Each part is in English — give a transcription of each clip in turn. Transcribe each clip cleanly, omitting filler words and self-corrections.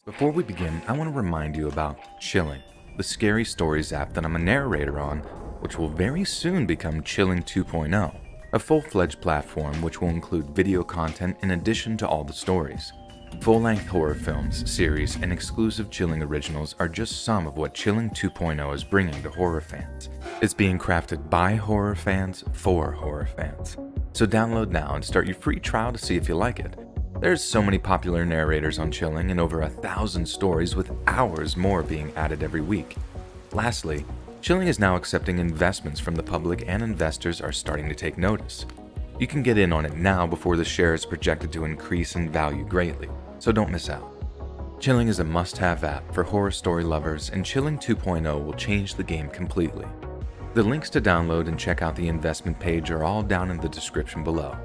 Before we begin, I want to remind you about Chilling, the Scary Stories app that I'm a narrator on, which will very soon become Chilling 2.0, a full-fledged platform which will include video content in addition to all the stories. Full-length horror films, series, and exclusive Chilling originals are just some of what Chilling 2.0 is bringing to horror fans. It's being crafted by horror fans for horror fans. So download now and start your free trial to see if you like it. There's so many popular narrators on Chilling and over 1,000 stories with hours more being added every week. Lastly, Chilling is now accepting investments from the public and investors are starting to take notice. You can get in on it now before the share is projected to increase in value greatly, so don't miss out. Chilling is a must-have app for horror story lovers, and Chilling 2.0 will change the game completely. The links to download and check out the investment page are all down in the description below.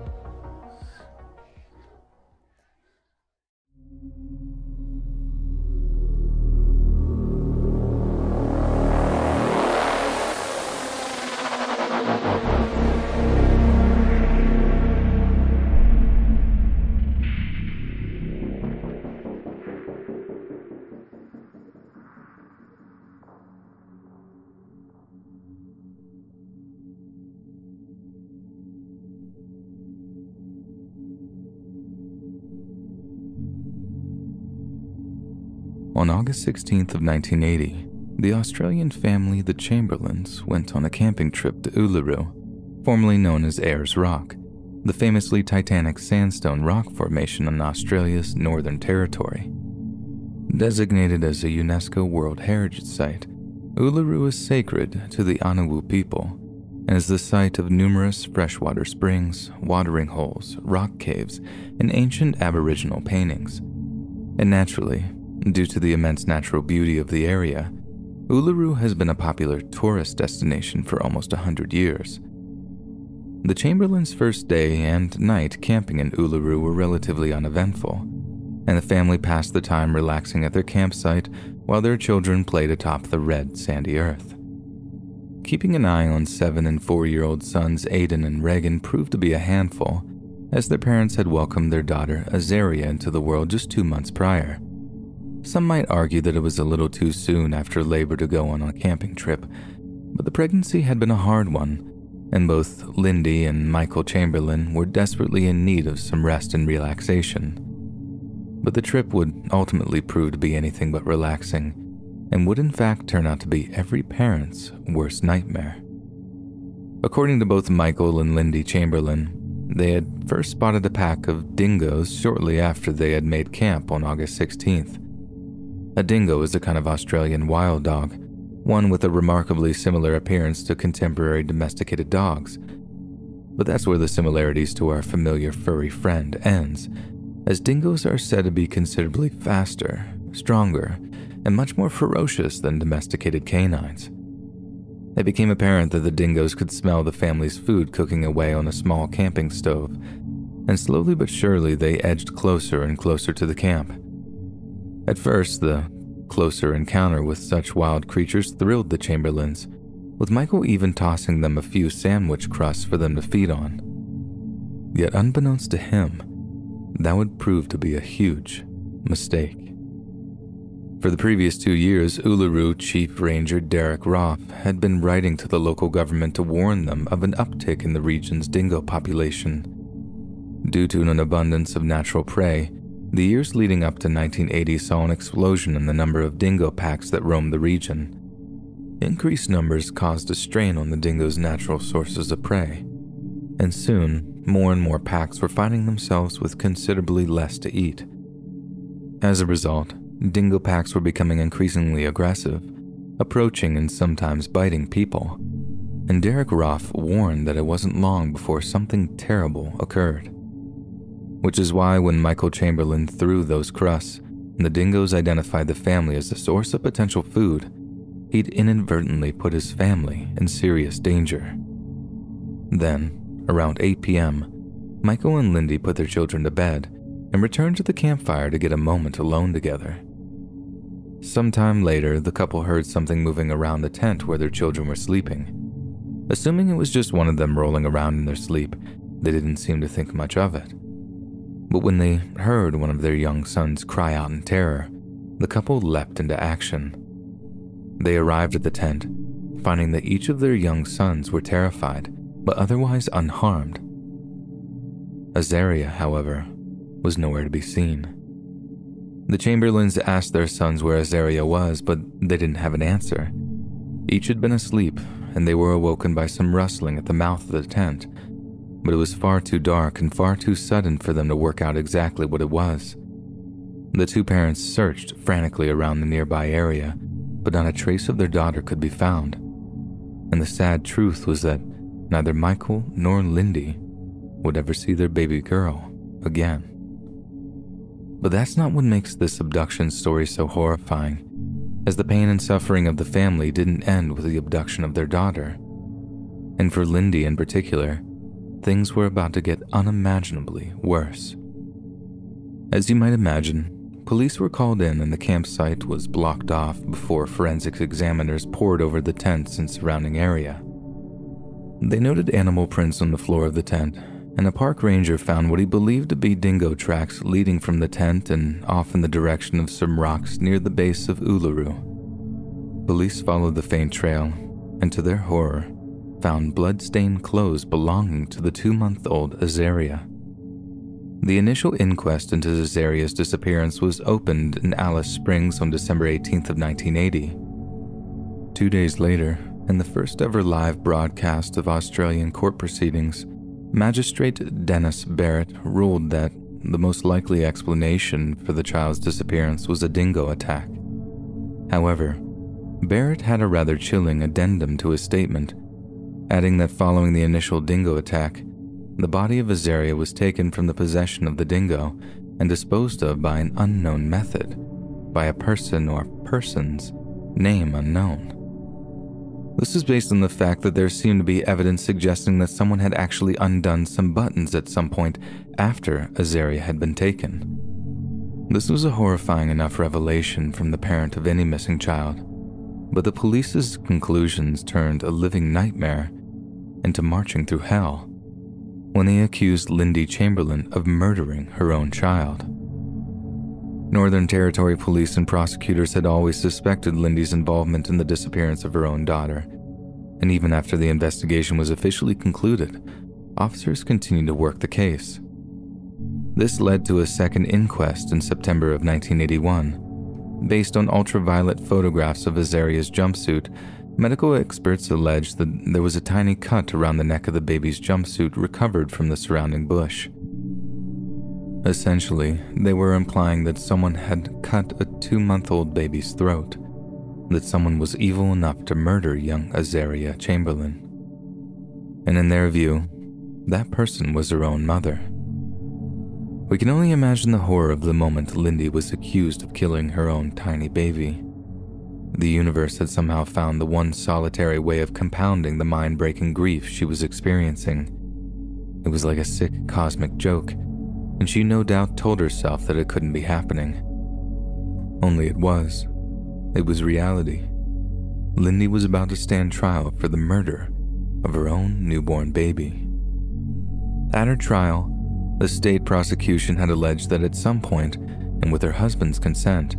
On August 16th of 1980, the Australian family the Chamberlains went on a camping trip to Uluru, formerly known as Ayers Rock, the famously titanic sandstone rock formation on Australia's Northern Territory. Designated as a UNESCO World Heritage Site, Uluru is sacred to the Anawu people and is the site of numerous freshwater springs, watering holes, rock caves, and ancient Aboriginal paintings. And naturally, due to the immense natural beauty of the area, Uluru has been a popular tourist destination for almost 100 years. The Chamberlains' first day and night camping in Uluru were relatively uneventful, and the family passed the time relaxing at their campsite while their children played atop the red, sandy earth. Keeping an eye on 7- and 4-year-old sons Aidan and Regan proved to be a handful, as their parents had welcomed their daughter Azaria into the world just 2 months prior. Some might argue that it was a little too soon after labor to go on a camping trip, but the pregnancy had been a hard one, and both Lindy and Michael Chamberlain were desperately in need of some rest and relaxation. But the trip would ultimately prove to be anything but relaxing, and would in fact turn out to be every parent's worst nightmare. According to both Michael and Lindy Chamberlain, they had first spotted a pack of dingoes shortly after they had made camp on August 16th. A dingo is a kind of Australian wild dog, one with a remarkably similar appearance to contemporary domesticated dogs. But that's where the similarities to our familiar furry friend ends, as dingoes are said to be considerably faster, stronger, and much more ferocious than domesticated canines. It became apparent that the dingoes could smell the family's food cooking away on a small camping stove, and slowly but surely they edged closer and closer to the camp. At first, the closer encounter with such wild creatures thrilled the Chamberlains, with Michael even tossing them a few sandwich crusts for them to feed on. Yet unbeknownst to him, that would prove to be a huge mistake. For the previous 2 years, Uluru Chief Ranger Derek Roth had been writing to the local government to warn them of an uptick in the region's dingo population. Due to an abundance of natural prey, the years leading up to 1980 saw an explosion in the number of dingo packs that roamed the region. Increased numbers caused a strain on the dingo's natural sources of prey, and soon, more and more packs were finding themselves with considerably less to eat. As a result, dingo packs were becoming increasingly aggressive, approaching and sometimes biting people, and Derek Roth warned that it wasn't long before something terrible occurred. Which is why when Michael Chamberlain threw those crusts, and the dingoes identified the family as the source of potential food, he'd inadvertently put his family in serious danger. Then, around 8 p.m., Michael and Lindy put their children to bed and returned to the campfire to get a moment alone together. Sometime later, the couple heard something moving around the tent where their children were sleeping. Assuming it was just one of them rolling around in their sleep, they didn't seem to think much of it. But when they heard one of their young sons cry out in terror, the couple leapt into action. They arrived at the tent, finding that each of their young sons were terrified, but otherwise unharmed. Azaria, however, was nowhere to be seen. The Chamberlains asked their sons where Azaria was, but they didn't have an answer. Each had been asleep, and they were awoken by some rustling at the mouth of the tent, but it was far too dark and far too sudden for them to work out exactly what it was. The two parents searched frantically around the nearby area, but not a trace of their daughter could be found. And the sad truth was that neither Michael nor Lindy would ever see their baby girl again. But that's not what makes this abduction story so horrifying, as the pain and suffering of the family didn't end with the abduction of their daughter. And for Lindy in particular, things were about to get unimaginably worse. As you might imagine, police were called in and the campsite was blocked off before forensics examiners pored over the tents and surrounding area. They noted animal prints on the floor of the tent, and a park ranger found what he believed to be dingo tracks leading from the tent and off in the direction of some rocks near the base of Uluru. Police followed the faint trail, and to their horror, found blood-stained clothes belonging to the 2-month-old Azaria. The initial inquest into Azaria's disappearance was opened in Alice Springs on December 18th of 1980. 2 days later, in the first ever live broadcast of Australian court proceedings, Magistrate Dennis Barrett ruled that the most likely explanation for the child's disappearance was a dingo attack. However, Barrett had a rather chilling addendum to his statement, adding that following the initial dingo attack, the body of Azaria was taken from the possession of the dingo and disposed of by an unknown method, by a person or persons, name unknown. This is based on the fact that there seemed to be evidence suggesting that someone had actually undone some buttons at some point after Azaria had been taken. This was a horrifying enough revelation from the parent of any missing child, but the police's conclusions turned a living nightmare into marching through hell when they accused Lindy Chamberlain of murdering her own child. Northern Territory police and prosecutors had always suspected Lindy's involvement in the disappearance of her own daughter, and even after the investigation was officially concluded, officers continued to work the case. This led to a second inquest in September of 1981. Based on ultraviolet photographs of Azaria's jumpsuit, medical experts alleged that there was a tiny cut around the neck of the baby's jumpsuit recovered from the surrounding bush. Essentially, they were implying that someone had cut a 2-month-old baby's throat, that someone was evil enough to murder young Azaria Chamberlain. And in their view, that person was her own mother. We can only imagine the horror of the moment Lindy was accused of killing her own tiny baby. The universe had somehow found the one solitary way of compounding the mind-breaking grief she was experiencing. It was like a sick cosmic joke, and she no doubt told herself that it couldn't be happening. Only it was. It was reality. Lindy was about to stand trial for the murder of her own newborn baby. At her trial, the state prosecution had alleged that at some point, and with her husband's consent,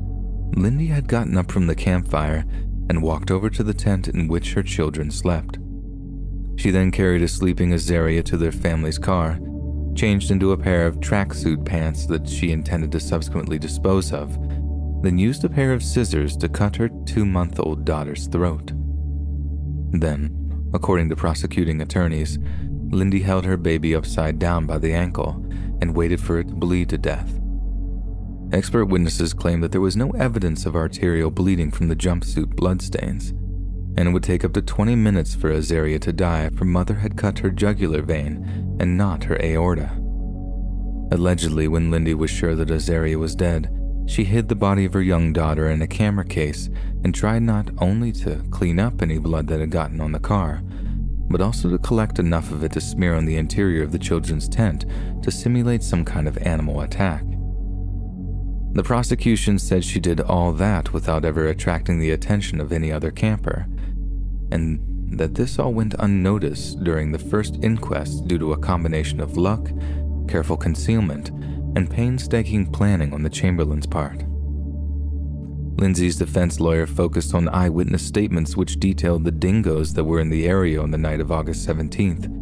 Lindy had gotten up from the campfire and walked over to the tent in which her children slept. She then carried a sleeping Azaria to their family's car, changed into a pair of tracksuit pants that she intended to subsequently dispose of, then used a pair of scissors to cut her 2-month-old daughter's throat. Then, according to prosecuting attorneys, Lindy held her baby upside down by the ankle and waited for it to bleed to death. Expert witnesses claimed that there was no evidence of arterial bleeding from the jumpsuit bloodstains, and it would take up to 20 minutes for Azaria to die if her mother had cut her jugular vein and not her aorta. Allegedly, when Lindy was sure that Azaria was dead, she hid the body of her young daughter in a camera case and tried not only to clean up any blood that had gotten on the car, but also to collect enough of it to smear on the interior of the children's tent to simulate some kind of animal attack. The prosecution said she did all that without ever attracting the attention of any other camper, and that this all went unnoticed during the first inquest due to a combination of luck, careful concealment, and painstaking planning on the Chamberlains' part. Lindsay's defense lawyer focused on eyewitness statements which detailed the dingoes that were in the area on the night of August 17th.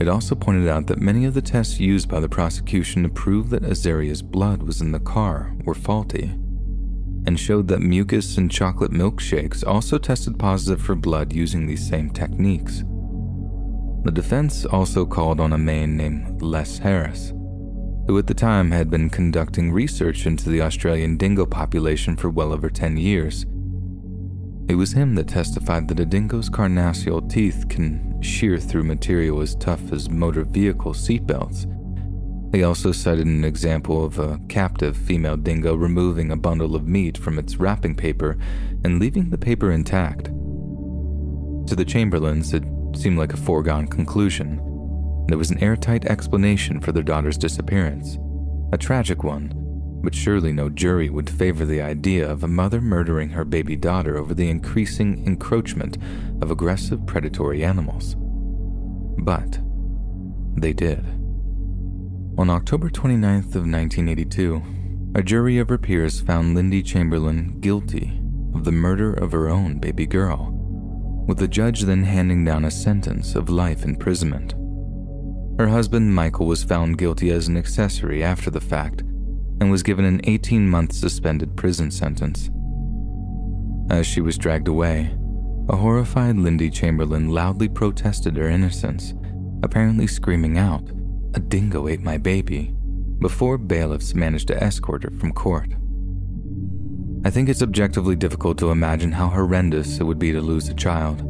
It also pointed out that many of the tests used by the prosecution to prove that Azaria's blood was in the car were faulty, and showed that mucus and chocolate milkshakes also tested positive for blood using these same techniques. The defense also called on a man named Les Harris, who at the time had been conducting research into the Australian dingo population for well over 10 years. It was him that testified that a dingo's carnassial teeth can shear through material as tough as motor vehicle seatbelts. He also cited an example of a captive female dingo removing a bundle of meat from its wrapping paper and leaving the paper intact. To the Chamberlains, it seemed like a foregone conclusion. There was an airtight explanation for their daughter's disappearance, a tragic one, but surely no jury would favor the idea of a mother murdering her baby daughter over the increasing encroachment of aggressive predatory animals. But they did. On October 29th of 1982, a jury of her peers found Lindy Chamberlain guilty of the murder of her own baby girl, with the judge then handing down a sentence of life imprisonment. Her husband, Michael, was found guilty as an accessory after the fact and was given an 18-month suspended prison sentence. As she was dragged away, a horrified Lindy Chamberlain loudly protested her innocence, apparently screaming out, "A dingo ate my baby," before bailiffs managed to escort her from court. I think it's objectively difficult to imagine how horrendous it would be to lose a child,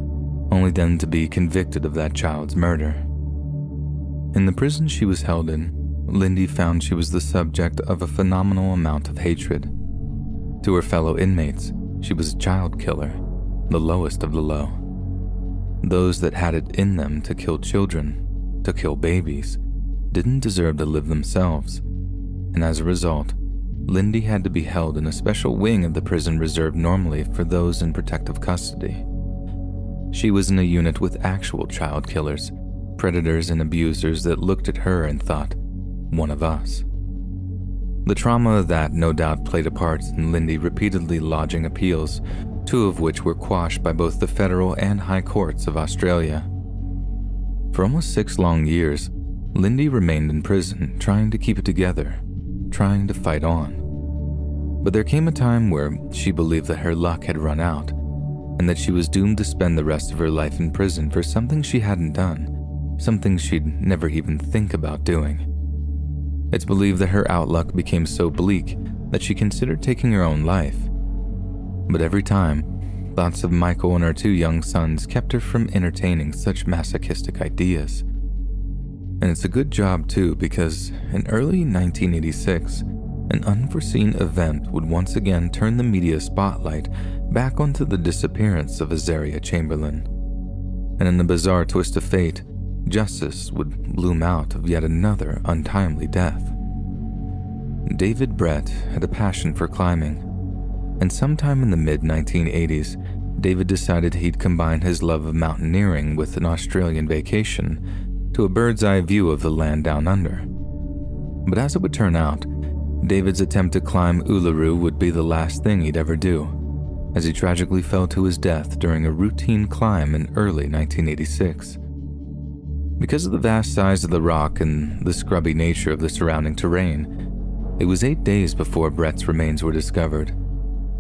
only then to be convicted of that child's murder. In the prison she was held in, Lindy found she was the subject of a phenomenal amount of hatred. To her fellow inmates, she was a child killer, the lowest of the low. Those that had it in them to kill children, to kill babies, didn't deserve to live themselves, and as a result, Lindy had to be held in a special wing of the prison reserved normally for those in protective custody. She was in a unit with actual child killers, predators and abusers that looked at her and thought, "One of us." The trauma of that no doubt played a part in Lindy repeatedly lodging appeals, 2 of which were quashed by both the federal and high courts of Australia. For almost 6 long years, Lindy remained in prison, trying to keep it together, trying to fight on. But there came a time where she believed that her luck had run out, and that she was doomed to spend the rest of her life in prison for something she hadn't done, something she'd never even think about doing. It's believed that her outlook became so bleak that she considered taking her own life. But every time, thoughts of Michael and her 2 young sons kept her from entertaining such masochistic ideas. And it's a good job too, because in early 1986, an unforeseen event would once again turn the media spotlight back onto the disappearance of Azaria Chamberlain. And in the bizarre twist of fate, justice would loom out of yet another untimely death. David Brett had a passion for climbing, and sometime in the mid-1980s, David decided he'd combine his love of mountaineering with an Australian vacation to a bird's-eye view of the land down under. But as it would turn out, David's attempt to climb Uluru would be the last thing he'd ever do, as he tragically fell to his death during a routine climb in early 1986. Because of the vast size of the rock and the scrubby nature of the surrounding terrain, it was 8 days before Brett's remains were discovered,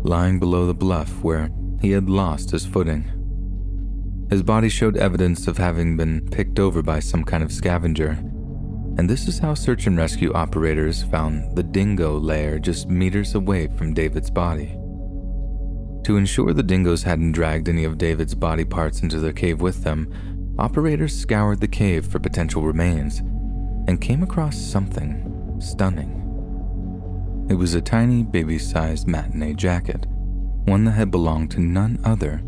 lying below the bluff where he had lost his footing. His body showed evidence of having been picked over by some kind of scavenger, and this is how search and rescue operators found the dingo lair just meters away from David's body. To ensure the dingoes hadn't dragged any of David's body parts into their cave with them, operators scoured the cave for potential remains and came across something stunning. It was a tiny baby-sized matinee jacket, one that had belonged to none other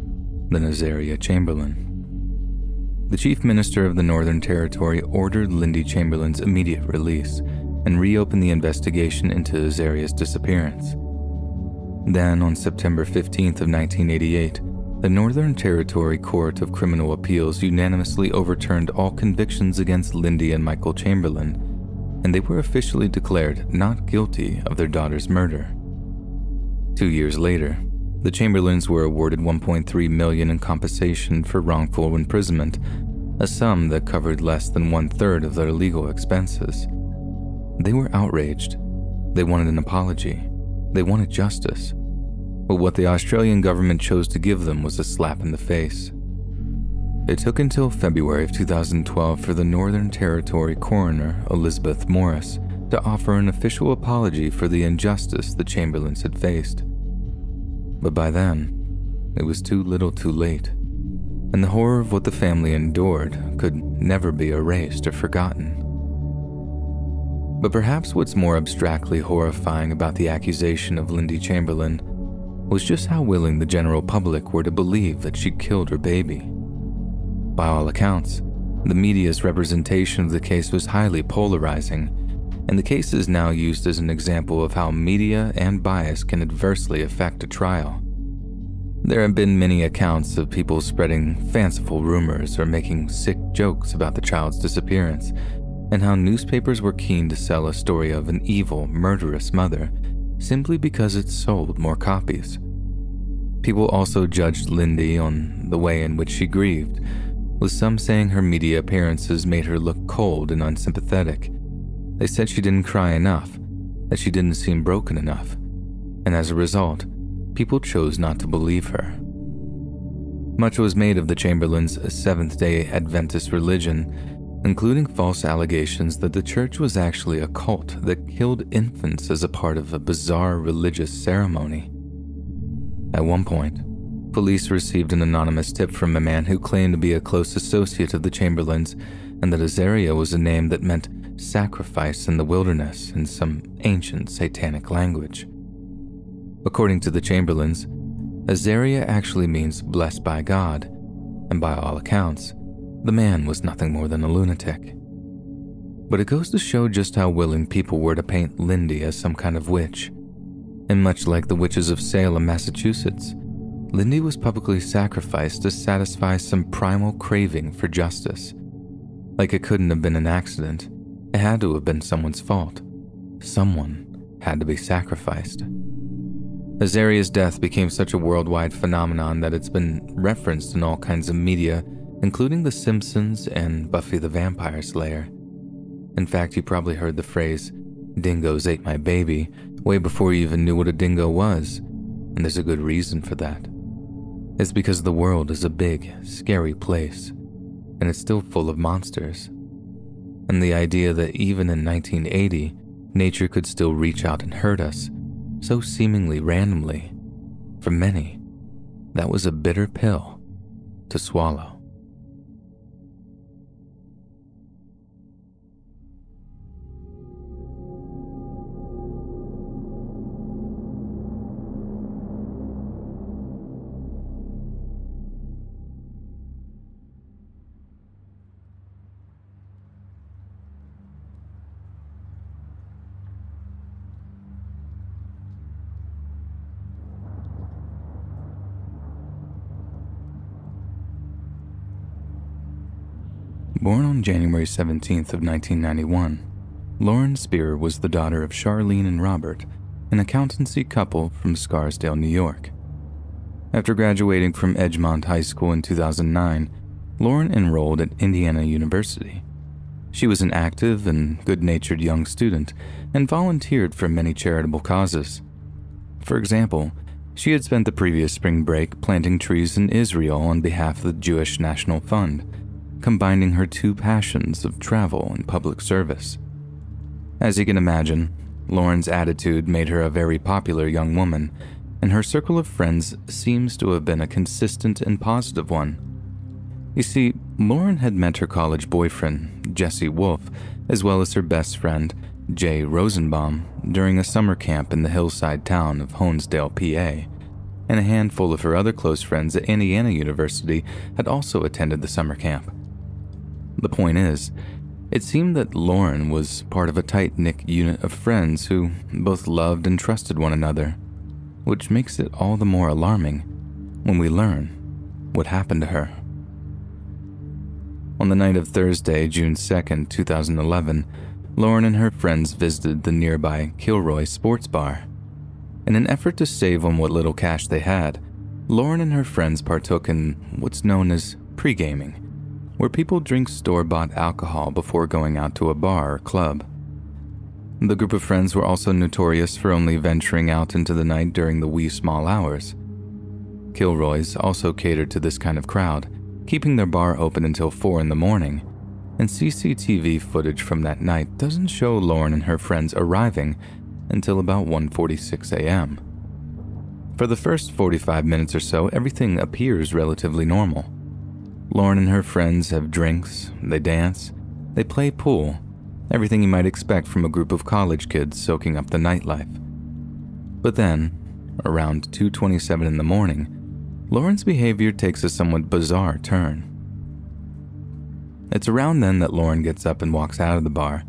than Azaria Chamberlain. The Chief Minister of the Northern Territory ordered Lindy Chamberlain's immediate release and reopened the investigation into Azaria's disappearance. Then, on September 15th of 1988, the Northern Territory Court of Criminal Appeals unanimously overturned all convictions against Lindy and Michael Chamberlain, and they were officially declared not guilty of their daughter's murder. 2 years later, the Chamberlains were awarded $1.3 million in compensation for wrongful imprisonment, a sum that covered less than 1/3 of their legal expenses. They were outraged. They wanted an apology. They wanted justice. But what the Australian government chose to give them was a slap in the face. It took until February of 2012 for the Northern Territory coroner, Elizabeth Morris, to offer an official apology for the injustice the Chamberlains had faced. But by then, it was too little too late, and the horror of what the family endured could never be erased or forgotten. But perhaps what's more abstractly horrifying about the accusation of Lindy Chamberlain was just how willing the general public were to believe that she killed her baby. By all accounts, the media's representation of the case was highly polarizing, and the case is now used as an example of how media and bias can adversely affect a trial. There have been many accounts of people spreading fanciful rumors or making sick jokes about the child's disappearance, and how newspapers were keen to sell a story of an evil, murderous mother simply because it sold more copies. People also judged Lindy on the way in which she grieved, with some saying her media appearances made her look cold and unsympathetic. They said she didn't cry enough, that she didn't seem broken enough, and as a result, people chose not to believe her. Much was made of the Chamberlains' Seventh-day Adventist religion, including false allegations that the church was actually a cult that killed infants as a part of a bizarre religious ceremony. At one point, police received an anonymous tip from a man who claimed to be a close associate of the Chamberlains, and that Azaria was a name that meant sacrifice in the wilderness in some ancient satanic language. According to the Chamberlains, Azaria actually means blessed by God, and by all accounts, the man was nothing more than a lunatic. But it goes to show just how willing people were to paint Lindy as some kind of witch. And much like the witches of Salem, Massachusetts, Lindy was publicly sacrificed to satisfy some primal craving for justice. Like it couldn't have been an accident. It had to have been someone's fault. Someone had to be sacrificed. Azaria's death became such a worldwide phenomenon that it's been referenced in all kinds of media, including The Simpsons and Buffy the Vampire Slayer. In fact, you probably heard the phrase, "dingoes ate my baby," way before you even knew what a dingo was, and there's a good reason for that. It's because the world is a big, scary place, and it's still full of monsters. And the idea that even in 1980, nature could still reach out and hurt us, so seemingly randomly, for many, that was a bitter pill to swallow. Born on January 17th of 1991, Lauren Spear was the daughter of Charlene and Robert, an accountancy couple from Scarsdale, New York. After graduating from Edgemont High School in 2009, Lauren enrolled at Indiana University. She was an active and good-natured young student and volunteered for many charitable causes. For example, she had spent the previous spring break planting trees in Israel on behalf of the Jewish National Fund, combining her two passions of travel and public service. As you can imagine, Lauren's attitude made her a very popular young woman, and her circle of friends seems to have been a consistent and positive one. You see, Lauren had met her college boyfriend, Jesse Wolfe, as well as her best friend, Jay Rosenbaum, during a summer camp in the hillside town of Honesdale, PA, and a handful of her other close friends at Indiana University had also attended the summer camp. The point is, it seemed that Lauren was part of a tight-knit unit of friends who both loved and trusted one another, which makes it all the more alarming when we learn what happened to her. On the night of Thursday, June 2nd, 2011, Lauren and her friends visited the nearby Kilroy Sports Bar. In an effort to save on what little cash they had, Lauren and her friends partook in what's known as pre-gaming, where people drink store-bought alcohol before going out to a bar or club. The group of friends were also notorious for only venturing out into the night during the wee small hours. Kilroy's also catered to this kind of crowd, keeping their bar open until 4 in the morning, and CCTV footage from that night doesn't show Lauren and her friends arriving until about 1:46 a.m. For the first 45 minutes or so, everything appears relatively normal. Lauren and her friends have drinks, they dance, they play pool, everything you might expect from a group of college kids soaking up the nightlife. But then, around 2:27 in the morning, Lauren's behavior takes a somewhat bizarre turn. It's around then that Lauren gets up and walks out of the bar,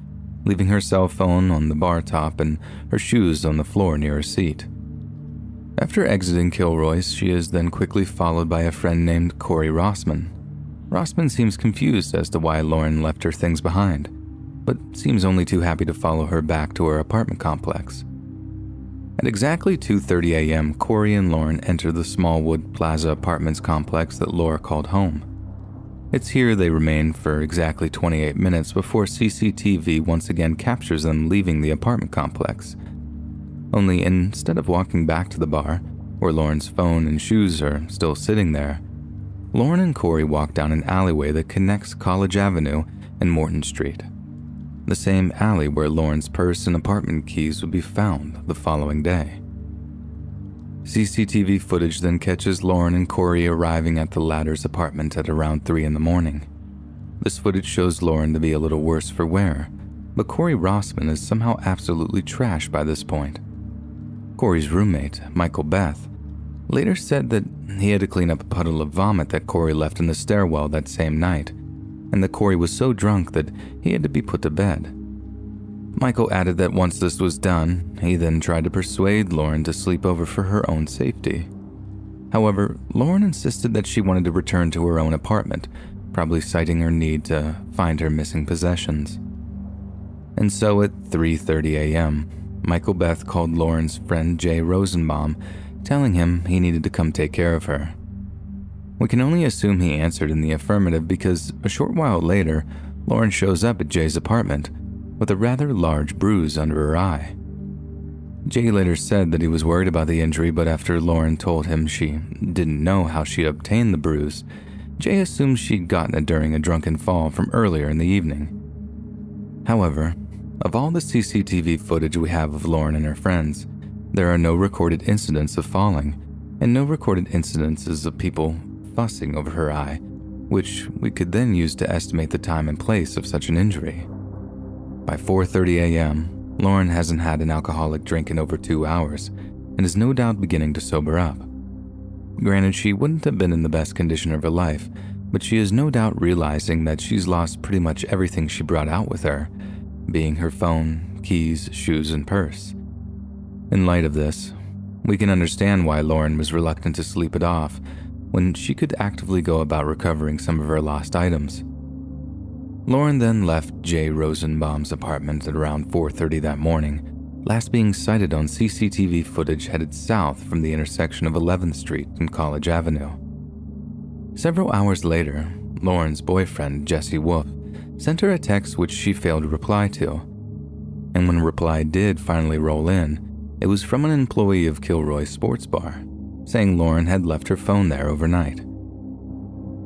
leaving her cell phone on the bar top and her shoes on the floor near her seat. After exiting Kilroy's, she is then quickly followed by a friend named Corey Rossman. Rossman seems confused as to why Lauren left her things behind, but seems only too happy to follow her back to her apartment complex. At exactly 2:30 a.m., Corey and Lauren enter the Smallwood Plaza Apartments complex that Laura called home. It's here they remain for exactly 28 minutes before CCTV once again captures them leaving the apartment complex. Only instead of walking back to the bar, where Lauren's phone and shoes are still sitting there, Lauren and Corey walk down an alleyway that connects College Avenue and Morton Street, the same alley where Lauren's purse and apartment keys would be found the following day. CCTV footage then catches Lauren and Corey arriving at the latter's apartment at around 3 in the morning. This footage shows Lauren to be a little worse for wear, but Corey Rossman is somehow absolutely trashed by this point. Corey's roommate, Michael Beth, later said that he had to clean up a puddle of vomit that Corey left in the stairwell that same night, and that Corey was so drunk that he had to be put to bed. Michael added that once this was done, he then tried to persuade Lauren to sleep over for her own safety. However, Lauren insisted that she wanted to return to her own apartment, probably citing her need to find her missing possessions. And so at 3:30 a.m., Michael Beth called Lauren's friend Jay Rosenbaum, telling him he needed to come take care of her. We can only assume he answered in the affirmative because a short while later, Lauren shows up at Jay's apartment with a rather large bruise under her eye. Jay later said that he was worried about the injury, but after Lauren told him she didn't know how she obtained the bruise, Jay assumed she'd gotten it during a drunken fall from earlier in the evening. However, of all the CCTV footage we have of Lauren and her friends, there are no recorded incidents of falling, and no recorded incidences of people fussing over her eye, which we could then use to estimate the time and place of such an injury. By 4:30 a.m., Lauren hasn't had an alcoholic drink in over 2 hours and is no doubt beginning to sober up. Granted, she wouldn't have been in the best condition of her life, but she is no doubt realizing that she's lost pretty much everything she brought out with her, being her phone, keys, shoes, and purse. In light of this, we can understand why Lauren was reluctant to sleep it off when she could actively go about recovering some of her lost items. Lauren then left Jay Rosenbaum's apartment at around 4:30 that morning, last being sighted on CCTV footage headed south from the intersection of 11th Street and College Avenue. Several hours later, Lauren's boyfriend, Jesse Wolf, sent her a text which she failed to reply to. And when a reply did finally roll in, it was from an employee of Kilroy's sports bar, saying Lauren had left her phone there overnight.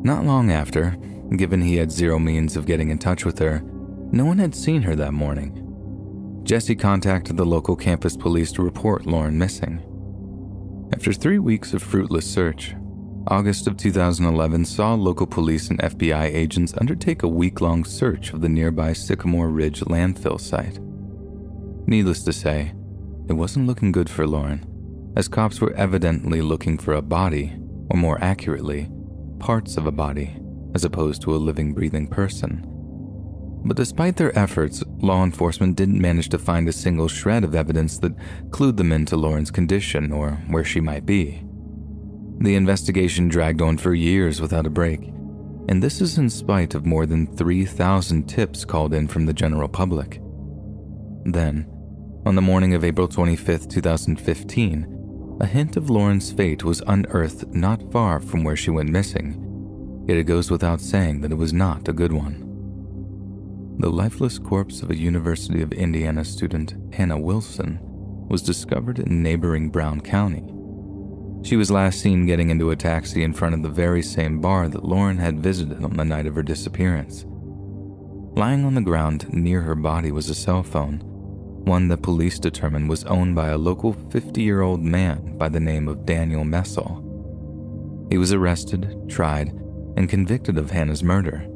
Not long after, given he had zero means of getting in touch with her, no one had seen her that morning. Jesse contacted the local campus police to report Lauren missing. After 3 weeks of fruitless search, August of 2011 saw local police and FBI agents undertake a week-long search of the nearby Sycamore Ridge landfill site. Needless to say, it wasn't looking good for Lauren, as cops were evidently looking for a body, or more accurately, parts of a body, as opposed to a living, breathing person. But despite their efforts, law enforcement didn't manage to find a single shred of evidence that clued them into Lauren's condition or where she might be. The investigation dragged on for years without a break, and this is in spite of more than 3,000 tips called in from the general public. Then, On the morning of April 25, 2015, a hint of Lauren's fate was unearthed not far from where she went missing, yet it goes without saying that it was not a good one. The lifeless corpse of a University of Indiana student, Hannah Wilson, was discovered in neighboring Brown County. She was last seen getting into a taxi in front of the very same bar that Lauren had visited on the night of her disappearance. Lying on the ground near her body was a cell phone, one that police determined was owned by a local 50-year-old man by the name of Daniel Messel. He was arrested, tried, and convicted of Hannah's murder,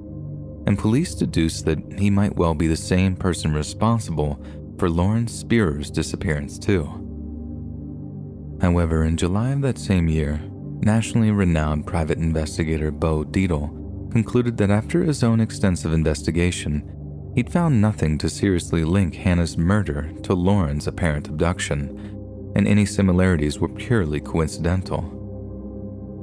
and police deduced that he might well be the same person responsible for Lauren Spearer's disappearance too. However, in July of that same year, nationally renowned private investigator Bo Dietl concluded that after his own extensive investigation, he'd found nothing to seriously link Hannah's murder to Lauren's apparent abduction, and any similarities were purely coincidental.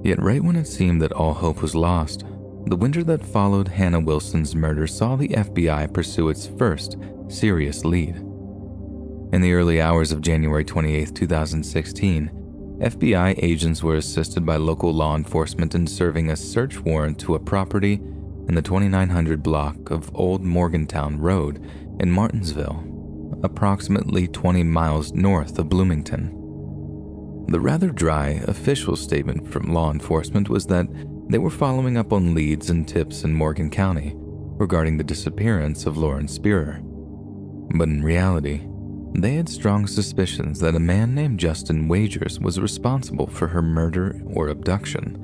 Yet right when it seemed that all hope was lost, the winter that followed Hannah Wilson's murder saw the FBI pursue its first serious lead. In the early hours of January 28, 2016, FBI agents were assisted by local law enforcement in serving a search warrant to a property in the 2900 block of Old Morgantown Road in Martinsville, approximately 20 miles north of Bloomington. The rather dry official statement from law enforcement was that they were following up on leads and tips in Morgan County regarding the disappearance of Lauren Spearer. But in reality, they had strong suspicions that a man named Justin Wagers was responsible for her murder or abduction.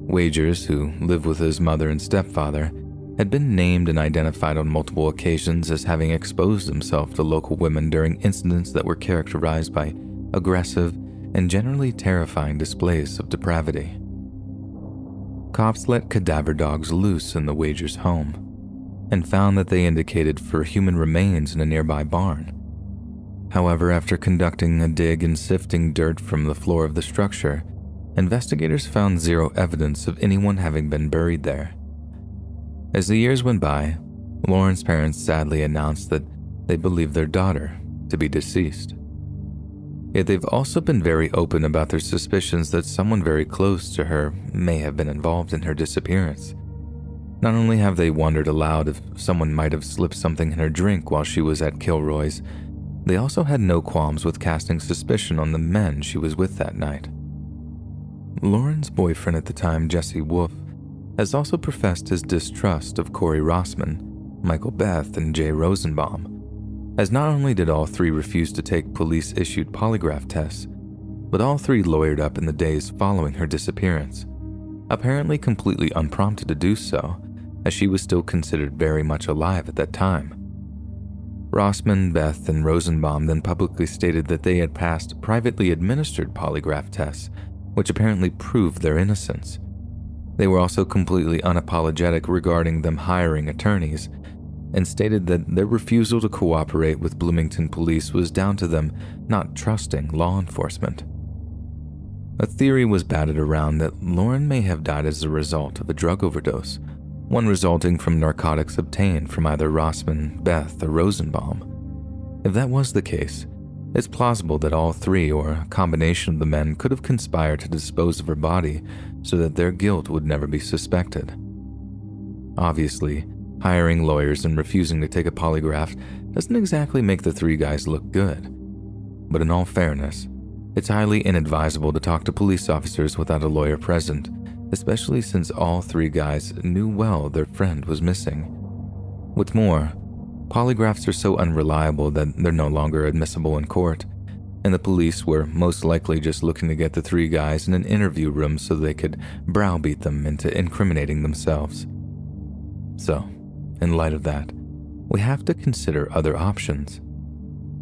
Wagers, who lived with his mother and stepfather, had been named and identified on multiple occasions as having exposed himself to local women during incidents that were characterized by aggressive and generally terrifying displays of depravity. Cops let cadaver dogs loose in the Wagers' home and found that they indicated for human remains in a nearby barn. However, after conducting a dig and sifting dirt from the floor of the structure, investigators found zero evidence of anyone having been buried there. As the years went by, Lauren's parents sadly announced that they believed their daughter to be deceased. Yet they've also been very open about their suspicions that someone very close to her may have been involved in her disappearance. Not only have they wondered aloud if someone might have slipped something in her drink while she was at Kilroy's, they also had no qualms with casting suspicion on the men she was with that night. Lauren's boyfriend at the time, Jesse Wolf, has also professed his distrust of Corey Rossman, Michael Beth, and Jay Rosenbaum, as not only did all three refuse to take police-issued polygraph tests, but all three lawyered up in the days following her disappearance, apparently completely unprompted to do so, as she was still considered very much alive at that time. Rossman, Beth, and Rosenbaum then publicly stated that they had passed privately administered polygraph tests, which apparently proved their innocence. They were also completely unapologetic regarding them hiring attorneys, and stated that their refusal to cooperate with Bloomington police was down to them not trusting law enforcement. A theory was batted around that Lauren may have died as a result of a drug overdose, one resulting from narcotics obtained from either Rossman, Beth, or Rosenbaum. If that was the case, it's plausible that all three or a combination of the men could have conspired to dispose of her body so that their guilt would never be suspected. Obviously, hiring lawyers and refusing to take a polygraph doesn't exactly make the three guys look good. But in all fairness, it's highly inadvisable to talk to police officers without a lawyer present, especially since all three guys knew well their friend was missing. What's more, polygraphs are so unreliable that they're no longer admissible in court, and the police were most likely just looking to get the three guys in an interview room so they could browbeat them into incriminating themselves. So, in light of that, we have to consider other options.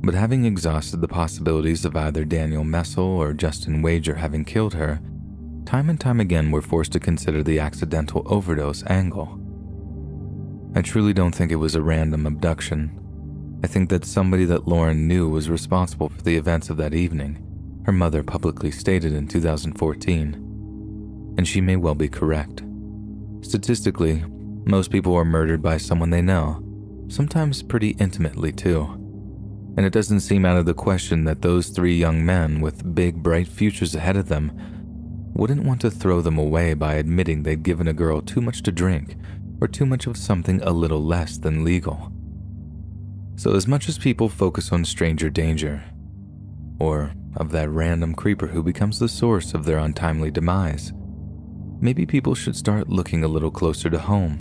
But having exhausted the possibilities of either Daniel Messel or Justin Wager having killed her, time and time again we're forced to consider the accidental overdose angle. I truly don't think it was a random abduction. I think that somebody that Lauren knew was responsible for the events of that evening, her mother publicly stated in 2014. And she may well be correct. Statistically, most people are murdered by someone they know, sometimes pretty intimately too. and it doesn't seem out of the question that those 3 young men with big, bright futures ahead of them wouldn't want to throw them away by admitting they'd given a girl too much to drink or too much of something a little less than legal. So as much as people focus on stranger danger, or of that random creeper who becomes the source of their untimely demise, maybe people should start looking a little closer to home,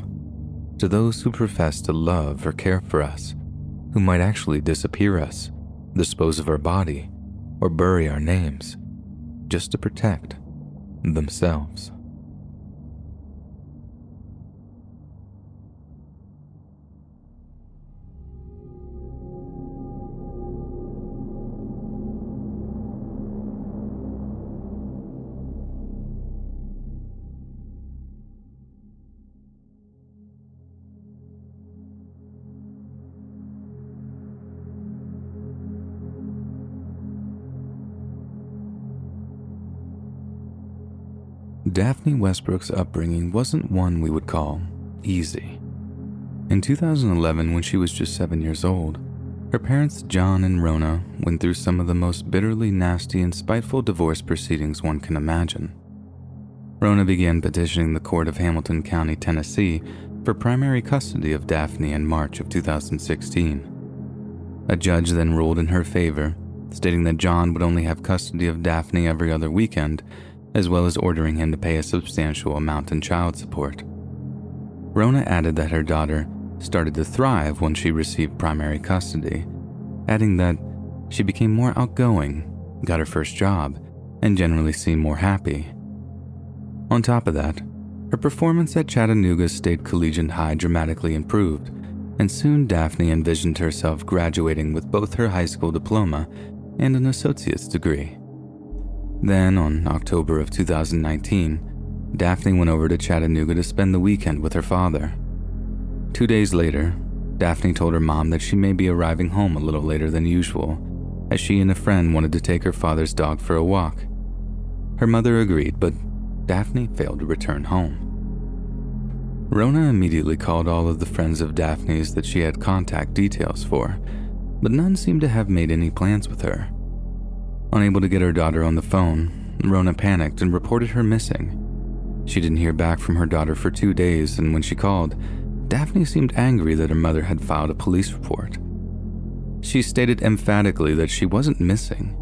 to those who profess to love or care for us, who might actually disappear us, dispose of our body, or bury our names, just to protect themselves. Daphne Westbrook's upbringing wasn't one we would call easy. In 2011, when she was just 7 years old, her parents John and Rona went through some of the most bitterly nasty and spiteful divorce proceedings one can imagine. Rona began petitioning the court of Hamilton County, Tennessee, for primary custody of Daphne in March of 2016. A judge then ruled in her favor, stating that John would only have custody of Daphne every other weekend, as well as ordering him to pay a substantial amount in child support. Rona added that her daughter started to thrive when she received primary custody, adding that she became more outgoing, got her first job, and generally seemed more happy. On top of that, her performance at Chattanooga State Collegiate High dramatically improved, and soon Daphne envisioned herself graduating with both her high school diploma and an associate's degree. Then, on October of 2019, Daphne went over to Chattanooga to spend the weekend with her father. 2 days later, Daphne told her mom that she may be arriving home a little later than usual, as she and a friend wanted to take her father's dog for a walk. Her mother agreed, but Daphne failed to return home. Rona immediately called all of the friends of Daphne's that she had contact details for, but none seemed to have made any plans with her. Unable to get her daughter on the phone, Rona panicked and reported her missing. She didn't hear back from her daughter for 2 days, and when she called, Daphne seemed angry that her mother had filed a police report. She stated emphatically that she wasn't missing,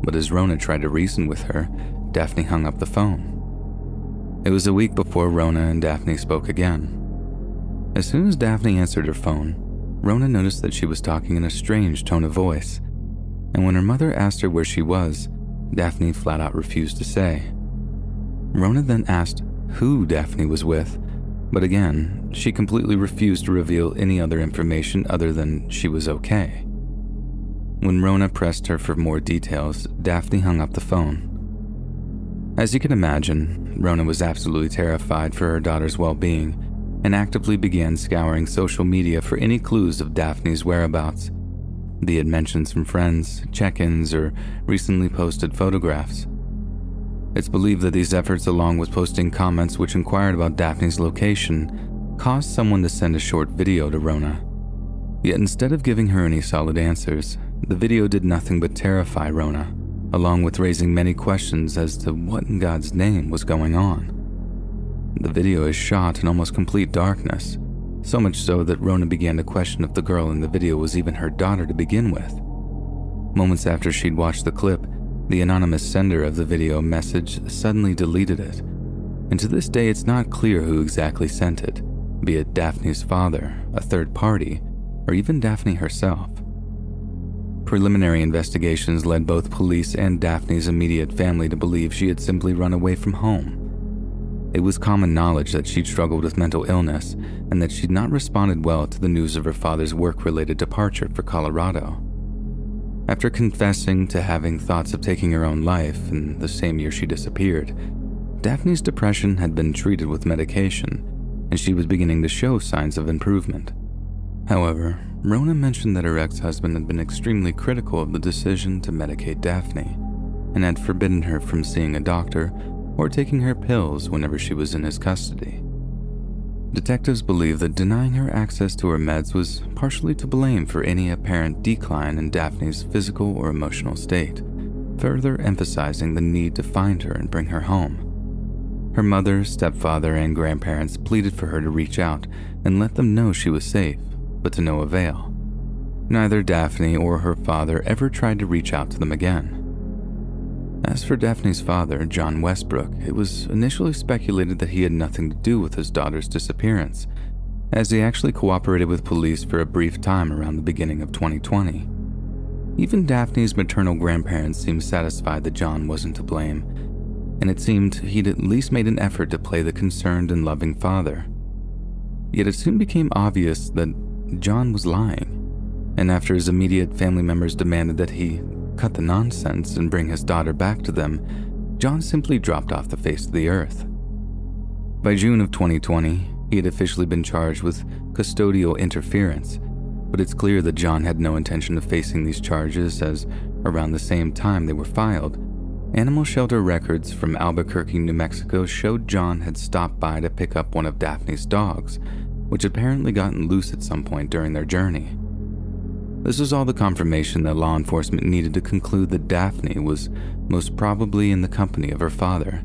but as Rona tried to reason with her, Daphne hung up the phone. It was a week before Rona and Daphne spoke again. As soon as Daphne answered her phone, Rona noticed that she was talking in a strange tone of voice, and when her mother asked her where she was, Daphne flat out refused to say. Rona then asked who Daphne was with, but again, she completely refused to reveal any other information other than she was okay. When Rona pressed her for more details, Daphne hung up the phone. As you can imagine, Rona was absolutely terrified for her daughter's well-being and actively began scouring social media for any clues of Daphne's whereabouts. Be it mentions from friends, check-ins, or recently posted photographs. It's believed that these efforts, along with posting comments which inquired about Daphne's location, caused someone to send a short video to Rona. Yet instead of giving her any solid answers, the video did nothing but terrify Rona, along with raising many questions as to what in God's name was going on. The video is shot in almost complete darkness, so much so that Rona began to question if the girl in the video was even her daughter to begin with. Moments after she'd watched the clip, the anonymous sender of the video message suddenly deleted it, and to this day it's not clear who exactly sent it, be it Daphne's father, a third party, or even Daphne herself. Preliminary investigations led both police and Daphne's immediate family to believe she had simply run away from home. It was common knowledge that she'd struggled with mental illness and that she'd not responded well to the news of her father's work-related departure for Colorado. After confessing to having thoughts of taking her own life in the same year she disappeared, Daphne's depression had been treated with medication, and she was beginning to show signs of improvement. However, Rona mentioned that her ex-husband had been extremely critical of the decision to medicate Daphne, and had forbidden her from seeing a doctor or taking her pills whenever she was in his custody. Detectives believe that denying her access to her meds was partially to blame for any apparent decline in Daphne's physical or emotional state, further emphasizing the need to find her and bring her home. Her mother, stepfather, and grandparents pleaded for her to reach out and let them know she was safe, but to no avail. Neither Daphne or her father ever tried to reach out to them again. As for Daphne's father, John Westbrook, it was initially speculated that he had nothing to do with his daughter's disappearance, as he actually cooperated with police for a brief time around the beginning of 2020. Even Daphne's maternal grandparents seemed satisfied that John wasn't to blame, and it seemed he'd at least made an effort to play the concerned and loving father. Yet it soon became obvious that John was lying, and after his immediate family members demanded that he cut the nonsense and bring his daughter back to them, John simply dropped off the face of the earth. By June of 2020, he had officially been charged with custodial interference, but it's clear that John had no intention of facing these charges, as around the same time they were filed, animal shelter records from Albuquerque, New Mexico showed John had stopped by to pick up one of Daphne's dogs, which had apparently gotten loose at some point during their journey. This was all the confirmation that law enforcement needed to conclude that Daphne was most probably in the company of her father,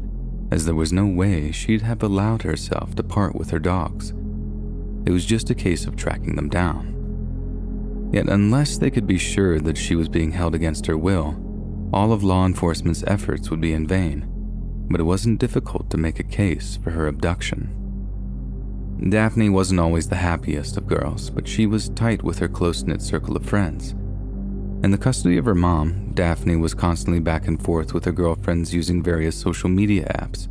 as there was no way she'd have allowed herself to part with her dogs. It was just a case of tracking them down. Yet unless they could be sure that she was being held against her will, all of law enforcement's efforts would be in vain, but it wasn't difficult to make a case for her abduction. Daphne wasn't always the happiest of girls, but she was tight with her close-knit circle of friends. In the custody of her mom, Daphne was constantly back and forth with her girlfriends using various social media apps.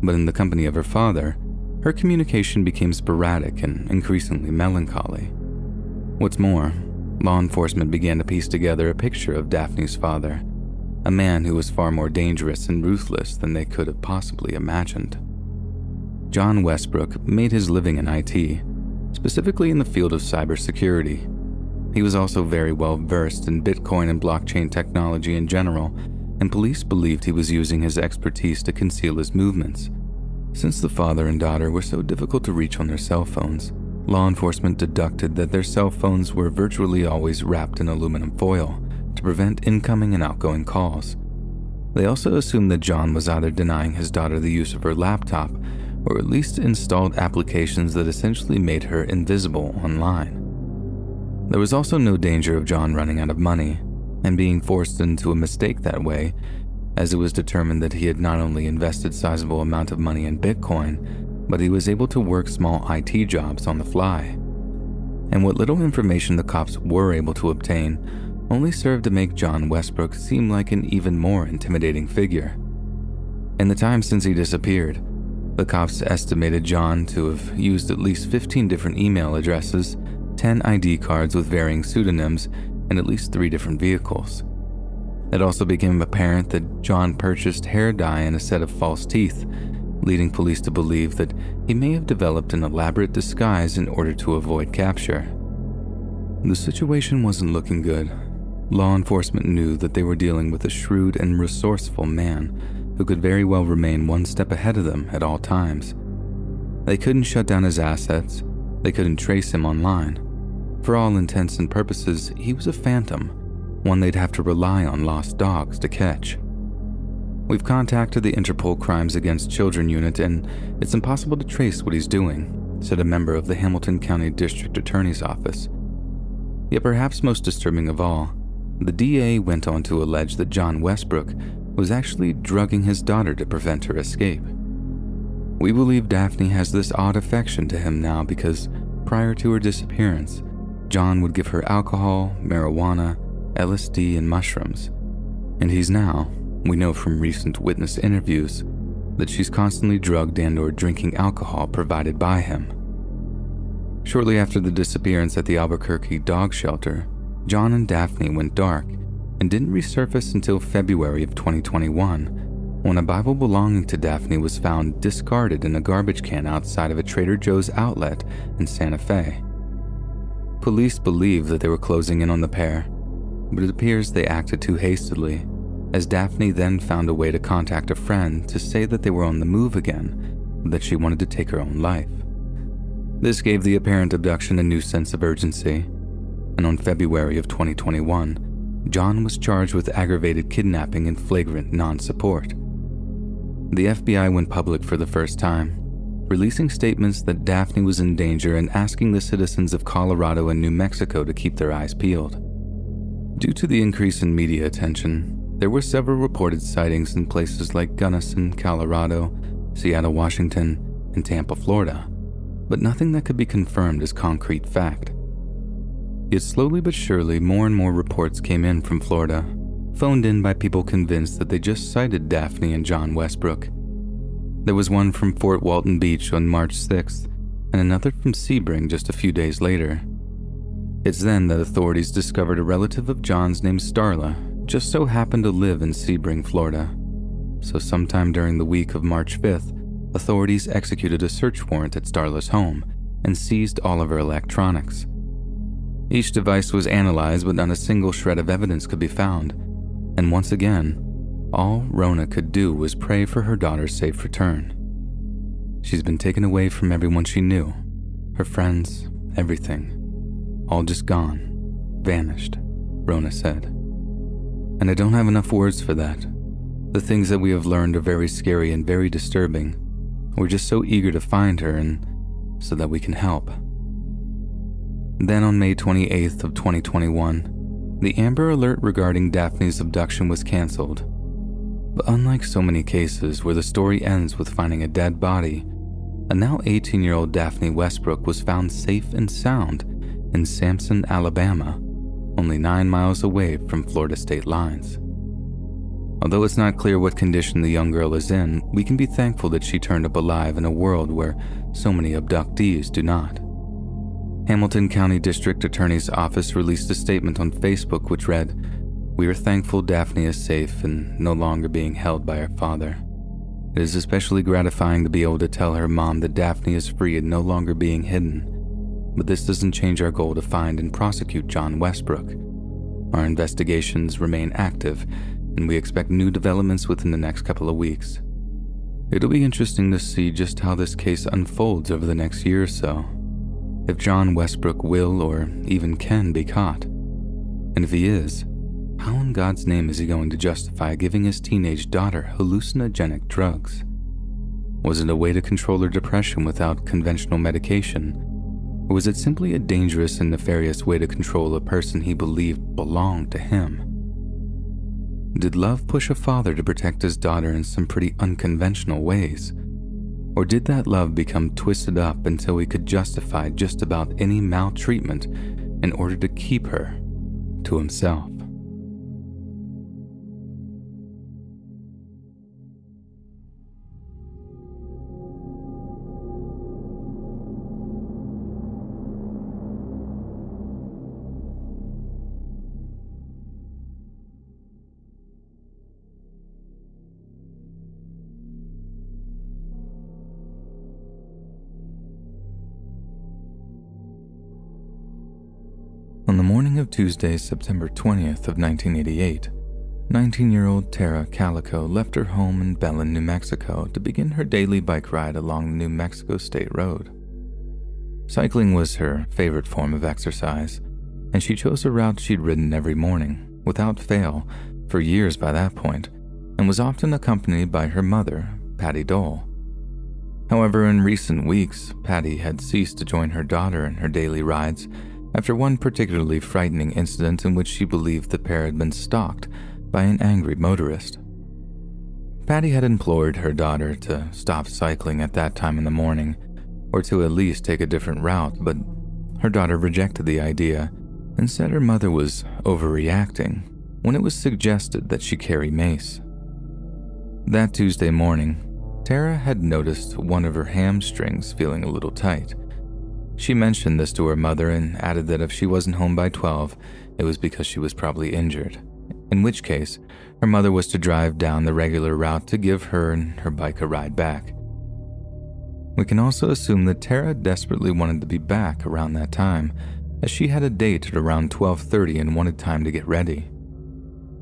But in the company of her father, her communication became sporadic and increasingly melancholy. What's more, law enforcement began to piece together a picture of Daphne's father, a man who was far more dangerous and ruthless than they could have possibly imagined. John Westbrook made his living in IT, specifically in the field of cybersecurity. He was also very well versed in Bitcoin and blockchain technology in general, and police believed he was using his expertise to conceal his movements. Since the father and daughter were so difficult to reach on their cell phones, law enforcement deducted that their cell phones were virtually always wrapped in aluminum foil to prevent incoming and outgoing calls. They also assumed that John was either denying his daughter the use of her laptop or at least installed applications that essentially made her invisible online. There was also no danger of John running out of money and being forced into a mistake that way, as it was determined that he had not only invested sizable amount of money in Bitcoin, but he was able to work small IT jobs on the fly. And what little information the cops were able to obtain only served to make John Westbrook seem like an even more intimidating figure. In the time since he disappeared, the cops estimated John to have used at least 15 different email addresses, 10 ID cards with varying pseudonyms, and at least 3 different vehicles. It also became apparent that John purchased hair dye and a set of false teeth, leading police to believe that he may have developed an elaborate disguise in order to avoid capture. The situation wasn't looking good. Law enforcement knew that they were dealing with a shrewd and resourceful man who could very well remain one step ahead of them at all times. They couldn't shut down his assets, they couldn't trace him online. For all intents and purposes, he was a phantom, one they'd have to rely on lost dogs to catch. We've contacted the Interpol Crimes Against Children unit, and it's impossible to trace what he's doing, said a member of the Hamilton County District Attorney's Office. Yet perhaps most disturbing of all, the DA went on to allege that John Westbrook was actually drugging his daughter to prevent her escape. We believe Daphne has this odd affection to him now because prior to her disappearance, John would give her alcohol, marijuana, LSD, and mushrooms. And he's now, we know from recent witness interviews, that she's constantly drugged and/or drinking alcohol provided by him. Shortly after the disappearance at the Albuquerque dog shelter, John and Daphne went dark and didn't resurface until February of 2021, when a Bible belonging to Daphne was found discarded in a garbage can outside of a Trader Joe's outlet in Santa Fe. Police believe that they were closing in on the pair, but it appears they acted too hastily, as Daphne then found a way to contact a friend to say that they were on the move again, but that she wanted to take her own life. This gave the apparent abduction a new sense of urgency, and on February of 2021, John was charged with aggravated kidnapping and flagrant non-support. The FBI went public for the first time, releasing statements that Daphne was in danger and asking the citizens of Colorado and New Mexico to keep their eyes peeled. Due to the increase in media attention, there were several reported sightings in places like Gunnison, Colorado, Seattle, Washington, and Tampa, Florida, but nothing that could be confirmed as concrete fact. Yet slowly but surely, more and more reports came in from Florida, phoned in by people convinced that they just sighted Daphne and John Westbrook. There was one from Fort Walton Beach on March 6th, and another from Sebring just a few days later. It's then that authorities discovered a relative of John's named Starla just so happened to live in Sebring, Florida. So sometime during the week of March 5th, authorities executed a search warrant at Starla's home and seized all of her electronics. Each device was analyzed, but not a single shred of evidence could be found. And once again, all Rona could do was pray for her daughter's safe return. She's been taken away from everyone she knew, her friends, everything. All just gone, vanished, Rona said. And I don't have enough words for that. The things that we have learned are very scary and very disturbing. We're just so eager to find her and so that we can help. Then on May 28th of 2021, the Amber Alert regarding Daphne's abduction was canceled. But unlike so many cases where the story ends with finding a dead body, a now 18-year-old Daphne Westbrook was found safe and sound in Sampson, Alabama, only 9 miles away from Florida state lines. Although it's not clear what condition the young girl is in, we can be thankful that she turned up alive in a world where so many abductees do not. Hamilton County District Attorney's Office released a statement on Facebook which read, "We are thankful Daphne is safe and no longer being held by her father. It is especially gratifying to be able to tell her mom that Daphne is free and no longer being hidden. But this doesn't change our goal to find and prosecute John Westbrook. Our investigations remain active, and we expect new developments within the next couple of weeks. It'll be interesting to see just how this case unfolds over the next year or so. If John Westbrook will or even can be caught. And if he is, how in God's name is he going to justify giving his teenage daughter hallucinogenic drugs? Was it a way to control her depression without conventional medication? Or was it simply a dangerous and nefarious way to control a person he believed belonged to him? Did love push a father to protect his daughter in some pretty unconventional ways? Or did that love become twisted up until he could justify just about any maltreatment in order to keep her to himself? On the morning of Tuesday, September 20th of 1988, 19-year-old Tara Calico left her home in Belen, New Mexico to begin her daily bike ride along the New Mexico State Road. Cycling was her favorite form of exercise, and she chose a route she'd ridden every morning, without fail, for years by that point, and was often accompanied by her mother, Patty Dole. However, in recent weeks, Patty had ceased to join her daughter in her daily rides after one particularly frightening incident in which she believed the pair had been stalked by an angry motorist. Patty had implored her daughter to stop cycling at that time in the morning, or to at least take a different route, but her daughter rejected the idea and said her mother was overreacting when it was suggested that she carry mace. That Tuesday morning, Tara had noticed one of her hamstrings feeling a little tight. She mentioned this to her mother and added that if she wasn't home by 12, it was because she was probably injured, in which case her mother was to drive down the regular route to give her and her bike a ride back. We can also assume that Tara desperately wanted to be back around that time, as she had a date at around 12:30 and wanted time to get ready.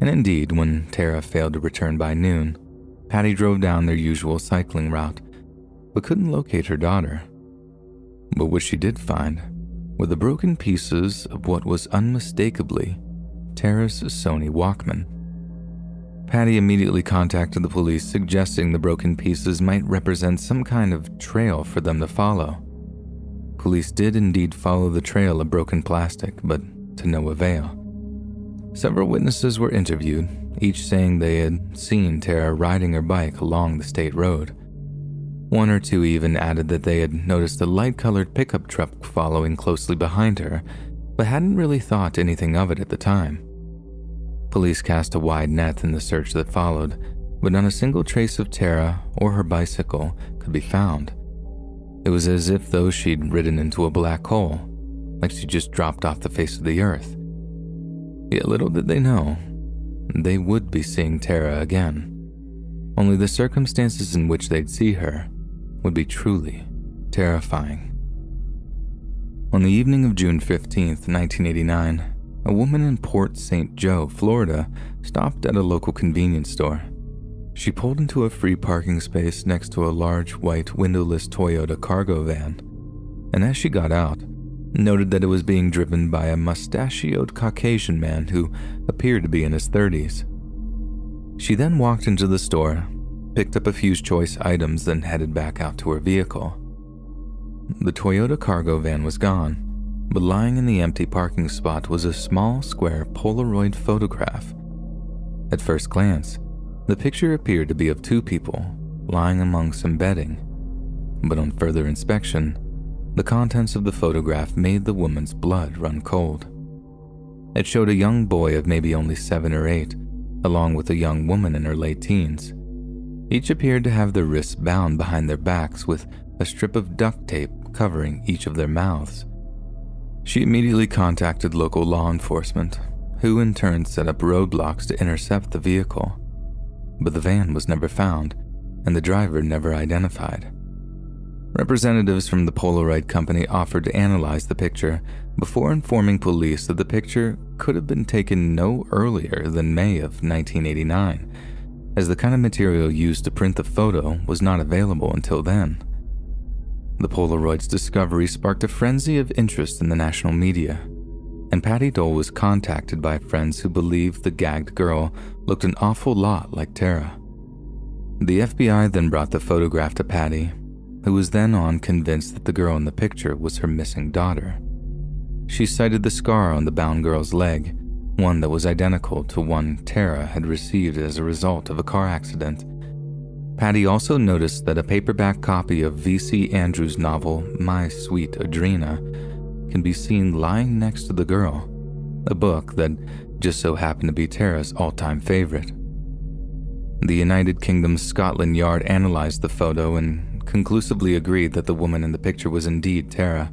And indeed, when Tara failed to return by noon, Patty drove down their usual cycling route, but couldn't locate her daughter. But what she did find were the broken pieces of what was unmistakably Tara's Sony Walkman. Patty immediately contacted the police, suggesting the broken pieces might represent some kind of trail for them to follow. Police did indeed follow the trail of broken plastic, but to no avail. Several witnesses were interviewed, each saying they had seen Tara riding her bike along the state road. One or two even added that they had noticed a light-colored pickup truck following closely behind her, but hadn't really thought anything of it at the time. Police cast a wide net in the search that followed, but not a single trace of Tara or her bicycle could be found. It was as if though she'd ridden into a black hole, like she just dropped off the face of the earth. Yet little did they know, they would be seeing Tara again. Only the circumstances in which they'd see her would be truly terrifying. On the evening of June 15th, 1989, a woman in Port St. Joe, Florida, stopped at a local convenience store. She pulled into a free parking space next to a large white windowless Toyota cargo van, and as she got out, noted that it was being driven by a mustachioed Caucasian man who appeared to be in his 30s. She then walked into the store, picked up a few choice items, then headed back out to her vehicle. The Toyota cargo van was gone, but lying in the empty parking spot was a small square Polaroid photograph. At first glance, the picture appeared to be of two people lying among some bedding, but on further inspection, the contents of the photograph made the woman's blood run cold. It showed a young boy of maybe only 7 or 8, along with a young woman in her late teens. Each appeared to have their wrists bound behind their backs with a strip of duct tape covering each of their mouths. She immediately contacted local law enforcement, who in turn set up roadblocks to intercept the vehicle. But the van was never found, and the driver never identified. Representatives from the Polaroid company offered to analyze the picture before informing police that the picture could have been taken no earlier than May of 1989, as the kind of material used to print the photo was not available until then. The Polaroid's discovery sparked a frenzy of interest in the national media, and Patty Dole was contacted by friends who believed the gagged girl looked an awful lot like Tara. The FBI then brought the photograph to Patty, who was then on convinced that the girl in the picture was her missing daughter. She cited the scar on the bound girl's leg, one that was identical to one Tara had received as a result of a car accident. Patty also noticed that a paperback copy of V.C. Andrews' novel My Sweet Adrena can be seen lying next to the girl, a book that just so happened to be Tara's all-time favorite. The United Kingdom's Scotland Yard analyzed the photo and conclusively agreed that the woman in the picture was indeed Tara,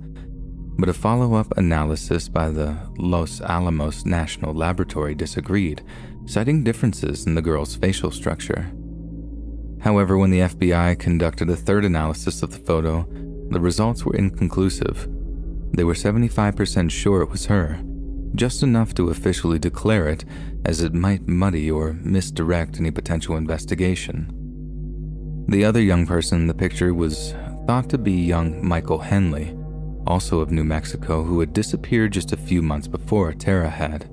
but a follow-up analysis by the Los Alamos National Laboratory disagreed, citing differences in the girl's facial structure. However, when the FBI conducted a third analysis of the photo, the results were inconclusive. They were 75% sure it was her, just enough to officially declare it, as it might muddy or misdirect any potential investigation. The other young person in the picture was thought to be young Michael Henley, also of New Mexico, who had disappeared just a few months before Tara had.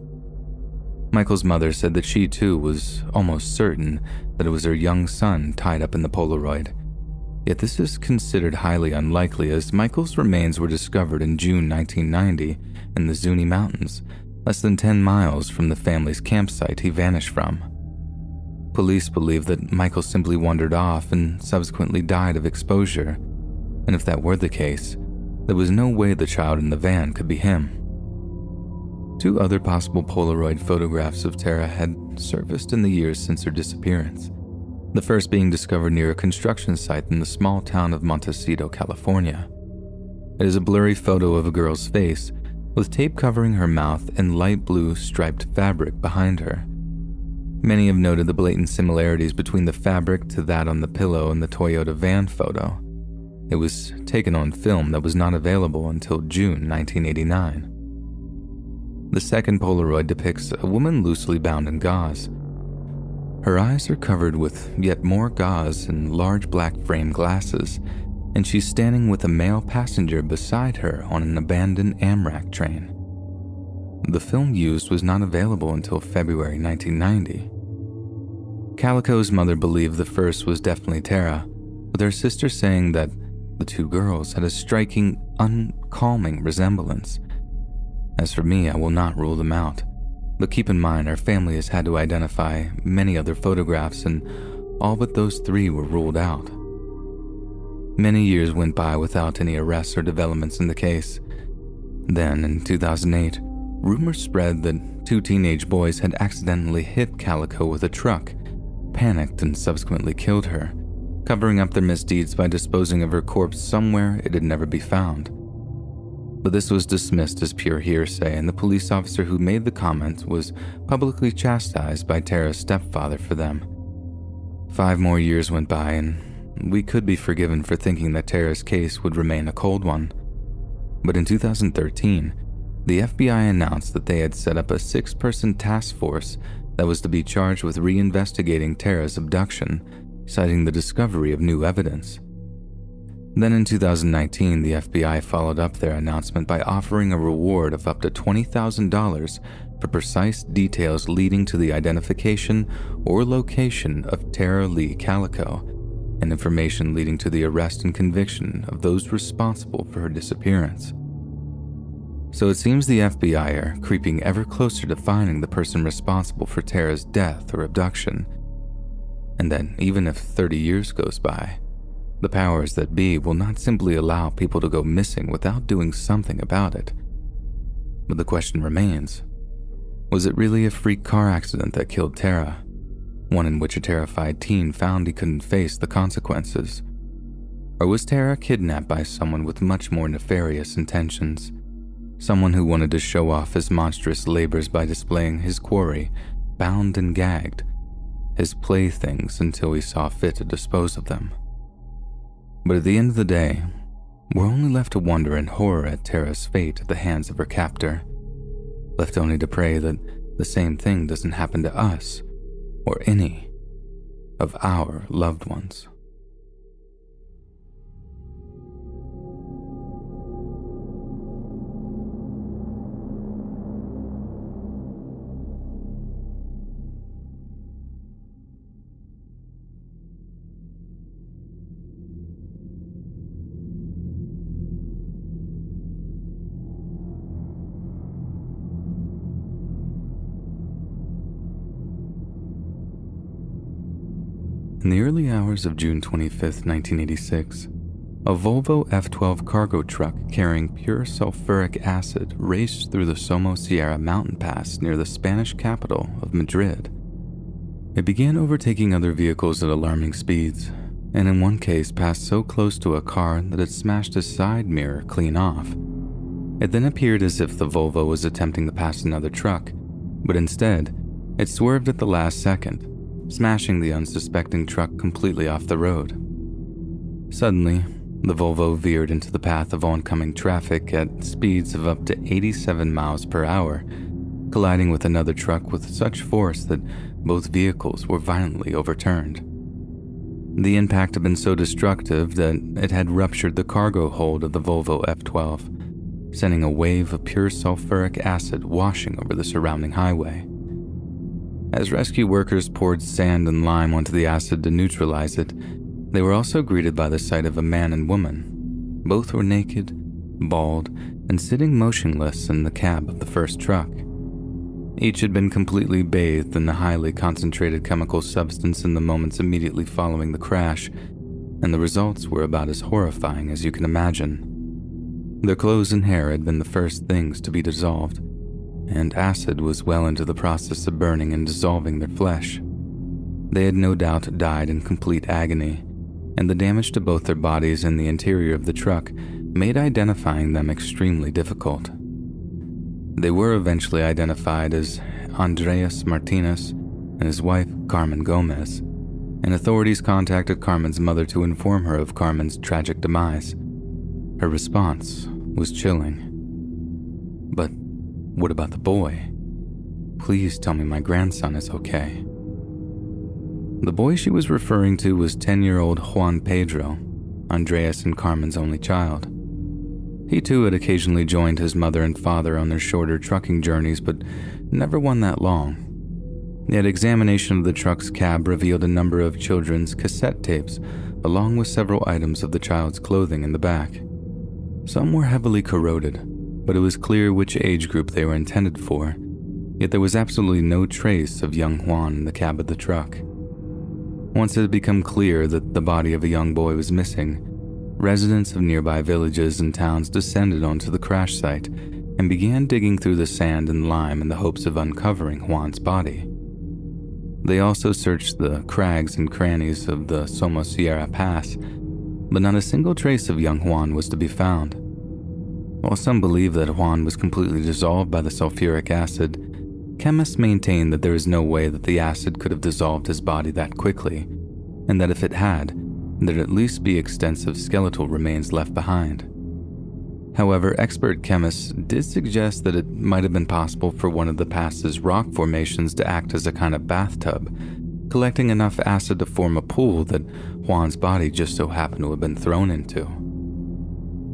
Michael's mother said that she too was almost certain that it was her young son tied up in the Polaroid. Yet this is considered highly unlikely, as Michael's remains were discovered in June 1990 in the Zuni Mountains, less than 10 miles from the family's campsite he vanished from. Police believe that Michael simply wandered off and subsequently died of exposure, and if that were the case, there was no way the child in the van could be him. 2 other possible Polaroid photographs of Tara had surfaced in the years since her disappearance, the first being discovered near a construction site in the small town of Montecito, California. It is a blurry photo of a girl's face, with tape covering her mouth and light blue striped fabric behind her. Many have noted the blatant similarities between the fabric to that on the pillow in the Toyota van photo. It was taken on film that was not available until June 1989. The second Polaroid depicts a woman loosely bound in gauze. Her eyes are covered with yet more gauze and large black framed glasses, and she's standing with a male passenger beside her on an abandoned Amtrak train. The film used was not available until February 1990. Calico's mother believed the first was definitely Tara, with her sister saying that the two girls had a striking, uncalming resemblance. As for me, I will not rule them out, but keep in mind our family has had to identify many other photographs, and all but those three were ruled out. Many years went by without any arrests or developments in the case. Then, in 2008, rumors spread that two teenage boys had accidentally hit Calico with a truck, panicked, and subsequently killed her, covering up their misdeeds by disposing of her corpse somewhere it'd never be found. But this was dismissed as pure hearsay, and the police officer who made the comment was publicly chastised by Tara's stepfather for them. 5 more years went by, and we could be forgiven for thinking that Tara's case would remain a cold one. But in 2013, the FBI announced that they had set up a 6-person task force that was to be charged with reinvestigating Tara's abduction, citing the discovery of new evidence. Then in 2019, the FBI followed up their announcement by offering a reward of up to $20,000 for precise details leading to the identification or location of Tara Lee Calico, and information leading to the arrest and conviction of those responsible for her disappearance. So it seems the FBI are creeping ever closer to finding the person responsible for Tara's death or abduction, and that even if 30 years goes by, the powers that be will not simply allow people to go missing without doing something about it. But the question remains, was it really a freak car accident that killed Tara? One in which a terrified teen found he couldn't face the consequences? Or was Tara kidnapped by someone with much more nefarious intentions? Someone who wanted to show off his monstrous labors by displaying his quarry, bound and gagged, his playthings until he saw fit to dispose of them. But at the end of the day, we're only left to wonder in horror at Tara's fate at the hands of her captor, left only to pray that the same thing doesn't happen to us or any of our loved ones. In the early hours of June 25, 1986, a Volvo F12 cargo truck carrying pure sulfuric acid raced through the Somosierra mountain pass near the Spanish capital of Madrid. It began overtaking other vehicles at alarming speeds, and in one case passed so close to a car that it smashed a side mirror clean off. It then appeared as if the Volvo was attempting to pass another truck, but instead, it swerved at the last second, smashing the unsuspecting truck completely off the road. Suddenly, the Volvo veered into the path of oncoming traffic at speeds of up to 87 miles per hour, colliding with another truck with such force that both vehicles were violently overturned. The impact had been so destructive that it had ruptured the cargo hold of the Volvo F12, sending a wave of pure sulfuric acid washing over the surrounding highway. As rescue workers poured sand and lime onto the acid to neutralize it, they were also greeted by the sight of a man and woman. Both were naked, bald, and sitting motionless in the cab of the first truck. Each had been completely bathed in the highly concentrated chemical substance in the moments immediately following the crash, and the results were about as horrifying as you can imagine. Their clothes and hair had been the first things to be dissolved, and acid was well into the process of burning and dissolving their flesh. They had no doubt died in complete agony, and the damage to both their bodies and the interior of the truck made identifying them extremely difficult. They were eventually identified as Andreas Martinez and his wife Carmen Gomez, and authorities contacted Carmen's mother to inform her of Carmen's tragic demise. Her response was chilling. "But what about the boy? Please tell me my grandson is okay." The boy she was referring to was 10-year-old Juan Pedro, Andreas and Carmen's only child. He too had occasionally joined his mother and father on their shorter trucking journeys, but never one that long. Yet examination of the truck's cab revealed a number of children's cassette tapes, along with several items of the child's clothing in the back. Some were heavily corroded, but it was clear which age group they were intended for, yet there was absolutely no trace of young Juan in the cab of the truck. Once it had become clear that the body of a young boy was missing, residents of nearby villages and towns descended onto the crash site and began digging through the sand and lime in the hopes of uncovering Juan's body. They also searched the crags and crannies of the Somosierra Pass, but not a single trace of young Juan was to be found. While some believe that Juan was completely dissolved by the sulfuric acid, chemists maintain that there is no way that the acid could have dissolved his body that quickly, and that if it had, there'd at least be extensive skeletal remains left behind. However, expert chemists did suggest that it might have been possible for one of the pass's rock formations to act as a kind of bathtub, collecting enough acid to form a pool that Juan's body just so happened to have been thrown into.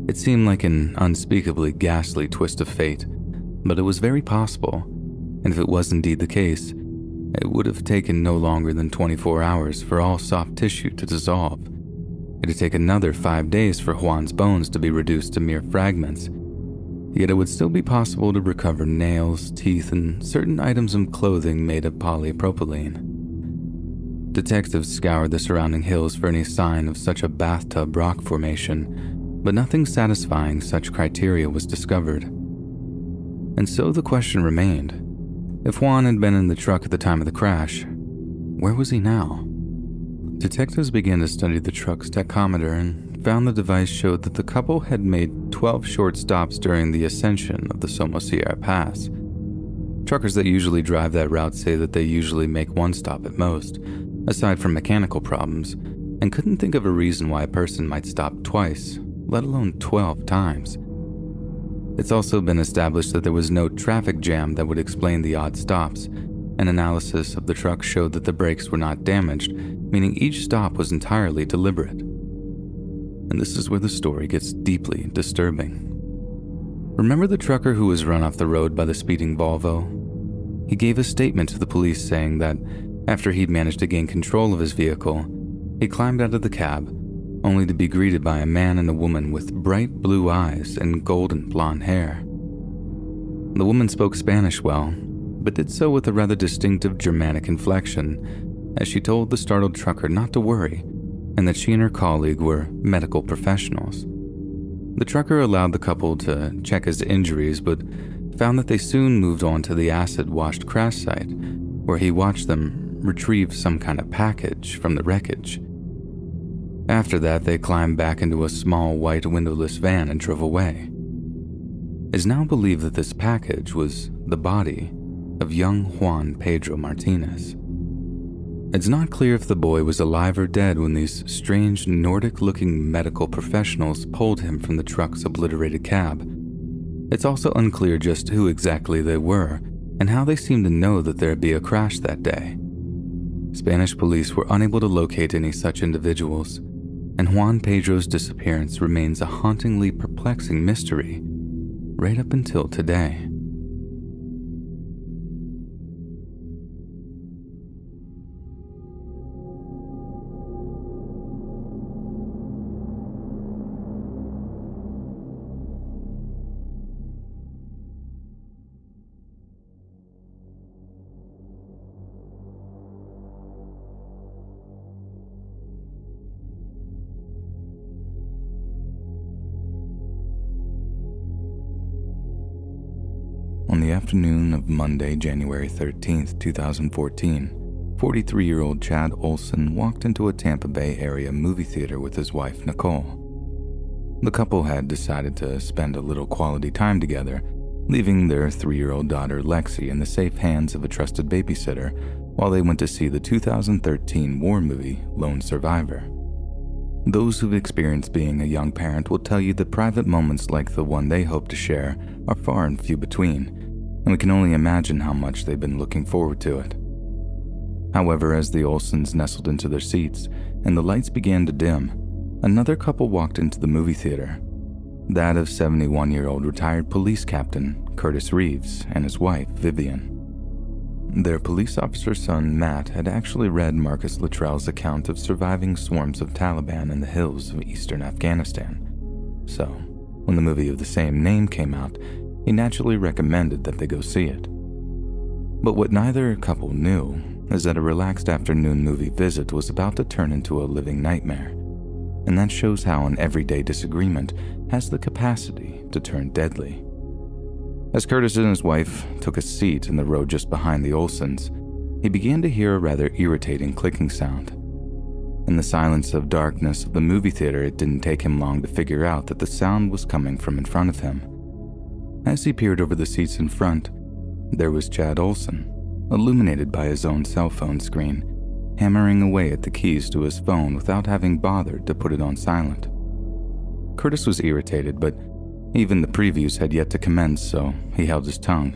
It seemed like an unspeakably ghastly twist of fate, but it was very possible, and if it was indeed the case, it would have taken no longer than 24 hours for all soft tissue to dissolve. It'd take another 5 days for Juan's bones to be reduced to mere fragments, yet it would still be possible to recover nails, teeth, and certain items of clothing made of polypropylene. Detectives scoured the surrounding hills for any sign of such a bathtub rock formation, but nothing satisfying such criteria was discovered. And so the question remained, if Juan had been in the truck at the time of the crash, where was he now? Detectives began to study the truck's tachometer and found the device showed that the couple had made 12 short stops during the ascension of the Somosierra Pass. Truckers that usually drive that route say that they usually make one stop at most, aside from mechanical problems, and couldn't think of a reason why a person might stop twice, let alone 12 times. It's also been established that there was no traffic jam that would explain the odd stops. An analysis of the truck showed that the brakes were not damaged, meaning each stop was entirely deliberate. And this is where the story gets deeply disturbing. Remember the trucker who was run off the road by the speeding Volvo? He gave a statement to the police saying that after he'd managed to gain control of his vehicle, he climbed out of the cab, only to be greeted by a man and a woman with bright blue eyes and golden blonde hair. The woman spoke Spanish well, but did so with a rather distinctive Germanic inflection, as she told the startled trucker not to worry, and that she and her colleague were medical professionals. The trucker allowed the couple to check his injuries, but found that they soon moved on to the acid-washed crash site, where he watched them retrieve some kind of package from the wreckage. After that, they climbed back into a small white windowless van and drove away. It's now believed that this package was the body of young Juan Pedro Martinez. It's not clear if the boy was alive or dead when these strange Nordic-looking medical professionals pulled him from the truck's obliterated cab. It's also unclear just who exactly they were and how they seemed to know that there'd be a crash that day. Spanish police were unable to locate any such individuals, and Juan Pedro's disappearance remains a hauntingly perplexing mystery right up until today. On the afternoon of Monday, January 13th, 2014, 43-year-old Chad Olson walked into a Tampa Bay area movie theater with his wife, Nicole. The couple had decided to spend a little quality time together, leaving their 3-year-old daughter, Lexi, in the safe hands of a trusted babysitter while they went to see the 2013 war movie, Lone Survivor. Those who've experienced being a young parent will tell you that private moments like the one they hope to share are far and few between, and we can only imagine how much they've been looking forward to it. However, as the Olsons nestled into their seats and the lights began to dim, another couple walked into the movie theater, that of 71-year-old retired police captain Curtis Reeves and his wife, Vivian. Their police officer's son, Matt, had actually read Marcus Luttrell's account of surviving swarms of Taliban in the hills of eastern Afghanistan. So, when the movie of the same name came out, he naturally recommended that they go see it. But what neither couple knew is that a relaxed afternoon movie visit was about to turn into a living nightmare, and that shows how an everyday disagreement has the capacity to turn deadly. As Curtis and his wife took a seat in the row just behind the Olsons, he began to hear a rather irritating clicking sound. In the silence of darkness of the movie theater, it didn't take him long to figure out that the sound was coming from in front of him. As he peered over the seats in front, there was Chad Olson, illuminated by his own cell phone screen, hammering away at the keys to his phone without having bothered to put it on silent. Curtis was irritated, but even the previews had yet to commence, so he held his tongue.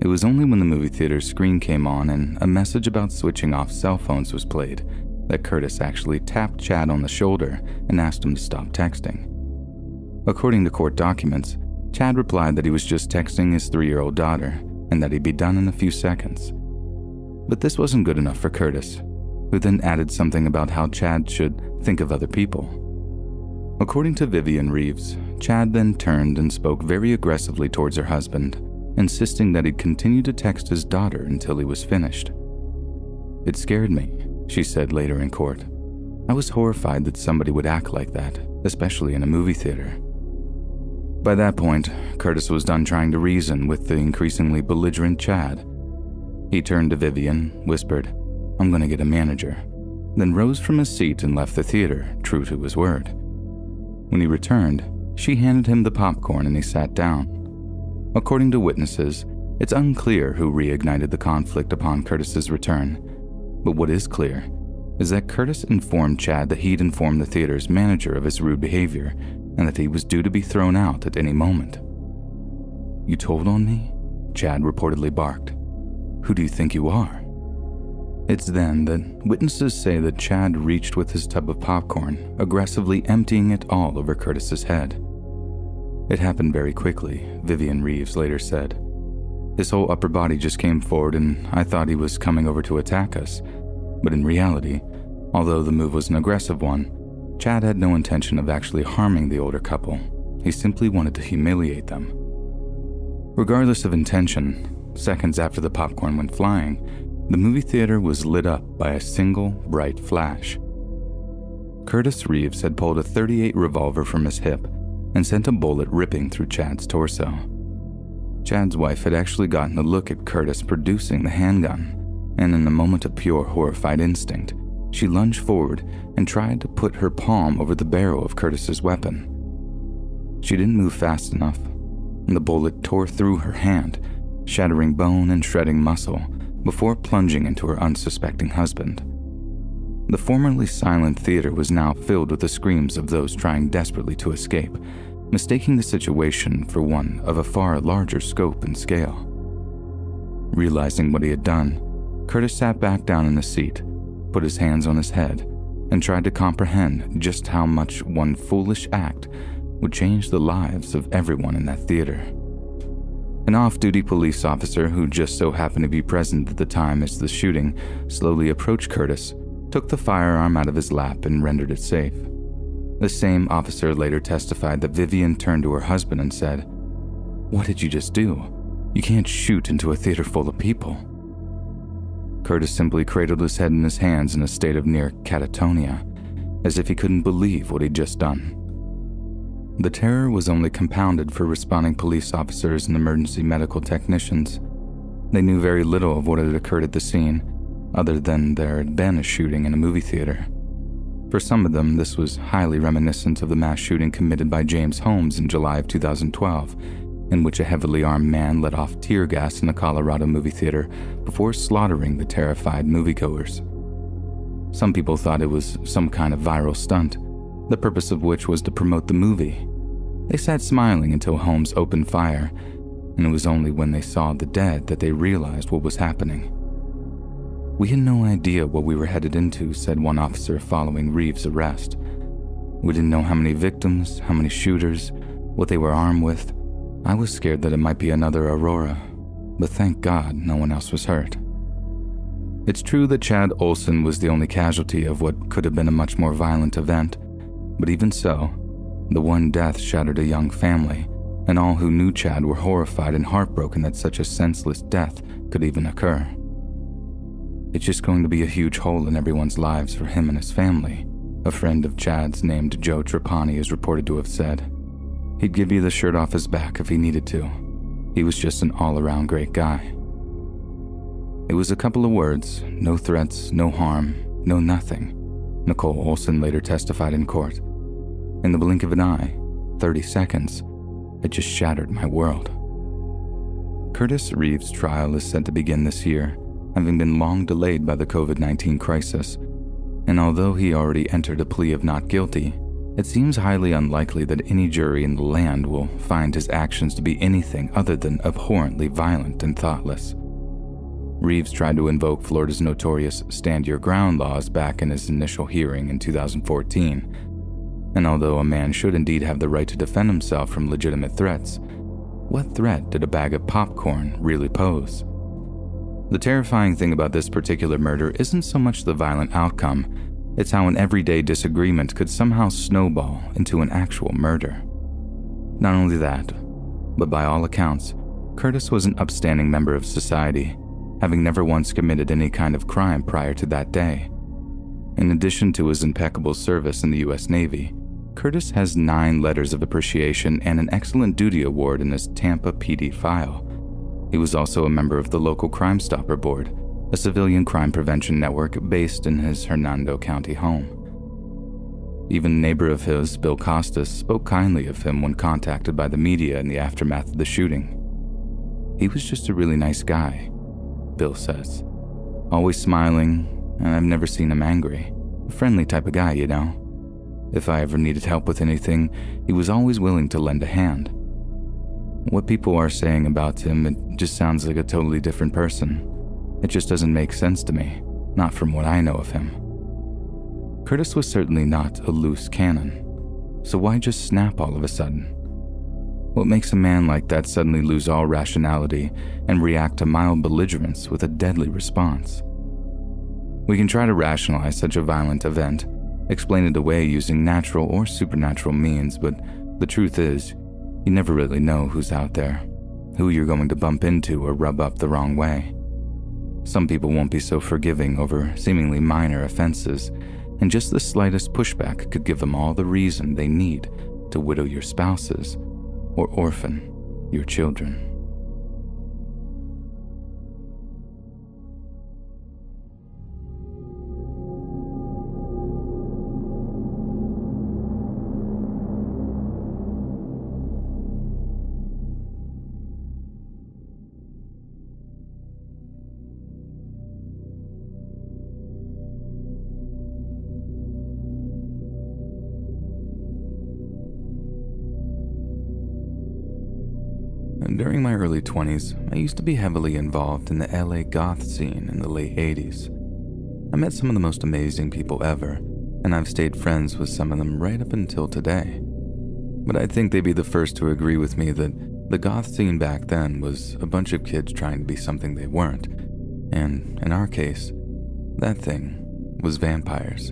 It was only when the movie theater's screen came on and a message about switching off cell phones was played that Curtis actually tapped Chad on the shoulder and asked him to stop texting. According to court documents, Chad replied that he was just texting his 3-year-old daughter and that he'd be done in a few seconds. But this wasn't good enough for Curtis, who then added something about how Chad should think of other people. According to Vivian Reeves, Chad then turned and spoke very aggressively towards her husband, insisting that he'd continue to text his daughter until he was finished. "It scared me," she said later in court. "I was horrified that somebody would act like that, especially in a movie theater." By that point, Curtis was done trying to reason with the increasingly belligerent Chad. He turned to Vivian, whispered, "I'm going to get a manager," then rose from his seat and left the theater, true to his word. When he returned, she handed him the popcorn and he sat down. According to witnesses, it's unclear who reignited the conflict upon Curtis's return, but what is clear is that Curtis informed Chad that he'd informed the theater's manager of his rude behavior and that he was due to be thrown out at any moment. "You told on me?" Chad reportedly barked. "Who do you think you are?" It's then that witnesses say that Chad reached with his tub of popcorn, aggressively emptying it all over Curtis's head. "It happened very quickly," Vivian Reeves later said. "His whole upper body just came forward and I thought he was coming over to attack us. But in reality, although the move was an aggressive one, Chad had no intention of actually harming the older couple. He simply wanted to humiliate them." Regardless of intention, seconds after the popcorn went flying, the movie theater was lit up by a single bright flash. Curtis Reeves had pulled a .38 revolver from his hip and sent a bullet ripping through Chad's torso. Chad's wife had actually gotten a look at Curtis producing the handgun, and in a moment of pure horrified instinct, she lunged forward and tried to put her palm over the barrel of Curtis's weapon. She didn't move fast enough, and the bullet tore through her hand, shattering bone and shredding muscle before plunging into her unsuspecting husband. The formerly silent theater was now filled with the screams of those trying desperately to escape, mistaking the situation for one of a far larger scope and scale. Realizing what he had done, Curtis sat back down in the seat, put his hands on his head, and tried to comprehend just how much one foolish act would change the lives of everyone in that theater. An off-duty police officer who just so happened to be present at the time as the shooting slowly approached Curtis, took the firearm out of his lap and rendered it safe. The same officer later testified that Vivian turned to her husband and said, "What did you just do? You can't shoot into a theater full of people." Curtis simply cradled his head in his hands in a state of near catatonia, as if he couldn't believe what he'd just done. The terror was only compounded for responding police officers and emergency medical technicians. They knew very little of what had occurred at the scene, other than there had been a shooting in a movie theater. For some of them, this was highly reminiscent of the mass shooting committed by James Holmes in July of 2012, in which a heavily armed man let off tear gas in a Colorado movie theater before slaughtering the terrified moviegoers. Some people thought it was some kind of viral stunt, the purpose of which was to promote the movie. They sat smiling until Holmes opened fire, and it was only when they saw the dead that they realized what was happening. "We had no idea what we were headed into," said one officer following Reeves' arrest. We didn't know how many victims, how many shooters, what they were armed with. I was scared that it might be another Aurora, but thank God no one else was hurt. It's true that Chad Olson was the only casualty of what could have been a much more violent event, but even so, the one death shattered a young family, and all who knew Chad were horrified and heartbroken that such a senseless death could even occur. It's just going to be a huge hole in everyone's lives for him and his family, a friend of Chad's named Joe Trapani is reported to have said. He'd give you the shirt off his back if he needed to. He was just an all-around great guy. It was a couple of words, no threats, no harm, no nothing, Nicole Olson later testified in court. In the blink of an eye, 30 seconds, it just shattered my world. Curtis Reeves' trial is set to begin this year, having been long delayed by the COVID-19 crisis. And although he already entered a plea of not guilty, it seems highly unlikely that any jury in the land will find his actions to be anything other than abhorrently violent and thoughtless. Reeves tried to invoke Florida's notorious Stand Your Ground laws back in his initial hearing in 2014. And although a man should indeed have the right to defend himself from legitimate threats, what threat did a bag of popcorn really pose? The terrifying thing about this particular murder isn't so much the violent outcome, it's how an everyday disagreement could somehow snowball into an actual murder. Not only that, but by all accounts, Curtis was an upstanding member of society, having never once committed any kind of crime prior to that day. In addition to his impeccable service in the U.S. Navy, Curtis has 9 letters of appreciation and an excellent duty award in his Tampa PD file. He was also a member of the local Crime Stopper Board, a civilian crime prevention network based in his Hernando County home. Even a neighbor of his, Bill Costas, spoke kindly of him when contacted by the media in the aftermath of the shooting. He was just a really nice guy, Bill says. Always smiling, and I've never seen him angry. A friendly type of guy, you know. If I ever needed help with anything, he was always willing to lend a hand. What people are saying about him, it just sounds like a totally different person. It just doesn't make sense to me, not from what I know of him. Curtis was certainly not a loose cannon, so why just snap all of a sudden? What makes a man like that suddenly lose all rationality and react to mild belligerence with a deadly response? We can try to rationalize such a violent event, explain it away using natural or supernatural means, but the truth is, you never really know who's out there, who you're going to bump into or rub up the wrong way. Some people won't be so forgiving over seemingly minor offenses, and just the slightest pushback could give them all the reason they need to widow your spouses or orphan your children. During my early 20s, I used to be heavily involved in the LA goth scene in the late 80s. I met some of the most amazing people ever, and I've stayed friends with some of them right up until today. But I think they'd be the first to agree with me that the goth scene back then was a bunch of kids trying to be something they weren't, and in our case, that thing was vampires.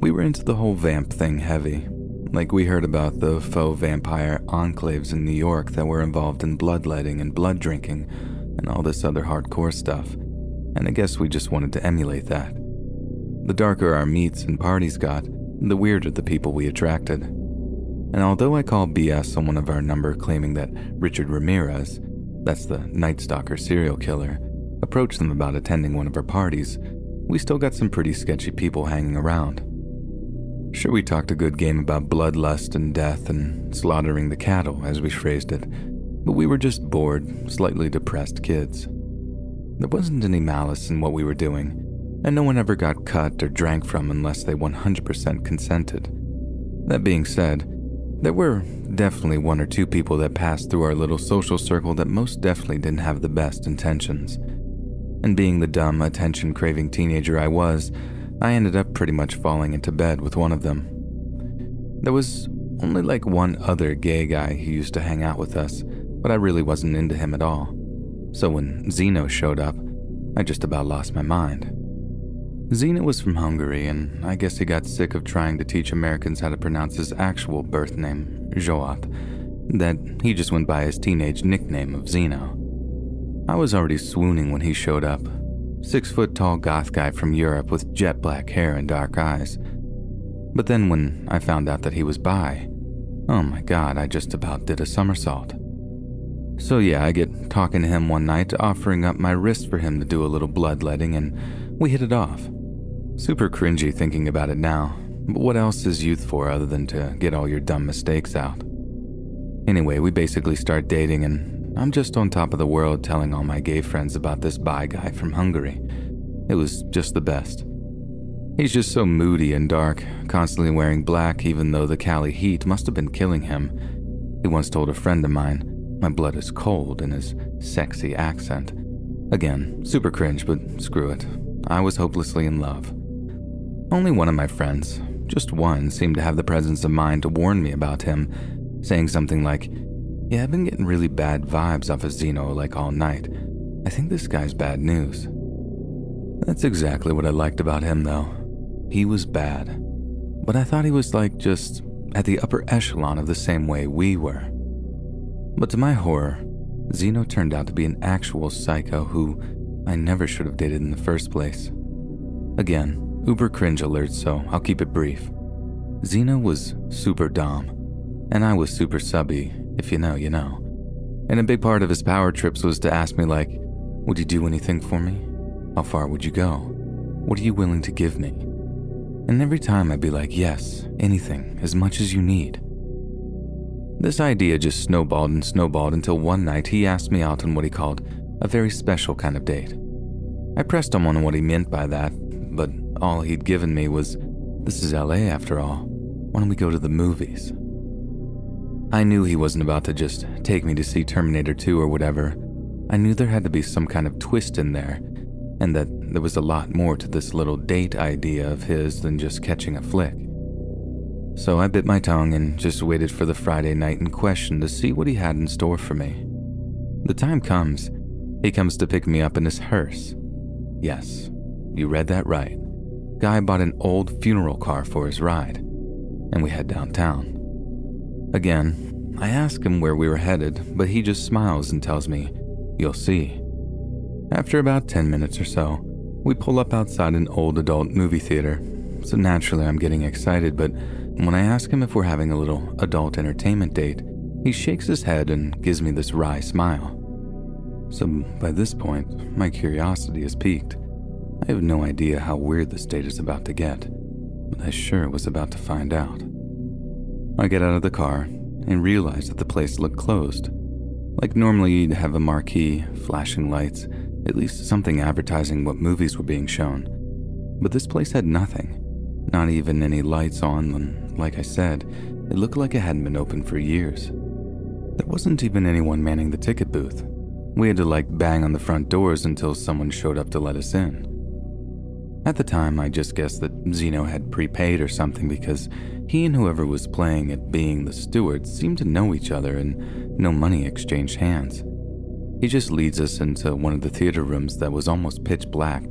We were into the whole vamp thing heavy. Like we heard about the faux vampire enclaves in New York that were involved in bloodletting and blood drinking and all this other hardcore stuff, and I guess we just wanted to emulate that. The darker our meets and parties got, the weirder the people we attracted. And although I call BS on one of our number claiming that Richard Ramirez, that's the Night Stalker serial killer, approached them about attending one of our parties, we still got some pretty sketchy people hanging around. Sure, we talked a good game about bloodlust and death and slaughtering the cattle, as we phrased it, but we were just bored, slightly depressed kids. There wasn't any malice in what we were doing, and no one ever got cut or drank from unless they 100% consented. That being said, there were definitely 1 or 2 people that passed through our little social circle that most definitely didn't have the best intentions. And being the dumb, attention-craving teenager I was, I ended up pretty much falling into bed with one of them. There was only like one other gay guy who used to hang out with us, but I really wasn't into him at all. So when Zeno showed up, I just about lost my mind. Zeno was from Hungary, and I guess he got sick of trying to teach Americans how to pronounce his actual birth name, Joat, that he just went by his teenage nickname of Zeno. I was already swooning when he showed up. 6-foot-tall goth guy from Europe with jet black hair and dark eyes. But then when I found out that he was bi, oh my god, I just about did a somersault. So yeah, I get talking to him one night, offering up my wrist for him to do a little bloodletting, and we hit it off. Super cringy thinking about it now, but what else is youth for other than to get all your dumb mistakes out? Anyway, we basically start dating, and I'm just on top of the world telling all my gay friends about this bi guy from Hungary. It was just the best. He's just so moody and dark, constantly wearing black even though the Cali heat must have been killing him. He once told a friend of mine, "My blood is cold," in his sexy accent. Again, super cringe, but screw it. I was hopelessly in love. Only one of my friends, just one, seemed to have the presence of mind to warn me about him, saying something like, "Yeah, I've been getting really bad vibes off of Zeno like all night. I think this guy's bad news." That's exactly what I liked about him though. He was bad. But I thought he was like just at the upper echelon of the same way we were. But to my horror, Zeno turned out to be an actual psycho who I never should have dated in the first place. Again, uber cringe alert, so I'll keep it brief. Zeno was super dom, and I was super subby, if you know, you know. And a big part of his power trips was to ask me like, "Would you do anything for me? How far would you go? What are you willing to give me?" And every time I'd be like, "Yes, anything, as much as you need." This idea just snowballed and snowballed until one night he asked me out on what he called a very special kind of date. I pressed him on what he meant by that, but all he'd given me was, "This is LA after all. Why don't we go to the movies?" I knew he wasn't about to just take me to see Terminator 2 or whatever. I knew there had to be some kind of twist in there, and that there was a lot more to this little date idea of his than just catching a flick. So I bit my tongue and just waited for the Friday night in question to see what he had in store for me. The time comes, he comes to pick me up in his hearse. Yes, you read that right. Guy bought an old funeral car for his ride, and we head downtown. Again, I ask him where we were headed, but he just smiles and tells me, "You'll see." After about 10 minutes or so, we pull up outside an old adult movie theater, so naturally I'm getting excited, but when I ask him if we're having a little adult entertainment date, he shakes his head and gives me this wry smile. So by this point, my curiosity is piqued. I have no idea how weird this date is about to get, but I sure was about to find out. I get out of the car and realize that the place looked closed. Like normally you'd have a marquee, flashing lights, at least something advertising what movies were being shown. But this place had nothing, not even any lights on, and like I said, it looked like it hadn't been open for years. There wasn't even anyone manning the ticket booth. We had to like bang on the front doors until someone showed up to let us in. At the time, I just guessed that Zeno had prepaid or something because he and whoever was playing at being the steward seemed to know each other and no money exchanged hands. He just leads us into one of the theater rooms that was almost pitch black,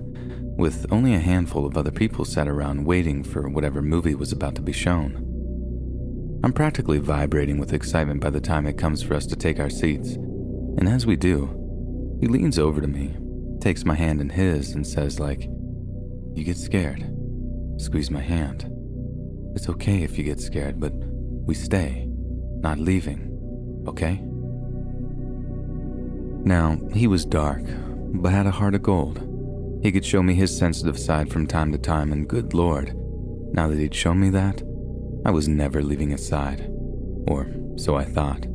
with only a handful of other people sat around waiting for whatever movie was about to be shown. I'm practically vibrating with excitement by the time it comes for us to take our seats, and as we do, he leans over to me, takes my hand in his, and says like, "You get scared. Squeeze my hand. It's okay if you get scared, but we stay, not leaving, okay?" Now, he was dark, but had a heart of gold. He could show me his sensitive side from time to time, and good lord, now that he'd shown me that, I was never leaving his side. Or so I thought.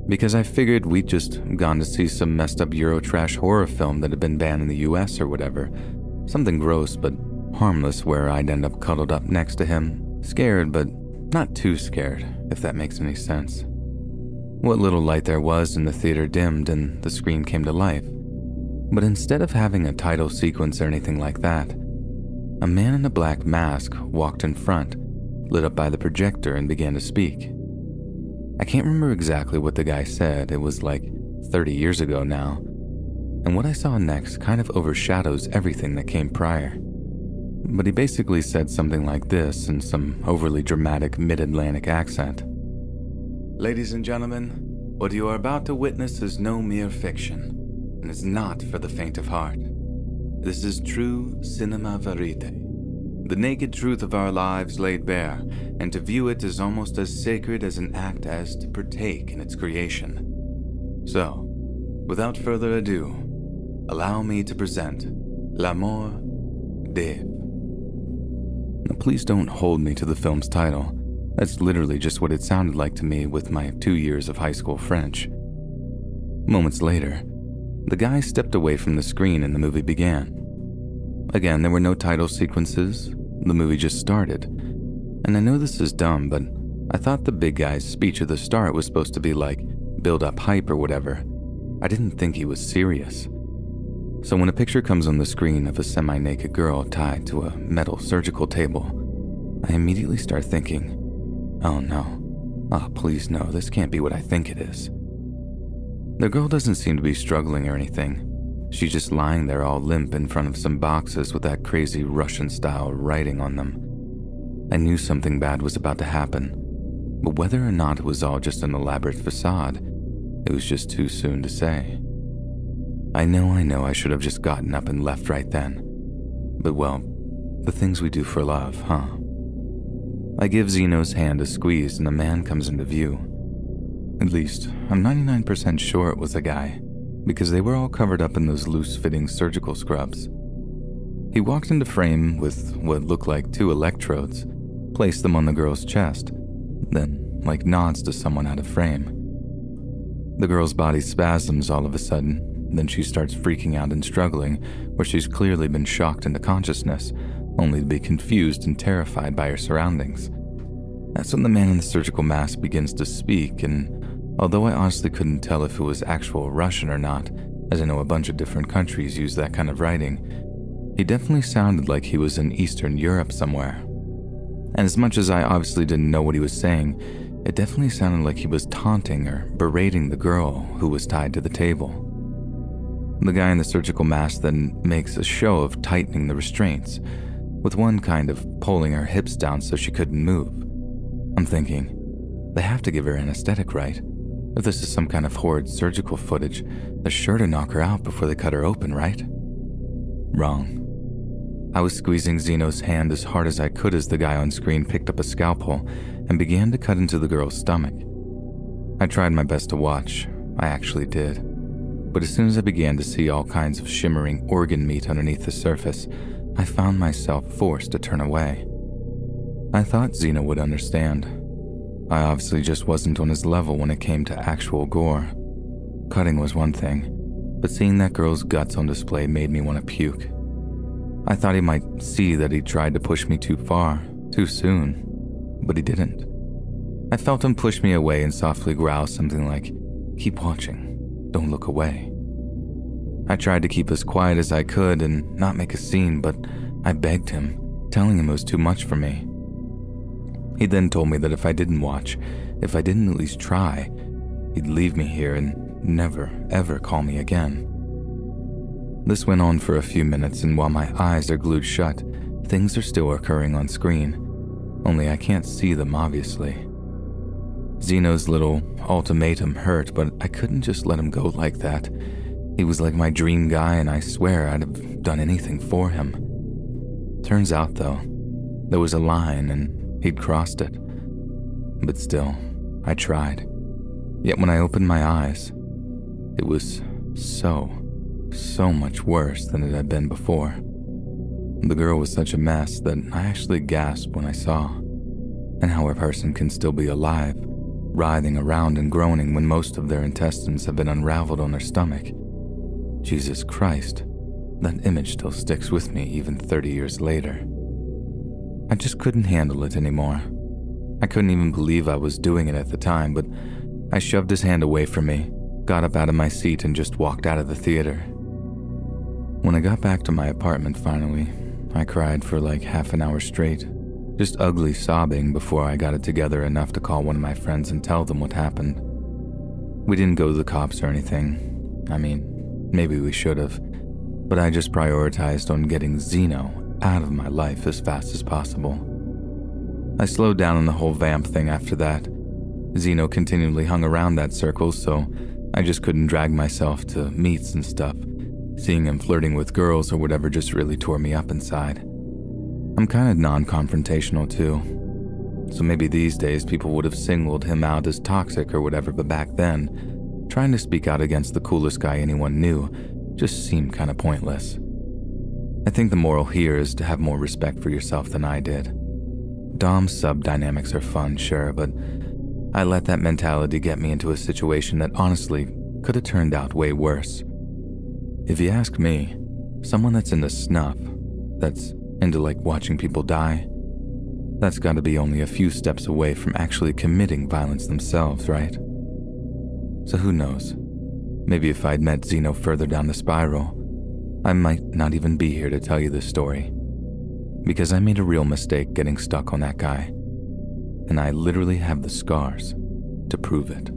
Because I figured we'd just gone to see some messed up Eurotrash horror film that had been banned in the US or whatever. Something gross but harmless where I'd end up cuddled up next to him, scared but not too scared, if that makes any sense. What little light there was in the theater dimmed and the screen came to life. But instead of having a title sequence or anything like that, a man in a black mask walked in front, lit up by the projector and began to speak. I can't remember exactly what the guy said, it was like 30 years ago now, and what I saw next kind of overshadows everything that came prior. But he basically said something like this in some overly dramatic mid-Atlantic accent. "Ladies and gentlemen, what you are about to witness is no mere fiction, and is not for the faint of heart. This is true cinema verite, the naked truth of our lives laid bare, and to view it is almost as sacred as an act as to partake in its creation. So, without further ado, allow me to present L'amour d'Eve." Now, please don't hold me to the film's title. That's literally just what it sounded like to me with my 2 years of high school French. Moments later, the guy stepped away from the screen and the movie began. Again, there were no title sequences. The movie just started. And I know this is dumb, but I thought the big guy's speech at the start was supposed to be like build up hype or whatever. I didn't think he was serious. So when a picture comes on the screen of a semi-naked girl tied to a metal surgical table, I immediately start thinking, oh no, oh please no, this can't be what I think it is. The girl doesn't seem to be struggling or anything. She's just lying there all limp in front of some boxes with that crazy Russian-style writing on them. I knew something bad was about to happen, but whether or not it was all just an elaborate facade, it was just too soon to say. I know I should have just gotten up and left right then. But well, the things we do for love, huh? I give Zeno's hand a squeeze and a man comes into view. At least, I'm 99% sure it was a guy, because they were all covered up in those loose-fitting surgical scrubs. He walked into frame with what looked like 2 electrodes, placed them on the girl's chest, then nods to someone out of frame. The girl's body spasms all of a sudden, then she starts freaking out and struggling, where she's clearly been shocked into consciousness, only to be confused and terrified by her surroundings. That's when the man in the surgical mask begins to speak, and although I honestly couldn't tell if it was actual Russian or not, as I know a bunch of different countries use that kind of writing, he definitely sounded like he was in Eastern Europe somewhere. And as much as I obviously didn't know what he was saying, it definitely sounded like he was taunting or berating the girl who was tied to the table. The guy in the surgical mask then makes a show of tightening the restraints, with one kind of pulling her hips down so she couldn't move. I'm thinking, they have to give her anesthetic, right? If this is some kind of horrid surgical footage, they're sure to knock her out before they cut her open, right? Wrong. I was squeezing Zeno's hand as hard as I could as the guy on screen picked up a scalpel and began to cut into the girl's stomach. I tried my best to watch, I actually did. But as soon as I began to see all kinds of shimmering organ meat underneath the surface, I found myself forced to turn away. I thought Zeno would understand. I obviously just wasn't on his level when it came to actual gore. Cutting was one thing, but seeing that girl's guts on display made me want to puke. I thought he might see that he tried to push me too far, too soon, but he didn't. I felt him push me away and softly growl something like, "Keep watching. Don't look away." I tried to keep as quiet as I could and not make a scene, but I begged him, telling him it was too much for me. He then told me that if I didn't watch, if I didn't at least try, he'd leave me here and never, ever call me again. This went on for a few minutes, and while my eyes are glued shut, things are still occurring on screen, only I can't see them obviously. Zeno's little ultimatum hurt, but I couldn't just let him go like that. He was like my dream guy, and I swear I'd have done anything for him. Turns out, though, there was a line, and he'd crossed it. But still, I tried. Yet when I opened my eyes, it was so much worse than it had been before. The girl was such a mess that I actually gasped when I saw, and how a person can still be alive, writhing around and groaning when most of their intestines have been unraveled on their stomach. Jesus Christ, that image still sticks with me even 30 years later. I just couldn't handle it anymore. I couldn't even believe I was doing it at the time, but I shoved his hand away from me, got up out of my seat, and just walked out of the theater. When I got back to my apartment finally, I cried for like half an hour straight, just ugly sobbing before I got it together enough to call one of my friends and tell them what happened. We didn't go to the cops or anything. I mean, maybe we should have, but I just prioritized on getting Zeno out of my life as fast as possible. I slowed down on the whole vamp thing after that. Zeno continually hung around that circle, so I just couldn't drag myself to meets and stuff. Seeing him flirting with girls or whatever just really tore me up inside. I'm kind of non-confrontational too, so maybe these days people would have singled him out as toxic or whatever, but back then, trying to speak out against the coolest guy anyone knew just seemed kind of pointless. I think the moral here is to have more respect for yourself than I did. Dom-sub dynamics are fun, sure, but I let that mentality get me into a situation that honestly could have turned out way worse. If you ask me, someone that's into snuff, that's into like watching people die, that's gotta be only a few steps away from actually committing violence themselves, right? So who knows? Maybe if I'd met Zeno further down the spiral, I might not even be here to tell you this story. Because I made a real mistake getting stuck on that guy. And I literally have the scars to prove it.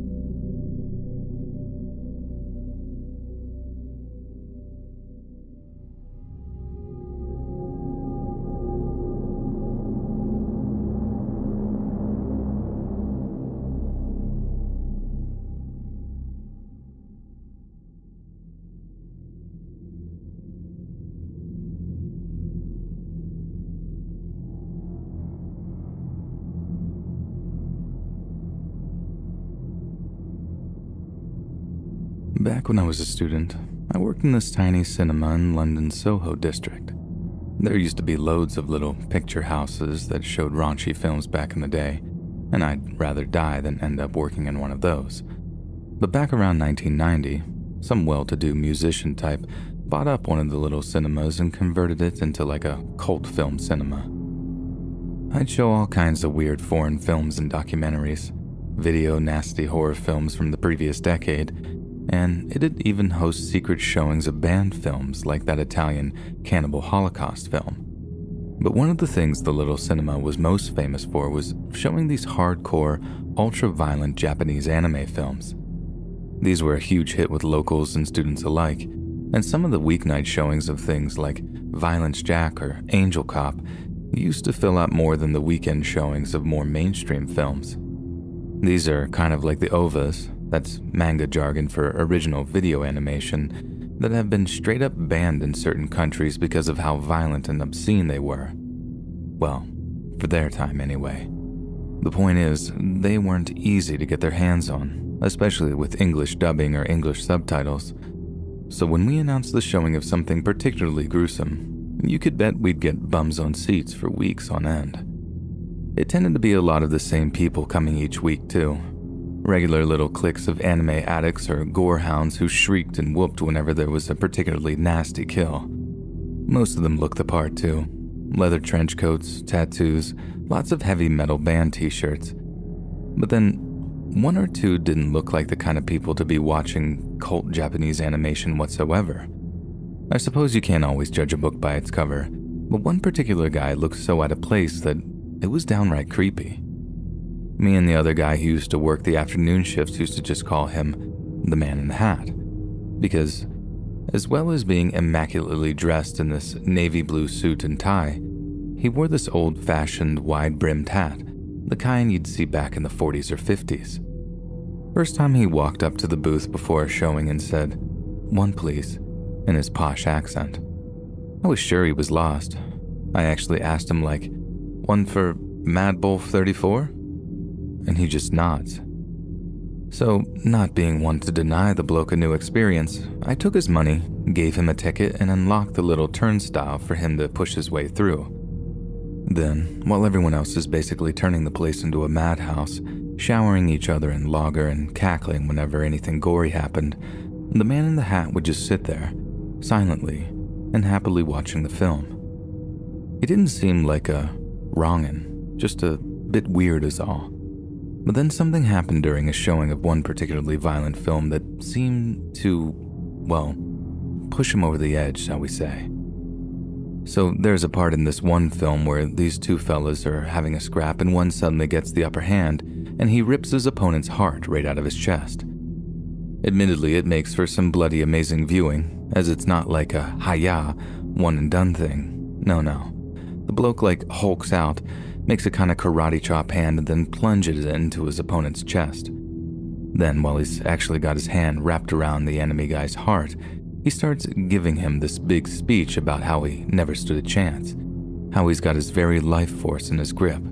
Back when I was a student, I worked in this tiny cinema in London's Soho district. There used to be loads of little picture houses that showed raunchy films back in the day, and I'd rather die than end up working in one of those. But back around 1990, some well-to-do musician type bought up one of the little cinemas and converted it into like a cult film cinema. I'd show all kinds of weird foreign films and documentaries, video nasty horror films from the previous decade, and it'd even host secret showings of banned films like that Italian Cannibal Holocaust film. But one of the things the little cinema was most famous for was showing these hardcore, ultra-violent Japanese anime films. These were a huge hit with locals and students alike, and some of the weeknight showings of things like Violence Jack or Angel Cop used to fill out more than the weekend showings of more mainstream films. These are kind of like the OVAs, that's manga jargon for original video animation, that have been straight up banned in certain countries because of how violent and obscene they were. Well, for their time anyway. The point is, they weren't easy to get their hands on, especially with English dubbing or English subtitles. So when we announced the showing of something particularly gruesome, you could bet we'd get bums on seats for weeks on end. It tended to be a lot of the same people coming each week too. Regular little cliques of anime addicts or gore hounds who shrieked and whooped whenever there was a particularly nasty kill. Most of them looked the part too. Leather trench coats, tattoos, lots of heavy metal band t-shirts. But then, one or two didn't look like the kind of people to be watching cult Japanese animation whatsoever. I suppose you can't always judge a book by its cover, but one particular guy looked so out of place that it was downright creepy. Me and the other guy who used to work the afternoon shifts used to just call him the Man in the Hat, because as well as being immaculately dressed in this navy blue suit and tie, he wore this old-fashioned wide-brimmed hat, the kind you'd see back in the 40s or 50s. First time he walked up to the booth before a showing and said, "One please," in his posh accent. I was sure he was lost. I actually asked him like, "One for Mad Bull 34? And he just nods. So, not being one to deny the bloke a new experience, I took his money, gave him a ticket, and unlocked the little turnstile for him to push his way through. Then, while everyone else is basically turning the place into a madhouse, showering each other in lager and cackling whenever anything gory happened, the Man in the Hat would just sit there, silently and happily watching the film. He didn't seem like a wrongin', just a bit weird is all. But then something happened during a showing of one particularly violent film that seemed to, well, push him over the edge, shall we say. So there's a part in this one film where these two fellas are having a scrap and one suddenly gets the upper hand and he rips his opponent's heart right out of his chest. Admittedly, it makes for some bloody amazing viewing, as it's not like a hi-ya, one and done thing. No. The bloke hulks out, makes a kind of karate chop hand and then plunges it into his opponent's chest. Then, while he's actually got his hand wrapped around the enemy guy's heart, he starts giving him this big speech about how he never stood a chance, how he's got his very life force in his grip.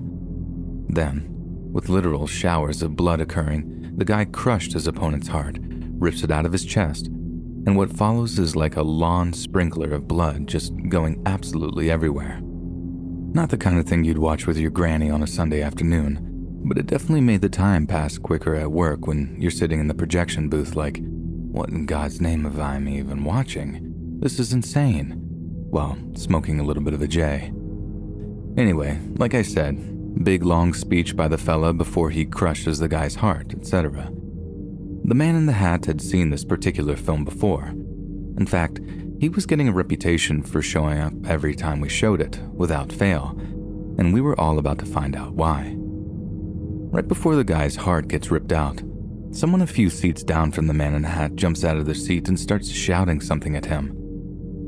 Then, with literal showers of blood occurring, the guy crushed his opponent's heart, rips it out of his chest, and what follows is like a lawn sprinkler of blood just going absolutely everywhere. Not the kind of thing you'd watch with your granny on a Sunday afternoon, but it definitely made the time pass quicker at work when you're sitting in the projection booth like, what in God's name am I even watching? This is insane. While smoking a little bit of a J. Anyway, like I said, big long speech by the fella before he crushes the guy's heart, etc. The man in the hat had seen this particular film before. In fact, he was getting a reputation for showing up every time we showed it, without fail, and we were all about to find out why. Right before the guy's heart gets ripped out, someone a few seats down from the man in the hat jumps out of their seat and starts shouting something at him.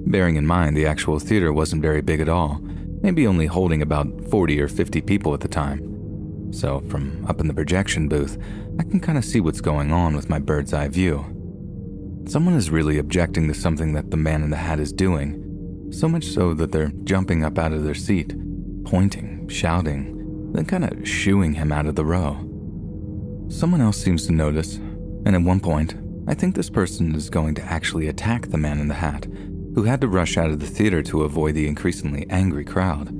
Bearing in mind the actual theater wasn't very big at all, maybe only holding about 40 or 50 people at the time. So from up in the projection booth, I can kind of see what's going on with my bird's eye view. Someone is really objecting to something that the man in the hat is doing, so much so that they're jumping up out of their seat, pointing, shouting, then kind of shooing him out of the row. Someone else seems to notice, and at one point, I think this person is going to actually attack the man in the hat, who had to rush out of the theater to avoid the increasingly angry crowd.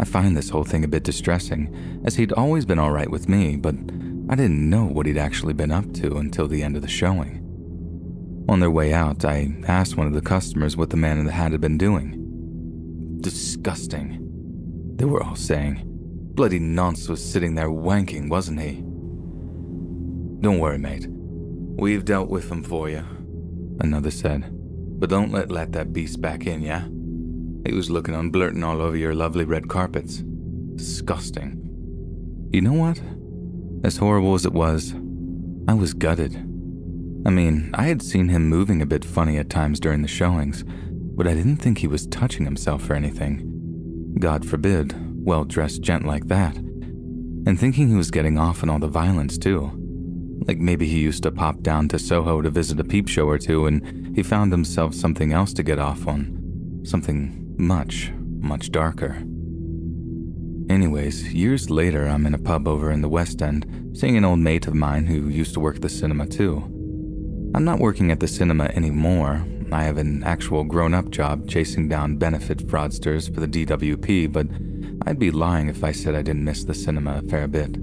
I find this whole thing a bit distressing, as he'd always been alright with me, but I didn't know what he'd actually been up to until the end of the showing. On their way out, I asked one of the customers what the man in the hat had been doing. Disgusting, they were all saying. Bloody nonce was sitting there wanking, wasn't he? Don't worry, mate. We've dealt with him for you, another said. But don't let that beast back in, yeah? He was looking on blurting all over your lovely red carpets. Disgusting. You know what? As horrible as it was, I was gutted. I mean, I had seen him moving a bit funny at times during the showings, but I didn't think he was touching himself or anything. God forbid, well-dressed gent like that. And thinking he was getting off on all the violence too. Like maybe he used to pop down to Soho to visit a peep show or two and he found himself something else to get off on. Something much, much darker. Anyways, years later I'm in a pub over in the West End, seeing an old mate of mine who used to work the cinema too. I'm not working at the cinema anymore. I have an actual grown-up job chasing down benefit fraudsters for the DWP, but I'd be lying if I said I didn't miss the cinema a fair bit.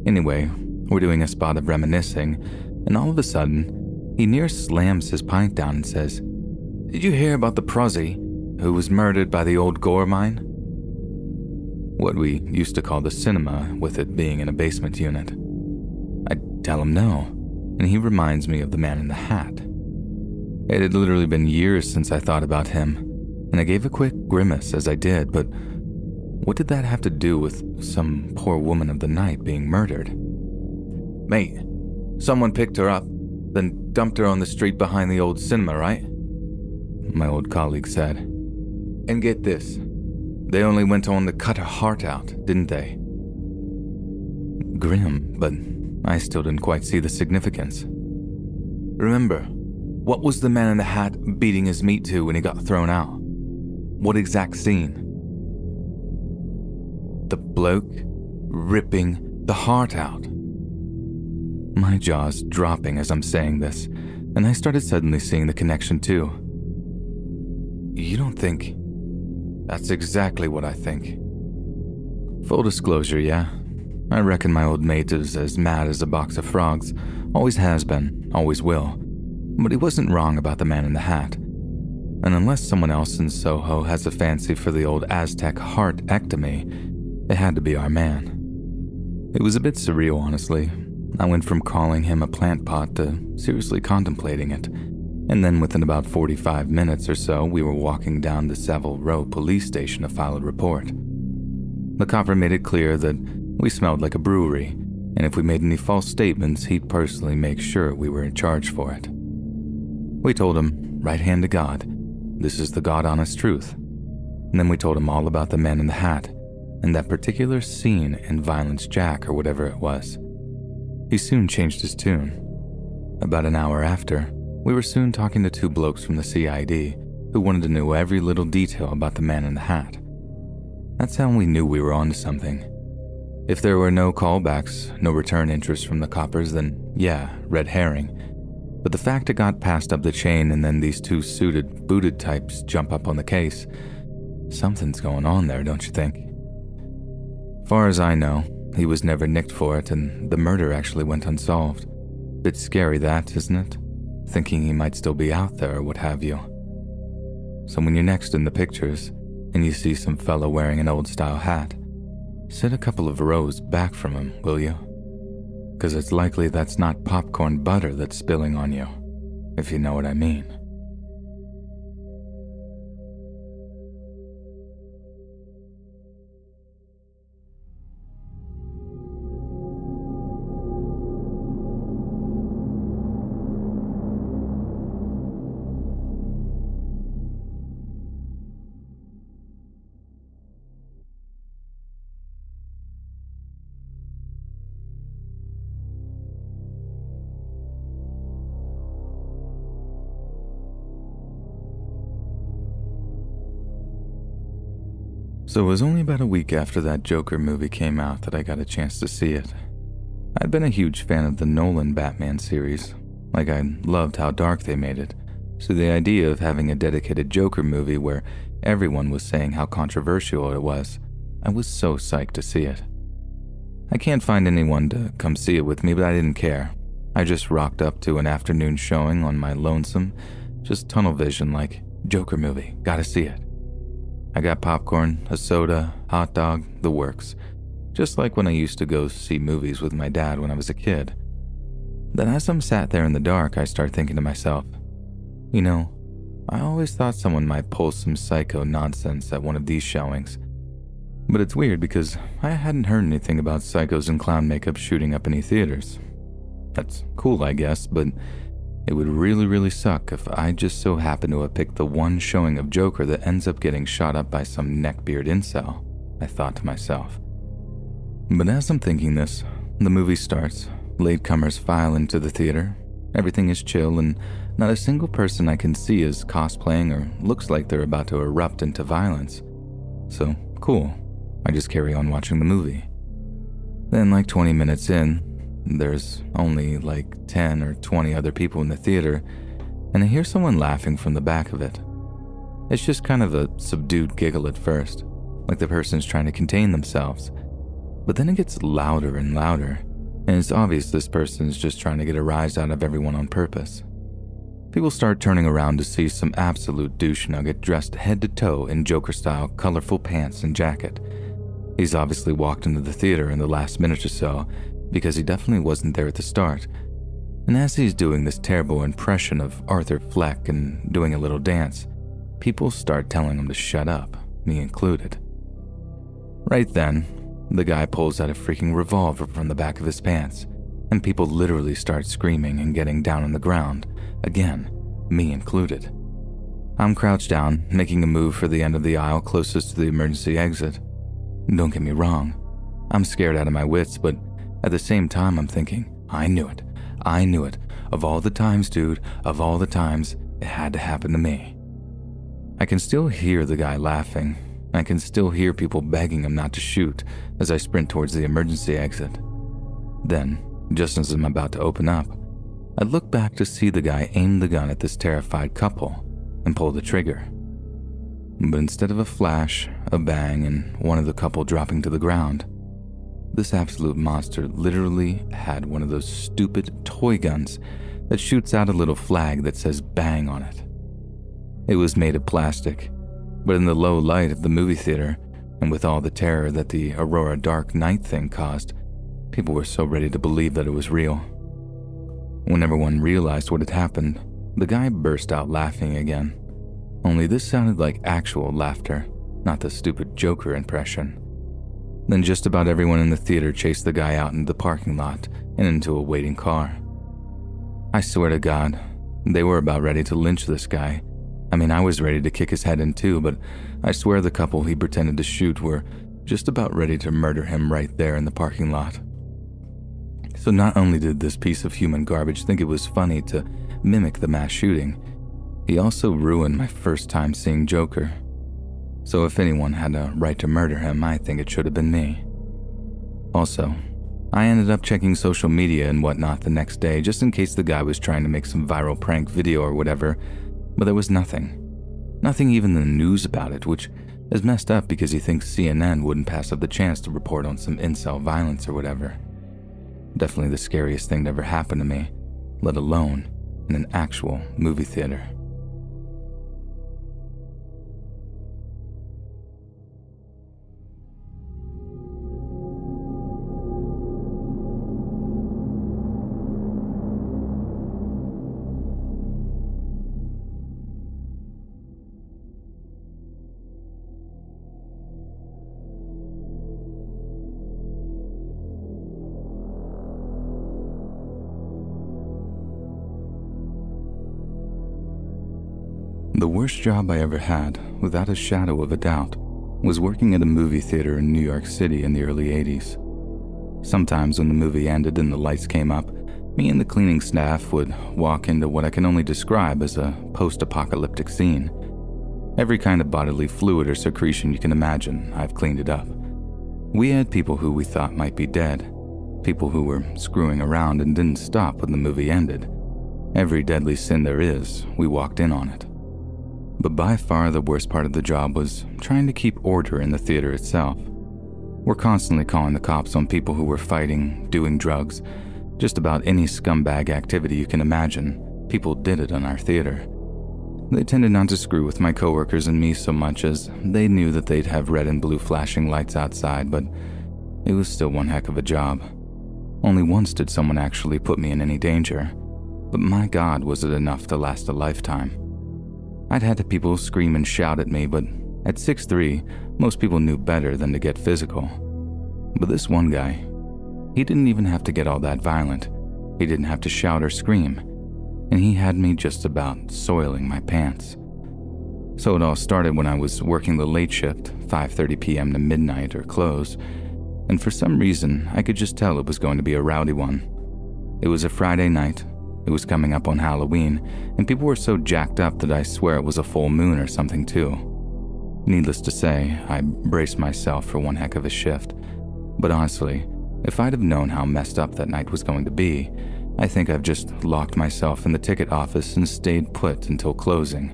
Anyway, we're doing a spot of reminiscing, and all of a sudden, he near slams his pint down and says, "Did you hear about the prosy who was murdered by the old gore mine?" What we used to call the cinema, with it being in a basement unit. I tell him no, and he reminds me of the man in the hat. It had literally been years since I thought about him, and I gave a quick grimace as I did, but what did that have to do with some poor woman of the night being murdered? "Mate, someone picked her up, then dumped her on the street behind the old cinema, right?" My old colleague said. "And get this, they only went on to cut her heart out, didn't they?" Grim, but I still didn't quite see the significance. Remember, what was the man in the hat beating his meat to when he got thrown out? What exact scene? The bloke ripping the heart out. My jaw's dropping as I'm saying this, and I started suddenly seeing the connection too. You don't think? That's exactly what I think. Full disclosure, yeah. I reckon my old mate is as mad as a box of frogs, always has been, always will. But he wasn't wrong about the man in the hat. And unless someone else in Soho has a fancy for the old Aztec heart-ectomy, it had to be our man. It was a bit surreal, honestly. I went from calling him a plant pot to seriously contemplating it. And then within about 45 minutes or so, we were walking down to Savile Row police station to file a report. The copper made it clear that we smelled like a brewery, and if we made any false statements, he'd personally make sure we were in charge for it. We told him, right hand to God, this is the God-honest truth. And then we told him all about the man in the hat, and that particular scene in Violence Jack or whatever it was. He soon changed his tune. About an hour after, we were soon talking to two blokes from the CID who wanted to know every little detail about the man in the hat. That's how we knew we were onto something. If there were no callbacks, no return interest from the coppers, then yeah, red herring. But the fact it got passed up the chain and then these two suited, booted types jump up on the case, something's going on there, don't you think? Far as I know, he was never nicked for it and the murder actually went unsolved. Bit scary that, isn't it? Thinking he might still be out there or what have you. So when you're next in the pictures and you see some fella wearing an old-style hat, sit a couple of rows back from him, will you? 'Cause it's likely that's not popcorn butter that's spilling on you, if you know what I mean. So it was only about a week after that Joker movie came out that I got a chance to see it. I'd been a huge fan of the Nolan Batman series. Like, I loved how dark they made it. So the idea of having a dedicated Joker movie where everyone was saying how controversial it was, I was so psyched to see it. I can't find anyone to come see it with me, but I didn't care. I just rocked up to an afternoon showing on my lonesome, just tunnel vision like, Joker movie, gotta see it. I got popcorn, a soda, hot dog, the works. Just like when I used to go see movies with my dad when I was a kid. Then as I'm sat there in the dark, I start thinking to myself, you know, I always thought someone might pull some psycho nonsense at one of these showings. But it's weird because I hadn't heard anything about psychos in clown makeup shooting up any theaters. That's cool, I guess, but it would really suck if I just so happened to have picked the one showing of Joker that ends up getting shot up by some neckbeard incel, I thought to myself. But as I'm thinking this, the movie starts, latecomers file into the theater, everything is chill and not a single person I can see is cosplaying or looks like they're about to erupt into violence. So, cool, I just carry on watching the movie. Then like 20 minutes in, there's only like 10 or 20 other people in the theater, and I hear someone laughing from the back of it. It's just kind of a subdued giggle at first, like the person's trying to contain themselves. But then it gets louder and louder, and it's obvious this person's just trying to get a rise out of everyone on purpose. People start turning around to see some absolute douche nugget dressed head to toe in Joker-style colorful pants and jacket. He's obviously walked into the theater in the last minute or so, because he definitely wasn't there at the start. And as he's doing this terrible impression of Arthur Fleck and doing a little dance, people start telling him to shut up, me included. Right then, the guy pulls out a freaking revolver from the back of his pants, and people literally start screaming and getting down on the ground, again, me included. I'm crouched down, making a move for the end of the aisle closest to the emergency exit. Don't get me wrong, I'm scared out of my wits, but at the same time, I'm thinking, I knew it. Of all the times, dude, of all the times, it had to happen to me. I can still hear the guy laughing. I can still hear people begging him not to shoot as I sprint towards the emergency exit. Then, just as I'm about to open up, I look back to see the guy aim the gun at this terrified couple and pull the trigger. But instead of a flash, a bang, and one of the couple dropping to the ground, this absolute monster literally had one of those stupid toy guns that shoots out a little flag that says bang on it. It was made of plastic, but in the low light of the movie theater, and with all the terror that the Aurora Dark Knight thing caused, people were so ready to believe that it was real. When everyone realized what had happened, The guy burst out laughing again, only this sounded like actual laughter, not the stupid Joker impression. Then just about everyone in the theater chased the guy out into the parking lot and into a waiting car. I swear to God, they were about ready to lynch this guy. I mean, I was ready to kick his head in too, but I swear the couple he pretended to shoot were just about ready to murder him right there in the parking lot. So not only did this piece of human garbage think it was funny to mimic the mass shooting, he also ruined my first time seeing Joker. So if anyone had a right to murder him, I think it should have been me. Also, I ended up checking social media and whatnot the next day just in case the guy was trying to make some viral prank video or whatever, but there was nothing. Nothing even in the news about it, which is messed up because he thinks CNN wouldn't pass up the chance to report on some incel violence or whatever. Definitely the scariest thing to ever happen to me, let alone in an actual movie theater. The worst job I ever had, without a shadow of a doubt, was working at a movie theater in New York City in the early 80s. Sometimes when the movie ended and the lights came up, me and the cleaning staff would walk into what I can only describe as a post-apocalyptic scene. Every kind of bodily fluid or secretion you can imagine, I've cleaned it up. We had people who we thought might be dead, people who were screwing around and didn't stop when the movie ended. Every deadly sin there is, we walked in on it. But by far the worst part of the job was trying to keep order in the theater itself. We're constantly calling the cops on people who were fighting, doing drugs, just about any scumbag activity you can imagine. People did it in our theater. They tended not to screw with my coworkers and me so much as they knew that they'd have red and blue flashing lights outside, but it was still one heck of a job. Only once did someone actually put me in any danger, but my God, was it enough to last a lifetime. I'd had people scream and shout at me, but at 6'3", most people knew better than to get physical. But this one guy, he didn't even have to get all that violent. He didn't have to shout or scream, and he had me just about soiling my pants. So it all started when I was working the late shift, 5:30 p.m. to midnight or close, and for some reason, I could just tell it was going to be a rowdy one. It was a Friday night. It was coming up on Halloween, and people were so jacked up that I swear it was a full moon or something too. Needless to say, I braced myself for one heck of a shift. But honestly, if I'd have known how messed up that night was going to be, I think I've just locked myself in the ticket office and stayed put until closing,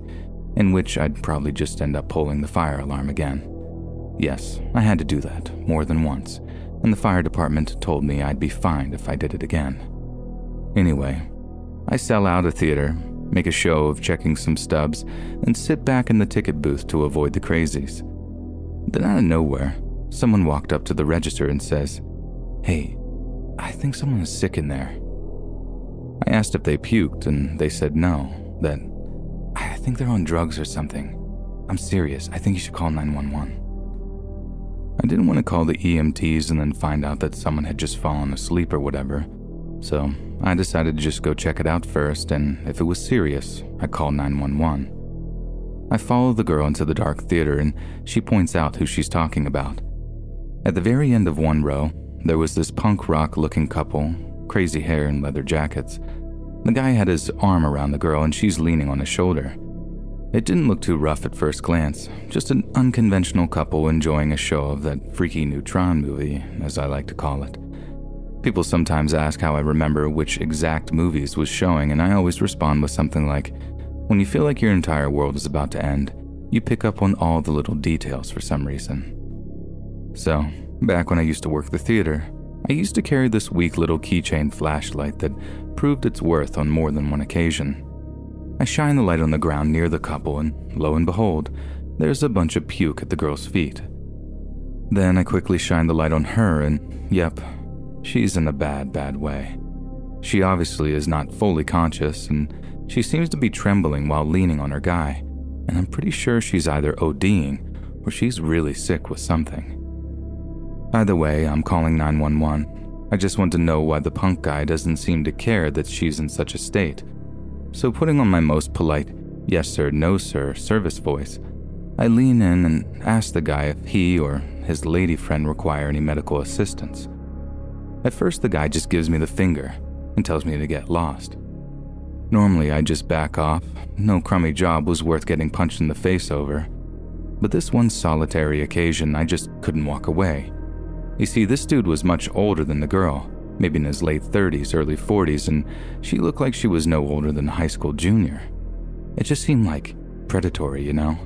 in which I'd probably just end up pulling the fire alarm again. Yes, I had to do that more than once, and the fire department told me I'd be fined if I did it again. Anyway, I sell out a theater, make a show of checking some stubs, and sit back in the ticket booth to avoid the crazies. Then out of nowhere, someone walked up to the register and says, "Hey, I think someone is sick in there." I asked if they puked, and they said no, that I think they're on drugs or something. I'm serious, I think you should call 911. I didn't want to call the EMTs and then find out that someone had just fallen asleep or whatever, so I decided to just go check it out first, and if it was serious, I called 911. I follow the girl into the dark theater, and she points out who she's talking about. At the very end of one row, there was this punk rock-looking couple, crazy hair and leather jackets. The guy had his arm around the girl, and she's leaning on his shoulder. It didn't look too rough at first glance, just an unconventional couple enjoying a show of that freaky new Tron movie, as I like to call it. People sometimes ask how I remember which exact movies was showing, and I always respond with something like, when you feel like your entire world is about to end, you pick up on all the little details for some reason. So, back when I used to work the theater, I used to carry this weak little keychain flashlight that proved its worth on more than one occasion. I shine the light on the ground near the couple, and lo and behold, there's a bunch of puke at the girl's feet. Then I quickly shine the light on her, and yep, she's in a bad way. She obviously is not fully conscious, and She seems to be trembling while leaning on her guy, and I'm pretty sure she's either ODing or she's really sick with something. Either way, I'm calling 911. I just want to know why the punk guy doesn't seem to care that she's in such a state. So putting on my most polite, yes sir, no sir service voice, I lean in and ask the guy if he or his lady friend require any medical assistance. At first, the guy just gives me the finger and tells me to get lost. Normally, I just back off. No crummy job was worth getting punched in the face over. But this one solitary occasion, I just couldn't walk away. You see, this dude was much older than the girl, maybe in his late 30s, early 40s, and she looked like she was no older than a high school junior. It just seemed like predatory, you know?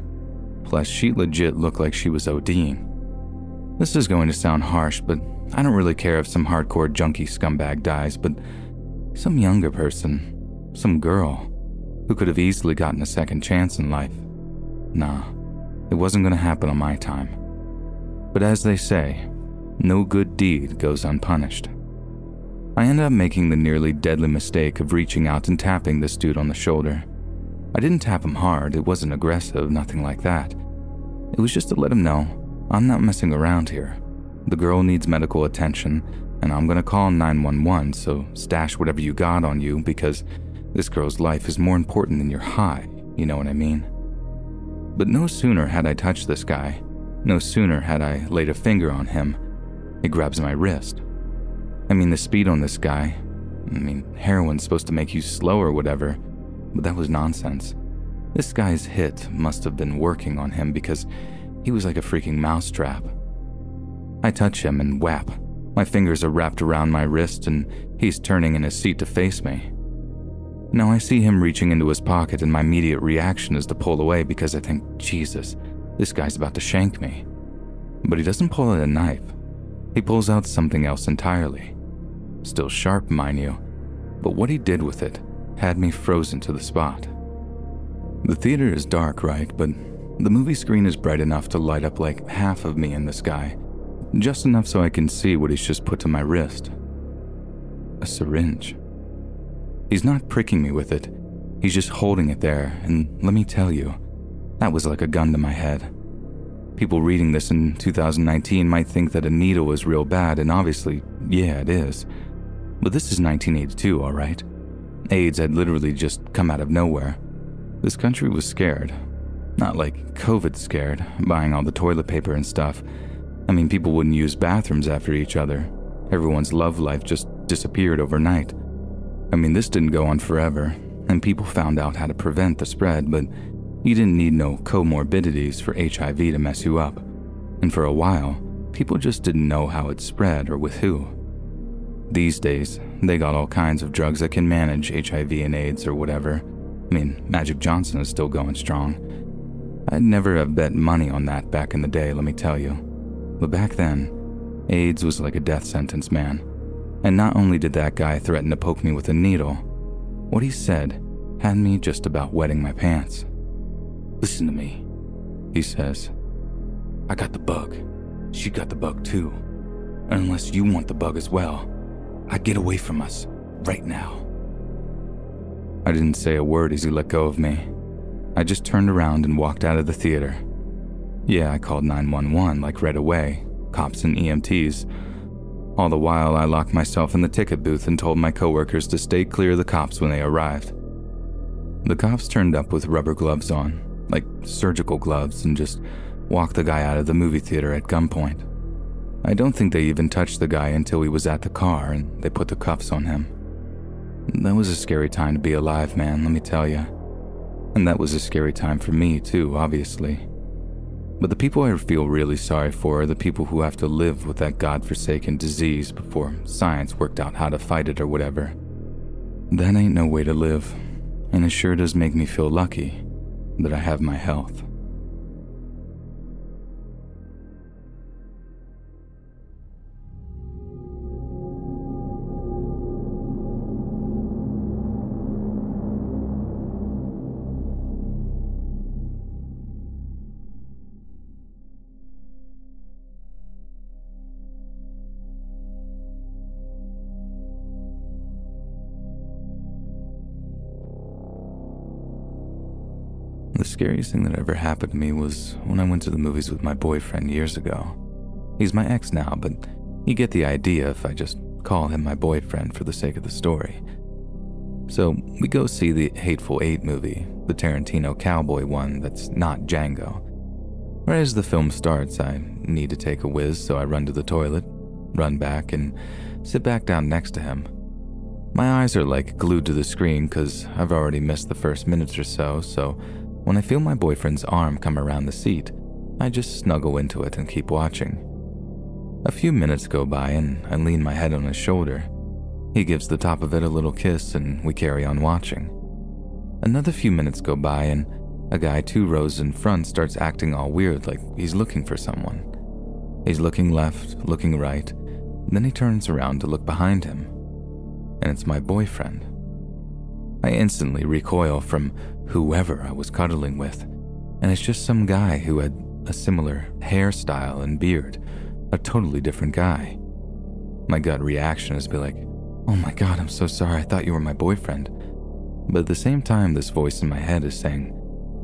Plus, she legit looked like she was ODing. This is going to sound harsh, but I don't really care if some hardcore junkie scumbag dies, but some younger person, some girl, who could have easily gotten a second chance in life. Nah, it wasn't going to happen on my time. But as they say, no good deed goes unpunished. I ended up making the nearly deadly mistake of reaching out and tapping this dude on the shoulder. I didn't tap him hard, it wasn't aggressive, nothing like that. It was just to let him know, I'm not messing around here. The girl needs medical attention, and I'm gonna call 911, so stash whatever you got on you because this girl's life is more important than your high, you know what I mean? But no sooner had I touched this guy, no sooner had I laid a finger on him, he grabs my wrist. I mean, the speed on this guy, heroin's supposed to make you slow or whatever, but that was nonsense. This guy's hit must have been working on him because he was like a freaking mousetrap. I touch him and whap. My fingers are wrapped around my wrist and he's turning in his seat to face me. Now I see him reaching into his pocket and my immediate reaction is to pull away because I think, Jesus, this guy's about to shank me. But he doesn't pull out a knife. He pulls out something else entirely. Still sharp, mind you, but what he did with it had me frozen to the spot. The theater is dark, right? But the movie screen is bright enough to light up like half of me and this guy, just enough so I can see what he's just put to my wrist. A syringe. He's not pricking me with it, he's just holding it there, and let me tell you, that was like a gun to my head. People reading this in 2019 might think that a needle is real bad, and obviously, yeah, it is. But this is 1982, all right? AIDS had literally just come out of nowhere. This country was scared. Not like COVID scared, buying all the toilet paper and stuff. People wouldn't use bathrooms after each other. Everyone's love life just disappeared overnight. This didn't go on forever, and people found out how to prevent the spread, but you didn't need no comorbidities for HIV to mess you up. And for a while, people just didn't know how it spread or with who. These days, they got all kinds of drugs that can manage HIV and AIDS or whatever. Magic Johnson is still going strong. I'd never have bet money on that back in the day, let me tell you. But back then, AIDS was like a death sentence, man. And not only did that guy threaten to poke me with a needle, what he said had me just about wetting my pants. Listen to me, he says. I got the bug. She got the bug too. And unless you want the bug as well, I get away from us right now. I didn't say a word as he let go of me. I just turned around and walked out of the theater. Yeah, I called 911 like right away, cops and EMTs. All the while, I locked myself in the ticket booth and told my coworkers to stay clear of the cops when they arrived. The cops turned up with rubber gloves on, like surgical gloves, and just walked the guy out of the movie theater at gunpoint. I don't think they even touched the guy until he was at the car and they put the cuffs on him. That was a scary time to be alive, man, let me tell you. And that was a scary time for me too, obviously. But the people I feel really sorry for are the people who have to live with that godforsaken disease before science worked out how to fight it or whatever. That ain't no way to live, and it sure does make me feel lucky that I have my health. scariest thing that ever happened to me was when I went to the movies with my boyfriend years ago. He's my ex now, but you get the idea if I just call him my boyfriend for the sake of the story. So we go see the Hateful Eight movie, the Tarantino cowboy one that's not Django. Right as the film starts, I need to take a whiz, so I run to the toilet, run back, and sit back down next to him. My eyes are like glued to the screen because I've already missed the first minutes or so, so when I feel my boyfriend's arm come around the seat, I just snuggle into it and keep watching. A few minutes go by and I lean my head on his shoulder. He gives the top of it a little kiss and we carry on watching. Another few minutes go by and a guy 2 rows in front starts acting all weird like he's looking for someone. He's looking left, looking right, then he turns around to look behind him. And it's my boyfriend. I instantly recoil from whoever I was cuddling with, and it's just some guy who had a similar hairstyle and beard, a totally different guy. My gut reaction is to be like, oh my God, I'm so sorry, I thought you were my boyfriend. But at the same time, this voice in my head is saying,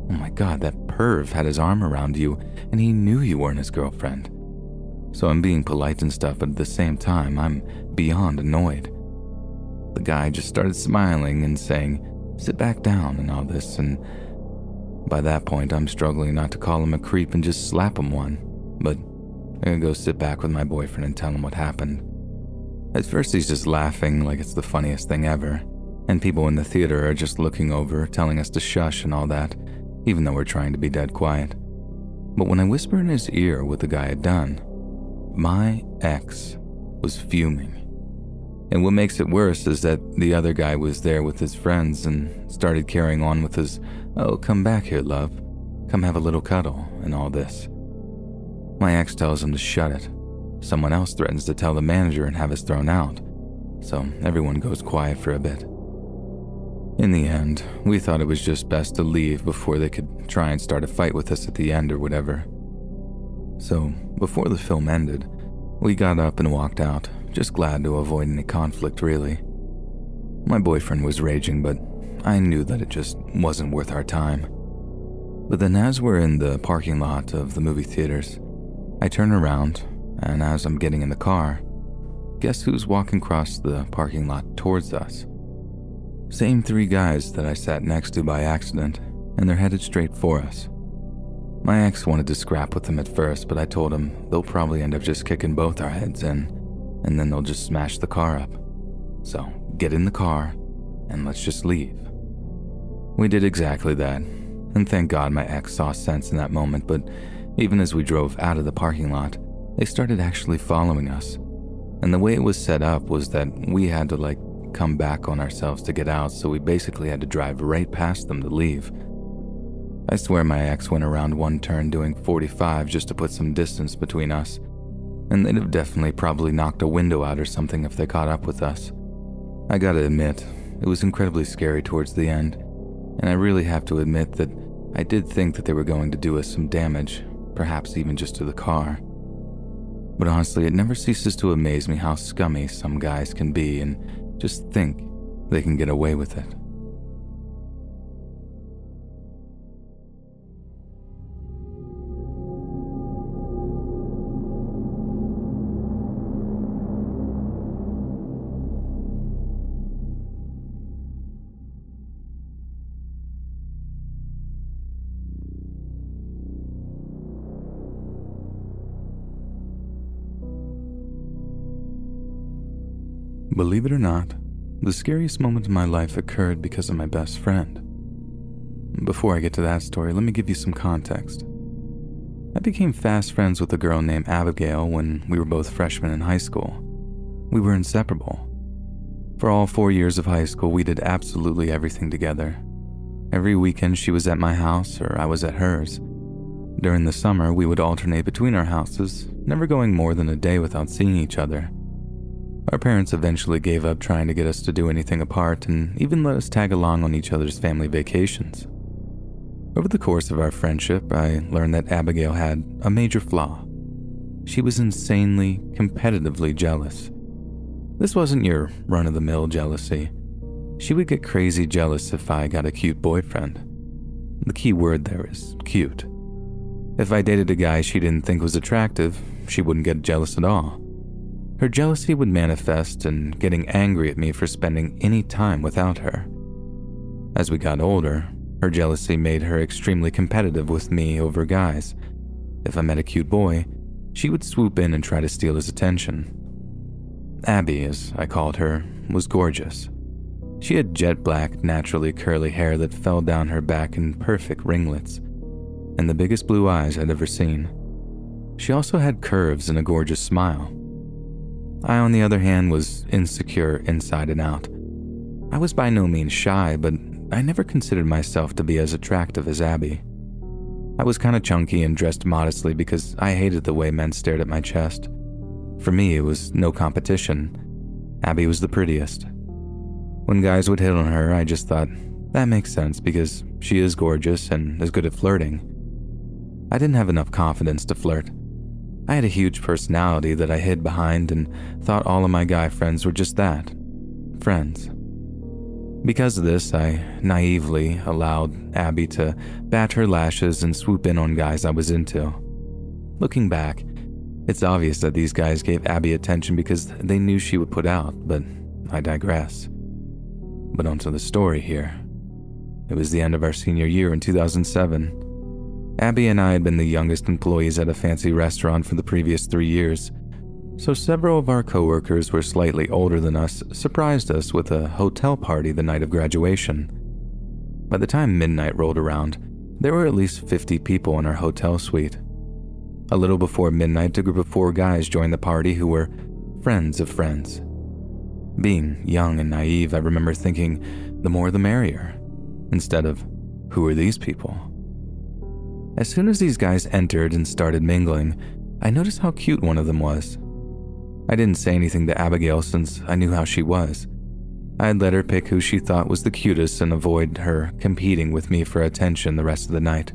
oh my God, that perv had his arm around you and he knew you weren't his girlfriend. So I'm being polite and stuff, but at the same time, I'm beyond annoyed. The guy just started smiling and saying, sit back down and all this, and by that point, I'm struggling not to call him a creep and just slap him one, but I'm gonna go sit back with my boyfriend and tell him what happened. At first, he's just laughing like it's the funniest thing ever, and people in the theater are just looking over, telling us to shush and all that, even though we're trying to be dead quiet. But when I whisper in his ear what the guy had done, my ex was fuming. And what makes it worse is that the other guy was there with his friends and started carrying on with his, oh, come back here, love. Come have a little cuddle and all this. My ex tells him to shut it. Someone else threatens to tell the manager and have us thrown out. So everyone goes quiet for a bit. In the end, we thought it was just best to leave before they could try and start a fight with us at the end or whatever. So before the film ended, we got up and walked out, just glad to avoid any conflict, really. My boyfriend was raging, but I knew that it just wasn't worth our time. But then as we're in the parking lot of the movie theaters, I turn around, and as I'm getting in the car, guess who's walking across the parking lot towards us? Same 3 guys that I sat next to by accident, and they're headed straight for us. My ex wanted to scrap with them at first, but I told him they'll probably end up just kicking both our heads in, and then they'll just smash the car up. So get in the car, and let's just leave. We did exactly that, and thank God my ex saw sense in that moment, but even as we drove out of the parking lot, they started actually following us. And the way it was set up was that we had to come back on ourselves to get out, so we basically had to drive right past them to leave. I swear my ex went around one turn doing 45 just to put some distance between us, and they'd have definitely probably knocked a window out or something if they caught up with us. I gotta admit, it was incredibly scary towards the end, and I really have to admit that I did think that they were going to do us some damage, perhaps even just to the car. But honestly, it never ceases to amaze me how scummy some guys can be and just think they can get away with it. Believe it or not, the scariest moment of my life occurred because of my best friend. Before I get to that story, let me give you some context. I became fast friends with a girl named Abigail when we were both freshmen in high school. We were inseparable. For all 4 years of high school, we did absolutely everything together. Every weekend she was at my house or I was at hers. During the summer, we would alternate between our houses, never going more than a day without seeing each other. Our parents eventually gave up trying to get us to do anything apart and even let us tag along on each other's family vacations. Over the course of our friendship, I learned that Abigail had a major flaw. She was insanely, competitively jealous. This wasn't your run-of-the-mill jealousy. She would get crazy jealous if I got a cute boyfriend. The key word there is cute. If I dated a guy she didn't think was attractive, she wouldn't get jealous at all. Her jealousy would manifest in getting angry at me for spending any time without her. As we got older, her jealousy made her extremely competitive with me over guys. If I met a cute boy, she would swoop in and try to steal his attention. Abby, as I called her, was gorgeous. She had jet black, naturally curly hair that fell down her back in perfect ringlets, and the biggest blue eyes I'd ever seen. She also had curves and a gorgeous smile. I, on the other hand, was insecure inside and out. I was by no means shy, but I never considered myself to be as attractive as Abby. I was kind of chunky and dressed modestly because I hated the way men stared at my chest. For me, it was no competition. Abby was the prettiest. When guys would hit on her, I just thought, that makes sense because she is gorgeous and is good at flirting. I didn't have enough confidence to flirt. I had a huge personality that I hid behind and thought all of my guy friends were just that, friends. Because of this, I naively allowed Abby to bat her lashes and swoop in on guys I was into. Looking back, it's obvious that these guys gave Abby attention because they knew she would put out, but I digress. But onto the story here. It was the end of our senior year in 2007. Abby and I had been the youngest employees at a fancy restaurant for the previous 3 years, so several of our coworkers were slightly older than us surprised us with a hotel party the night of graduation. By the time midnight rolled around, there were at least 50 people in our hotel suite. A little before midnight, a group of 4 guys joined the party who were friends of friends. Being young and naive, I remember thinking, the more the merrier, instead of, who are these people? As soon as these guys entered and started mingling, I noticed how cute one of them was. I didn't say anything to Abigail since I knew how she was. I had let her pick who she thought was the cutest and avoid her competing with me for attention the rest of the night.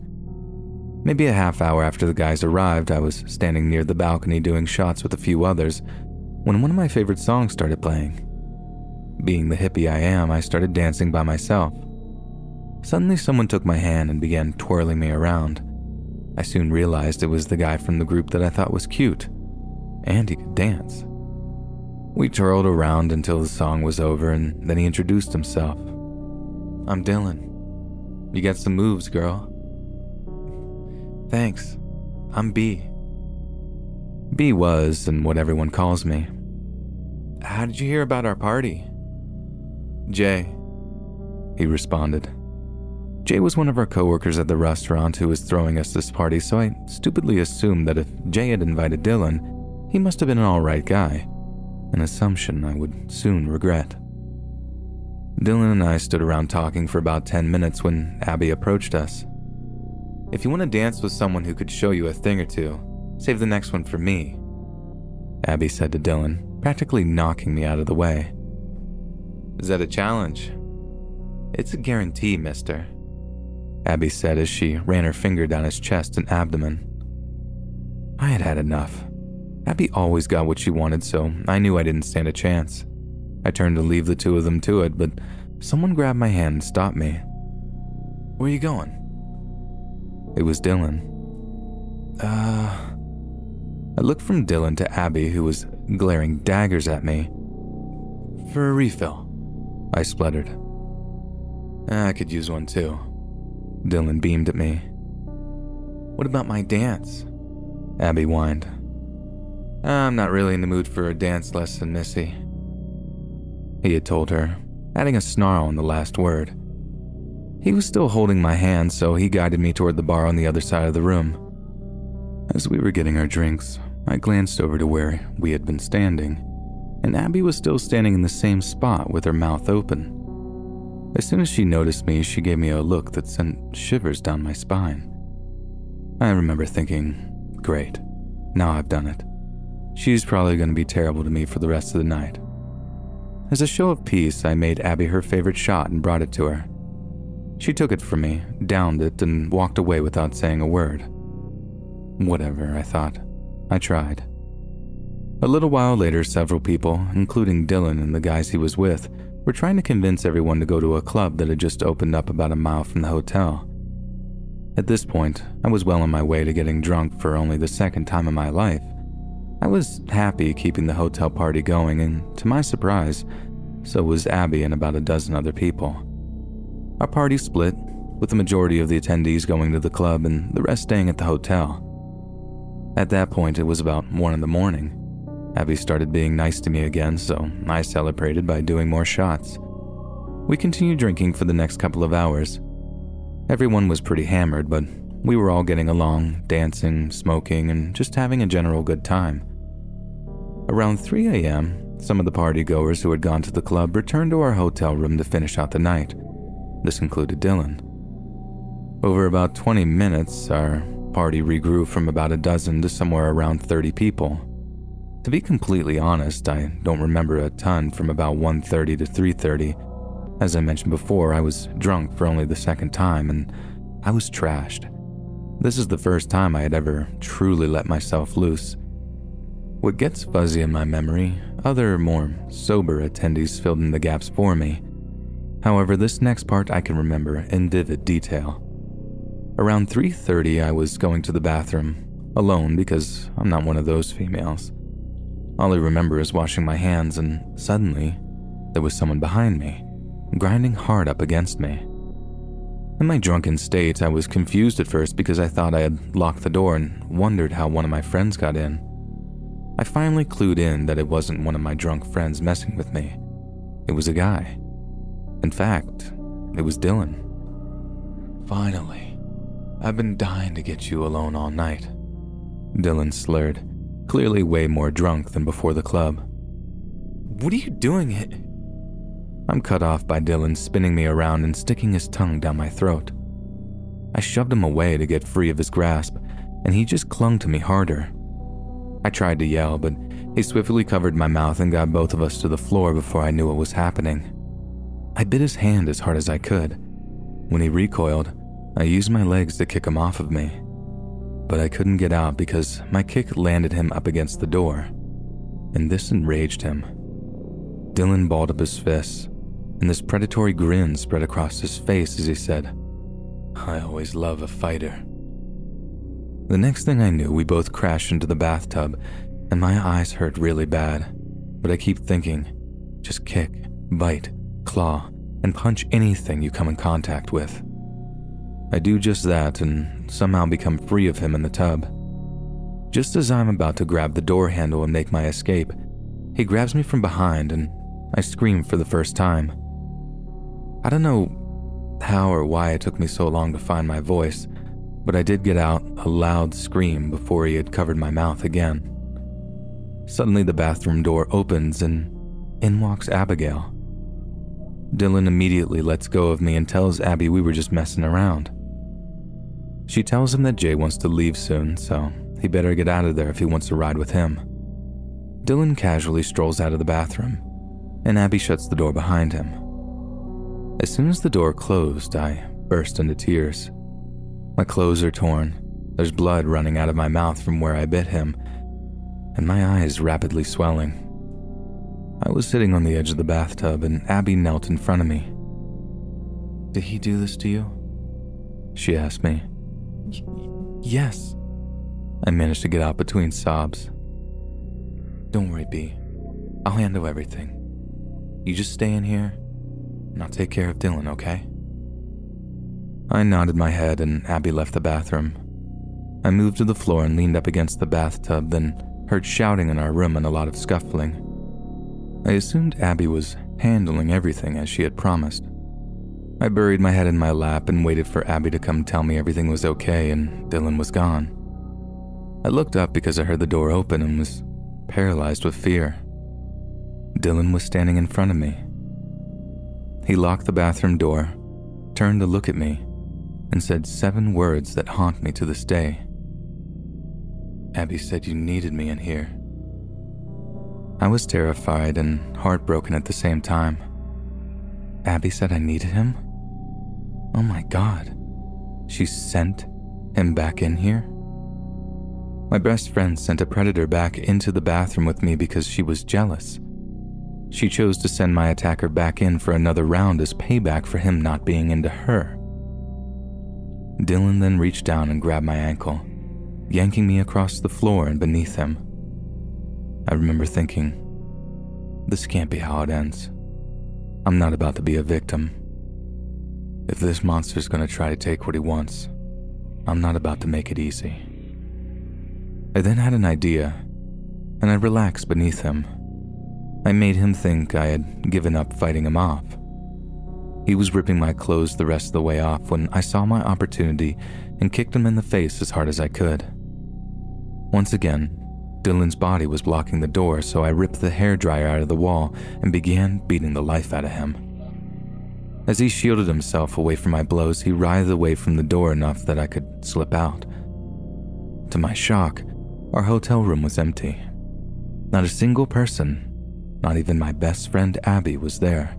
Maybe a half hour after the guys arrived, I was standing near the balcony doing shots with a few others when one of my favorite songs started playing. Being the hippie I am, I started dancing by myself. Suddenly someone took my hand and began twirling me around. I soon realized it was the guy from the group that I thought was cute, and he could dance. We twirled around until the song was over, and then he introduced himself. I'm Dylan. You got some moves, girl. Thanks. I'm B. B was, and what everyone calls me. How did you hear about our party? Jay, he responded. Jay was one of our coworkers at the restaurant who was throwing us this party, so I stupidly assumed that if Jay had invited Dylan, he must have been an alright guy, an assumption I would soon regret. Dylan and I stood around talking for about 10 minutes when Abby approached us. If you want to dance with someone who could show you a thing or two, save the next one for me, Abby said to Dylan, practically knocking me out of the way. Is that a challenge? It's a guarantee, mister, Abby said as she ran her finger down his chest and abdomen. I had had enough. Abby always got what she wanted, so I knew I didn't stand a chance. I turned to leave the two of them to it, but someone grabbed my hand and stopped me. Where are you going? It was Dylan. I looked from Dylan to Abby, who was glaring daggers at me. For a refill, I spluttered. I could use one too. Dylan beamed at me. What about my dance? Abby whined. I'm not really in the mood for a dance lesson, Missy, he had told her, adding a snarl on the last word. He was still holding my hand, so he guided me toward the bar on the other side of the room. As we were getting our drinks, I glanced over to where we had been standing, and Abby was still standing in the same spot with her mouth open. As soon as she noticed me, she gave me a look that sent shivers down my spine. I remember thinking, great, now I've done it. She's probably going to be terrible to me for the rest of the night. As a show of peace, I made Abby her favorite shot and brought it to her. She took it from me, downed it, and walked away without saying a word. Whatever, I thought. I tried. A little while later, several people, including Dylan and the guys he was with, were trying to convince everyone to go to a club that had just opened up about a mile from the hotel. At this point, I was well on my way to getting drunk for only the second time in my life. I was happy keeping the hotel party going, and to my surprise, so was Abby and about a dozen other people. Our party split, with the majority of the attendees going to the club and the rest staying at the hotel. At that point, it was about 1 in the morning. Abby started being nice to me again, so I celebrated by doing more shots. We continued drinking for the next couple of hours. Everyone was pretty hammered, but we were all getting along, dancing, smoking, and just having a general good time. Around 3 a.m., some of the partygoers who had gone to the club returned to our hotel room to finish out the night. This included Dylan. Over about 20 minutes, our party regrew from about a dozen to somewhere around 30 people. To be completely honest, I don't remember a ton from about 1:30 to 3:30. As I mentioned before, I was drunk for only the second time, and I was trashed. This is the first time I had ever truly let myself loose. What gets fuzzy in my memory, other more sober attendees filled in the gaps for me. However, this next part I can remember in vivid detail. Around 3:30, I was going to the bathroom, alone because I'm not one of those females. All I remember is washing my hands, and suddenly, there was someone behind me, grinding hard up against me. In my drunken state, I was confused at first because I thought I had locked the door and wondered how one of my friends got in. I finally clued in that it wasn't one of my drunk friends messing with me. It was a guy. In fact, it was Dylan. "Finally, I've been dying to get you alone all night," Dylan slurred, clearly way more drunk than before the club. "What are you doing?" I'm cut off by Dylan spinning me around and sticking his tongue down my throat. I shoved him away to get free of his grasp, and he just clung to me harder. I tried to yell, but he swiftly covered my mouth and got both of us to the floor before I knew what was happening. I bit his hand as hard as I could. When he recoiled, I used my legs to kick him off of me. But I couldn't get out because my kick landed him up against the door, and this enraged him. Dylan balled up his fists, and this predatory grin spread across his face as he said, "I always love a fighter." The next thing I knew, we both crashed into the bathtub, and my eyes hurt really bad. But I keep thinking, just kick, bite, claw, and punch anything you come in contact with. I do just that and somehow become free of him in the tub. Just as I'm about to grab the door handle and make my escape, he grabs me from behind and I scream for the first time. I don't know how or why it took me so long to find my voice, but I did get out a loud scream before he had covered my mouth again. Suddenly the bathroom door opens and in walks Abigail. Dylan immediately lets go of me and tells Abby we were just messing around. She tells him that Jay wants to leave soon, so he better get out of there if he wants to ride with him. Dylan casually strolls out of the bathroom, and Abby shuts the door behind him. As soon as the door closed, I burst into tears. My clothes are torn, there's blood running out of my mouth from where I bit him, and my eyes rapidly swelling. I was sitting on the edge of the bathtub and Abby knelt in front of me. "Did he do this to you?" she asked me. Yes, I managed to get out between sobs. "Don't worry, B. I'll handle everything. You just stay in here, and I'll take care of Dylan, okay?" I nodded my head and Abby left the bathroom. I moved to the floor and leaned up against the bathtub, then heard shouting in our room and a lot of scuffling. I assumed Abby was handling everything as she had promised. I buried my head in my lap and waited for Abby to come tell me everything was okay and Dylan was gone. I looked up because I heard the door open and was paralyzed with fear. Dylan was standing in front of me. He locked the bathroom door, turned to look at me, and said 7 words that haunt me to this day. "Abby said you needed me in here." I was terrified and heartbroken at the same time. Abby said I needed him? Oh my God, she sent him back in here? My best friend sent a predator back into the bathroom with me because she was jealous. She chose to send my attacker back in for another round as payback for him not being into her. Dylan then reached down and grabbed my ankle, yanking me across the floor and beneath him. I remember thinking, this can't be how it ends. I'm not about to be a victim. If this monster's gonna try to take what he wants, I'm not about to make it easy. I then had an idea, and I relaxed beneath him. I made him think I had given up fighting him off. He was ripping my clothes the rest of the way off when I saw my opportunity and kicked him in the face as hard as I could. Once again, Dylan's body was blocking the door, so I ripped the hairdryer out of the wall and began beating the life out of him. As he shielded himself away from my blows, he writhed away from the door enough that I could slip out. To my shock, our hotel room was empty. Not a single person, not even my best friend Abby, was there.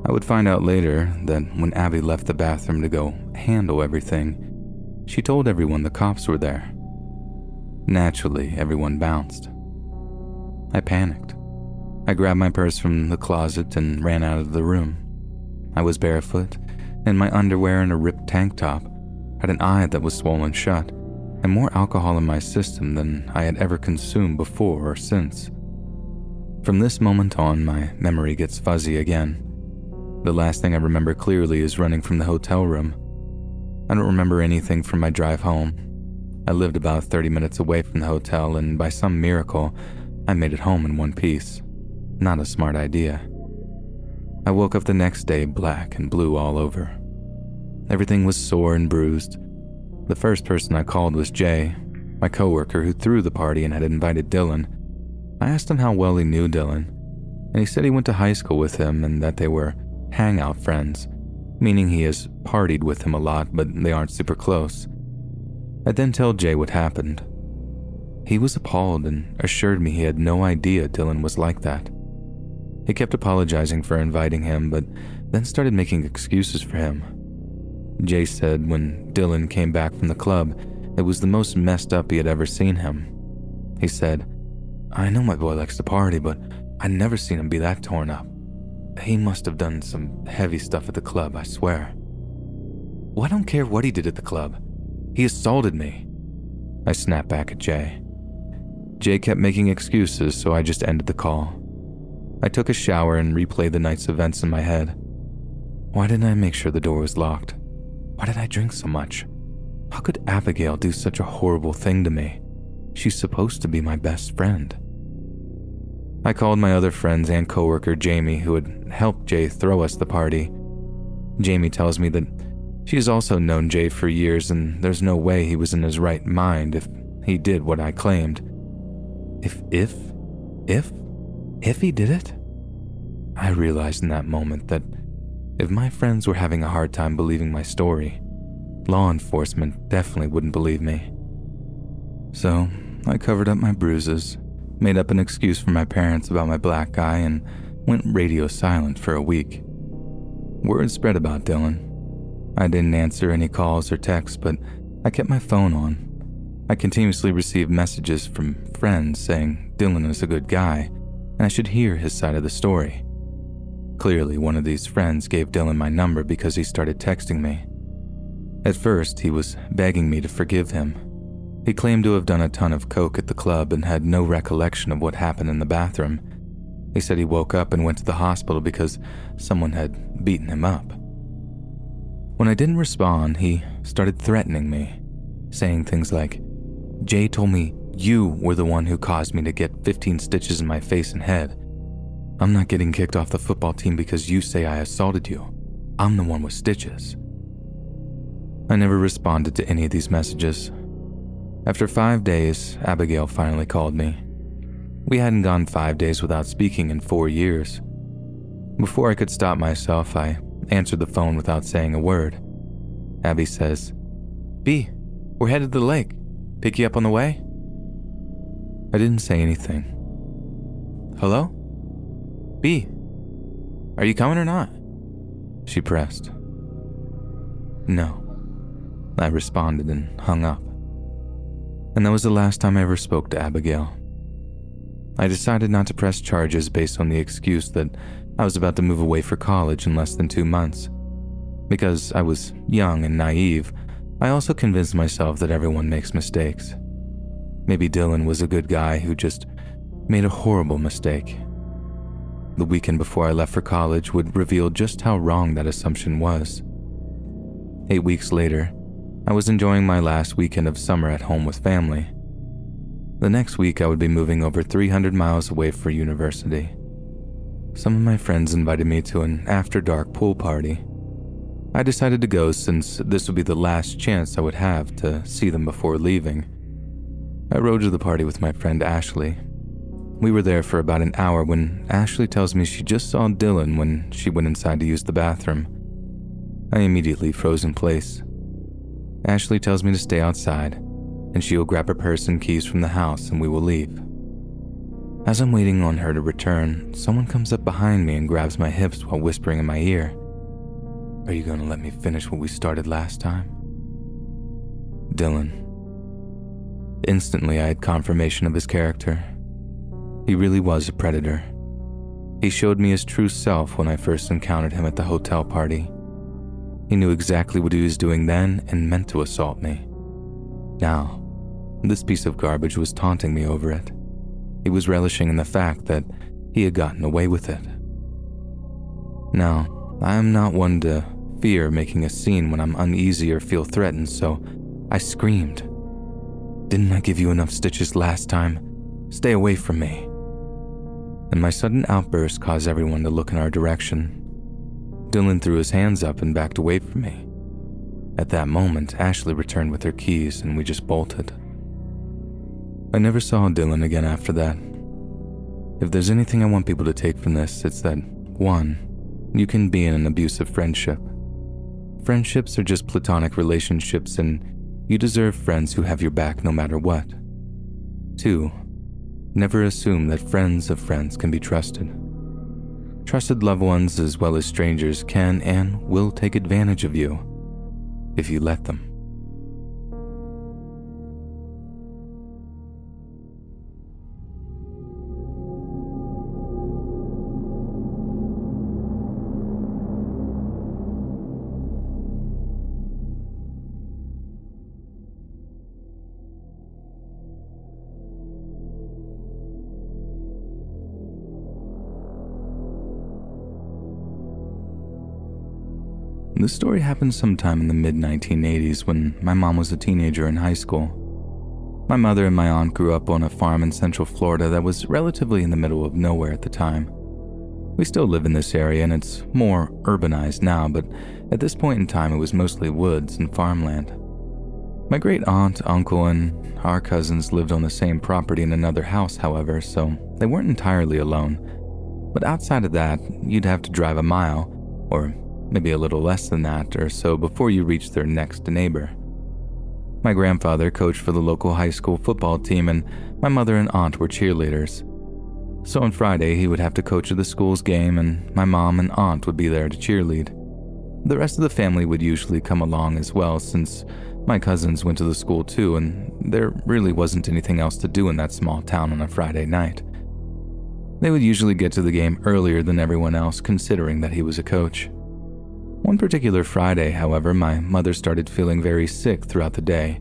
I would find out later that when Abby left the bathroom to go handle everything, she told everyone the cops were there. Naturally, everyone bounced. I panicked. I grabbed my purse from the closet and ran out of the room. I was barefoot, and my underwear and a ripped tank top, had an eye that was swollen shut, and more alcohol in my system than I had ever consumed before or since. From this moment on, my memory gets fuzzy again. The last thing I remember clearly is running from the hotel room. I don't remember anything from my drive home. I lived about 30 minutes away from the hotel, and by some miracle, I made it home in one piece. Not a smart idea. I woke up the next day black and blue all over. Everything was sore and bruised. The first person I called was Jay, my coworker who threw the party and had invited Dylan. I asked him how well he knew Dylan, and he said he went to high school with him and that they were hangout friends, meaning he has partied with him a lot, but they aren't super close. I then told Jay what happened. He was appalled and assured me he had no idea Dylan was like that. He kept apologizing for inviting him, but then started making excuses for him. Jay said when Dylan came back from the club, it was the most messed up he had ever seen him. He said, "I know my boy likes to party, but I'd never seen him be that torn up. He must have done some heavy stuff at the club, I swear." "Well, I don't care what he did at the club. He assaulted me." I snapped back at Jay. Jay kept making excuses, so I just ended the call. I took a shower and replayed the night's events in my head. Why didn't I make sure the door was locked? Why did I drink so much? How could Abigail do such a horrible thing to me? She's supposed to be my best friend. I called my other friends and coworker Jamie, who had helped Jay throw us the party. Jamie tells me that she has also known Jay for years, and there's no way he was in his right mind if he did what I claimed. If he did it? I realized in that moment that if my friends were having a hard time believing my story, law enforcement definitely wouldn't believe me. So I covered up my bruises, made up an excuse for my parents about my black eye, and went radio silent for a week. Word spread about Dylan. I didn't answer any calls or texts, but I kept my phone on. I continuously received messages from friends saying Dylan is a good guy, and I should hear his side of the story. Clearly, one of these friends gave Dylan my number because he started texting me. At first, he was begging me to forgive him. He claimed to have done a ton of coke at the club and had no recollection of what happened in the bathroom. He said he woke up and went to the hospital because someone had beaten him up. When I didn't respond, he started threatening me, saying things like, "Jay told me you were the one who caused me to get 15 stitches in my face and head. I'm not getting kicked off the football team because you say I assaulted you. I'm the one with stitches." I never responded to any of these messages. After 5 days, Abigail finally called me. We hadn't gone 5 days without speaking in 4 years. Before I could stop myself, I answered the phone without saying a word. Abby says, "B, we're headed to the lake. Pick you up on the way?" I didn't say anything. "Hello? B, are you coming or not?" she pressed. "No," I responded and hung up. And that was the last time I ever spoke to Abigail. I decided not to press charges based on the excuse that I was about to move away for college in less than 2 months. Because I was young and naive, I also convinced myself that everyone makes mistakes. Maybe Dylan was a good guy who just made a horrible mistake. The weekend before I left for college would reveal just how wrong that assumption was. 8 weeks later, I was enjoying my last weekend of summer at home with family. The next week, I would be moving over 300 miles away for university. Some of my friends invited me to an after-dark pool party. I decided to go since this would be the last chance I would have to see them before leaving. I rode to the party with my friend Ashley. We were there for about an hour when Ashley tells me she just saw Dylan when she went inside to use the bathroom. I immediately froze in place. Ashley tells me to stay outside, and she will grab her purse and keys from the house and we will leave. As I'm waiting on her to return, someone comes up behind me and grabs my hips while whispering in my ear, "Are you going to let me finish what we started last time?" Dylan. Instantly, I had confirmation of his character. He really was a predator. He showed me his true self when I first encountered him at the hotel party. He knew exactly what he was doing then and meant to assault me. Now, this piece of garbage was taunting me over it. He was relishing in the fact that he had gotten away with it. Now, I am not one to fear making a scene when I'm uneasy or feel threatened, so I screamed, "Didn't I give you enough stitches last time? Stay away from me." And my sudden outburst caused everyone to look in our direction. Dylan threw his hands up and backed away from me. At that moment, Ashley returned with her keys and we just bolted. I never saw Dylan again after that. If there's anything I want people to take from this, it's that 1. You can be in an abusive friendship. Friendships are just platonic relationships and you deserve friends who have your back no matter what. 2. Never assume that friends of friends can be trusted. Trusted loved ones as well as strangers can and will take advantage of you if you let them. This story happened sometime in the mid-1980s when my mom was a teenager in high school. My mother and my aunt grew up on a farm in Central Florida that was relatively in the middle of nowhere at the time. We still live in this area and it's more urbanized now, but at this point in time it was mostly woods and farmland. My great aunt, uncle, and our cousins lived on the same property in another house, however, so they weren't entirely alone. But outside of that, you'd have to drive a mile, or maybe a little less than that or so before you reach their next neighbor. My grandfather coached for the local high school football team and my mother and aunt were cheerleaders. So on Friday he would have to coach at the school's game and my mom and aunt would be there to cheerlead. The rest of the family would usually come along as well since my cousins went to the school too and there really wasn't anything else to do in that small town on a Friday night. They would usually get to the game earlier than everyone else considering that he was a coach. One particular Friday, however, my mother started feeling very sick throughout the day,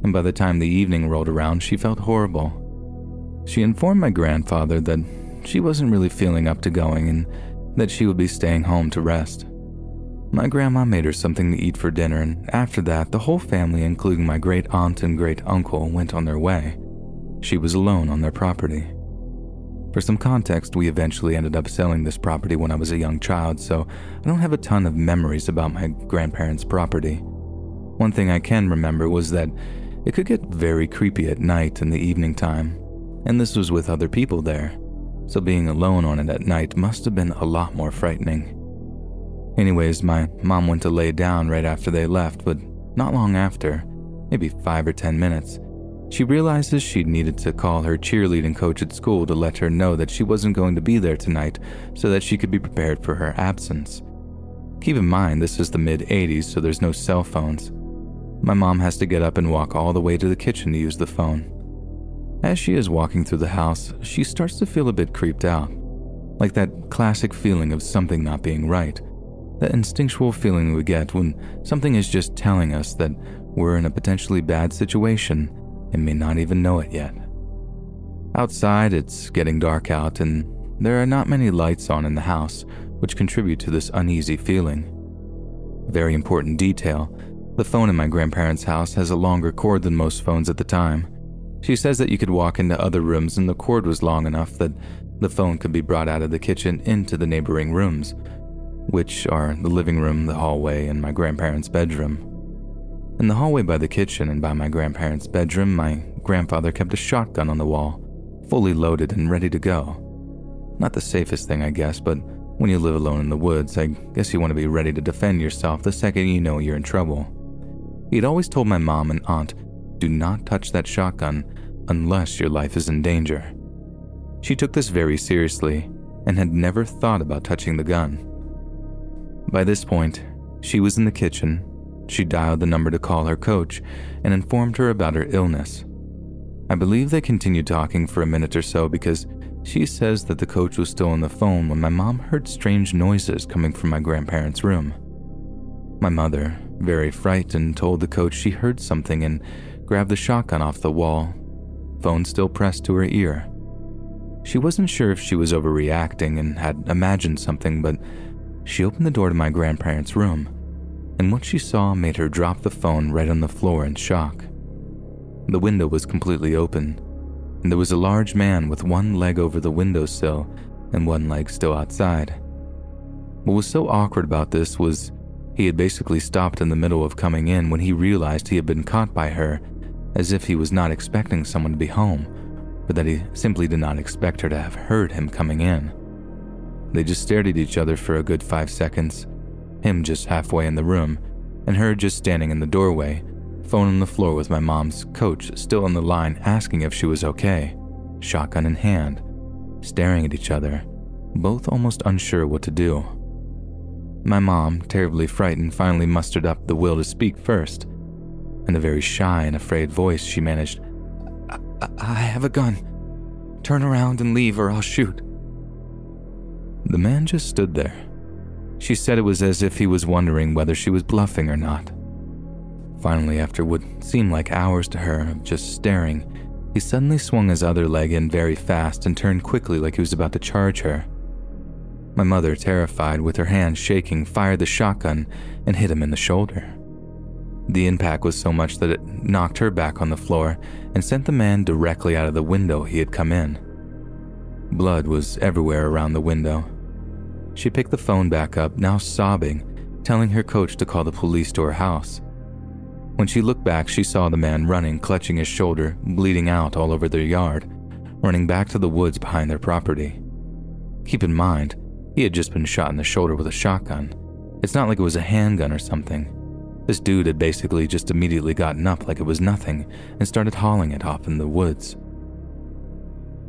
and by the time the evening rolled around, she felt horrible. She informed my grandfather that she wasn't really feeling up to going and that she would be staying home to rest. My grandma made her something to eat for dinner, and after that, the whole family, including my great aunt and great uncle, went on their way. She was alone on their property. For some context, we eventually ended up selling this property when I was a young child, so I don't have a ton of memories about my grandparents' property. One thing I can remember was that it could get very creepy at night in the evening time, and this was with other people there, so being alone on it at night must have been a lot more frightening. Anyways, my mom went to lay down right after they left, but not long after, maybe 5 or 10 minutes, she realizes she needed to call her cheerleading coach at school to let her know that she wasn't going to be there tonight so that she could be prepared for her absence. Keep in mind, this is the mid-80s, so there's no cell phones. My mom has to get up and walk all the way to the kitchen to use the phone. As she is walking through the house, she starts to feel a bit creeped out, like that classic feeling of something not being right, That instinctual feeling we get when something is just telling us that we're in a potentially bad situation and may not even know it yet. Outside, it's getting dark out and there are not many lights on in the house, which contribute to this uneasy feeling. Very important detail, the phone in my grandparents' house has a longer cord than most phones at the time. She says that you could walk into other rooms and the cord was long enough that the phone could be brought out of the kitchen into the neighboring rooms, which are the living room, the hallway, and my grandparents' bedroom. In the hallway by the kitchen and by my grandparents' bedroom, my grandfather kept a shotgun on the wall, fully loaded and ready to go. Not the safest thing, I guess, but when you live alone in the woods, I guess you want to be ready to defend yourself the second you know you're in trouble. He'd always told my mom and aunt, do not touch that shotgun unless your life is in danger. She took this very seriously and had never thought about touching the gun. By this point, she was in the kitchen. She dialed the number to call her coach and informed her about her illness. I believe they continued talking for a minute or so because she says that the coach was still on the phone when my mom heard strange noises coming from my grandparents' room. My mother, very frightened, told the coach she heard something and grabbed the shotgun off the wall, phone still pressed to her ear. She wasn't sure if she was overreacting and had imagined something, but she opened the door to my grandparents' room, and what she saw made her drop the phone right on the floor in shock. The window was completely open, and there was a large man with one leg over the windowsill and one leg still outside. What was so awkward about this was he had basically stopped in the middle of coming in when he realized he had been caught by her, as if he was not expecting someone to be home, but that he simply did not expect her to have heard him coming in. They just stared at each other for a good 5 seconds, him just halfway in the room, and her just standing in the doorway, phone on the floor with my mom's coach still on the line asking if she was okay, shotgun in hand, staring at each other, both almost unsure what to do. My mom, terribly frightened, finally mustered up the will to speak first. In a very shy and afraid voice, she managed, I have a gun. Turn around and leave or I'll shoot. The man just stood there. She said it was as if he was wondering whether she was bluffing or not. Finally, after what seemed like hours to her of just staring, he suddenly swung his other leg in very fast and turned quickly like he was about to charge her. My mother, terrified, with her hands shaking, fired the shotgun and hit him in the shoulder. The impact was so much that it knocked her back on the floor and sent the man directly out of the window he had come in. Blood was everywhere around the window. She picked the phone back up, now sobbing, telling her coach to call the police to her house. When she looked back, she saw the man running, clutching his shoulder, bleeding out all over their yard, running back to the woods behind their property. Keep in mind, he had just been shot in the shoulder with a shotgun. It's not like it was a handgun or something. This dude had basically just immediately gotten up like it was nothing and started hauling it off in the woods.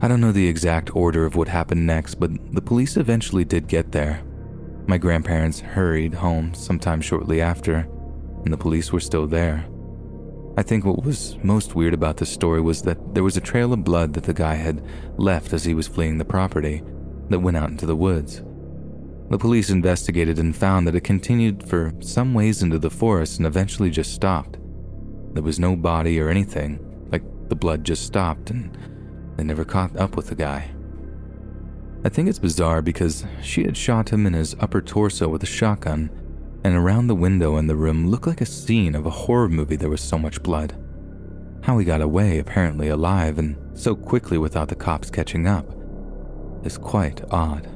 I don't know the exact order of what happened next, but the police eventually did get there. My grandparents hurried home sometime shortly after, and the police were still there. I think what was most weird about this story was that there was a trail of blood that the guy had left as he was fleeing the property that went out into the woods. The police investigated and found that it continued for some ways into the forest and eventually just stopped. There was no body or anything, like the blood just stopped and they never caught up with the guy. I think it's bizarre because she had shot him in his upper torso with a shotgun, and around the window in the room looked like a scene of a horror movie. There was so much blood. How he got away, apparently alive, and so quickly without the cops catching up, is quite odd.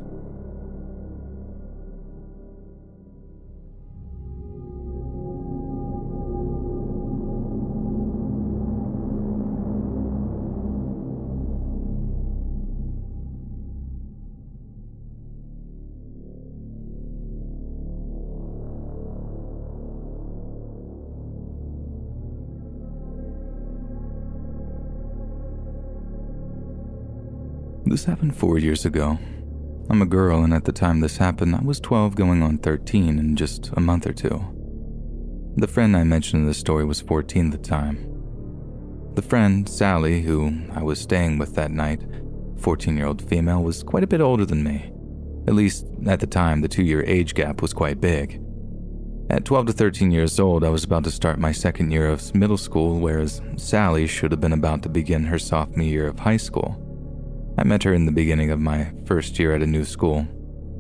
This happened 4 years ago. I'm a girl, and at the time this happened, I was 12 going on 13 in just a month or two. The friend I mentioned in the story was 14 at the time. The friend, Sally, who I was staying with that night, 14-year-old female, was quite a bit older than me. At least, at the time, the 2-year age gap was quite big. At 12 to 13 years old, I was about to start my second year of middle school, whereas Sally should have been about to begin her sophomore year of high school. I met her in the beginning of my first year at a new school.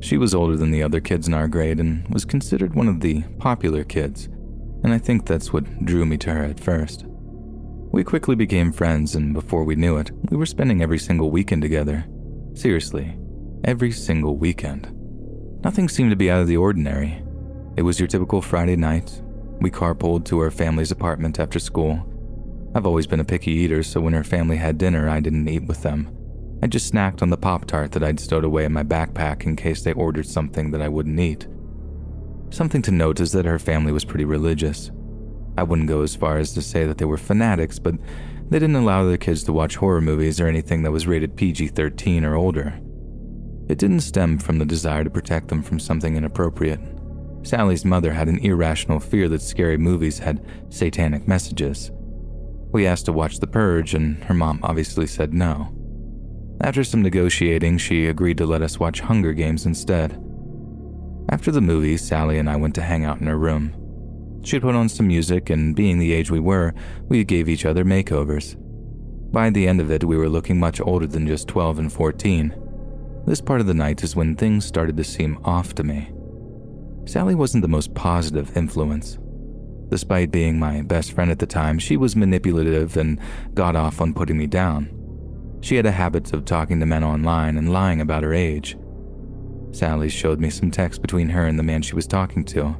She was older than the other kids in our grade and was considered one of the popular kids, and I think that's what drew me to her at first. We quickly became friends, and before we knew it, we were spending every single weekend together. Seriously, every single weekend. Nothing seemed to be out of the ordinary. It was your typical Friday night. We carpooled to her family's apartment after school. I've always been a picky eater, so when her family had dinner, I didn't eat with them. I just snacked on the Pop-Tart that I'd stowed away in my backpack in case they ordered something that I wouldn't eat. Something to note is that her family was pretty religious. I wouldn't go as far as to say that they were fanatics, but they didn't allow their kids to watch horror movies or anything that was rated PG-13 or older. It didn't stem from the desire to protect them from something inappropriate. Sally's mother had an irrational fear that scary movies had satanic messages. We asked to watch The Purge, and her mom obviously said no. After some negotiating, she agreed to let us watch Hunger Games instead. After the movie, Sally and I went to hang out in her room. She'd put on some music, and being the age we were, we gave each other makeovers. By the end of it, we were looking much older than just 12 and 14. This part of the night is when things started to seem off to me. Sally wasn't the most positive influence. Despite being my best friend at the time, she was manipulative and got off on putting me down. She had a habit of talking to men online and lying about her age. Sally showed me some texts between her and the man she was talking to.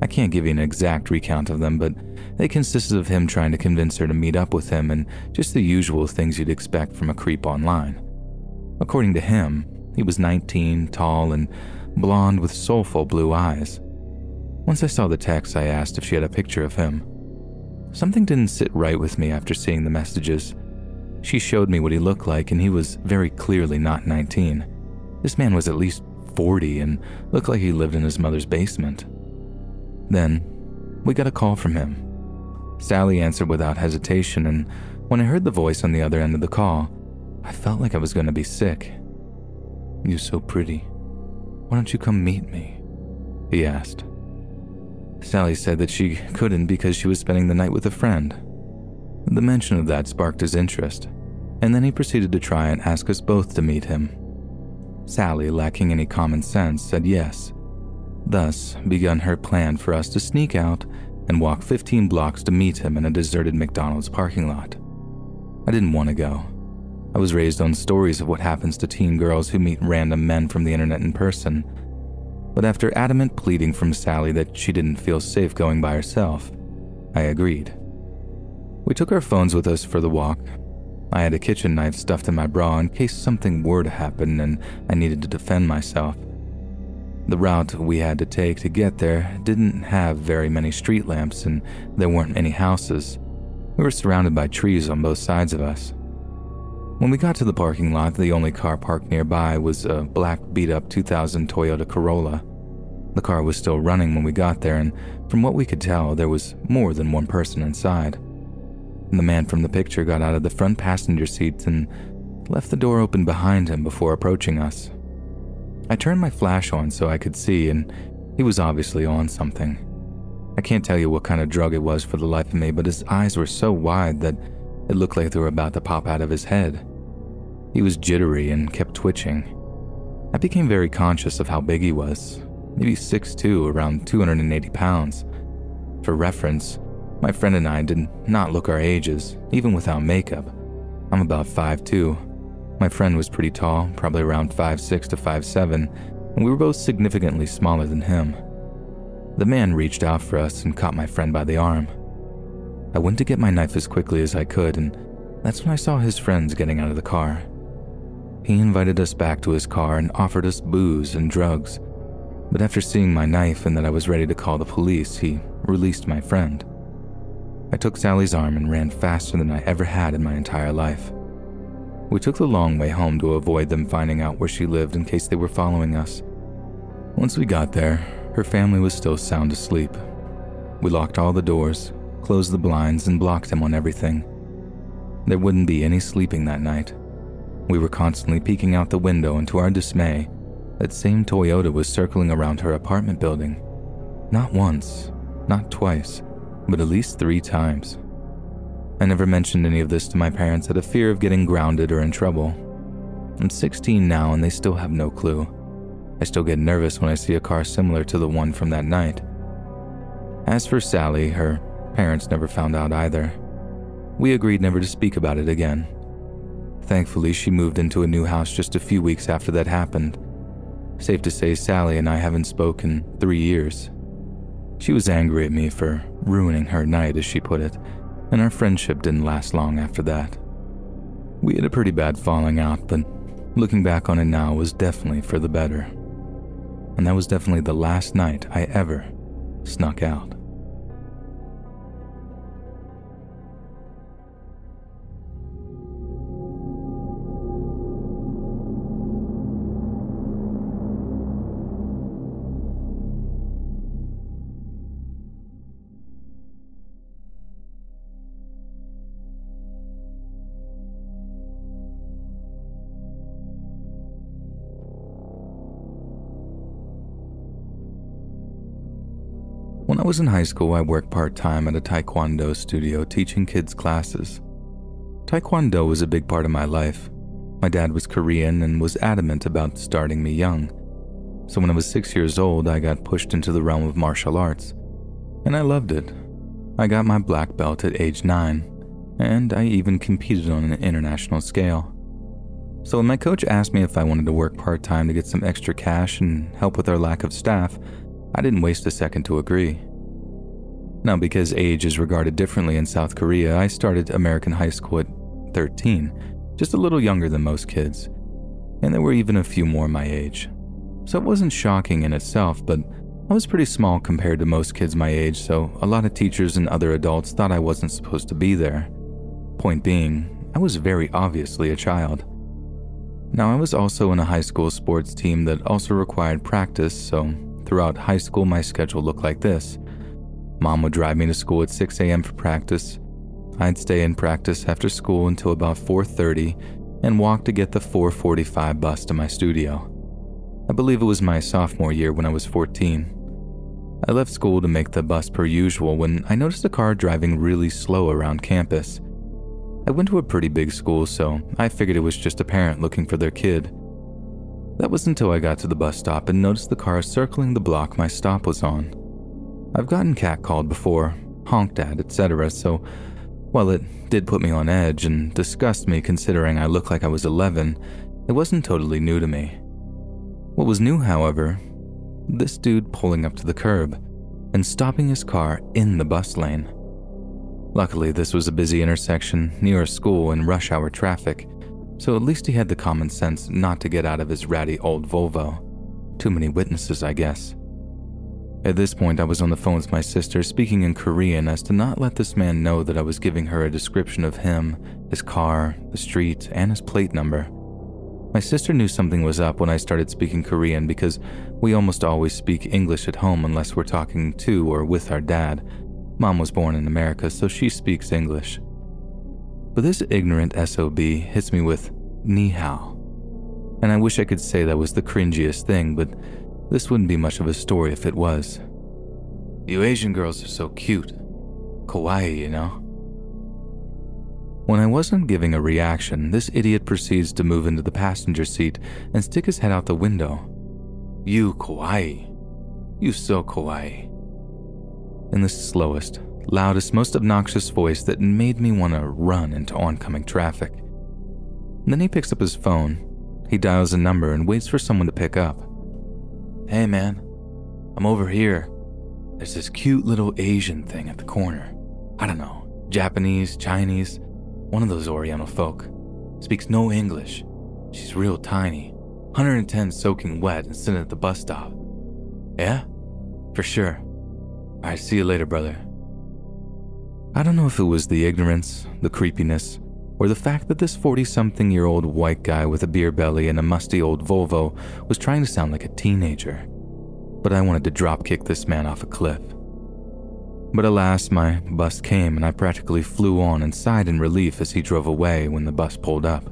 I can't give you an exact recount of them, but they consisted of him trying to convince her to meet up with him and just the usual things you'd expect from a creep online. According to him, he was 19, tall, and blonde with soulful blue eyes. Once I saw the text, I asked if she had a picture of him. Something didn't sit right with me after seeing the messages. She showed me what he looked like, and he was very clearly not 19. This man was at least 40 and looked like he lived in his mother's basement. Then, we got a call from him. Sally answered without hesitation, and when I heard the voice on the other end of the call, I felt like I was going to be sick. "You're so pretty. Why don't you come meet me?" he asked. Sally said that she couldn't because she was spending the night with a friend. The mention of that sparked his interest, and then he proceeded to try and ask us both to meet him. Sally, lacking any common sense, said yes. Thus begun her plan for us to sneak out and walk 15 blocks to meet him in a deserted McDonald's parking lot. I didn't want to go. I was raised on stories of what happens to teen girls who meet random men from the internet in person. But after adamant pleading from Sally that she didn't feel safe going by herself, I agreed. We took our phones with us for the walk. I had a kitchen knife stuffed in my bra in case something were to happen and I needed to defend myself. The route we had to take to get there didn't have very many street lamps, and there weren't any houses. We were surrounded by trees on both sides of us. When we got to the parking lot, the only car parked nearby was a black beat-up 2000 Toyota Corolla. The car was still running when we got there, and from what we could tell, there was more than one person inside. The man from the picture got out of the front passenger seat and left the door open behind him before approaching us. I turned my flash on so I could see, and he was obviously on something. I can't tell you what kind of drug it was for the life of me, but his eyes were so wide that it looked like they were about to pop out of his head. He was jittery and kept twitching. I became very conscious of how big he was, maybe 6'2", around 280 pounds. For reference, my friend and I did not look our ages, even without makeup. I'm about 5'2". My friend was pretty tall, probably around 5'6" to 5'7", and we were both significantly smaller than him. The man reached out for us and caught my friend by the arm. I went to get my knife as quickly as I could, and that's when I saw his friends getting out of the car. He invited us back to his car and offered us booze and drugs, but after seeing my knife and that I was ready to call the police, he released my friend. I took Sally's arm and ran faster than I ever had in my entire life. We took the long way home to avoid them finding out where she lived in case they were following us. Once we got there, her family was still sound asleep. We locked all the doors, closed the blinds, and blocked them on everything. There wouldn't be any sleeping that night. We were constantly peeking out the window, and to our dismay, That same Toyota was circling around her apartment building. Not once, not twice, but at least 3 times. I never mentioned any of this to my parents out of fear of getting grounded or in trouble. I'm 16 now and they still have no clue. I still get nervous when I see a car similar to the one from that night. As for Sally, her parents never found out either. We agreed never to speak about it again. Thankfully, she moved into a new house just a few weeks after that happened. Safe to say, Sally and I haven't spoken 3 years. She was angry at me for ruining her night, as she put it, and our friendship didn't last long after that. We had a pretty bad falling out, but looking back on it now was definitely for the better. And that was definitely the last night I ever snuck out. When I was in high school, I worked part-time at a taekwondo studio teaching kids classes. Taekwondo was a big part of my life. My dad was Korean and was adamant about starting me young. So when I was 6 years old, I got pushed into the realm of martial arts. And I loved it. I got my black belt at age 9, and I even competed on an international scale. So when my coach asked me if I wanted to work part-time to get some extra cash and help with our lack of staff, I didn't waste a second to agree. Now, because age is regarded differently in South Korea, I started American high school at 13, just a little younger than most kids, and there were even a few more my age. So it wasn't shocking in itself, but I was pretty small compared to most kids my age, so a lot of teachers and other adults thought I wasn't supposed to be there. Point being, I was very obviously a child. Now, I was also in a high school sports team that also required practice, so throughout high school, my schedule looked like this. Mom would drive me to school at 6 a.m. for practice. I'd stay in practice after school until about 4:30 and walk to get the 4:45 bus to my studio. I believe it was my sophomore year when I was 14. I left school to make the bus per usual when I noticed a car driving really slow around campus. I went to a pretty big school, so I figured it was just a parent looking for their kid. That was until I got to the bus stop and noticed the car circling the block my stop was on. I've gotten catcalled before, honked at, etc., so while it did put me on edge and disgust me considering I looked like I was 11, it wasn't totally new to me. What was new, however, this dude pulling up to the curb and stopping his car in the bus lane. Luckily, this was a busy intersection near a school and rush hour traffic, so at least he had the common sense not to get out of his ratty old Volvo. Too many witnesses, I guess. At this point, I was on the phone with my sister speaking in Korean as to not let this man know that I was giving her a description of him, his car, the street, and his plate number. My sister knew something was up when I started speaking Korean because we almost always speak English at home unless we're talking to or with our dad. Mom was born in America, so she speaks English. But this ignorant SOB hits me with ni hao. And I wish I could say that was the cringiest thing, but this wouldn't be much of a story if it was. You Asian girls are so cute. Kawaii, you know? When I wasn't giving a reaction, this idiot proceeds to move into the passenger seat and stick his head out the window. You kawaii. You so kawaii. In the slowest, loudest, most obnoxious voice that made me want to run into oncoming traffic. And then he picks up his phone. He dials a number and waits for someone to pick up. Hey man, I'm over here. There's this cute little Asian thing at the corner. I don't know, Japanese, Chinese, one of those Oriental folk. Speaks no English. She's real tiny, 110 soaking wet and sitting at the bus stop. Yeah? For sure. Alright, see you later, brother. I don't know if it was the ignorance, the creepiness, or the fact that this 40-something-year-old white guy with a beer belly and a musty old Volvo was trying to sound like a teenager, but I wanted to dropkick this man off a cliff. But alas, my bus came and I practically flew on and sighed in relief as he drove away when the bus pulled up.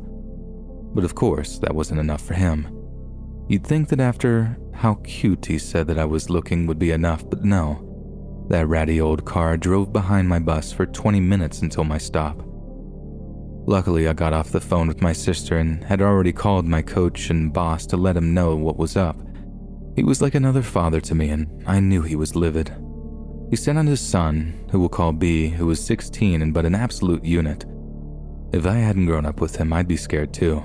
But of course, that wasn't enough for him. You'd think that after how cute he said that I was looking would be enough, but no. That ratty old car drove behind my bus for 20 minutes until my stop. Luckily, I got off the phone with my sister and had already called my coach and boss to let him know what was up. He was like another father to me, and I knew he was livid. He sent on his son, who we'll call B, who was 16 and but an absolute unit. If I hadn't grown up with him, I'd be scared too.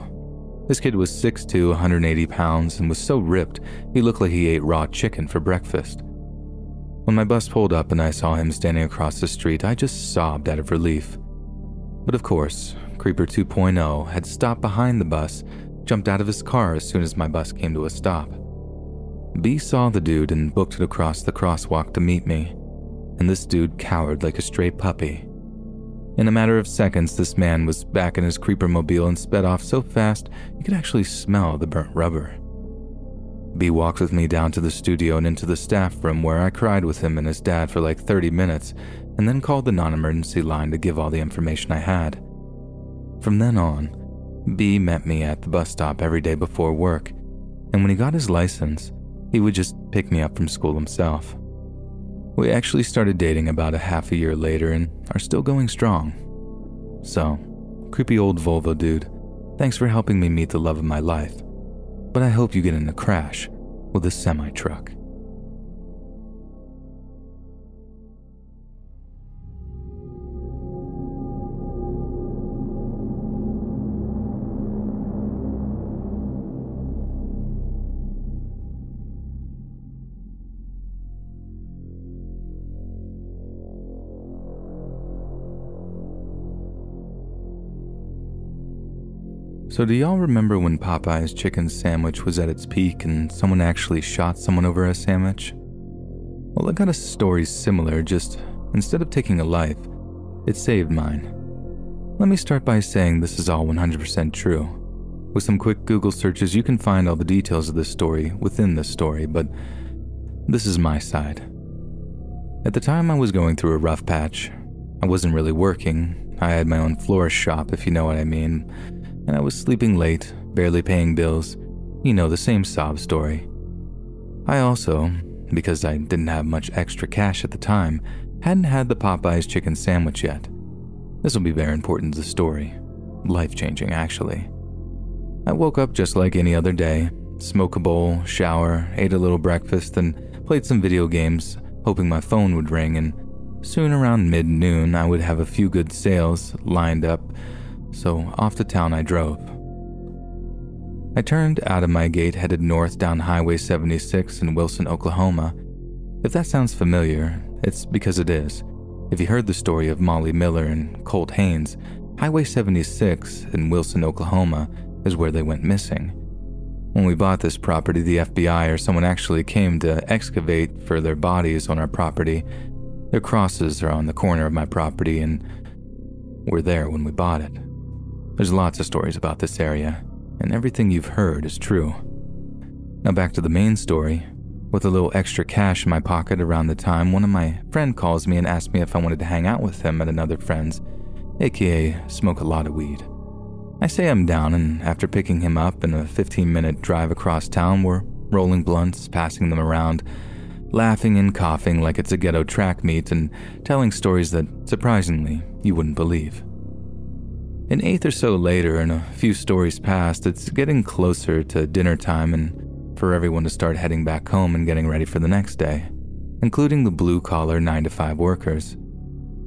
This kid was 6'2", 180 pounds, and was so ripped, he looked like he ate raw chicken for breakfast. When my bus pulled up and I saw him standing across the street, I just sobbed out of relief. But of course, Creeper 2.0 had stopped behind the bus, jumped out of his car as soon as my bus came to a stop. B saw the dude and booked it across the crosswalk to meet me, and this dude cowered like a stray puppy. In a matter of seconds, this man was back in his Creeper mobile and sped off so fast you could actually smell the burnt rubber. B walked with me down to the studio and into the staff room where I cried with him and his dad for like 30 minutes and then called the non-emergency line to give all the information I had. From then on, B met me at the bus stop every day before work, and when he got his license, he would just pick me up from school himself. We actually started dating about a half a year later and are still going strong. So, creepy old Volvo dude, thanks for helping me meet the love of my life. But I hope you get in a crash with a semi-truck. So do y'all remember when Popeye's chicken sandwich was at its peak and someone actually shot someone over a sandwich? Well, I got a story similar, just instead of taking a life, it saved mine. Let me start by saying this is all 100% true. With some quick Google searches, you can find all the details of this story within this story, but this is my side. At the time, I was going through a rough patch. I wasn't really working. I had my own florist shop, if you know what I mean. And I was sleeping late, barely paying bills. You know, the same sob story. I also, because I didn't have much extra cash at the time, hadn't had the Popeye's chicken sandwich yet. This will be very important to the story. Life-changing, actually. I woke up just like any other day, smoked a bowl, shower, ate a little breakfast, and played some video games, hoping my phone would ring, and soon around mid-noon I would have a few good sales lined up. So off to town I drove. I turned out of my gate, headed north down Highway 76 in Wilson, Oklahoma. If that sounds familiar, it's because it is. If you heard the story of Molly Miller and Colt Haynes, Highway 76 in Wilson, Oklahoma is where they went missing. When we bought this property, the FBI or someone actually came to excavate for their bodies on our property. Their crosses are on the corner of my property and were there when we bought it. There's lots of stories about this area, and everything you've heard is true. Now back to the main story. With a little extra cash in my pocket around the time, one of my friends calls me and asks me if I wanted to hang out with him at another friend's, aka smoke a lot of weed. I say I'm down, and after picking him up in a 15-minute drive across town, we're rolling blunts, passing them around, laughing and coughing like it's a ghetto track meet, and telling stories that, surprisingly, you wouldn't believe. An eighth or so later, and a few stories past, it's getting closer to dinner time and for everyone to start heading back home and getting ready for the next day, including the blue-collar 9-to-5 workers.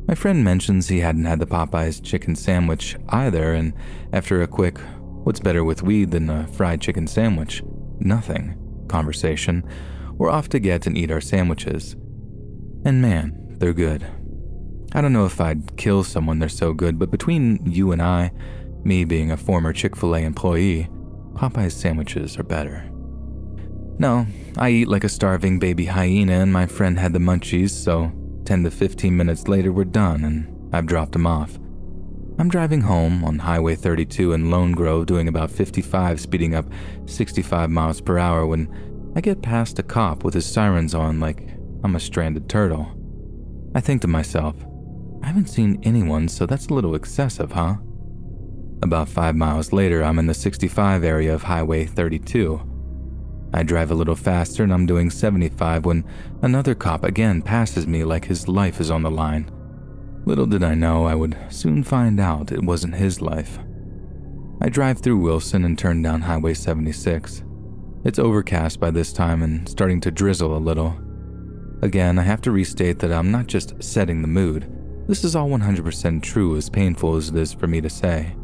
My friend mentions he hadn't had the Popeye's chicken sandwich either, and after a quick, "What's better with weed than a fried chicken sandwich? Nothing," conversation, we're off to get and eat our sandwiches. And man, they're good. I don't know if I'd kill someone, they're so good, but between you and I, me being a former Chick-fil-A employee, Popeye's sandwiches are better. No, I eat like a starving baby hyena, and my friend had the munchies, so 10 to 15 minutes later we're done and I've dropped him off. I'm driving home on Highway 32 in Lone Grove doing about 55, speeding up 65 miles per hour when I get past a cop with his sirens on like I'm a stranded turtle. I think to myself, I haven't seen anyone, so that's a little excessive, huh? About 5 miles later, I'm in the 65 area of Highway 32. I drive a little faster and I'm doing 75 when another cop again passes me like his life is on the line. Little did I know I would soon find out it wasn't his life. I drive through Wilson and turn down Highway 76. It's overcast by this time and starting to drizzle a little. Again, I have to restate that I'm not just setting the mood. This is all 100% true, as painful as it is for me to say.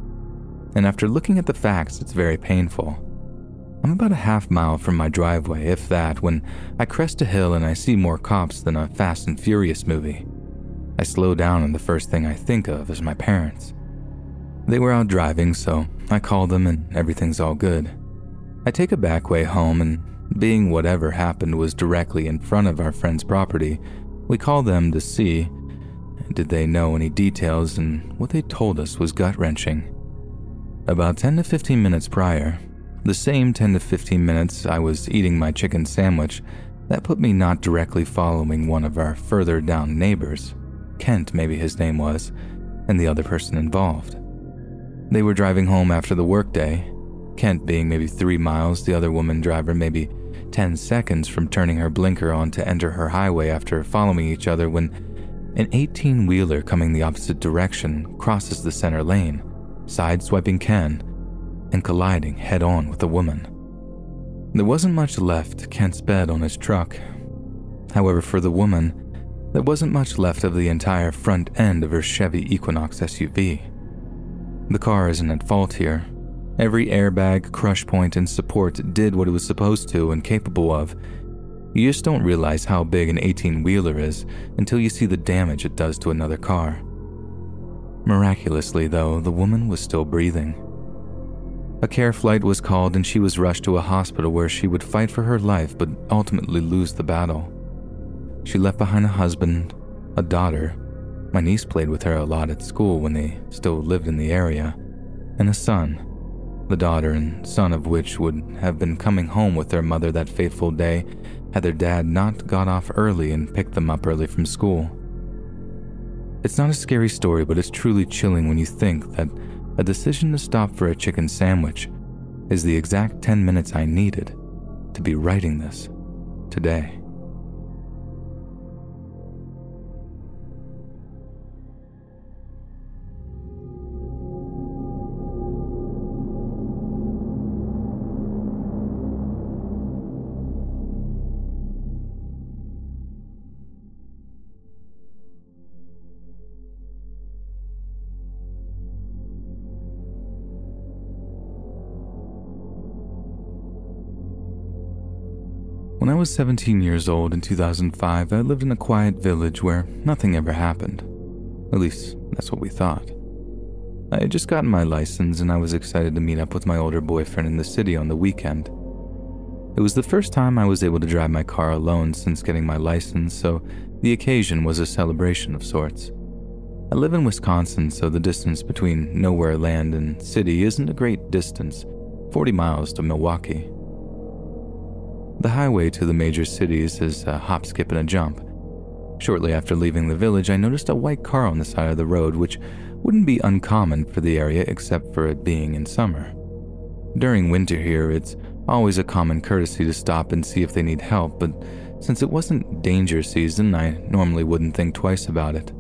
And after looking at the facts, it's very painful. I'm about a half mile from my driveway, if that, when I crest a hill and I see more cops than a Fast and Furious movie. I slow down and the first thing I think of is my parents. They were out driving, so I call them and everything's all good. I take a back way home and, being whatever happened was directly in front of our friend's property, we call them to see did they know any details, and what they told us was gut-wrenching. About 10 to 15 minutes prior, the same 10 to 15 minutes I was eating my chicken sandwich, that put me not directly following one of our further down neighbors, Kent maybe his name was, and the other person involved. They were driving home after the workday, Kent being maybe 3 miles, the other woman driver maybe 10 seconds from turning her blinker on to enter her highway after following each other when an 18-wheeler coming the opposite direction crosses the center lane, sideswiping Ken and colliding head-on with the woman. There wasn't much left Kent sped on his truck. However, for the woman, there wasn't much left of the entire front end of her Chevy Equinox SUV. The car isn't at fault here. Every airbag, crush point, and support did what it was supposed to and capable of. You just don't realize how big an 18-wheeler is until you see the damage it does to another car. Miraculously, though, the woman was still breathing. A care flight was called and she was rushed to a hospital where she would fight for her life but ultimately lose the battle. She left behind a husband, a daughter, my niece played with her a lot at school when they still lived in the area, and a son, the daughter and son of which would have been coming home with their mother that fateful day had their dad not got off early and picked them up early from school. It's not a scary story, but it's truly chilling when you think that a decision to stop for a chicken sandwich is the exact 10 minutes I needed to be writing this today. When I was 17 years old in 2005, I lived in a quiet village where nothing ever happened. At least, that's what we thought. I had just gotten my license and I was excited to meet up with my older boyfriend in the city on the weekend. It was the first time I was able to drive my car alone since getting my license, so the occasion was a celebration of sorts. I live in Wisconsin, so the distance between nowhere land and city isn't a great distance, 40 miles to Milwaukee. The highway to the major cities is a hop, skip, and a jump. Shortly after leaving the village, I noticed a white car on the side of the road, which wouldn't be uncommon for the area except for it being in summer. During winter here, it's always a common courtesy to stop and see if they need help, but since it wasn't danger season, I normally wouldn't think twice about it.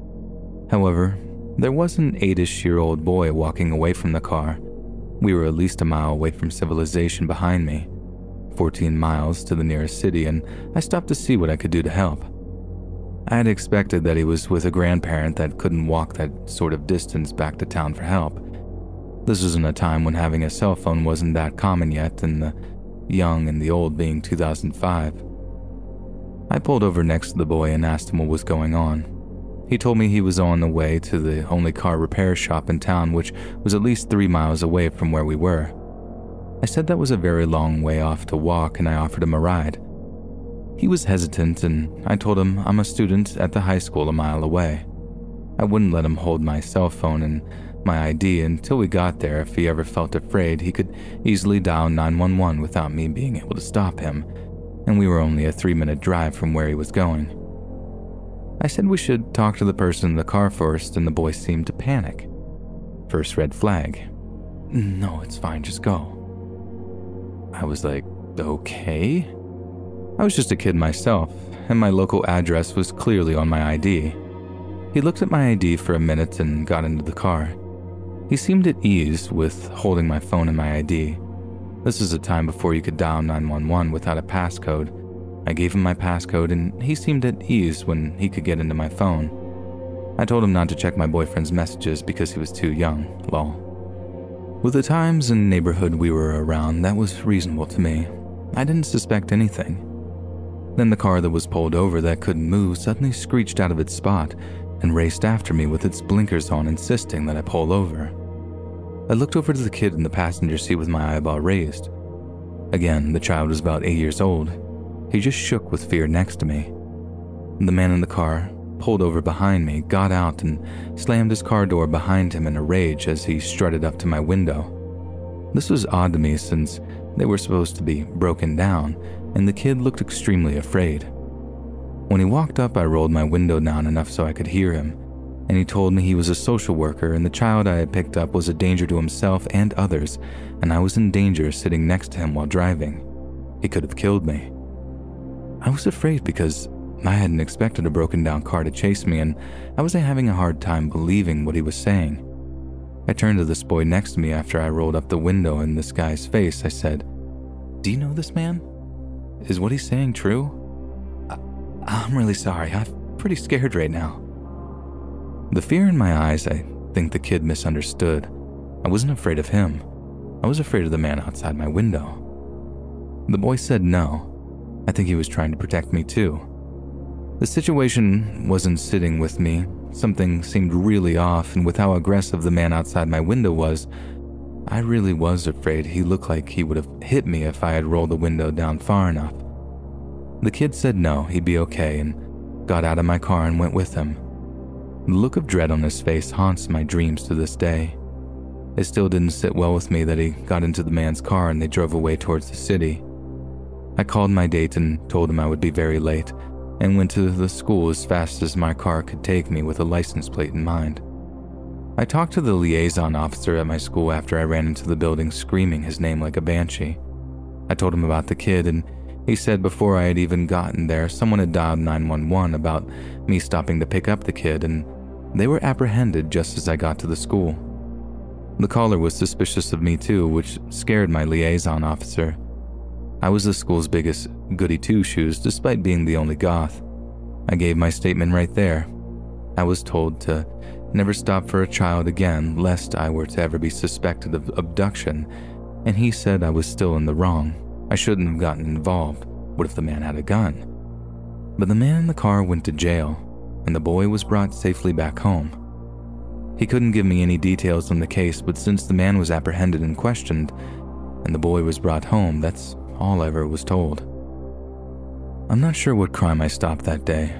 However, there was an 8-ish-year-old boy walking away from the car. We were at least a mile away from civilization behind me, 14 miles to the nearest city, and I stopped to see what I could do to help. I had expected that he was with a grandparent that couldn't walk that sort of distance back to town for help. This was in a time when having a cell phone wasn't that common yet, and the young and the old being 2005. I pulled over next to the boy and asked him what was going on. He told me he was on the way to the only car repair shop in town, which was at least 3 miles away from where we were. I said that was a very long way off to walk, and I offered him a ride. He was hesitant, and I told him I'm a student at the high school a mile away. I wouldn't let him hold my cell phone and my ID until we got there. If he ever felt afraid, he could easily dial 911 without me being able to stop him, and we were only a 3-minute drive from where he was going. I said we should talk to the person in the car first, and the boy seemed to panic. First red flag. No, it's fine, just go. I was like, Okay. I was just a kid myself, and my local address was clearly on my ID. He looked at my ID for a minute and got into the car. He seemed at ease with holding my phone and my ID. This is a time before you could dial 911 without a passcode. I gave him my passcode and he seemed at ease when he could get into my phone. I told him not to check my boyfriend's messages because he was too young, lol. With the times and neighborhood we were around, that was reasonable to me. I didn't suspect anything. Then the car that was pulled over that couldn't move suddenly screeched out of its spot and raced after me with its blinkers on, insisting that I pull over. I looked over to the kid in the passenger seat with my eyeball raised. Again, the child was about 8 years old. He just shook with fear next to me. The man in the car pulled over behind me, got out, and slammed his car door behind him in a rage as he strutted up to my window. This was odd to me since they were supposed to be broken down, and the kid looked extremely afraid. When he walked up, I rolled my window down enough so I could hear him, and he told me he was a social worker and the child I had picked up was a danger to himself and others, and I was in danger sitting next to him while driving. He could have killed me. I was afraid because I hadn't expected a broken down car to chase me, and I was having a hard time believing what he was saying. I turned to this boy next to me after I rolled up the window in this guy's face. I said, "Do you know this man? Is what he's saying true? I'm really sorry. I'm pretty scared right now." The fear in my eyes, I think the kid misunderstood. I wasn't afraid of him. I was afraid of the man outside my window. The boy said no. I think he was trying to protect me too. The situation wasn't sitting with me. Something seemed really off, and with how aggressive the man outside my window was, I really was afraid he looked like he would have hit me if I had rolled the window down far enough. The kid said no, he'd be okay, and got out of my car and went with him. The look of dread on his face haunts my dreams to this day. It still didn't sit well with me that he got into the man's car and they drove away towards the city. I called my date and told him I would be very late, and went to the school as fast as my car could take me with a license plate in mind. I talked to the liaison officer at my school after I ran into the building screaming his name like a banshee. I told him about the kid, and he said before I had even gotten there, someone had dialed 911 about me stopping to pick up the kid, and they were apprehended just as I got to the school. The caller was suspicious of me too, which scared my liaison officer. I was the school's biggest goody two-shoes despite being the only goth. I gave my statement right there. I was told to never stop for a child again lest I were to ever be suspected of abduction, and he said I was still in the wrong. I shouldn't have gotten involved. What if the man had a gun? But the man in the car went to jail, and the boy was brought safely back home. He couldn't give me any details on the case, but since the man was apprehended and questioned, and the boy was brought home, that's all I ever was told. I'm not sure what crime I stopped that day,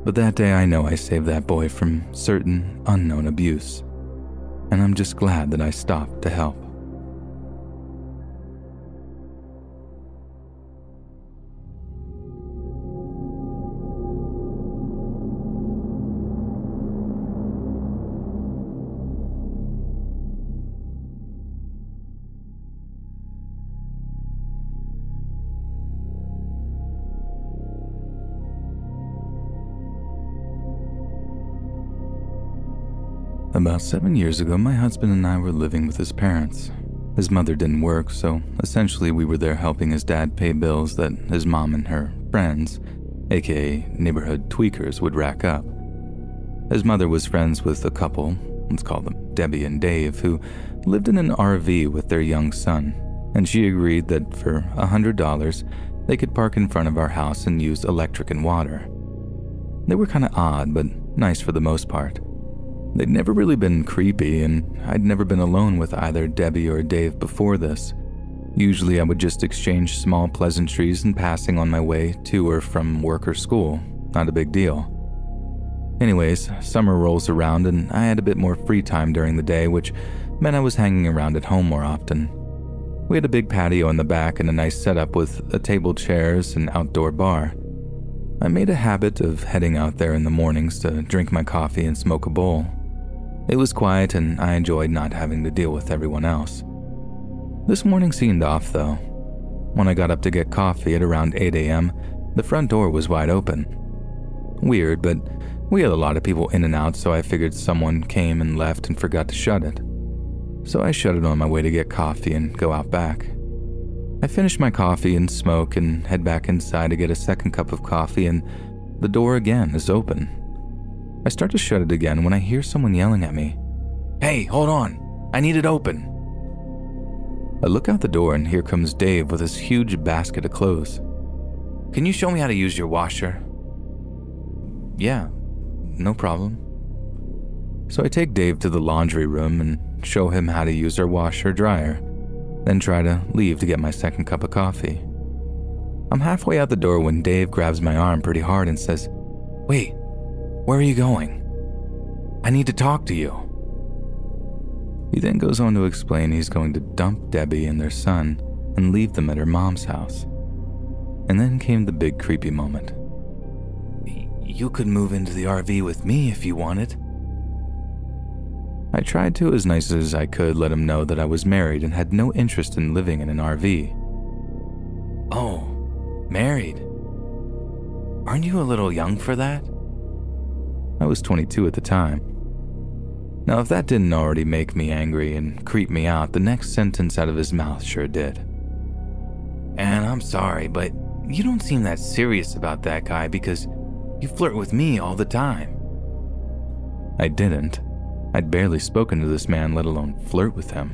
but that day I know I saved that boy from certain unknown abuse, and I'm just glad that I stopped to help. About 7 years ago, my husband and I were living with his parents. His mother didn't work, so essentially we were there helping his dad pay bills that his mom and her friends, aka neighborhood tweakers, would rack up. His mother was friends with a couple, let's call them Debbie and Dave, who lived in an RV with their young son, and she agreed that for $100 they could park in front of our house and use electric and water. They were kind of odd, but nice for the most part. They'd never really been creepy, and I'd never been alone with either Debbie or Dave before this. Usually I would just exchange small pleasantries in passing on my way to or from work or school. Not a big deal. Anyways, summer rolls around and I had a bit more free time during the day, which meant I was hanging around at home more often. We had a big patio in the back and a nice setup with a table, chairs, and outdoor bar. I made a habit of heading out there in the mornings to drink my coffee and smoke a bowl. It was quiet and I enjoyed not having to deal with everyone else. This morning seemed off though. When I got up to get coffee at around 8 a.m., the front door was wide open. Weird, but we had a lot of people in and out, so I figured someone came and left and forgot to shut it. So I shut it on my way to get coffee and go out back. I finish my coffee and smoke and head back inside to get a second cup of coffee, and the door again is open. I start to shut it again when I hear someone yelling at me, "Hey, hold on, I need it open." I look out the door and here comes Dave with his huge basket of clothes. "Can you show me how to use your washer?" "Yeah, no problem." So I take Dave to the laundry room and show him how to use our washer dryer, then try to leave to get my second cup of coffee. I'm halfway out the door when Dave grabs my arm pretty hard and says, "Wait, where are you going? I need to talk to you." He then goes on to explain he's going to dump Debbie and their son and leave them at her mom's house. And then came the big creepy moment. "You could move into the RV with me if you wanted." I tried to, as nice as I could, let him know that I was married and had no interest in living in an RV. "Oh, married? Aren't you a little young for that?" I was 22 at the time. Now, if that didn't already make me angry and creep me out, the next sentence out of his mouth sure did. "And I'm sorry, but you don't seem that serious about that guy because you flirt with me all the time." I didn't. I'd barely spoken to this man, let alone flirt with him.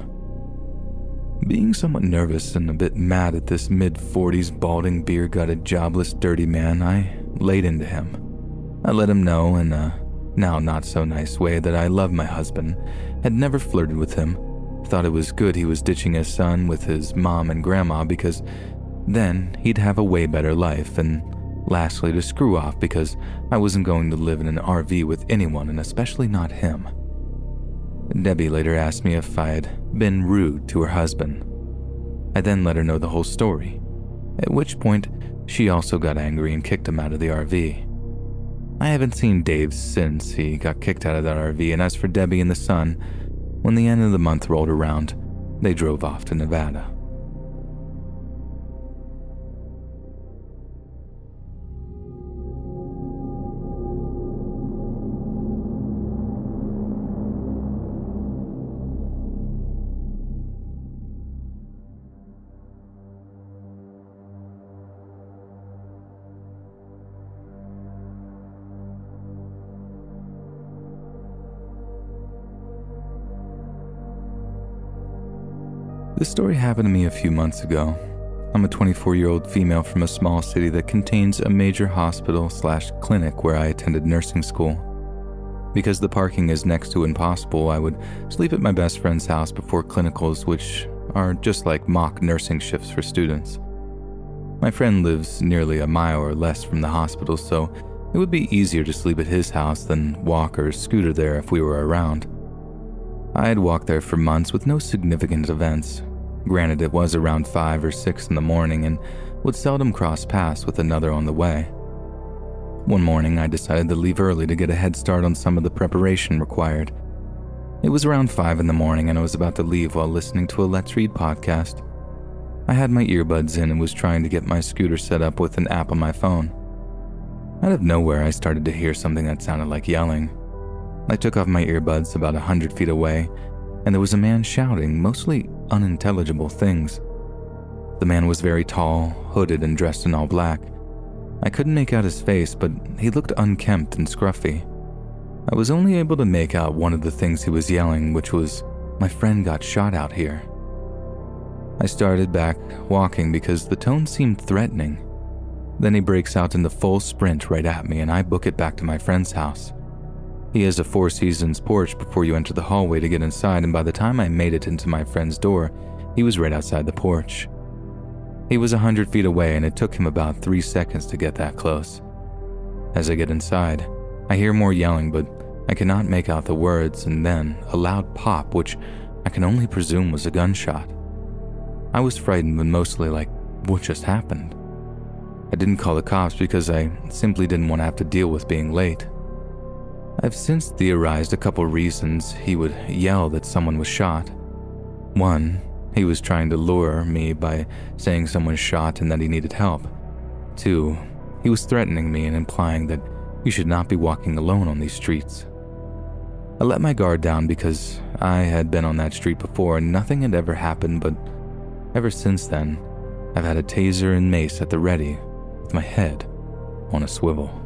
Being somewhat nervous and a bit mad at this mid-40s, balding, beer-gutted, jobless, dirty man, I laid into him. I let him know in a now not-so-nice way that I loved my husband, had never flirted with him, thought it was good he was ditching his son with his mom and grandma because then he'd have a way better life, and lastly to screw off because I wasn't going to live in an RV with anyone, and especially not him. Debbie later asked me if I had been rude to her husband. I then let her know the whole story, at which point she also got angry and kicked him out of the RV. I haven't seen Dave since he got kicked out of that RV, and as for Debbie and the son, when the end of the month rolled around, they drove off to Nevada. This story happened to me a few months ago. I'm a 24-year-old female from a small city that contains a major hospital/clinic where I attended nursing school. Because the parking is next to impossible, I would sleep at my best friend's house before clinicals, which are just like mock nursing shifts for students. My friend lives nearly a mile or less from the hospital, so it would be easier to sleep at his house than walk or scooter there if we were around. I had walked there for months with no significant events. Granted, it was around 5 or 6 in the morning and would seldom cross paths with another on the way. One morning, I decided to leave early to get a head start on some of the preparation required. It was around 5 in the morning and I was about to leave while listening to a Let's Read podcast. I had my earbuds in and was trying to get my scooter set up with an app on my phone. Out of nowhere, I started to hear something that sounded like yelling. I took off my earbuds about 100 feet away, and there was a man shouting mostly unintelligible things. The man was very tall, hooded, and dressed in all black. I couldn't make out his face, but he looked unkempt and scruffy. I was only able to make out one of the things he was yelling, which was, "My friend got shot out here." I started back walking because the tone seemed threatening. Then he breaks out into full sprint right at me, and I book it back to my friend's house. He has a Four Seasons porch before you enter the hallway to get inside, and by the time I made it into my friend's door, he was right outside the porch. He was 100 feet away, and it took him about 3 seconds to get that close. As I get inside, I hear more yelling, but I cannot make out the words, and then a loud pop, which I can only presume was a gunshot. I was frightened, but mostly like, what just happened? I didn't call the cops because I simply didn't want to have to deal with being late. I've since theorized a couple reasons he would yell that someone was shot. One, He was trying to lure me by saying someone shot and that he needed help. 2, he was threatening me and implying that you should not be walking alone on these streets. I let my guard down because I had been on that street before and nothing had ever happened, but ever since then, I've had a taser and mace at the ready with my head on a swivel.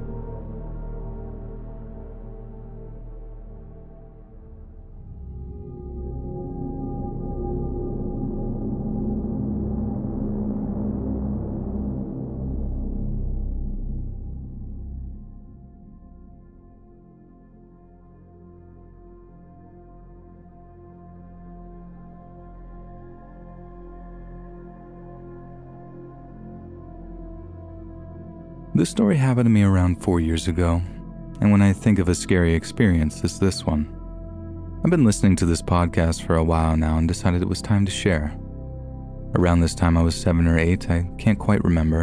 This story happened to me around 4 years ago, and when I think of a scary experience, it's this one. I've been listening to this podcast for a while now and decided it was time to share. Around this time I was 7 or 8, I can't quite remember,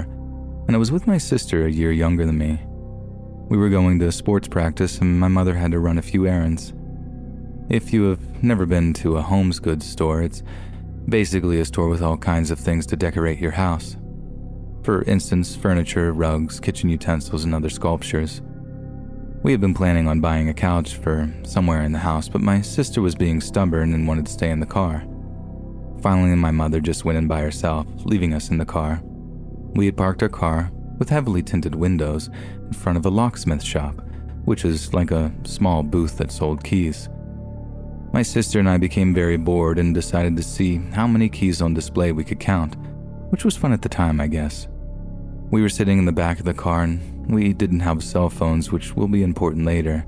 and I was with my sister a year younger than me. We were going to sports practice and my mother had to run a few errands. If you have never been to a homes goods store, it's basically a store with all kinds of things to decorate your house. For instance, furniture, rugs, kitchen utensils, and other sculptures. We had been planning on buying a couch for somewhere in the house, but my sister was being stubborn and wanted to stay in the car. Finally, my mother just went in by herself, leaving us in the car. We had parked our car, with heavily tinted windows, in front of a locksmith shop, which is like a small booth that sold keys. My sister and I became very bored and decided to see how many keys on display we could count, which was fun at the time, I guess. We were sitting in the back of the car and we didn't have cell phones, which will be important later.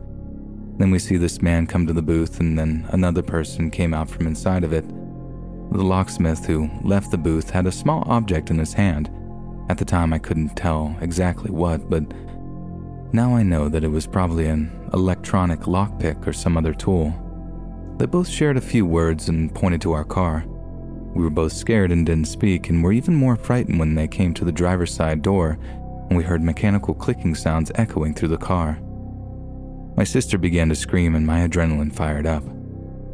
Then we see this man come to the booth and then another person came out from inside of it. The locksmith who left the booth had a small object in his hand. At the time I couldn't tell exactly what, but now I know that it was probably an electronic lockpick or some other tool. They both shared a few words and pointed to our car. We were both scared and didn't speak, and were even more frightened when they came to the driver's side door and we heard mechanical clicking sounds echoing through the car. My sister began to scream and my adrenaline fired up.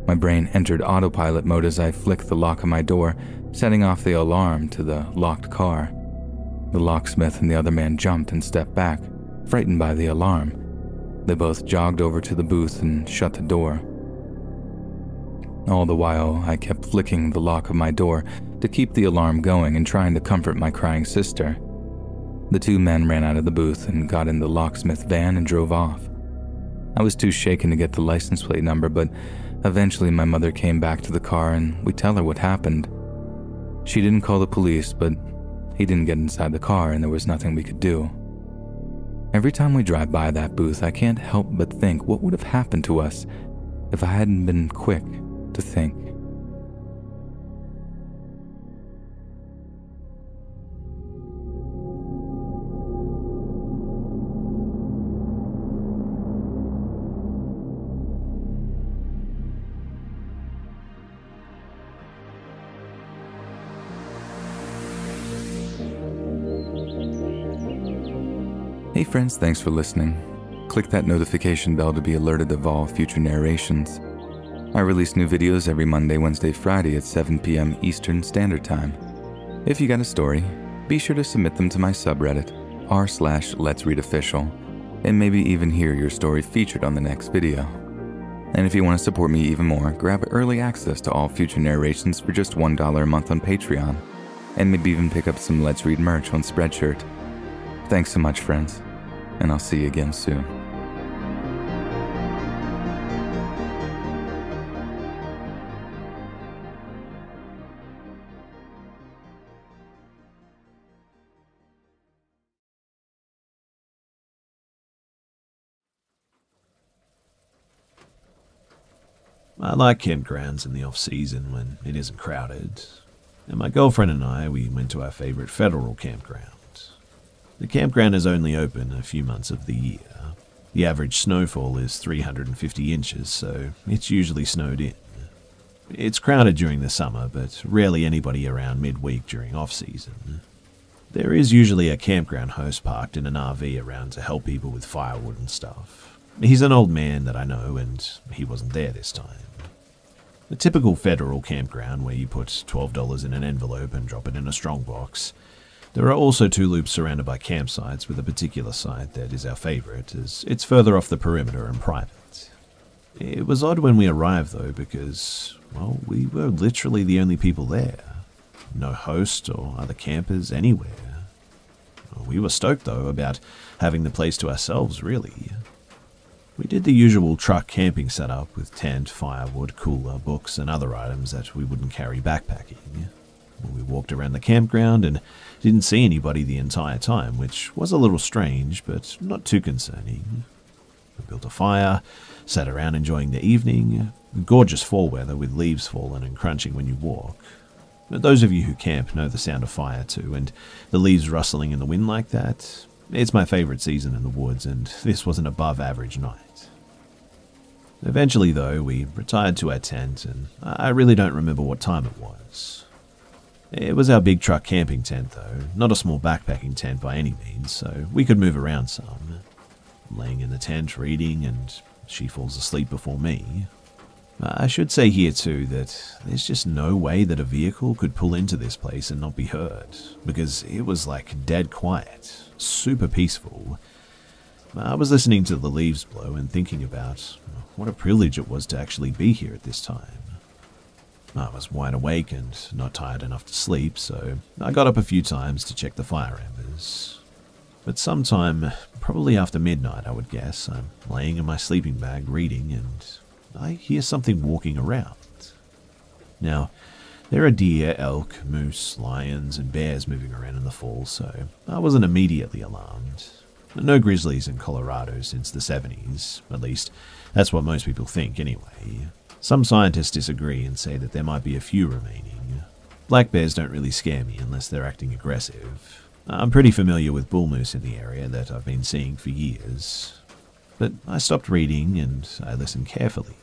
My brain entered autopilot mode as I flicked the lock of my door, setting off the alarm to the locked car. The locksmith and the other man jumped and stepped back, frightened by the alarm. They both jogged over to the booth and shut the door. All the while, I kept flicking the lock of my door to keep the alarm going and trying to comfort my crying sister. The 2 men ran out of the booth and got in the locksmith van and drove off. I was too shaken to get the license plate number, but eventually my mother came back to the car and we tell her what happened. She didn't call the police, but he didn't get inside the car and there was nothing we could do. Every time we drive by that booth, I can't help but think what would have happened to us if I hadn't been quick to think. Hey friends, thanks for listening. Click that notification bell to be alerted of all future narrations. I release new videos every Monday, Wednesday, Friday at 7 p.m. Eastern Standard Time. If you got a story, be sure to submit them to my subreddit, r/letsreadofficial, and maybe even hear your story featured on the next video. And if you want to support me even more, grab early access to all future narrations for just $1 a month on Patreon, and maybe even pick up some Let's Read merch on Spreadshirt. Thanks so much, friends, and I'll see you again soon. I like campgrounds in the off-season when it isn't crowded, and my girlfriend and I, we went to our favourite federal campground. The campground is only open a few months of the year. The average snowfall is 350 inches, so it's usually snowed in. It's crowded during the summer, but rarely anybody around midweek during off-season. There is usually a campground host parked in an RV around to help people with firewood and stuff. He's an old man that I know, and he wasn't there this time. A typical federal campground where you put $12 in an envelope and drop it in a strongbox. There are also 2 loops surrounded by campsites, with a particular site that is our favorite, as it's further off the perimeter and private. It was odd when we arrived though, because, well, we were literally the only people there. No host or other campers anywhere. We were stoked though about having the place to ourselves, really. We did the usual truck camping setup with tent, firewood, cooler, books and other items that we wouldn't carry backpacking. We walked around the campground and didn't see anybody the entire time, which was a little strange, but not too concerning. We built a fire, sat around enjoying the evening. Gorgeous fall weather with leaves falling and crunching when you walk. Those of you who camp know the sound of fire too, and the leaves rustling in the wind like that. It's my favorite season in the woods, and this was an above average night. Eventually though, we retired to our tent, and I really don't remember what time it was. It was our big truck camping tent though, not a small backpacking tent by any means, so we could move around some. Laying in the tent reading, and she falls asleep before me. I should say here too that there's just no way that a vehicle could pull into this place and not be heard, because it was like dead quiet, super peaceful. I was listening to the leaves blow and thinking about what a privilege it was to actually be here at this time. I was wide awake and not tired enough to sleep, so I got up a few times to check the fire embers. But sometime, probably after midnight I would guess, I'm laying in my sleeping bag reading and I hear something walking around. Now, there are deer, elk, moose, lions and bears moving around in the fall, so I wasn't immediately alarmed. No grizzlies in Colorado since the 70s, at least that's what most people think anyway. Some scientists disagree and say that there might be a few remaining. Black bears don't really scare me unless they're acting aggressive. I'm pretty familiar with bull moose in the area that I've been seeing for years. But I stopped reading and I listened carefully.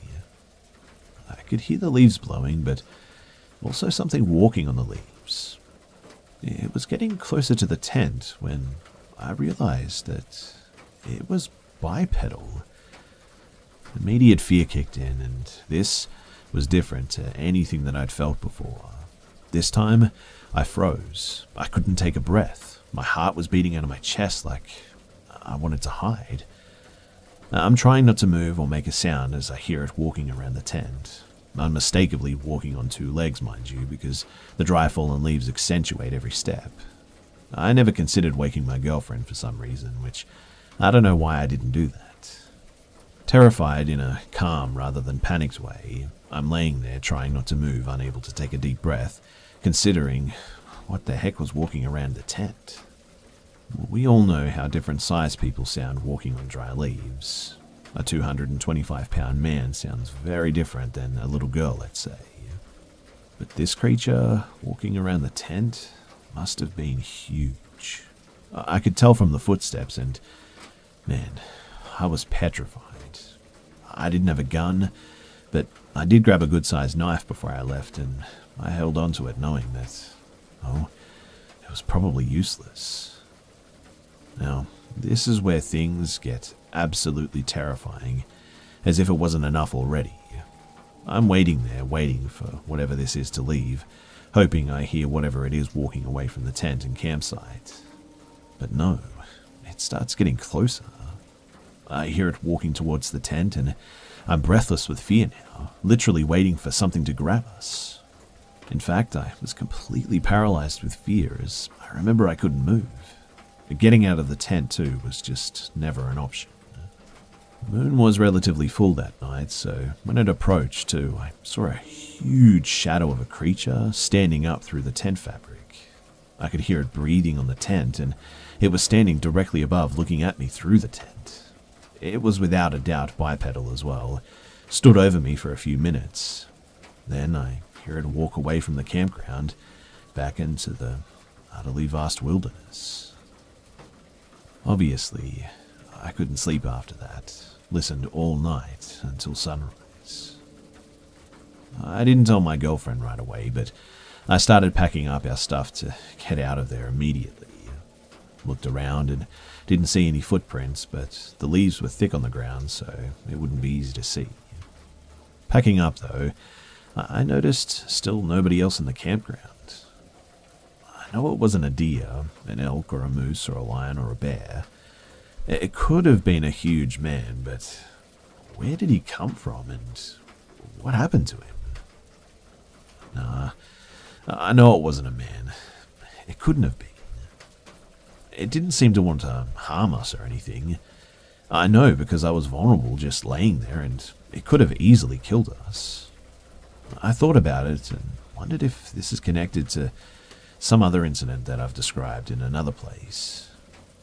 I could hear the leaves blowing, but also something walking on the leaves. It was getting closer to the tent when I realized that it was bipedal. Immediate fear kicked in, and this was different to anything that I'd felt before. This time, I froze. I couldn't take a breath. My heart was beating out of my chest like I wanted to hide. I'm trying not to move or make a sound as I hear it walking around the tent. Unmistakably walking on 2 legs, mind you, because the dry fallen leaves accentuate every step. I never considered waking my girlfriend for some reason, which I don't know why I didn't do that. Terrified in a calm rather than panicked way, I'm laying there trying not to move, unable to take a deep breath, considering what the heck was walking around the tent. We all know how different sized people sound walking on dry leaves. A 225-pound man sounds very different than a little girl, let's say. But this creature walking around the tent must have been huge. I could tell from the footsteps and, man, I was petrified. I didn't have a gun, but I did grab a good-sized knife before I left, and I held onto it knowing that, oh, it was probably useless. Now, this is where things get absolutely terrifying, as if it wasn't enough already. I'm waiting there, waiting for whatever this is to leave, hoping I hear whatever it is walking away from the tent and campsite. But no, it starts getting closer. I hear it walking towards the tent, and I'm breathless with fear now, literally waiting for something to grab us. In fact, I was completely paralyzed with fear, as I remember I couldn't move. Getting out of the tent, too, was just never an option. The moon was relatively full that night, so when it approached, too, I saw a huge shadow of a creature standing up through the tent fabric. I could hear it breathing on the tent, and it was standing directly above, looking at me through the tent. It was without a doubt bipedal as well, stood over me for a few minutes. Then I hear it walk away from the campground, back into the utterly vast wilderness. Obviously, I couldn't sleep after that, listened all night until sunrise. I didn't tell my girlfriend right away, but I started packing up our stuff to get out of there immediately. Looked around and didn't see any footprints, but the leaves were thick on the ground, so it wouldn't be easy to see. Packing up, though, I noticed still nobody else in the campground. I know it wasn't a deer, an elk, or a moose, or a lion, or a bear. It could have been a huge man, but where did he come from, and what happened to him? Nah, I know it wasn't a man. It couldn't have been. It didn't seem to want to harm us or anything. I know because I was vulnerable just laying there, and it could have easily killed us. I thought about it and wondered if this is connected to some other incident that I've described in another place.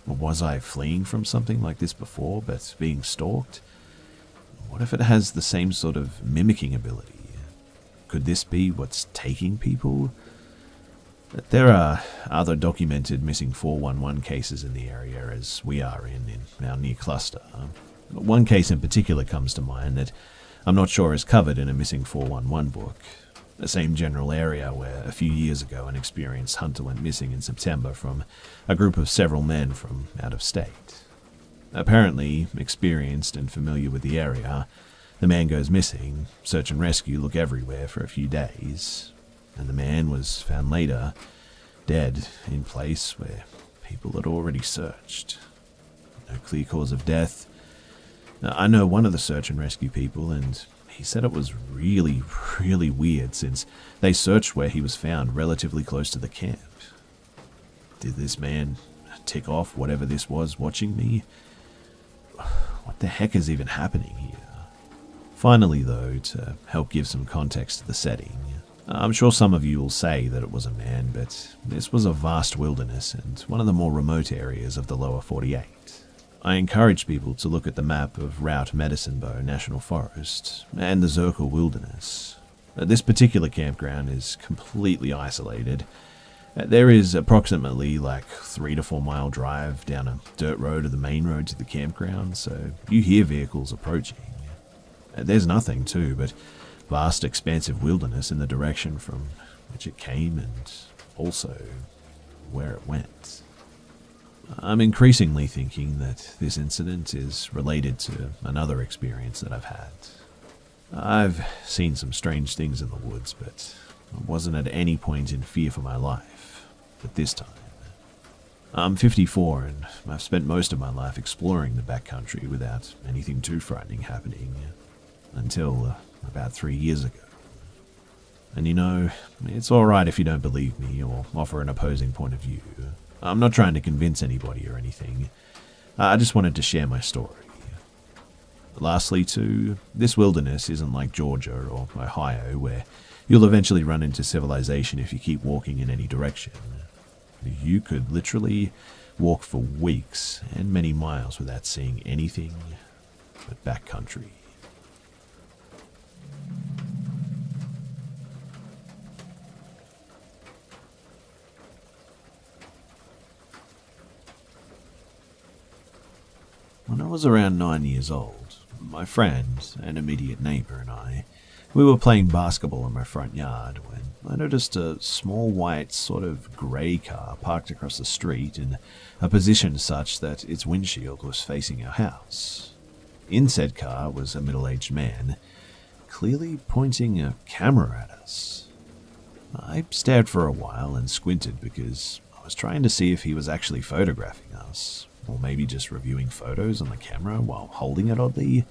Was I fleeing from something like this before, but being stalked? What if it has the same sort of mimicking ability? Could this be what's taking people? There are other documented missing 411 cases in the area as we are in our near cluster. One case in particular comes to mind that I'm not sure is covered in a missing 411 book. The same general area where a few years ago an experienced hunter went missing in September from a group of several men from out of state. Apparently experienced and familiar with the area, the man goes missing, search and rescue look everywhere for a few days, and the man was found later, dead in place where people had already searched. No clear cause of death. I know one of the search and rescue people, and he said it was really, really weird since they searched where he was found relatively close to the camp. Did this man tick off whatever this was watching me? What the heck is even happening here? Finally, though, to help give some context to the setting, I'm sure some of you will say that it was a man, but this was a vast wilderness and one of the more remote areas of the lower 48. I encourage people to look at the map of Route Medicine Bow National Forest and the Zirkle Wilderness. This particular campground is completely isolated. There is approximately like 3 to 4 mile drive down a dirt road to the main road to the campground, so you hear vehicles approaching. There's nothing too, but vast expansive wilderness in the direction from which it came and also where it went. I'm increasingly thinking that this incident is related to another experience that I've had. I've seen some strange things in the woods, but I wasn't at any point in fear for my life. But this time, I'm 54 and I've spent most of my life exploring the backcountry without anything too frightening happening, until about 3 years ago. And you know, it's alright if you don't believe me or offer an opposing point of view. I'm not trying to convince anybody or anything. I just wanted to share my story. Lastly, too, this wilderness isn't like Georgia or Ohio, where you'll eventually run into civilization if you keep walking in any direction. You could literally walk for weeks and many miles without seeing anything but backcountry. When I was around 9 years old, my friend, an immediate neighbor, and we were playing basketball in my front yard when I noticed a small white, sort of grey car parked across the street in a position such that its windshield was facing our house. In said car was a middle-aged man, clearly pointing a camera at us. I stared for a while and squinted because I was trying to see if he was actually photographing us, or maybe just reviewing photos on the camera while holding it oddly.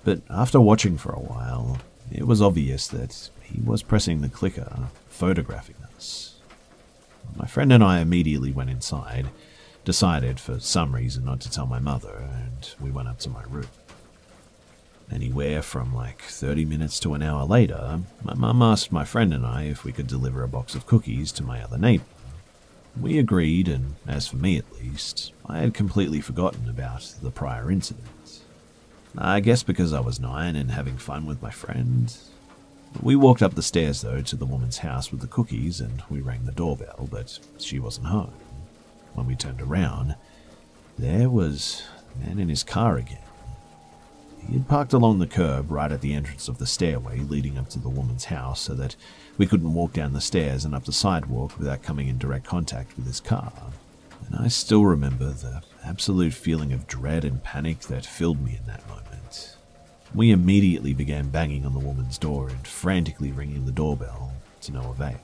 But after watching for a while, it was obvious that he was pressing the clicker, photographing us. My friend and I immediately went inside, decided for some reason not to tell my mother, and we went up to my room. Anywhere from like 30 minutes to an hour later, my mum asked my friend and I if we could deliver a box of cookies to my other neighbor. We agreed, and as for me at least, I had completely forgotten about the prior incident. I guess because I was 9 and having fun with my friend. We walked up the stairs though to the woman's house with the cookies and we rang the doorbell, but she wasn't home. When we turned around, there was the man in his car again. He had parked along the curb right at the entrance of the stairway leading up to the woman's house so that we couldn't walk down the stairs and up the sidewalk without coming in direct contact with his car. And I still remember the absolute feeling of dread and panic that filled me in that moment. We immediately began banging on the woman's door and frantically ringing the doorbell, to no avail.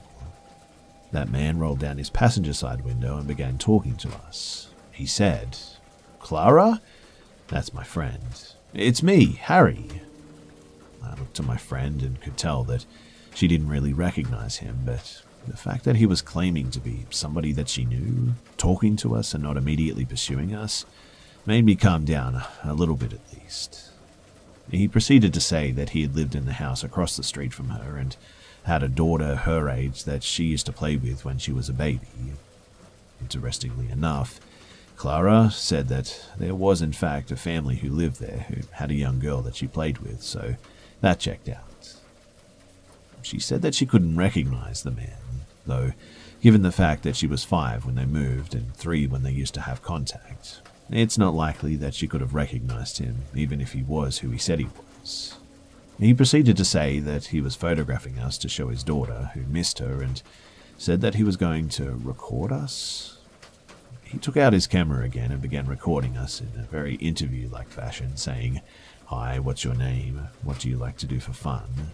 That man rolled down his passenger side window and began talking to us. He said, "Clara?" That's my friend. "It's me, Harry." I looked at my friend and could tell that she didn't really recognize him, but the fact that he was claiming to be somebody that she knew, talking to us and not immediately pursuing us, made me calm down a little bit at least. He proceeded to say that he had lived in the house across the street from her and had a daughter her age that she used to play with when she was a baby. Interestingly enough, Clara said that there was in fact a family who lived there who had a young girl that she played with, so that checked out. She said that she couldn't recognize the man, though given the fact that she was 5 when they moved and 3 when they used to have contact, it's not likely that she could have recognized him, even if he was who he said he was. He proceeded to say that he was photographing us to show his daughter, who missed her, and said that he was going to record us. He took out his camera again and began recording us in a very interview-like fashion, saying, "Hi, what's your name? What do you like to do for fun?"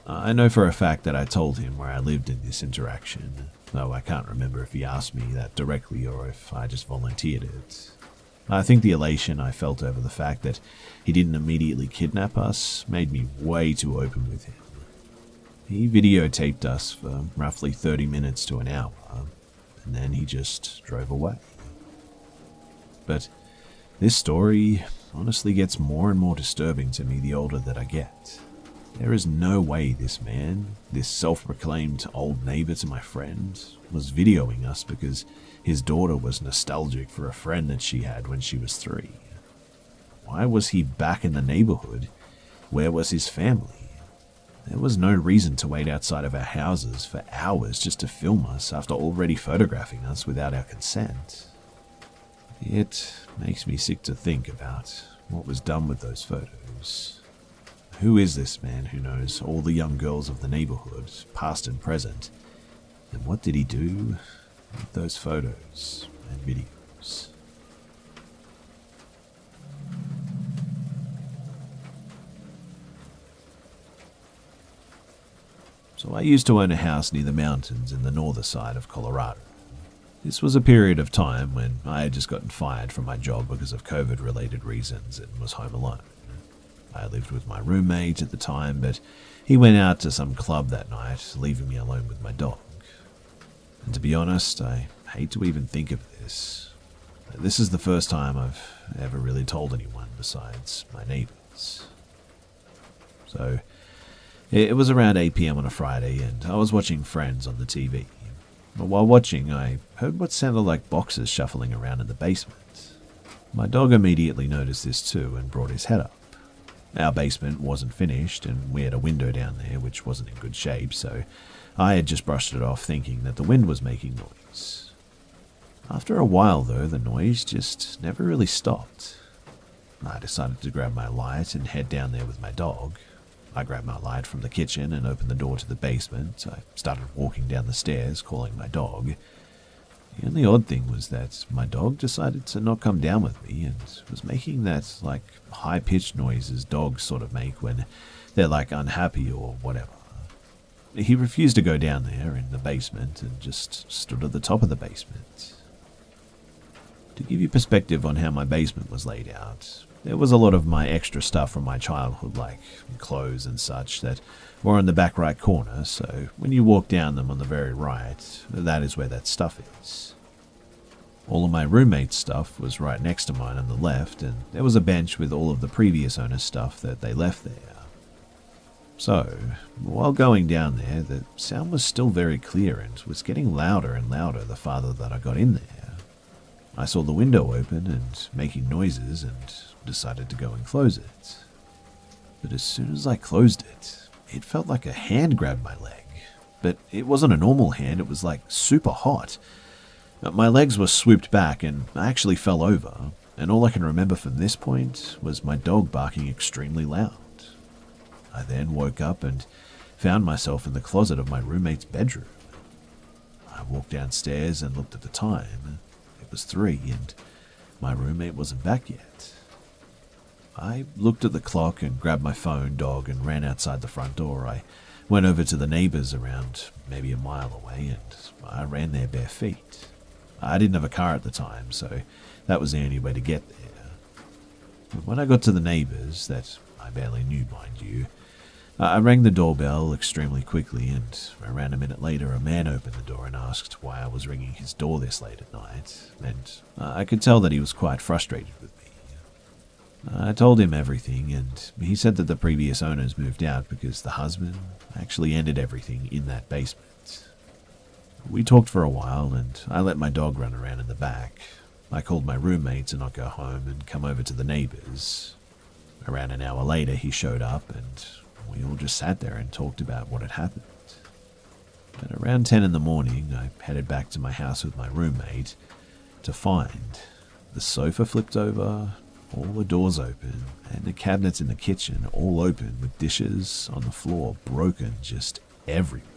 I know for a fact that I told him where I lived in this interaction, though I can't remember if he asked me that directly or if I just volunteered it. I think the elation I felt over the fact that he didn't immediately kidnap us made me way too open with him. He videotaped us for roughly 30 minutes to an hour, and then he just drove away. But this story honestly gets more and more disturbing to me the older that I get. There is no way this man, this self-proclaimed old neighbor to my friend, was videoing us because his daughter was nostalgic for a friend that she had when she was 3. Why was he back in the neighborhood? Where was his family? There was no reason to wait outside of our houses for hours just to film us after already photographing us without our consent. It makes me sick to think about what was done with those photos. Who is this man who knows all the young girls of the neighborhood, past and present? And what did he do with those photos and videos? So I used to own a house near the mountains in the northern side of Colorado. This was a period of time when I had just gotten fired from my job because of COVID-related reasons and was home alone. I lived with my roommate at the time, but he went out to some club that night, leaving me alone with my dog. And to be honest, I hate to even think of this. This is the first time I've ever really told anyone besides my neighbors. So, it was around 8 p.m. on a Friday, and I was watching Friends on the TV. While watching, I heard what sounded like boxes shuffling around in the basement. My dog immediately noticed this too and brought his head up. Our basement wasn't finished, and we had a window down there which wasn't in good shape, so I had just brushed it off thinking that the wind was making noise. After a while though, the noise just never really stopped. I decided to grab my light and head down there with my dog. I grabbed my light from the kitchen and opened the door to the basement. I started walking down the stairs, calling my dog. The only odd thing was that my dog decided to not come down with me and was making that, high-pitched noises dogs sort of make when they're, unhappy or whatever. He refused to go down there in the basement and just stood at the top of the basement. To give you perspective on how my basement was laid out, there was a lot of my extra stuff from my childhood, like clothes and such, that were in the back right corner, so when you walk down them on the very right, that is where that stuff is. All of my roommate's stuff was right next to mine on the left, and there was a bench with all of the previous owner's stuff that they left there. So, while going down there, the sound was still very clear and was getting louder and louder the farther that I got in there. I saw the window open and making noises and decided to go and close it. But as soon as I closed it, it felt like a hand grabbed my leg. But it wasn't a normal hand, it was super hot. My legs were swooped back and I actually fell over, and all I can remember from this point was my dog barking extremely loud. I then woke up and found myself in the closet of my roommate's bedroom. I walked downstairs and looked at the time. It was 3 and my roommate wasn't back yet. I looked at the clock and grabbed my phone, dog, and ran outside the front door. I went over to the neighbours around maybe a mile away, and I ran there bare feet. I didn't have a car at the time, so that was the only way to get there. But when I got to the neighbours, that I barely knew, mind you, I rang the doorbell extremely quickly, and around a minute later a man opened the door and asked why I was ringing his door this late at night, and I could tell that he was quite frustrated with me. I told him everything, and he said that the previous owners moved out because the husband actually ended everything in that basement. We talked for a while, and I let my dog run around in the back. I called my roommate to not go home and come over to the neighbours. Around an hour later he showed up, and we all just sat there and talked about what had happened. At around 10 in the morning, I headed back to my house with my roommate to find the sofa flipped over, all the doors open, and the cabinets in the kitchen all open with dishes on the floor broken just everywhere.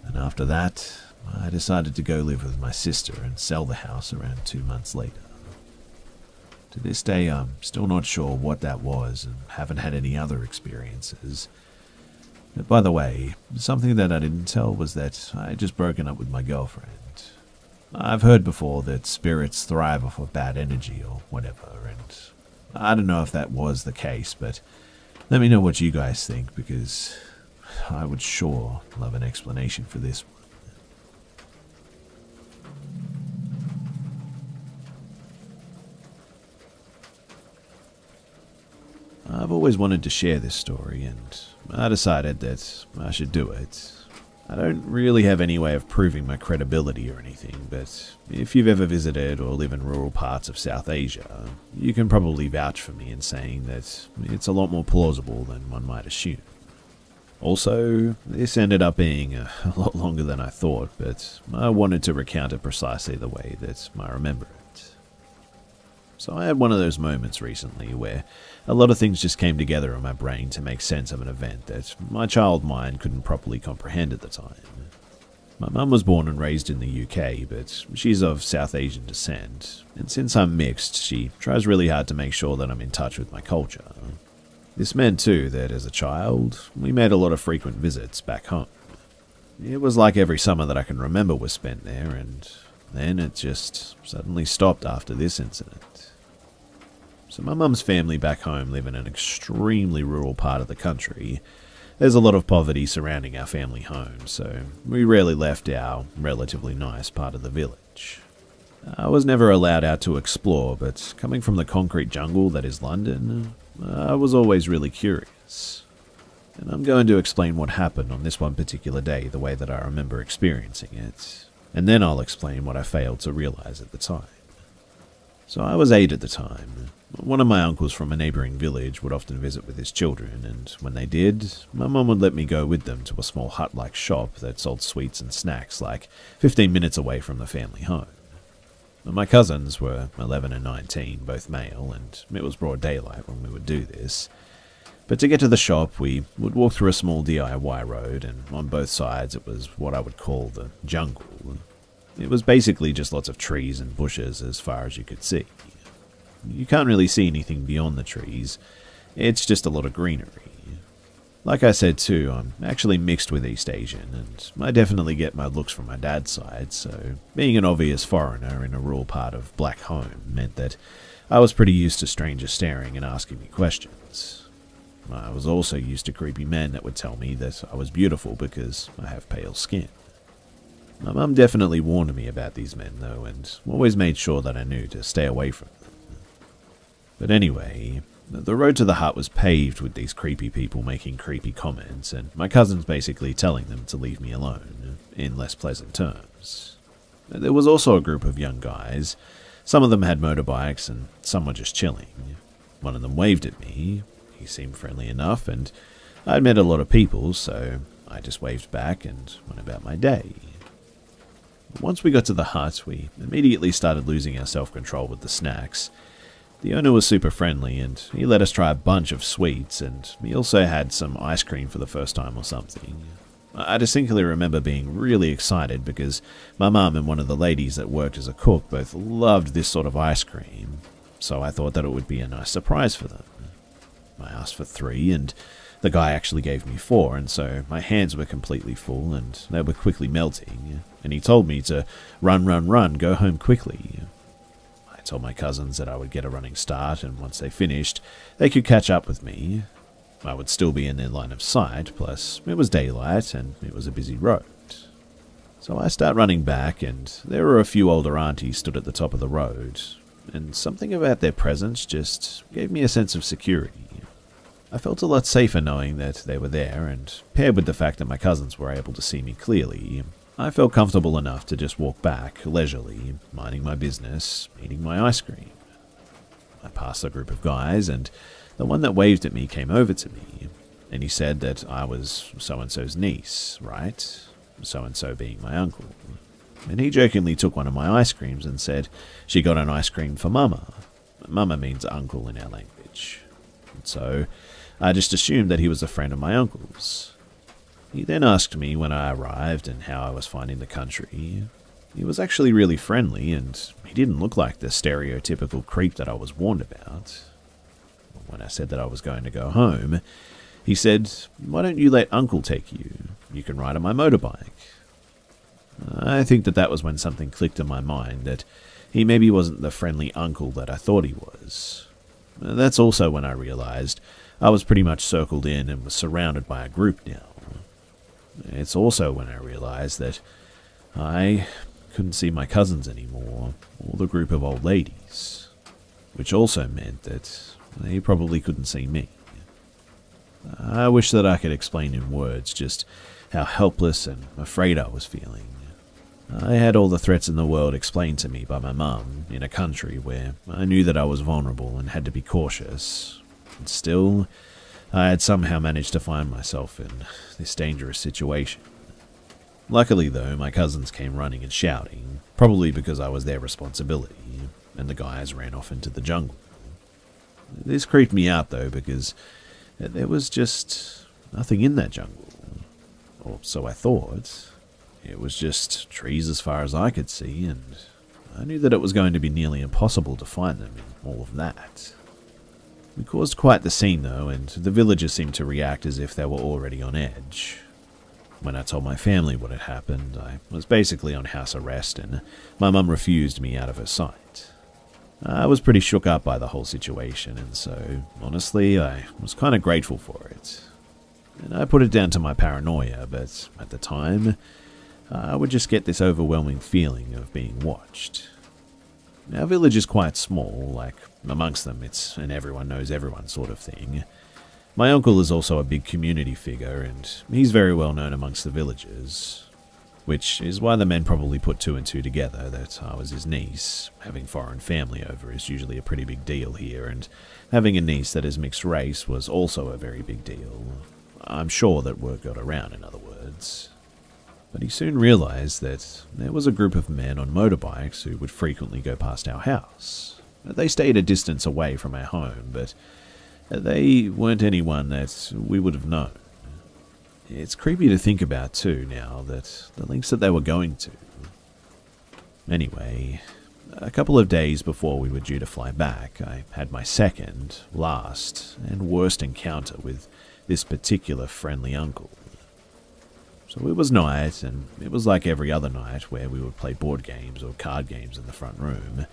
And after that, I decided to go live with my sister and sell the house around 2 months later. To this day, I'm still not sure what that was and haven't had any other experiences. But by the way, something that I didn't tell was that I had just broken up with my girlfriend. I've heard before that spirits thrive off of bad energy or whatever, and I don't know if that was the case, but let me know what you guys think, because I would sure love an explanation for this one. I've always wanted to share this story, and I decided that I should do it. I don't really have any way of proving my credibility or anything, but if you've ever visited or live in rural parts of South Asia, you can probably vouch for me in saying that it's a lot more plausible than one might assume. Also, this ended up being a lot longer than I thought, but I wanted to recount it precisely the way that I remember it. So I had one of those moments recently where a lot of things just came together in my brain to make sense of an event that my child mind couldn't properly comprehend at the time. My mum was born and raised in the UK, but she's of South Asian descent, and since I'm mixed, she tries really hard to make sure that I'm in touch with my culture. This meant too that as a child, we made a lot of frequent visits back home. It was like every summer that I can remember was spent there, and then it just suddenly stopped after this incident. So my mum's family back home live in an extremely rural part of the country. There's a lot of poverty surrounding our family home, so we rarely left our relatively nice part of the village. I was never allowed out to explore, but coming from the concrete jungle that is London, I was always really curious. And I'm going to explain what happened on this one particular day the way that I remember experiencing it, and then I'll explain what I failed to realize at the time. So I was 8 at the time. One of my uncles from a neighbouring village would often visit with his children, and when they did, my mum would let me go with them to a small hut-like shop that sold sweets and snacks like 15 minutes away from the family home. My cousins were 11 and 19, both male, and it was broad daylight when we would do this. But to get to the shop, we would walk through a small DIY road, and on both sides it was what I would call the jungle. It was basically just lots of trees and bushes as far as you could see. You can't really see anything beyond the trees. It's just a lot of greenery. Like I said too, I'm actually mixed with East Asian, and I definitely get my looks from my dad's side, so being an obvious foreigner in a rural part of Black Home meant that I was pretty used to strangers staring and asking me questions. I was also used to creepy men that would tell me that I was beautiful because I have pale skin. My mum definitely warned me about these men though, and always made sure that I knew to stay away from them. But anyway, the road to the hut was paved with these creepy people making creepy comments, and my cousins basically telling them to leave me alone, in less pleasant terms. There was also a group of young guys. Some of them had motorbikes, and some were just chilling. One of them waved at me. He seemed friendly enough, and I'd met a lot of people, so I just waved back and went about my day. Once we got to the hut, we immediately started losing our self-control with the snacks. The owner was super friendly, and he let us try a bunch of sweets, and he also had some ice cream for the first time or something. I distinctly remember being really excited because my mum and one of the ladies that worked as a cook both loved this sort of ice cream, so I thought that it would be a nice surprise for them. I asked for 3, and the guy actually gave me 4, and so my hands were completely full, and they were quickly melting, and he told me to run, run, run, go home quickly. I told my cousins that I would get a running start, and once they finished, they could catch up with me. I would still be in their line of sight, plus it was daylight, and it was a busy road. So I start running back, and there were a few older aunties stood at the top of the road, and something about their presence just gave me a sense of security. I felt a lot safer knowing that they were there, and paired with the fact that my cousins were able to see me clearly, I felt comfortable enough to just walk back leisurely, minding my business, eating my ice cream. I passed a group of guys, and the one that waved at me came over to me, and he said that I was so-and-so's niece, right? So-and-so being my uncle. And he jokingly took one of my ice creams and said she got an ice cream for Mama. Mama means uncle in our language. And so I just assumed that he was a friend of my uncle's. He then asked me when I arrived and how I was finding the country. He was actually really friendly, and he didn't look like the stereotypical creep that I was warned about. When I said that I was going to go home, he said, "Why don't you let Uncle take you? You can ride on my motorbike." I think that was when something clicked in my mind, that he maybe wasn't the friendly uncle that I thought he was. That's also when I realized I was pretty much circled in and was surrounded by a group now. It's also when I realized that I couldn't see my cousins anymore, or the group of old ladies, which also meant that they probably couldn't see me. I wish that I could explain in words just how helpless and afraid I was feeling. I had all the threats in the world explained to me by my mum in a country where I knew that I was vulnerable and had to be cautious. And still, I had somehow managed to find myself in this dangerous situation. Luckily, though, my cousins came running and shouting, probably because I was their responsibility, and the guys ran off into the jungle. This creeped me out, though, because there was just nothing in that jungle. Or so I thought. It was just trees as far as I could see, and I knew that it was going to be nearly impossible to find them in all of that. We caused quite the scene, though, and the villagers seemed to react as if they were already on edge. When I told my family what had happened, I was basically on house arrest, and my mum refused me out of her sight. I was pretty shook up by the whole situation, and so, honestly, I was kind of grateful for it. And I put it down to my paranoia, but at the time, I would just get this overwhelming feeling of being watched. Our village is quite small, like amongst them it's an everyone knows everyone sort of thing. My uncle is also a big community figure, and he's very well known amongst the villagers, which is why the men probably put 2 and 2 together, that I was his niece. Having foreign family over is usually a pretty big deal here, and having a niece that is mixed race was also a very big deal. I'm sure that word got around, in other words. But he soon realized that there was a group of men on motorbikes who would frequently go past our house. They stayed a distance away from our home, but they weren't anyone that we would have known. It's creepy to think about, too, now, that the lengths that they were going to. Anyway, a couple of days before we were due to fly back, I had my second, last, and worst encounter with this particular friendly uncle. So it was night, and it was like every other night where we would play board games or card games in the front room.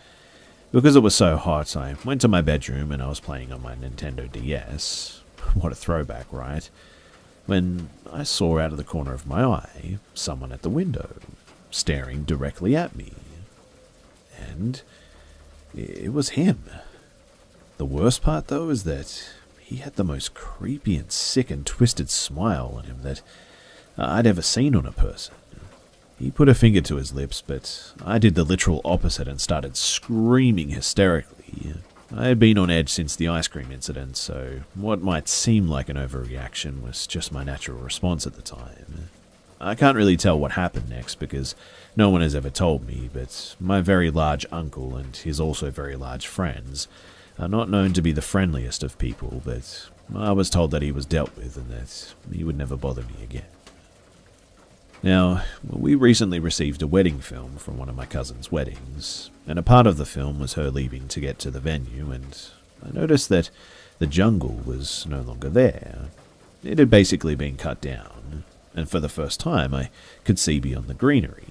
Because it was so hot, I went to my bedroom and I was playing on my Nintendo DS. What a throwback, right? When I saw out of the corner of my eye someone at the window, staring directly at me. And it was him. The worst part, though, is that he had the most creepy and sick and twisted smile on him that I'd ever seen on a person. He put a finger to his lips, but I did the literal opposite and started screaming hysterically. I had been on edge since the ice cream incident, so what might seem like an overreaction was just my natural response at the time. I can't really tell what happened next because no one has ever told me, but my very large uncle and his also very large friends are not known to be the friendliest of people, but I was told that he was dealt with and that he would never bother me again. Now, we recently received a wedding film from one of my cousin's weddings, and a part of the film was her leaving to get to the venue, and I noticed that the jungle was no longer there. It had basically been cut down, and for the first time I could see beyond the greenery.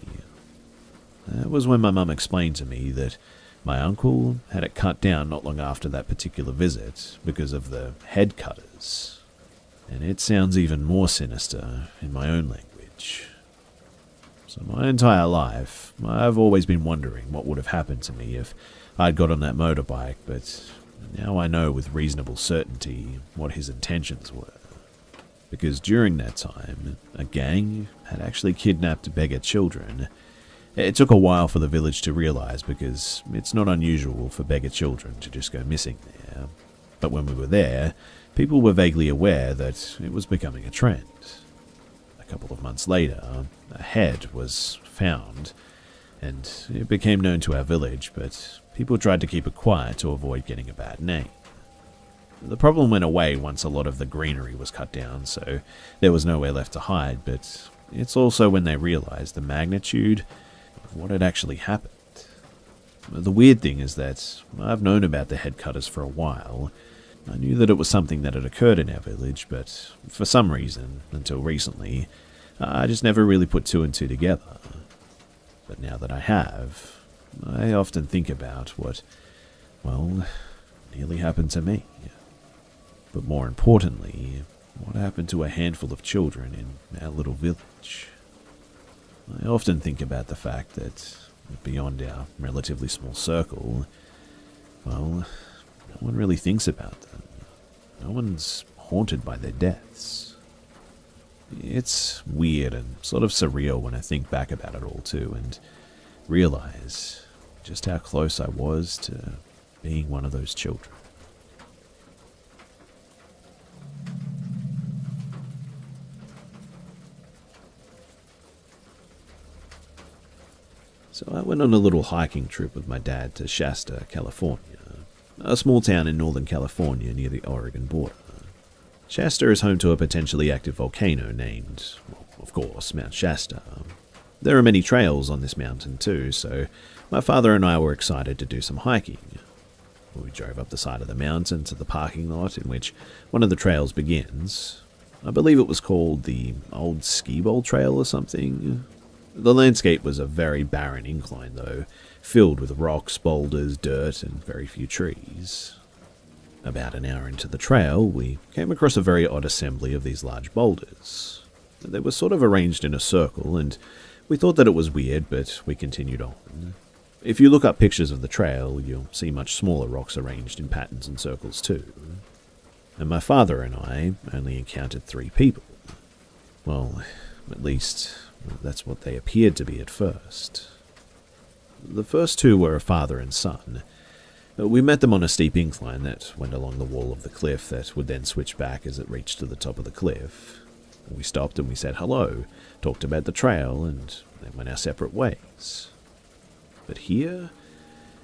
That was when my mum explained to me that my uncle had it cut down not long after that particular visit because of the head cutters. And it sounds even more sinister in my own language. So my entire life, I've always been wondering what would have happened to me if I'd got on that motorbike, but now I know with reasonable certainty what his intentions were. Because during that time, a gang had actually kidnapped beggar children. It took a while for the village to realize because it's not unusual for beggar children to just go missing there. But when we were there, people were vaguely aware that it was becoming a trend. A couple of months later, a head was found, and it became known to our village, but people tried to keep it quiet to avoid getting a bad name. The problem went away once a lot of the greenery was cut down, so there was nowhere left to hide, but it's also when they realized the magnitude of what had actually happened. The weird thing is that I've known about the head cutters for a while. I knew that it was something that had occurred in our village, but for some reason, until recently, I just never really put two and two together. But now that I have, I often think about what, well, nearly happened to me. But more importantly, what happened to a handful of children in our little village. I often think about the fact that beyond our relatively small circle, well, no one really thinks about them. No one's haunted by their deaths. It's weird and sort of surreal when I think back about it all too, and realize just how close I was to being one of those children. So I went on a little hiking trip with my dad to Shasta, California, a small town in Northern California near the Oregon border. Shasta is home to a potentially active volcano named, well, of course, Mount Shasta. There are many trails on this mountain too, so my father and I were excited to do some hiking. We drove up the side of the mountain to the parking lot in which one of the trails begins. I believe it was called the Old Ski Bowl Trail or something. The landscape was a very barren incline, though, filled with rocks, boulders, dirt, and very few trees. About an hour into the trail, we came across a very odd assembly of these large boulders. They were sort of arranged in a circle, and we thought that it was weird, but we continued on. If you look up pictures of the trail, you'll see much smaller rocks arranged in patterns and circles too. And my father and I only encountered 3 people. Well, at least that's what they appeared to be at first. The first 2 were a father and son. We met them on a steep incline that went along the wall of the cliff that would then switch back as it reached to the top of the cliff. We stopped and we said hello, talked about the trail, and then went our separate ways. But here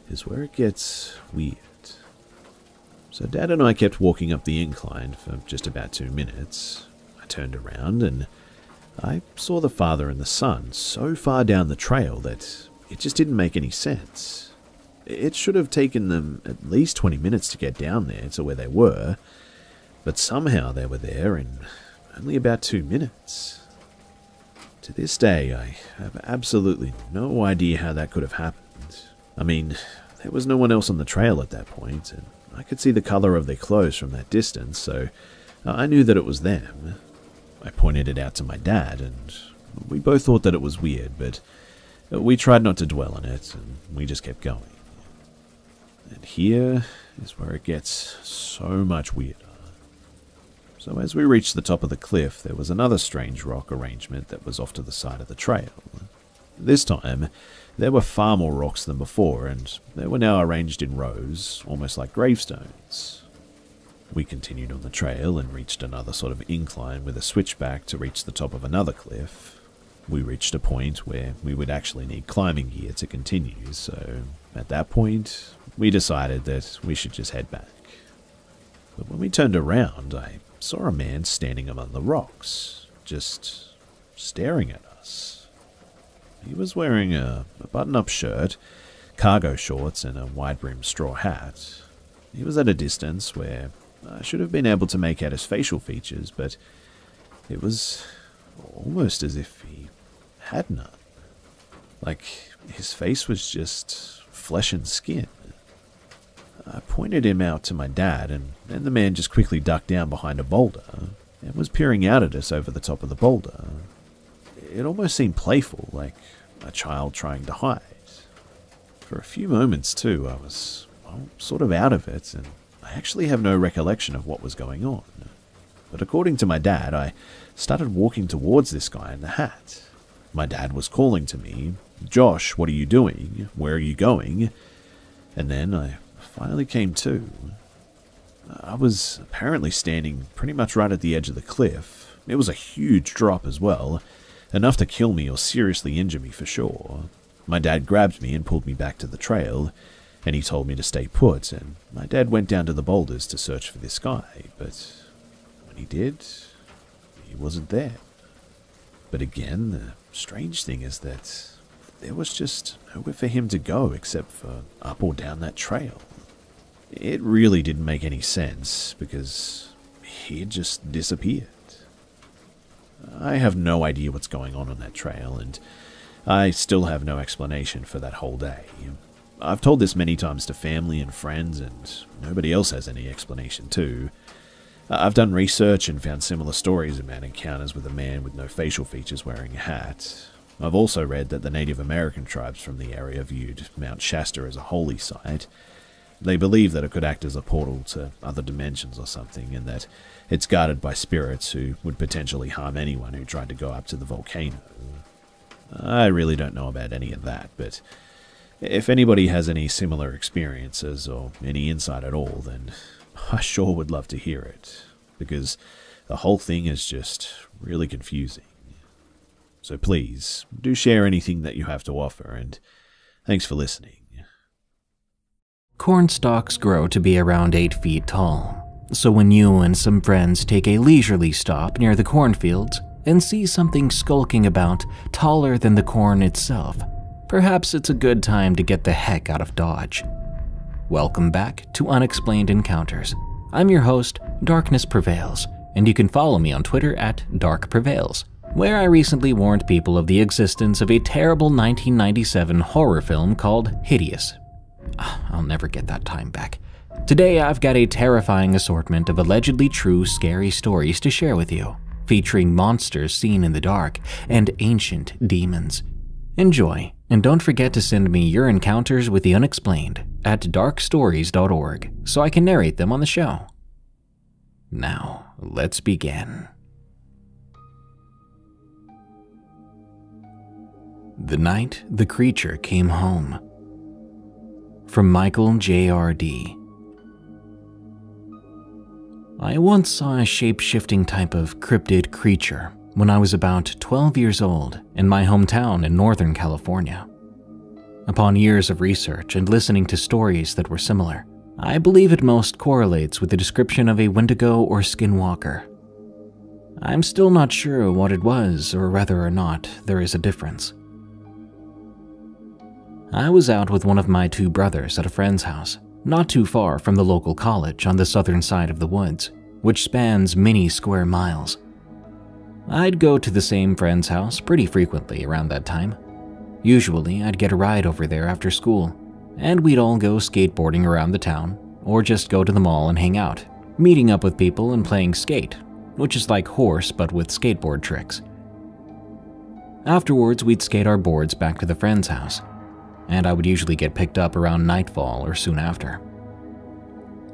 is where it gets weird. So Dad and I kept walking up the incline for just about 2 minutes. I turned around and I saw the father and the son so far down the trail that it just didn't make any sense. It should have taken them at least 20 minutes to get down there to where they were, but somehow they were there in only about 2 minutes. To this day, I have absolutely no idea how that could have happened. I mean, there was no one else on the trail at that point, and I could see the color of their clothes from that distance, so I knew that it was them. I pointed it out to my dad, and we both thought that it was weird, but we tried not to dwell on it, and we just kept going. And here is where it gets so much weirder. So as we reached the top of the cliff, there was another strange rock arrangement that was off to the side of the trail. This time, there were far more rocks than before, and they were now arranged in rows, almost like gravestones. We continued on the trail and reached another sort of incline with a switchback to reach the top of another cliff. We reached a point where we would actually need climbing gear to continue, so at that point, we decided that we should just head back. But when we turned around, I saw a man standing among the rocks, just staring at us. us. He was wearing a button-up shirt, cargo shorts, and a wide-brimmed straw hat. He was at a distance where I should have been able to make out his facial features, but it was almost as if he had none. Like, his face was just flesh and skin. I pointed him out to my dad, and then the man just quickly ducked down behind a boulder and was peering out at us over the top of the boulder. It almost seemed playful, like a child trying to hide. For a few moments, too, I was sort of out of it, and I actually have no recollection of what was going on. But according to my dad, I started walking towards this guy in the hat. My dad was calling to me, "Josh, what are you doing? Where are you going?" And then I finally came to. I was apparently standing pretty much right at the edge of the cliff. It was a huge drop as well, enough to kill me or seriously injure me for sure. My dad grabbed me and pulled me back to the trail, and he told me to stay put, and my dad went down to the boulders to search for this guy, but when he did, he wasn't there. But again, the strange thing is that there was just nowhere for him to go except for up or down that trail. It really didn't make any sense because he had just disappeared. I have no idea what's going on that trail, and I still have no explanation for that whole day. I've told this many times to family and friends, and nobody else has any explanation too. I've done research and found similar stories about encounters with a man with no facial features wearing a hat. I've also read that the Native American tribes from the area viewed Mount Shasta as a holy site. They believe that it could act as a portal to other dimensions or something, and that it's guarded by spirits who would potentially harm anyone who tried to go up to the volcano. I really don't know about any of that, but if anybody has any similar experiences or any insight at all, then I sure would love to hear it, because the whole thing is just really confusing. So please, do share anything that you have to offer, and thanks for listening. Corn stalks grow to be around 8 feet tall, so when you and some friends take a leisurely stop near the cornfields and see something skulking about taller than the corn itself, perhaps it's a good time to get the heck out of Dodge. Welcome back to Unexplained Encounters. I'm your host, Darkness Prevails, and you can follow me on Twitter at DarkPrevails, where I recently warned people of the existence of a terrible 1997 horror film called Hideous. I'll never get that time back. Today I've got a terrifying assortment of allegedly true scary stories to share with you, featuring monsters seen in the dark and ancient demons. Enjoy, and don't forget to send me your encounters with the unexplained at darkstories.org so I can narrate them on the show. Now, let's begin. The Night the Creature Came Home. From Michael J.R.D. I once saw a shape-shifting type of cryptid creature when I was about 12 years old in my hometown in Northern California. Upon years of research and listening to stories that were similar, I believe it most correlates with the description of a Wendigo or skinwalker. I'm still not sure what it was, or whether or not there is a difference. I was out with one of my 2 brothers at a friend's house, not too far from the local college on the southern side of the woods, which spans many square miles. I'd go to the same friend's house pretty frequently around that time. Usually, I'd get a ride over there after school, and we'd all go skateboarding around the town, or just go to the mall and hang out, meeting up with people and playing skate, which is like horse but with skateboard tricks. Afterwards, we'd skate our boards back to the friend's house, and I would usually get picked up around nightfall or soon after.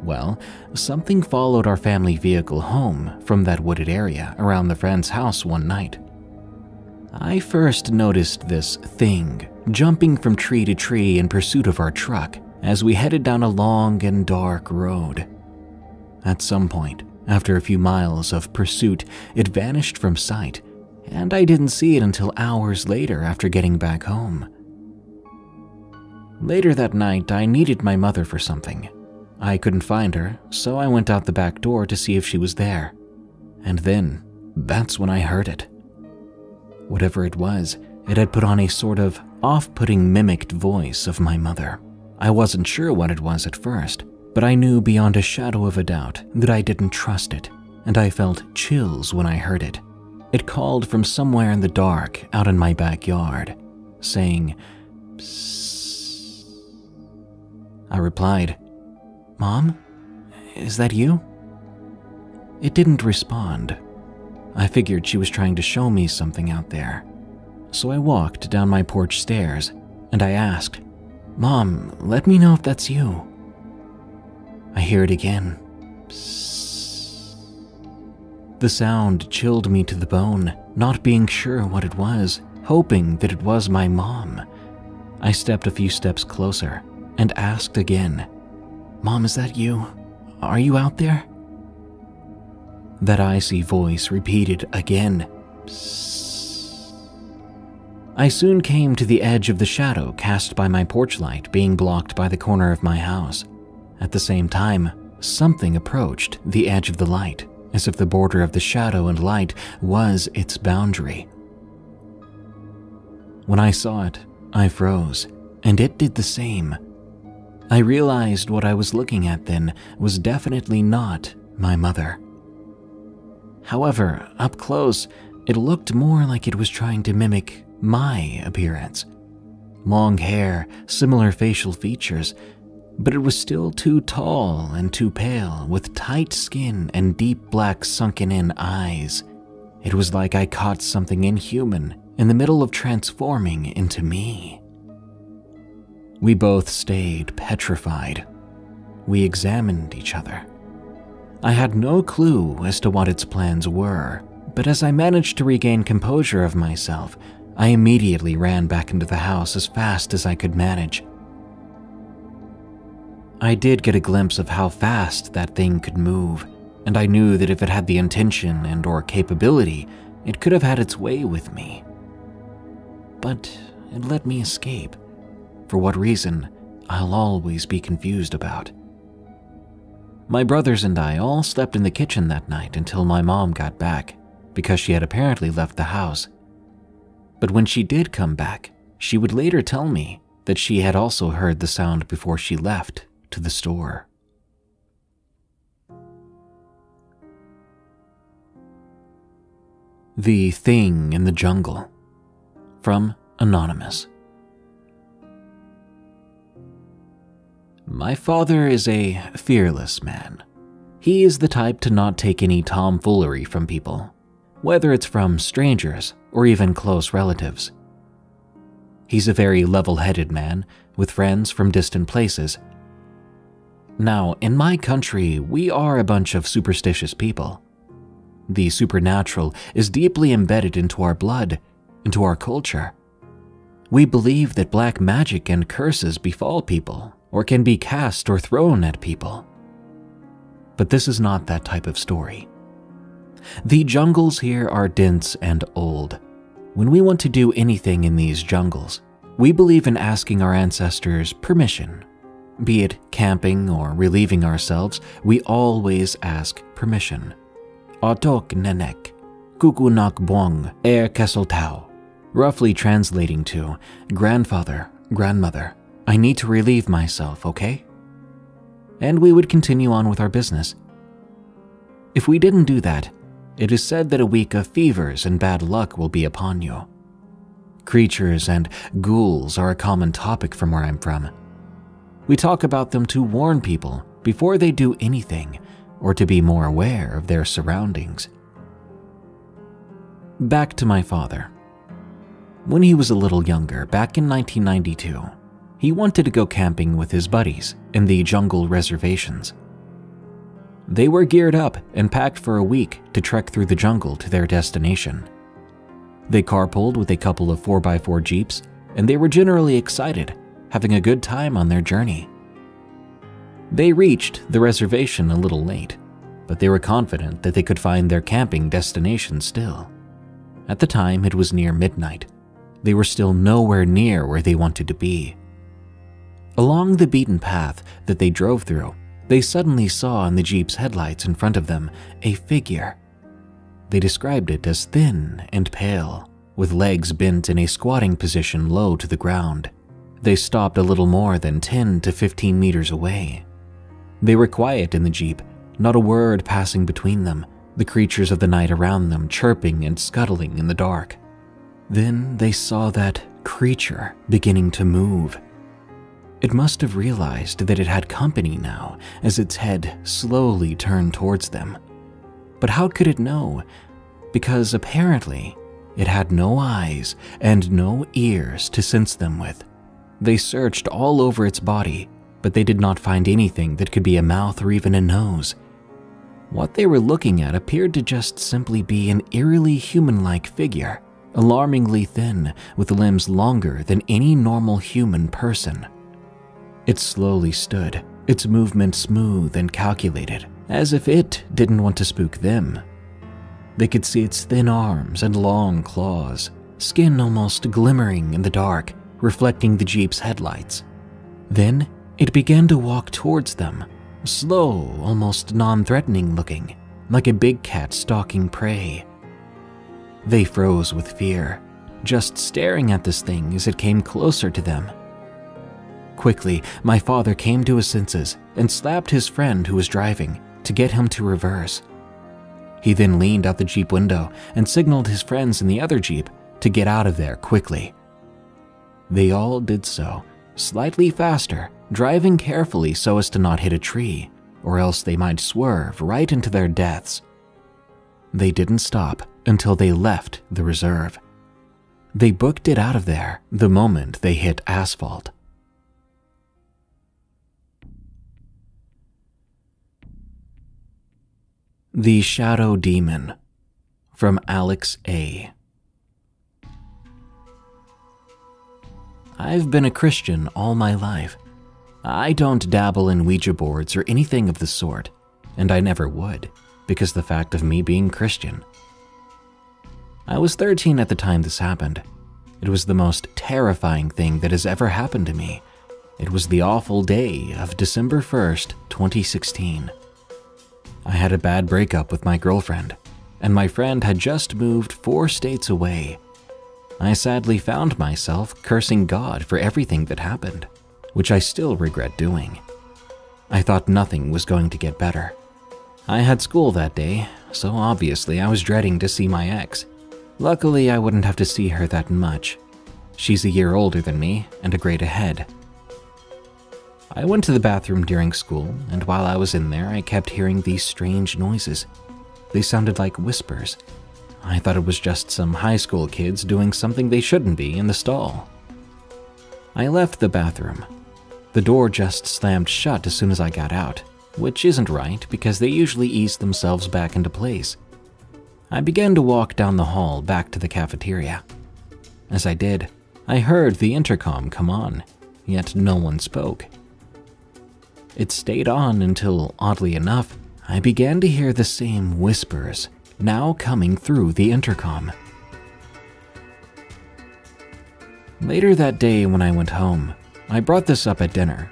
Well, something followed our family vehicle home from that wooded area around the friend's house one night. I first noticed this thing jumping from tree to tree in pursuit of our truck as we headed down a long and dark road. At some point, after a few miles of pursuit, it vanished from sight, and I didn't see it until hours later after getting back home. Later that night, I needed my mother for something. I couldn't find her, so I went out the back door to see if she was there. And then, that's when I heard it. Whatever it was, it had put on a sort of off-putting mimicked voice of my mother. I wasn't sure what it was at first, but I knew beyond a shadow of a doubt that I didn't trust it, and I felt chills when I heard it. It called from somewhere in the dark out in my backyard, saying, "Psst." I replied, "Mom, is that you?" It didn't respond. I figured she was trying to show me something out there. So I walked down my porch stairs, and I asked, "Mom, let me know if that's you." I hear it again. Psst. The sound chilled me to the bone, not being sure what it was, hoping that it was my mom. I stepped a few steps closer and asked again, "Mom, is that you? Are you out there?" That icy voice repeated again, "Psst." I soon came to the edge of the shadow cast by my porch light being blocked by the corner of my house. At the same time, something approached the edge of the light, as if the border of the shadow and light was its boundary. When I saw it, I froze, and it did the same. I realized what I was looking at then was definitely not my mother. However, up close, it looked more like it was trying to mimic my appearance. Long hair, similar facial features, but it was still too tall and too pale, with tight skin and deep black sunken-in eyes. It was like I caught something inhuman in the middle of transforming into me. We both stayed petrified. We examined each other. I had no clue as to what its plans were, but as I managed to regain composure of myself, I immediately ran back into the house as fast as I could manage. I did get a glimpse of how fast that thing could move, and I knew that if it had the intention and/or capability, it could have had its way with me. But it let me escape. For what reason, I'll always be confused about. My brothers and I all slept in the kitchen that night until my mom got back, because she had apparently left the house. But when she did come back, she would later tell me that she had also heard the sound before she left to the store. The Thing in the Jungle. From Anonymous. My father is a fearless man. He is the type to not take any tomfoolery from people, whether it's from strangers or even close relatives. He's a very level-headed man with friends from distant places. Now, in my country, we are a bunch of superstitious people. The supernatural is deeply embedded into our blood, into our culture. We believe that black magic and curses befall people, or can be cast or thrown at people. But this is not that type of story. The jungles here are dense and old. When we want to do anything in these jungles, we believe in asking our ancestors permission. Be it camping or relieving ourselves, we always ask permission. Otok nenek, kukunak buong er kesoltao, roughly translating to grandfather, grandmother, I need to relieve myself, okay? And we would continue on with our business. If we didn't do that, it is said that a week of fevers and bad luck will be upon you. Creatures and ghouls are a common topic from where I'm from. We talk about them to warn people before they do anything, or to be more aware of their surroundings. Back to my father. When he was a little younger, back in 1992, he wanted to go camping with his buddies in the jungle reservations. They were geared up and packed for a week to trek through the jungle to their destination. They carpooled with a couple of 4x4 Jeeps, and they were generally excited, having a good time on their journey. They reached the reservation a little late, but they were confident that they could find their camping destination still. At the time, it was near midnight. They were still nowhere near where they wanted to be. Along the beaten path that they drove through, they suddenly saw in the Jeep's headlights in front of them a figure. They described it as thin and pale, with legs bent in a squatting position low to the ground. They stopped a little more than 10 to 15 meters away. They were quiet in the Jeep, not a word passing between them, the creatures of the night around them chirping and scuttling in the dark. Then they saw that creature beginning to move. It must have realized that it had company now as its head slowly turned towards them. But how could it know? Because apparently it had no eyes and no ears to sense them with. They searched all over its body, but they did not find anything that could be a mouth or even a nose. What they were looking at appeared to just simply be an eerily human-like figure, alarmingly thin, with limbs longer than any normal human person. It slowly stood, its movement smooth and calculated, as if it didn't want to spook them. They could see its thin arms and long claws, skin almost glimmering in the dark, reflecting the Jeep's headlights. Then it began to walk towards them, slow, almost non-threatening looking, like a big cat stalking prey. They froze with fear, just staring at this thing as it came closer to them. Quickly, my father came to his senses and slapped his friend who was driving to get him to reverse. He then leaned out the Jeep window and signaled his friends in the other Jeep to get out of there quickly. They all did so, slightly faster, driving carefully so as to not hit a tree, or else they might swerve right into their deaths. They didn't stop until they left the reserve. They booked it out of there the moment they hit asphalt. The Shadow Demon, from Alex A. I've been a Christian all my life. I don't dabble in Ouija boards or anything of the sort, and I never would, because the fact of me being Christian. I was 13 at the time this happened. It was the most terrifying thing that has ever happened to me. It was the awful day of December 1st, 2016. I had a bad breakup with my girlfriend, and my friend had just moved 4 states away. I sadly found myself cursing God for everything that happened, which I still regret doing. I thought nothing was going to get better. I had school that day, so obviously I was dreading to see my ex. Luckily, I wouldn't have to see her that much. She's a year older than me and a grade ahead. I went to the bathroom during school, and while I was in there, I kept hearing these strange noises. They sounded like whispers. I thought it was just some high school kids doing something they shouldn't be in the stall. I left the bathroom. The door just slammed shut as soon as I got out, which isn't right because they usually ease themselves back into place. I began to walk down the hall back to the cafeteria. As I did, I heard the intercom come on, yet no one spoke. It stayed on until, oddly enough, I began to hear the same whispers, now coming through the intercom. Later that day when I went home, I brought this up at dinner.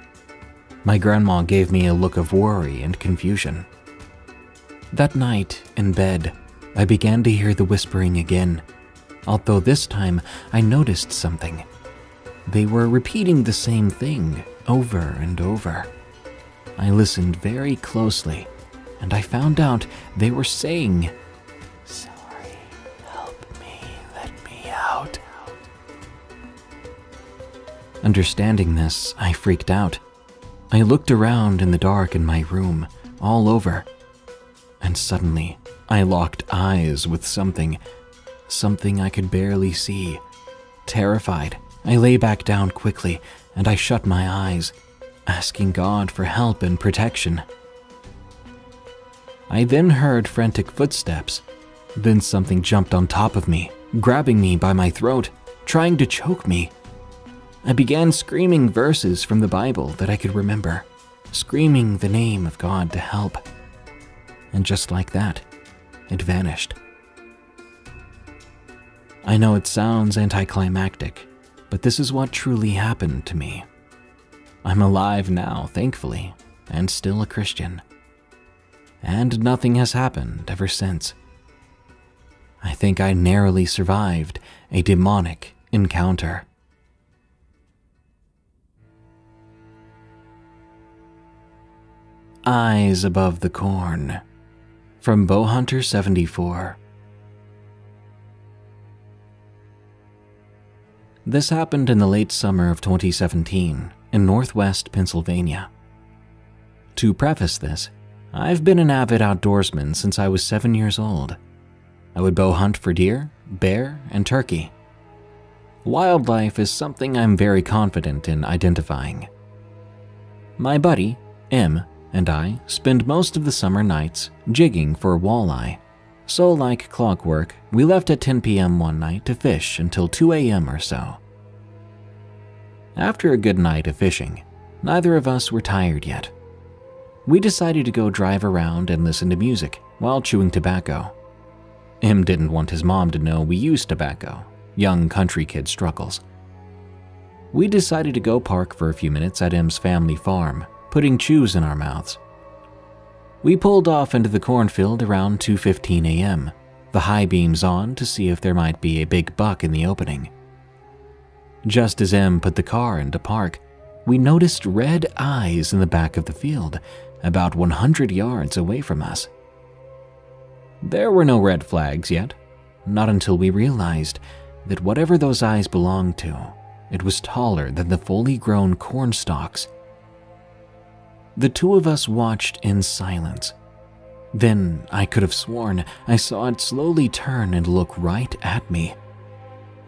My grandma gave me a look of worry and confusion. That night, in bed, I began to hear the whispering again, although this time I noticed something. They were repeating the same thing over and over. I listened very closely, and I found out they were saying, "Sorry, help me, let me out." Understanding this, I freaked out. I looked around in the dark in my room, all over, and suddenly I locked eyes with something I could barely see. Terrified, I lay back down quickly, and I shut my eyes, asking God for help and protection. I then heard frantic footsteps. Then something jumped on top of me, grabbing me by my throat, trying to choke me. I began screaming verses from the Bible that I could remember, screaming the name of God to help. And just like that, it vanished. I know it sounds anticlimactic, but this is what truly happened to me. I'm alive now, thankfully, and still a Christian. And nothing has happened ever since. I think I narrowly survived a demonic encounter. Eyes Above the Corn, from Bowhunter 74. This happened in the late summer of 2017 in northwest Pennsylvania. To preface this, I've been an avid outdoorsman since I was 7 years old. I would bow hunt for deer, bear, and turkey. Wildlife is something I'm very confident in identifying. My buddy, M, and I spend most of the summer nights jigging for walleye. So like clockwork, we left at 10 p.m. one night to fish until 2 a.m. or so. After a good night of fishing, neither of us were tired yet. We decided to go drive around and listen to music while chewing tobacco. M didn't want his mom to know we used tobacco. Young country kid struggles. We decided to go park for a few minutes at M's family farm, putting chews in our mouths. We pulled off into the cornfield around 2:15 a.m., the high beams on to see if there might be a big buck in the opening. Just as M put the car into park, we noticed red eyes in the back of the field, about 100 yards away from us. There were no red flags yet, not until we realized that whatever those eyes belonged to, it was taller than the fully grown corn stalks. The two of us watched in silence. Then I could have sworn I saw it slowly turn and look right at me.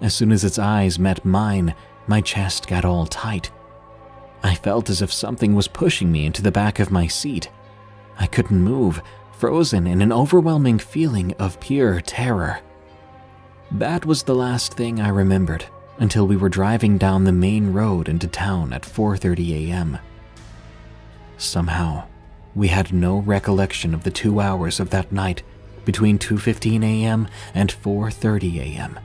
As soon as its eyes met mine, my chest got all tight. I felt as if something was pushing me into the back of my seat. I couldn't move, frozen in an overwhelming feeling of pure terror. That was the last thing I remembered until we were driving down the main road into town at 4:30 a.m. Somehow, we had no recollection of the 2 hours of that night between 2:15 a.m. and 4:30 a.m.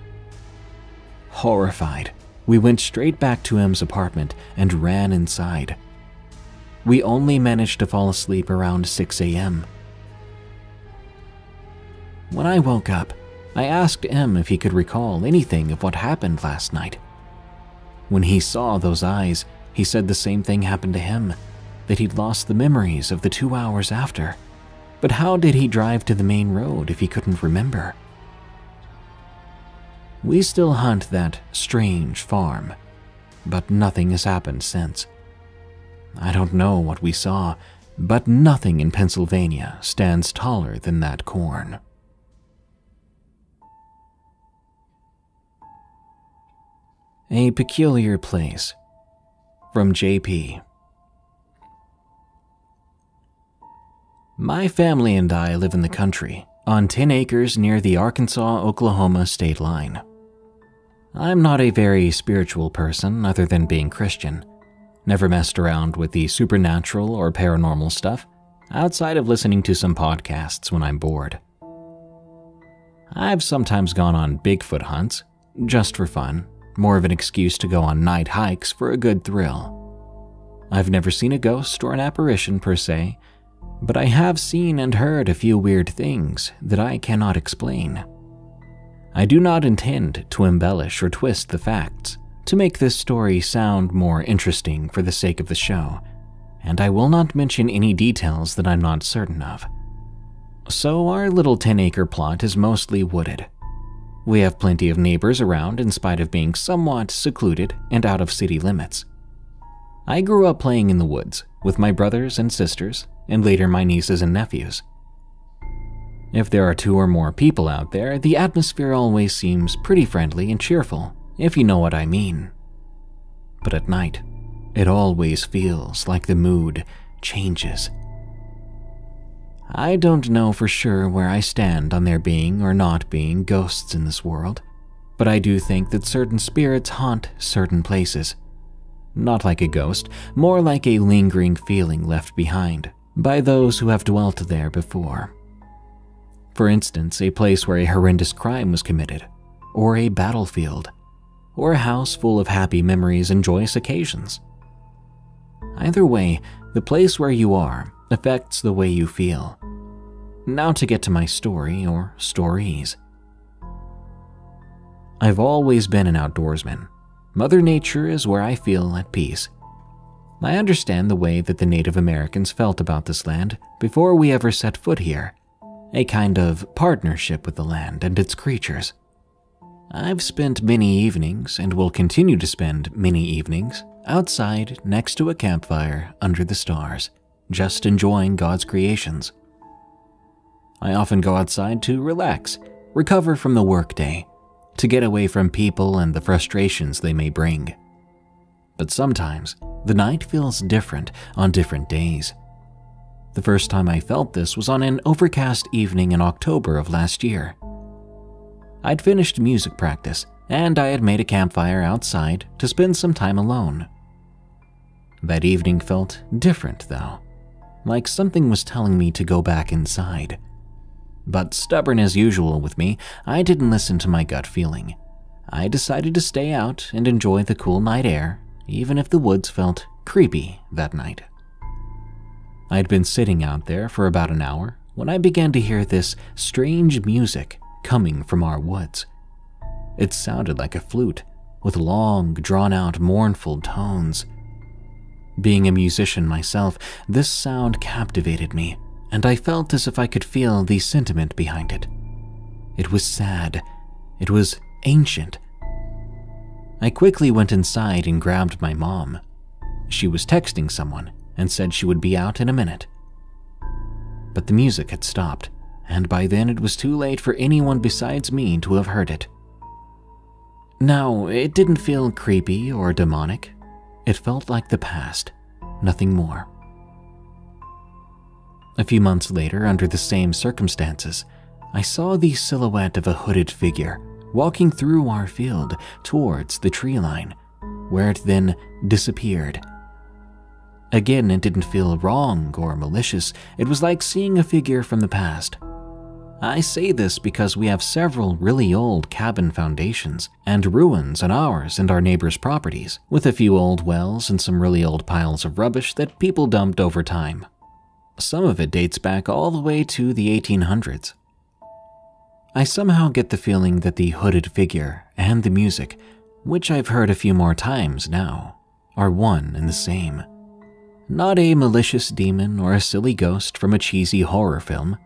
Horrified, we went straight back to M's apartment and ran inside. We only managed to fall asleep around 6 a.m. When I woke up, I asked M if he could recall anything of what happened last night. When he saw those eyes, he said the same thing happened to him, that he'd lost the memories of the 2 hours after. But how did he drive to the main road if he couldn't remember? We still hunt that strange farm, but nothing has happened since. I don't know what we saw, but nothing in Pennsylvania stands taller than that corn. A Peculiar Place, from JP. My family and I live in the country, on 10 acres near the Arkansas-Oklahoma state line. I'm not a very spiritual person other than being Christian. Never messed around with the supernatural or paranormal stuff, outside of listening to some podcasts when I'm bored. I've sometimes gone on Bigfoot hunts, just for fun, more of an excuse to go on night hikes for a good thrill. I've never seen a ghost or an apparition per se, but I have seen and heard a few weird things that I cannot explain. I do not intend to embellish or twist the facts to make this story sound more interesting for the sake of the show, and I will not mention any details that I'm not certain of. So our little 10-acre plot is mostly wooded. We have plenty of neighbors around in spite of being somewhat secluded and out of city limits. I grew up playing in the woods with my brothers and sisters, and later my nieces and nephews. If there are 2 or more people out there, the atmosphere always seems pretty friendly and cheerful, if you know what I mean. But at night, it always feels like the mood changes. I don't know for sure where I stand on there being or not being ghosts in this world, but I do think that certain spirits haunt certain places. Not like a ghost, more like a lingering feeling left behind by those who have dwelt there before. For instance, a place where a horrendous crime was committed, or a battlefield, or a house full of happy memories and joyous occasions. Either way, the place where you are affects the way you feel. Now to get to my story or stories. I've always been an outdoorsman. Mother Nature is where I feel at peace. I understand the way that the Native Americans felt about this land before we ever set foot here, a kind of partnership with the land and its creatures. I've spent many evenings, and will continue to spend many evenings, outside next to a campfire under the stars, just enjoying God's creations. I often go outside to relax, recover from the workday, to get away from people and the frustrations they may bring. But sometimes, the night feels different on different days. The first time I felt this was on an overcast evening in October of last year. I'd finished music practice, and I had made a campfire outside to spend some time alone. That evening felt different, though, like something was telling me to go back inside. But stubborn as usual with me, I didn't listen to my gut feeling. I decided to stay out and enjoy the cool night air, even if the woods felt creepy that night. I'd been sitting out there for about an hour when I began to hear this strange music coming from our woods. It sounded like a flute, with long, drawn-out, mournful tones. Being a musician myself, this sound captivated me, and I felt as if I could feel the sentiment behind it. It was sad. It was ancient. I quickly went inside and grabbed my mom. She was texting someone and said she would be out in a minute. But the music had stopped, and by then it was too late for anyone besides me to have heard it. Now, it didn't feel creepy or demonic. It felt like the past, nothing more. A few months later, under the same circumstances, I saw the silhouette of a hooded figure walking through our field towards the tree line, where it then disappeared. Again, it didn't feel wrong or malicious. It was like seeing a figure from the past. I say this because we have several really old cabin foundations and ruins on ours and our neighbors' properties, with a few old wells and some really old piles of rubbish that people dumped over time. Some of it dates back all the way to the 1800s. I somehow get the feeling that the hooded figure and the music, which I've heard a few more times now, are one and the same. Not a malicious demon or a silly ghost from a cheesy horror film,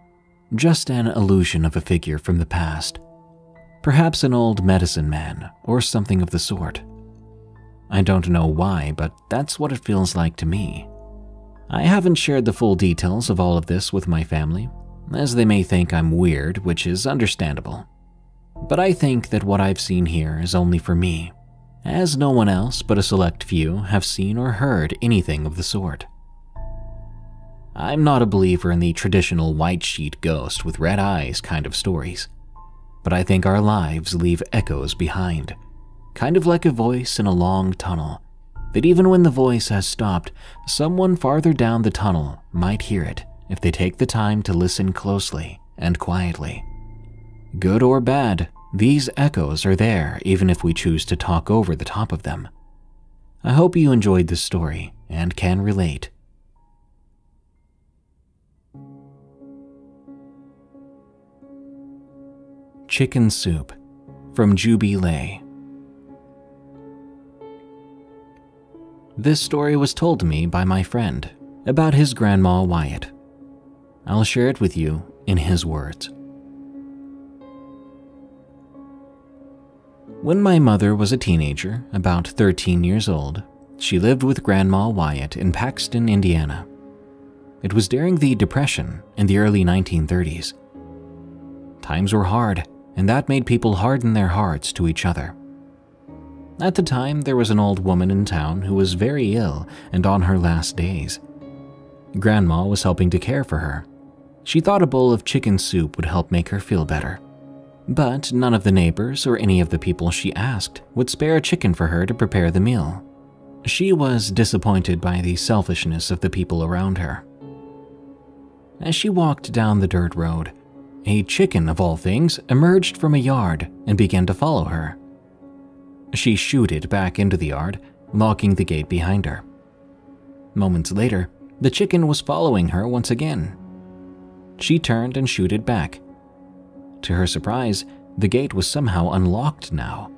just an illusion of a figure from the past. Perhaps an old medicine man or something of the sort. I don't know why, but that's what it feels like to me. I haven't shared the full details of all of this with my family, as they may think I'm weird, which is understandable. But I think that what I've seen here is only for me, as no one else but a select few have seen or heard anything of the sort. I'm not a believer in the traditional white sheet ghost with red eyes kind of stories, but I think our lives leave echoes behind, kind of like a voice in a long tunnel, that even when the voice has stopped, someone farther down the tunnel might hear it if they take the time to listen closely and quietly. Good or bad, these echoes are there even if we choose to talk over the top of them. I hope you enjoyed this story and can relate. Chicken Soup from Jubilee. This story was told to me by my friend about his grandma Wyatt. I'll share it with you in his words. When my mother was a teenager, about 13 years old, she lived with Grandma Wyatt in Paxton, Indiana. It was during the Depression in the early 1930s. Times were hard, and that made people harden their hearts to each other. At the time, there was an old woman in town who was very ill and on her last days. Grandma was helping to care for her. She thought a bowl of chicken soup would help make her feel better. But none of the neighbors or any of the people she asked would spare a chicken for her to prepare the meal. She was disappointed by the selfishness of the people around her. As she walked down the dirt road, a chicken of all things emerged from a yard and began to follow her. She shooted back into the yard, locking the gate behind her. Moments later, the chicken was following her once again. She turned and shooted back. To her surprise, The gate was somehow unlocked now.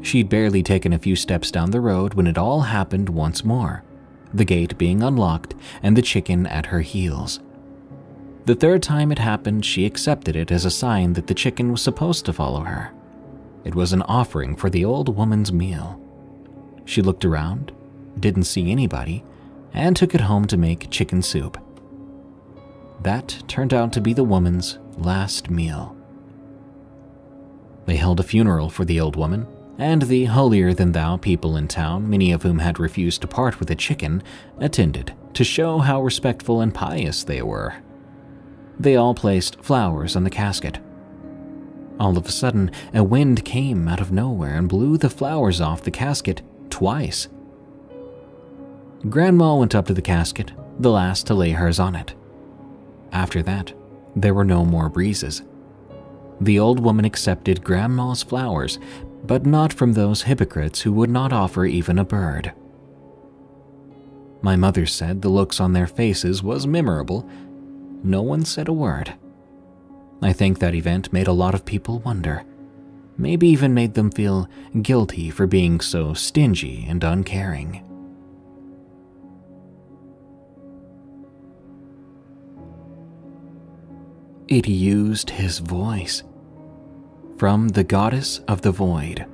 She'd barely taken a few steps down the road when it all happened once more, the gate being unlocked and the chicken at her heels. The third time it happened, she accepted it as a sign that the chicken was supposed to follow her. It was an offering for the old woman's meal. She looked around, didn't see anybody, and took it home to make chicken soup. That turned out to be the woman's last meal. They held a funeral for the old woman, and the holier-than-thou people in town, many of whom had refused to part with the chicken, attended to show how respectful and pious they were. They all placed flowers on the casket. All of a sudden, a wind came out of nowhere and blew the flowers off the casket twice. Grandma went up to the casket, the last to lay hers on it. After that, there were no more breezes. The old woman accepted Grandma's flowers, but not from those hypocrites who would not offer even a bird. My mother said the looks on their faces was memorable. No one said a word. I think that event made a lot of people wonder, maybe even made them feel guilty for being so stingy and uncaring. It used his voice. From The Goddess of the Void.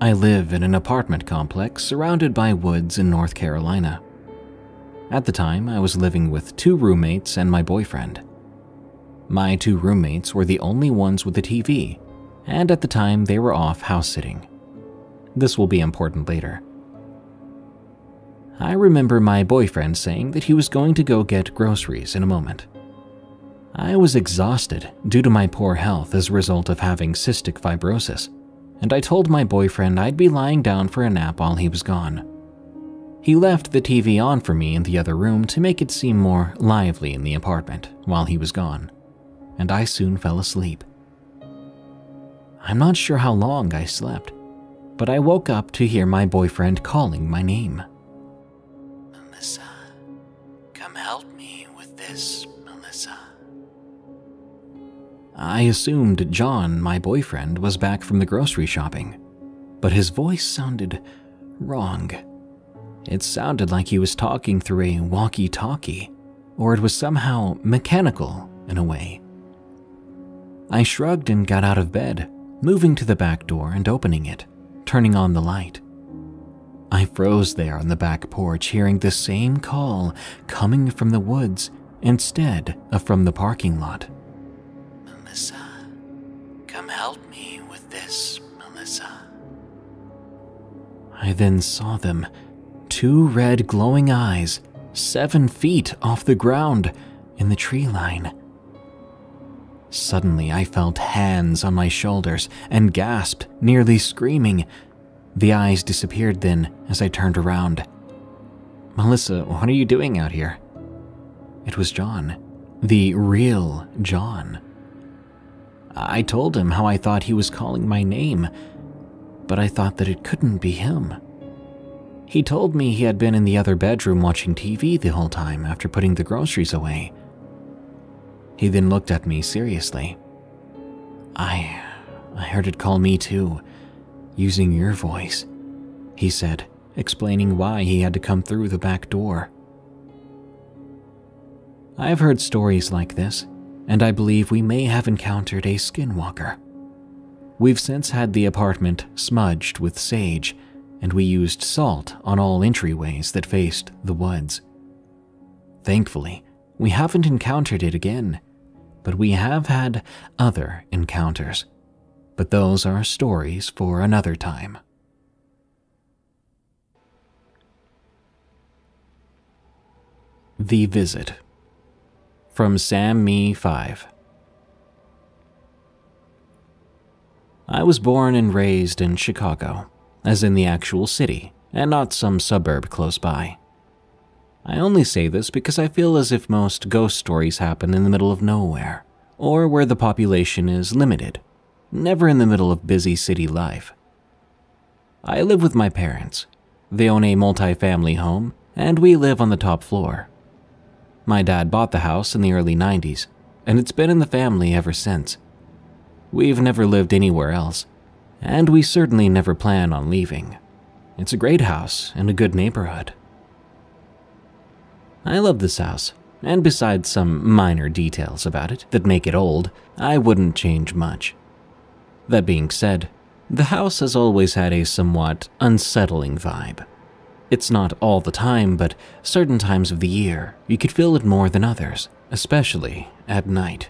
I live in an apartment complex surrounded by woods in North Carolina. At the time, I was living with 2 roommates and my boyfriend. My 2 roommates were the only ones with a TV, and at the time they were off house-sitting. This will be important later. I remember my boyfriend saying that he was going to go get groceries in a moment. I was exhausted due to my poor health as a result of having cystic fibrosis, and I told my boyfriend I'd be lying down for a nap while he was gone. He left the TV on for me in the other room to make it seem more lively in the apartment while he was gone, and I soon fell asleep. I'm not sure how long I slept, but I woke up to hear my boyfriend calling my name. Melissa, come help me with this, Melissa. I assumed John, my boyfriend, was back from the grocery shopping, but his voice sounded wrong. It sounded like he was talking through a walkie-talkie, or it was somehow mechanical in a way. I shrugged and got out of bed, moving to the back door and opening it, turning on the light. I froze there on the back porch, hearing the same call coming from the woods instead of from the parking lot. Melissa, come help me with this, Melissa. I then saw them, 2 red glowing eyes, 7 feet off the ground in the tree line. Suddenly, I felt hands on my shoulders and gasped, nearly screaming. The eyes disappeared then as I turned around. Melissa, what are you doing out here? It was John, the real John. I told him how I thought he was calling my name, but I thought that it couldn't be him. He told me he had been in the other bedroom watching TV the whole time after putting the groceries away. He then looked at me seriously. I heard it call me too, using your voice, he said, explaining why he had to come through the back door. I've heard stories like this, and I believe we may have encountered a skinwalker. We've since had the apartment smudged with sage, and we used salt on all entryways that faced the woods. Thankfully, we haven't encountered it again, but we have had other encounters. But those are stories for another time. The Visit. From Sam Me 5. I was born and raised in Chicago, as in the actual city, and not some suburb close by. I only say this because I feel as if most ghost stories happen in the middle of nowhere, or where the population is limited, never in the middle of busy city life. I live with my parents. They own a multi-family home, and we live on the top floor. My dad bought the house in the early 90s, and it's been in the family ever since. We've never lived anywhere else, and we certainly never plan on leaving. It's a great house in a good neighborhood. I love this house, and besides some minor details about it that make it old, I wouldn't change much. That being said, the house has always had a somewhat unsettling vibe. It's not all the time, but certain times of the year, you could feel it more than others, especially at night.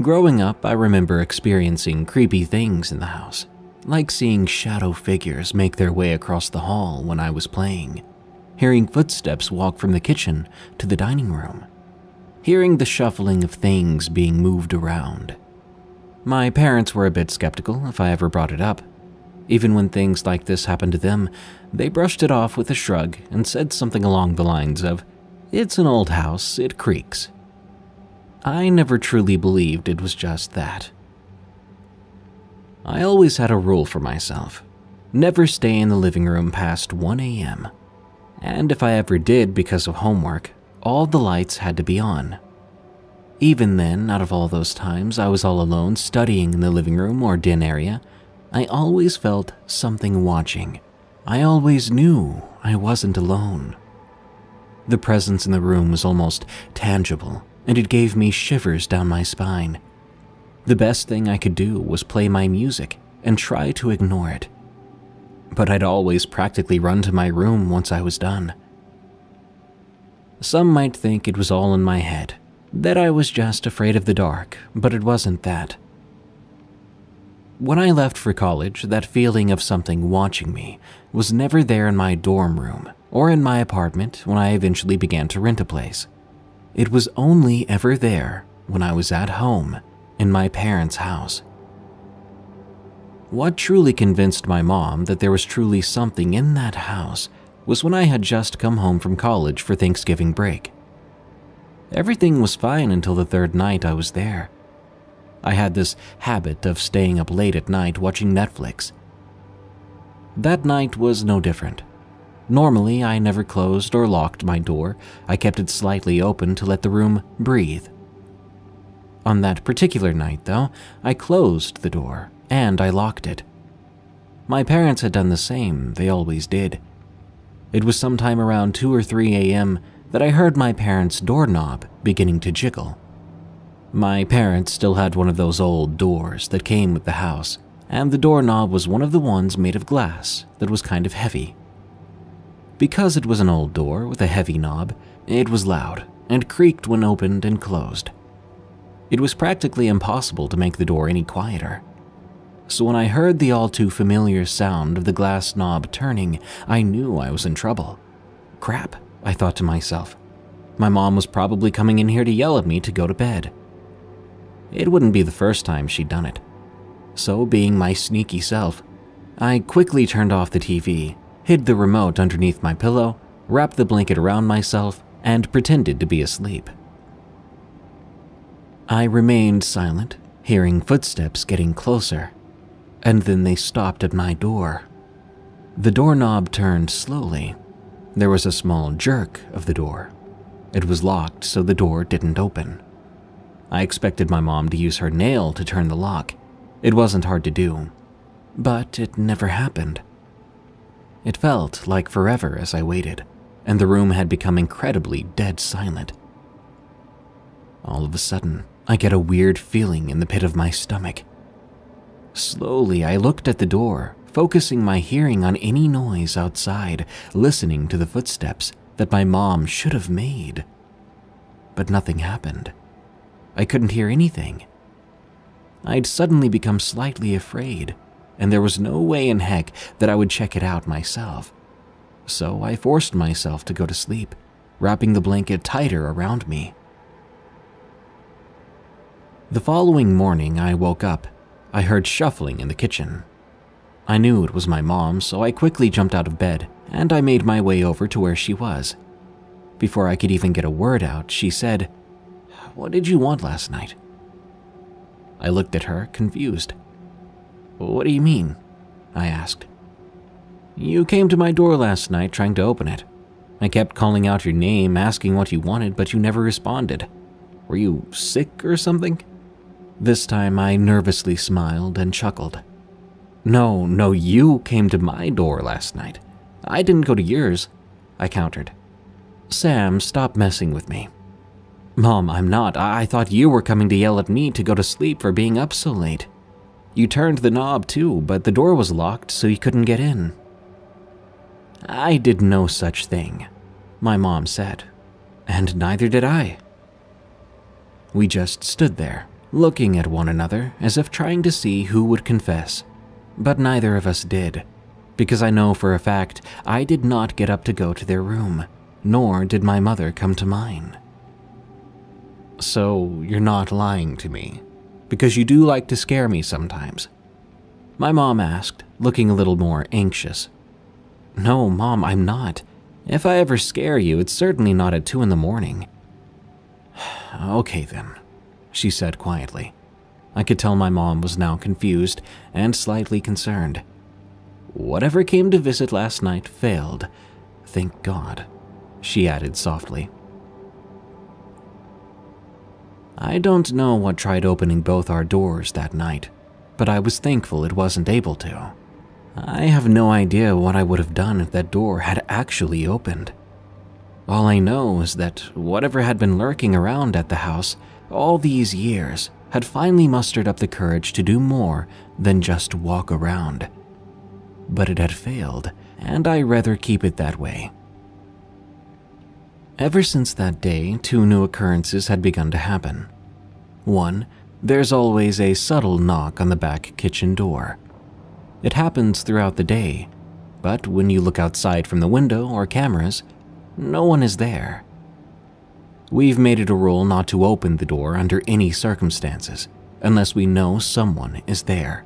Growing up, I remember experiencing creepy things in the house, like seeing shadow figures make their way across the hall when I was playing, hearing footsteps walk from the kitchen to the dining room, hearing the shuffling of things being moved around. My parents were a bit skeptical if I ever brought it up. Even when things like this happened to them, they brushed it off with a shrug and said something along the lines of, "It's an old house, it creaks." I never truly believed it was just that. I always had a rule for myself: never stay in the living room past 1 a.m. And if I ever did because of homework, all the lights had to be on. Even then, out of all those times I was all alone studying in the living room or den area, I always felt something watching. I always knew I wasn't alone. The presence in the room was almost tangible, and it gave me shivers down my spine. The best thing I could do was play my music and try to ignore it. But I'd always practically run to my room once I was done. Some might think it was all in my head, that I was just afraid of the dark, but it wasn't that. When I left for college, that feeling of something watching me was never there in my dorm room or in my apartment when I eventually began to rent a place. It was only ever there when I was at home in my parents' house. What truly convinced my mom that there was truly something in that house was when I had just come home from college for Thanksgiving break. Everything was fine until the third night I was there. I had this habit of staying up late at night watching Netflix. That night was no different. Normally, I never closed or locked my door. I kept it slightly open to let the room breathe. On that particular night, though, I closed the door and I locked it. My parents had done the same, they always did. It was sometime around 2 or 3 a.m. that I heard my parents' doorknob beginning to jiggle. My parents still had one of those old doors that came with the house, and the doorknob was one of the ones made of glass that was kind of heavy. Because it was an old door with a heavy knob, it was loud and creaked when opened and closed. It was practically impossible to make the door any quieter. So when I heard the all too familiar sound of the glass knob turning, I knew I was in trouble. Crap, I thought to myself. My mom was probably coming in here to yell at me to go to bed. It wouldn't be the first time she'd done it. So, being my sneaky self, I quickly turned off the TV, hid the remote underneath my pillow, wrapped the blanket around myself, and pretended to be asleep. I remained silent, hearing footsteps getting closer, and then they stopped at my door. The doorknob turned slowly. There was a small jerk of the door. It was locked, so the door didn't open. I expected my mom to use her nail to turn the lock. It wasn't hard to do, but it never happened. It felt like forever as I waited, and the room had become incredibly dead silent. All of a sudden, I get a weird feeling in the pit of my stomach. Slowly, I looked at the door, focusing my hearing on any noise outside, listening to the footsteps that my mom should have made. But nothing happened. I couldn't hear anything. I'd suddenly become slightly afraid, and there was no way in heck that I would check it out myself. So I forced myself to go to sleep, wrapping the blanket tighter around me. The following morning, I woke up. I heard shuffling in the kitchen. I knew it was my mom, so I quickly jumped out of bed, and I made my way over to where she was. Before I could even get a word out, she said, "What did you want last night?" I looked at her, confused. "What do you mean?" I asked. "You came to my door last night trying to open it. I kept calling out your name, asking what you wanted, but you never responded. Were you sick or something?" This time I nervously smiled and chuckled. No, you came to my door last night. I didn't go to yours," I countered. "Sam, stop messing with me." "Mom, I'm not. I thought you were coming to yell at me to go to sleep for being up so late. You turned the knob too, but the door was locked so you couldn't get in." "I did no such thing," my mom said, and neither did I. We just stood there, looking at one another as if trying to see who would confess, but neither of us did, because I know for a fact I did not get up to go to their room, nor did my mother come to mine. "So you're not lying to me, because you do like to scare me sometimes?" my mom asked, looking a little more anxious. "No, Mom, I'm not. If I ever scare you, it's certainly not at 2 in the morning." "Okay then," she said quietly. I could tell my mom was now confused and slightly concerned. "Whatever came to visit last night failed, thank God," she added softly. I don't know what tried opening both our doors that night, but I was thankful it wasn't able to. I have no idea what I would have done if that door had actually opened. All I know is that whatever had been lurking around at the house all these years had finally mustered up the courage to do more than just walk around. But it had failed, and I rather keep it that way. Ever since that day, 2 new occurrences had begun to happen. 1, there's always a subtle knock on the back kitchen door. It happens throughout the day, but when you look outside from the window or cameras, no one is there. We've made it a rule not to open the door under any circumstances, unless we know someone is there.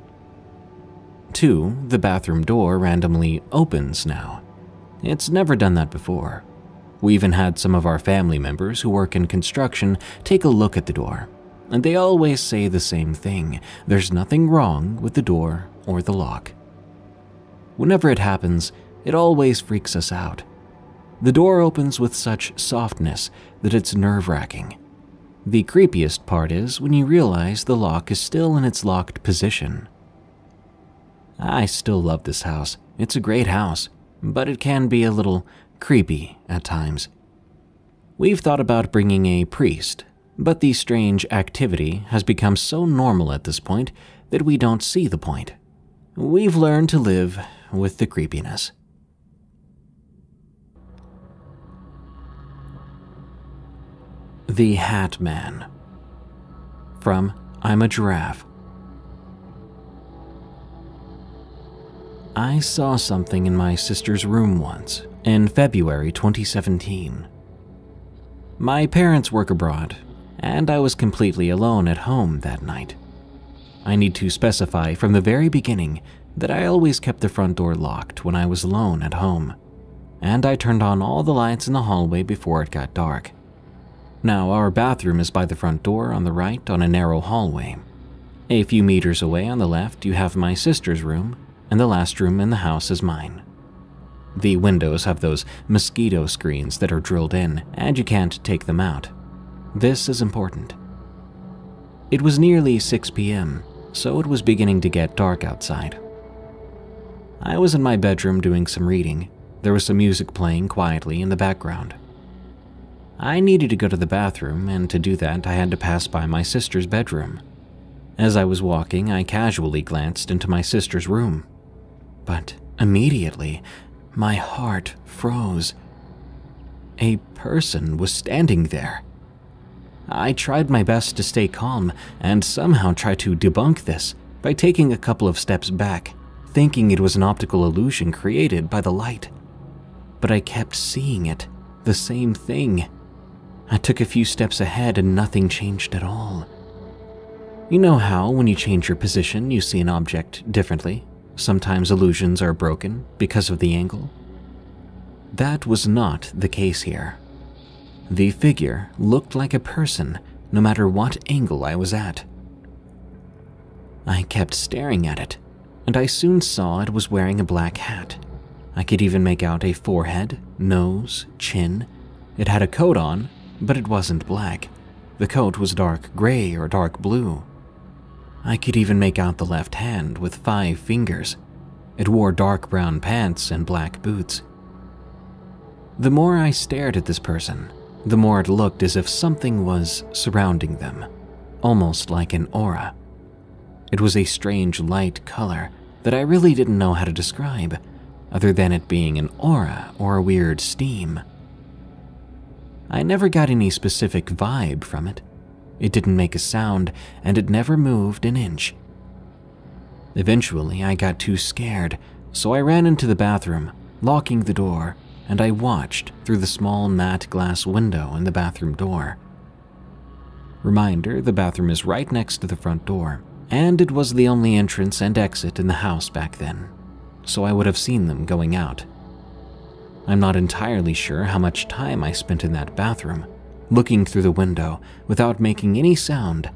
2, the bathroom door randomly opens now. It's never done that before. We even had some of our family members who work in construction take a look at the door, and they always say the same thing: there's nothing wrong with the door or the lock. Whenever it happens, it always freaks us out. The door opens with such softness that it's nerve-wracking. The creepiest part is when you realize the lock is still in its locked position. I still love this house. It's a great house, but it can be a little creepy at times. We've thought about bringing a priest, but the strange activity has become so normal at this point that we don't see the point. We've learned to live with the creepiness. The Hat Man. From I'm a Giraffe. I saw something in my sister's room once, in February 2017. My parents work abroad, and I was completely alone at home that night. I need to specify from the very beginning that I always kept the front door locked when I was alone at home, and I turned on all the lights in the hallway before it got dark. Now, our bathroom is by the front door on the right on a narrow hallway. A few meters away on the left, you have my sister's room, and the last room in the house is mine. The windows have those mosquito screens that are drilled in, and you can't take them out. This is important. It was nearly 6 p.m., so it was beginning to get dark outside. I was in my bedroom doing some reading. There was some music playing quietly in the background. I needed to go to the bathroom, and to do that I had to pass by my sister's bedroom. As I was walking, I casually glanced into my sister's room. But immediately, my heart froze. A person was standing there. I tried my best to stay calm and somehow try to debunk this by taking a couple of steps back, thinking it was an optical illusion created by the light. But I kept seeing it, the same thing. I took a few steps ahead and nothing changed at all. You know how when you change your position you see an object differently? Sometimes illusions are broken because of the angle. That was not the case here. The figure looked like a person no matter what angle I was at. I kept staring at it, and I soon saw it was wearing a black hat. I could even make out a forehead, nose, chin. It had a coat on, but it wasn't black. The coat was dark gray or dark blue. I could even make out the left hand with 5 fingers. It wore dark brown pants and black boots. The more I stared at this person, the more it looked as if something was surrounding them, almost like an aura. It was a strange light color that I really didn't know how to describe, other than it being an aura or a weird steam. I never got any specific vibe from it. It didn't make a sound, and it never moved an inch. Eventually, I got too scared, so I ran into the bathroom, locking the door, and I watched through the small matte glass window in the bathroom door. Reminder, the bathroom is right next to the front door, and it was the only entrance and exit in the house back then, so I would have seen them going out. I'm not entirely sure how much time I spent in that bathroom, looking through the window without making any sound.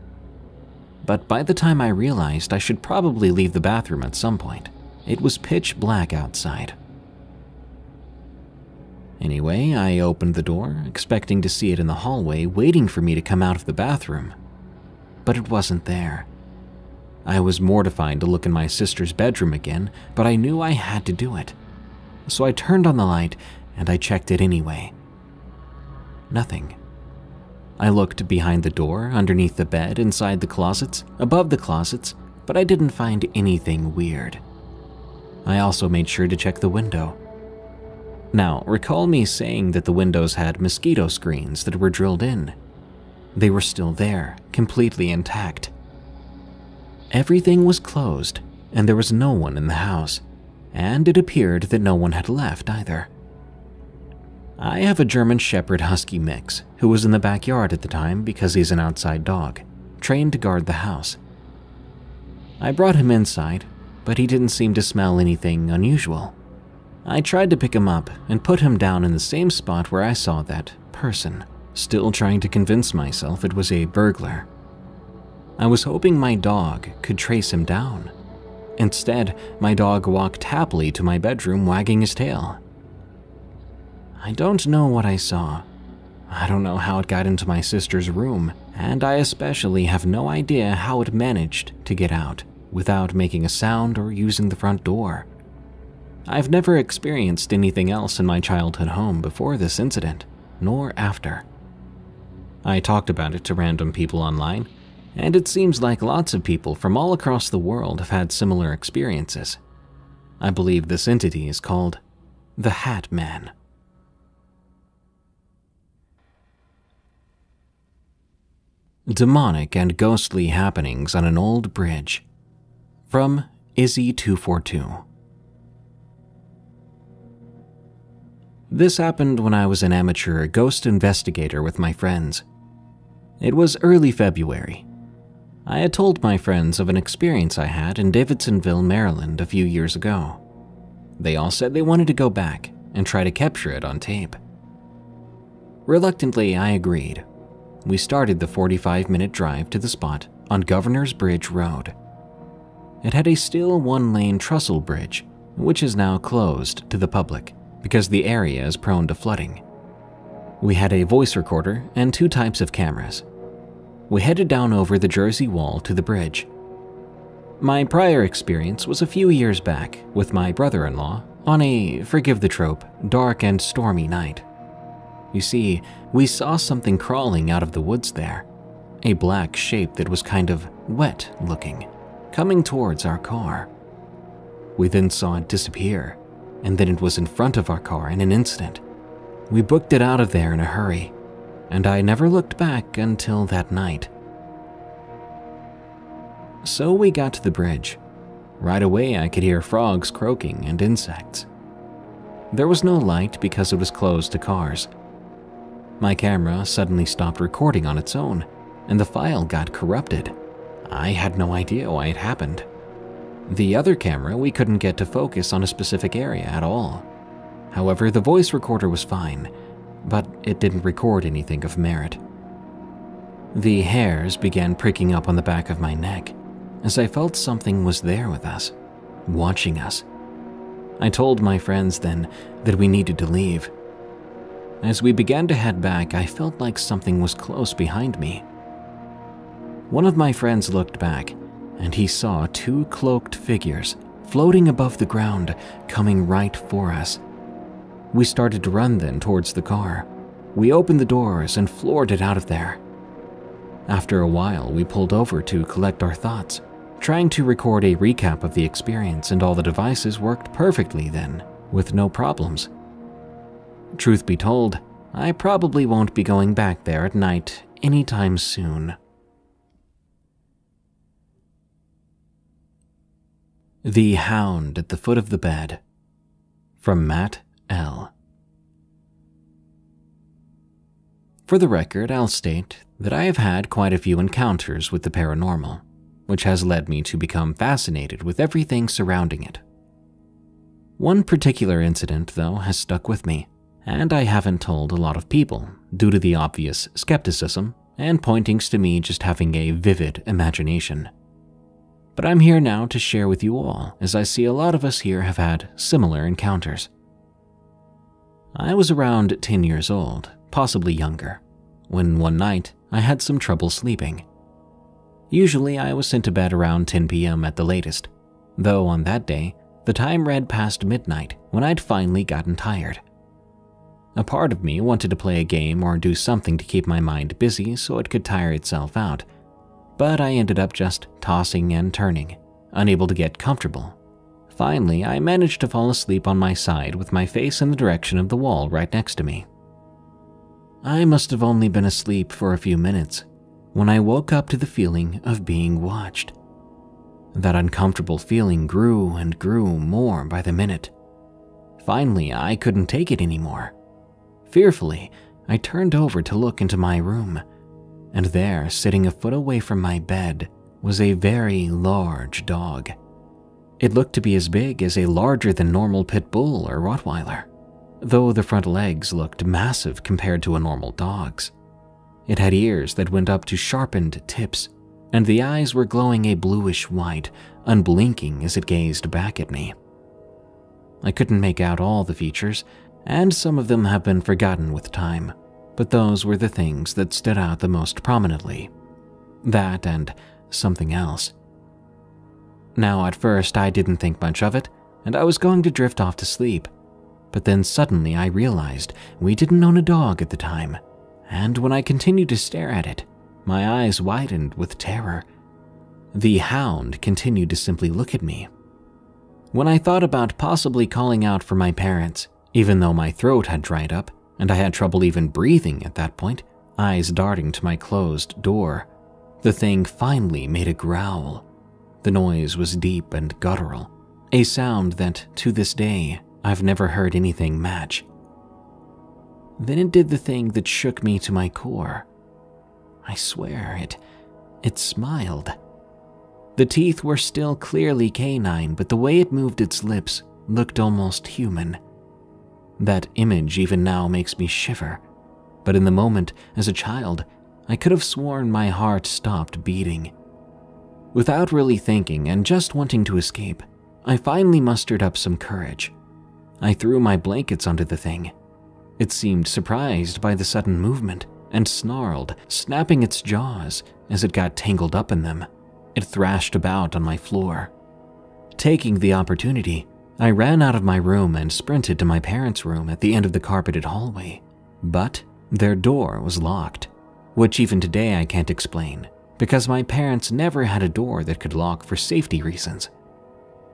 But by the time I realized I should probably leave the bathroom at some point, it was pitch black outside. Anyway, I opened the door, expecting to see it in the hallway waiting for me to come out of the bathroom. But it wasn't there. I was mortified to look in my sister's bedroom again, but I knew I had to do it. So I turned on the light and I checked it anyway. Nothing. I looked behind the door, underneath the bed, inside the closets, above the closets, but I didn't find anything weird. I also made sure to check the window. Now, recall me saying that the windows had mosquito screens that were drilled in. They were still there, completely intact. Everything was closed, and there was no one in the house, and it appeared that no one had left either. I have a German Shepherd Husky mix who was in the backyard at the time because he's an outside dog, trained to guard the house. I brought him inside, but he didn't seem to smell anything unusual. I tried to pick him up and put him down in the same spot where I saw that person, still trying to convince myself it was a burglar. I was hoping my dog could trace him down. Instead, my dog walked happily to my bedroom wagging his tail. I don't know what I saw. I don't know how it got into my sister's room, and I especially have no idea how it managed to get out without making a sound or using the front door. I've never experienced anything else in my childhood home before this incident, nor after. I talked about it to random people online, and it seems like lots of people from all across the world have had similar experiences. I believe this entity is called the Hat Man. Demonic and ghostly happenings on an old bridge. From Izzy242. This happened when I was an amateur ghost investigator with my friends. It was early February. I had told my friends of an experience I had in Davidsonville, Maryland a few years ago. They all said they wanted to go back and try to capture it on tape. Reluctantly, I agreed. We started the 45-minute drive to the spot on Governor's Bridge Road. It had a steel one-lane trestle bridge, which is now closed to the public because the area is prone to flooding. We had a voice recorder and 2 types of cameras. We headed down over the Jersey Wall to the bridge. My prior experience was a few years back with my brother-in-law on a, forgive the trope, dark and stormy night. You see, we saw something crawling out of the woods there, a black shape that was kind of wet looking, coming towards our car. We then saw it disappear, and then it was in front of our car in an instant. We booked it out of there in a hurry, and I never looked back until that night. So we got to the bridge. Right away I could hear frogs croaking and insects. There was no light because it was closed to cars. My camera suddenly stopped recording on its own, and the file got corrupted. I had no idea why it happened. The other camera we couldn't get to focus on a specific area at all. However, the voice recorder was fine, but it didn't record anything of merit. The hairs began pricking up on the back of my neck as I felt something was there with us, watching us. I told my friends then that we needed to leave. As we began to head back, I felt like something was close behind me. One of my friends looked back, and he saw two cloaked figures floating above the ground, coming right for us. We started to run then towards the car. We opened the doors and floored it out of there. After a while, we pulled over to collect our thoughts, trying to record a recap of the experience, and all the devices worked perfectly then, with no problems. Truth be told, I probably won't be going back there at night anytime soon. The Hound at the Foot of the Bed, from Matt L. For the record, I'll state that I have had quite a few encounters with the paranormal, which has led me to become fascinated with everything surrounding it. One particular incident, though, has stuck with me, and I haven't told a lot of people due to the obvious skepticism and pointings to me just having a vivid imagination. But I'm here now to share with you all, as I see a lot of us here have had similar encounters. I was around 10 years old, possibly younger, when one night I had some trouble sleeping. Usually I was sent to bed around 10 p.m. at the latest, though on that day, the time read past midnight when I'd finally gotten tired. A part of me wanted to play a game or do something to keep my mind busy so it could tire itself out, but I ended up just tossing and turning, unable to get comfortable. Finally, I managed to fall asleep on my side with my face in the direction of the wall right next to me. I must have only been asleep for a few minutes when I woke up to the feeling of being watched. That uncomfortable feeling grew and grew more by the minute. Finally, I couldn't take it anymore. Fearfully, I turned over to look into my room, and there, sitting a foot away from my bed, was a very large dog. It looked to be as big as a larger than normal pit bull or Rottweiler, though the front legs looked massive compared to a normal dog's. It had ears that went up to sharpened tips, and the eyes were glowing a bluish white, unblinking as it gazed back at me. I couldn't make out all the features, and some of them have been forgotten with time, but those were the things that stood out the most prominently. That and something else. Now, at first, I didn't think much of it, and I was going to drift off to sleep. But then suddenly I realized we didn't own a dog at the time, and when I continued to stare at it, my eyes widened with terror. The Hound continued to simply look at me. When I thought about possibly calling out for my parents, even though my throat had dried up, and I had trouble even breathing at that point, eyes darting to my closed door, the thing finally made a growl. The noise was deep and guttural, a sound that, to this day, I've never heard anything match. Then it did the thing that shook me to my core. I swear, it smiled. The teeth were still clearly canine, but the way it moved its lips looked almost human. That image even now makes me shiver, but in the moment, as a child, I could have sworn my heart stopped beating. Without really thinking and just wanting to escape, I finally mustered up some courage. I threw my blankets onto the thing. It seemed surprised by the sudden movement and snarled, snapping its jaws as it got tangled up in them. It thrashed about on my floor. Taking the opportunity, I ran out of my room and sprinted to my parents' room at the end of the carpeted hallway. But their door was locked, which even today I can't explain, because my parents never had a door that could lock for safety reasons.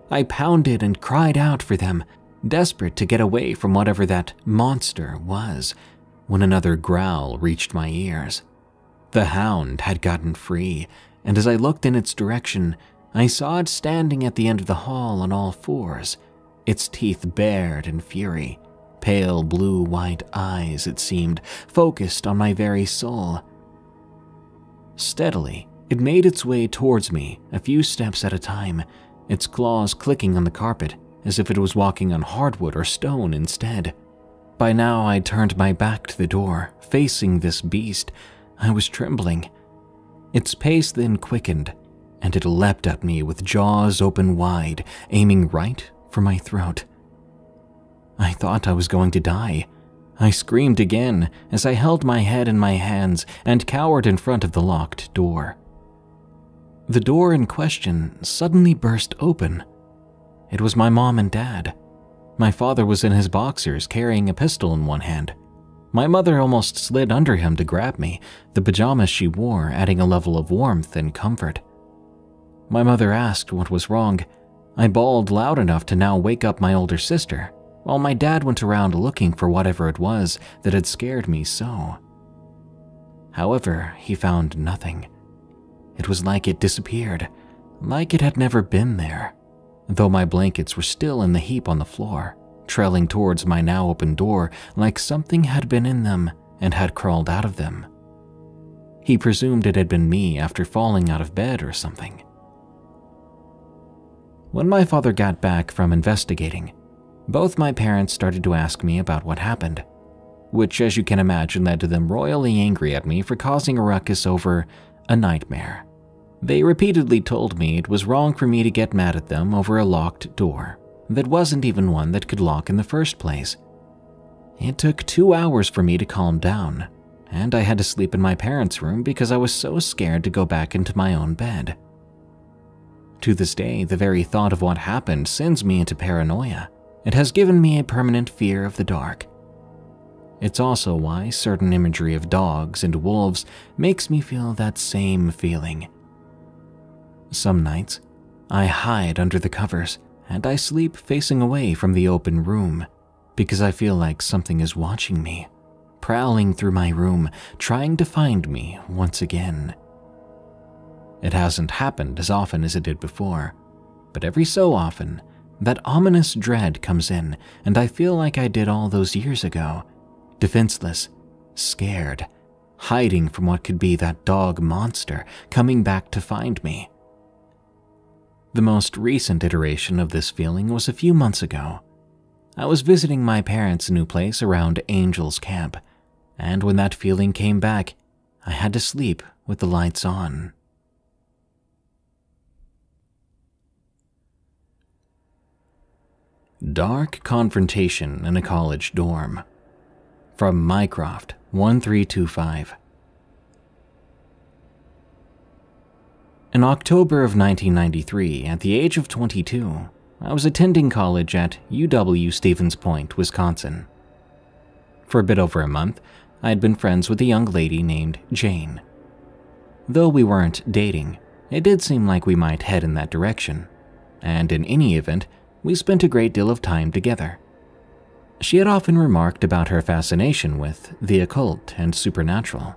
I pounded and cried out for them, desperate to get away from whatever that monster was, when another growl reached my ears. The Hound had gotten free, and as I looked in its direction, I saw it standing at the end of the hall on all fours, its teeth bared in fury, pale blue-white eyes, it seemed, focused on my very soul. Steadily, it made its way towards me, a few steps at a time, its claws clicking on the carpet as if it was walking on hardwood or stone instead. By now, I'd turned my back to the door, facing this beast. I was trembling. Its pace then quickened, and it leapt at me with jaws open wide, aiming right for my throat. I thought I was going to die. I screamed again as I held my head in my hands and cowered in front of the locked door. The door in question suddenly burst open. It was my mom and dad. My father was in his boxers carrying a pistol in one hand. My mother almost slid under him to grab me, the pajamas she wore adding a level of warmth and comfort. My mother asked what was wrong. I bawled loud enough to now wake up my older sister, while my dad went around looking for whatever it was that had scared me so. However, he found nothing. It was like it disappeared, like it had never been there, though my blankets were still in the heap on the floor, trailing towards my now open door like something had been in them and had crawled out of them. He presumed it had been me after falling out of bed or something. When my father got back from investigating, both my parents started to ask me about what happened, which, as you can imagine, led to them royally angry at me for causing a ruckus over a nightmare. They repeatedly told me it was wrong for me to get mad at them over a locked door that wasn't even one that could lock in the first place. It took 2 hours for me to calm down, and I had to sleep in my parents' room because I was so scared to go back into my own bed. To this day, the very thought of what happened sends me into paranoia. It has given me a permanent fear of the dark. It's also why certain imagery of dogs and wolves makes me feel that same feeling. Some nights, I hide under the covers and I sleep facing away from the open room because I feel like something is watching me, prowling through my room, trying to find me once again. It hasn't happened as often as it did before, but every so often, that ominous dread comes in, and I feel like I did all those years ago, defenseless, scared, hiding from what could be that dog monster coming back to find me. The most recent iteration of this feeling was a few months ago. I was visiting my parents' new place around Angel's Camp, and when that feeling came back, I had to sleep with the lights on. Dark confrontation in a college dorm. From Mycroft 1325. In October of 1993, at the age of 22, I was attending college at UW-Stevens Point, Wisconsin. For a bit over a month, I had been friends with a young lady named Jane. Though we weren't dating, it did seem like we might head in that direction, and in any event, we spent a great deal of time together. She had often remarked about her fascination with the occult and supernatural.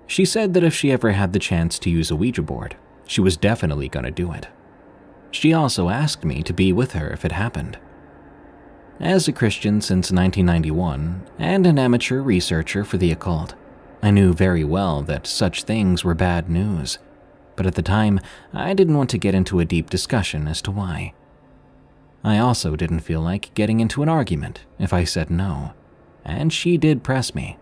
She said that if she ever had the chance to use a Ouija board, she was definitely going to do it. She also asked me to be with her if it happened. As a Christian since 1991 and an amateur researcher for the occult, I knew very well that such things were bad news, but at the time, I didn't want to get into a deep discussion as to why. I also didn't feel like getting into an argument if I said no, and she did press me.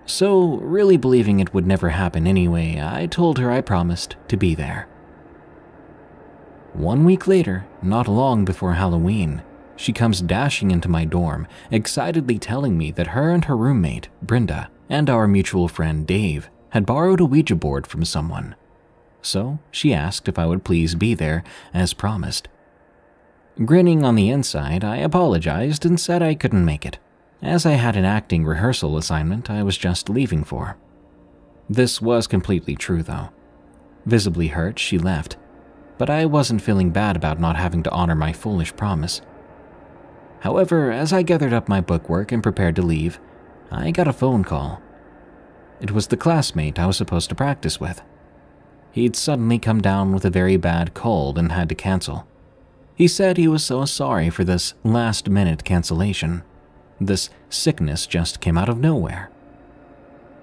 So, really believing it would never happen anyway, I told her I promised to be there. 1 week later, not long before Halloween, she comes dashing into my dorm, excitedly telling me that her and her roommate, Brenda, and our mutual friend Dave had borrowed a Ouija board from someone. So, she asked if I would please be there, as promised. Grinning on the inside, I apologized and said I couldn't make it, as I had an acting rehearsal assignment I was just leaving for. This was completely true, though. Visibly hurt, she left, but I wasn't feeling bad about not having to honor my foolish promise. However, as I gathered up my bookwork and prepared to leave, I got a phone call. It was the classmate I was supposed to practice with. He'd suddenly come down with a very bad cold and had to cancel. He said he was so sorry for this last-minute cancellation. This sickness just came out of nowhere.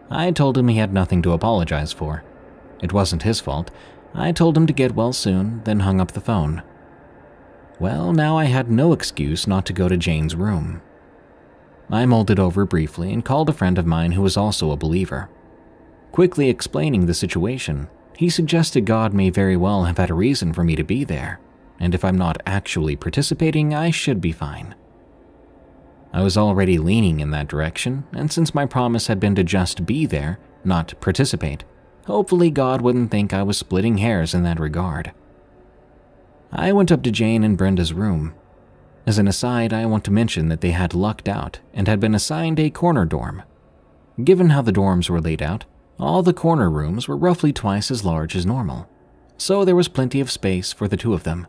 I told him he had nothing to apologize for. It wasn't his fault. I told him to get well soon, then hung up the phone. Well, now I had no excuse not to go to Jane's room. I mulled it over briefly and called a friend of mine who was also a believer. Quickly explaining the situation, he suggested God may very well have had a reason for me to be there, and if I'm not actually participating, I should be fine. I was already leaning in that direction, and since my promise had been to just be there, not participate, hopefully God wouldn't think I was splitting hairs in that regard. I went up to Jane and Brenda's room. As an aside, I want to mention that they had lucked out and had been assigned a corner dorm. Given how the dorms were laid out, all the corner rooms were roughly twice as large as normal, so there was plenty of space for the two of them.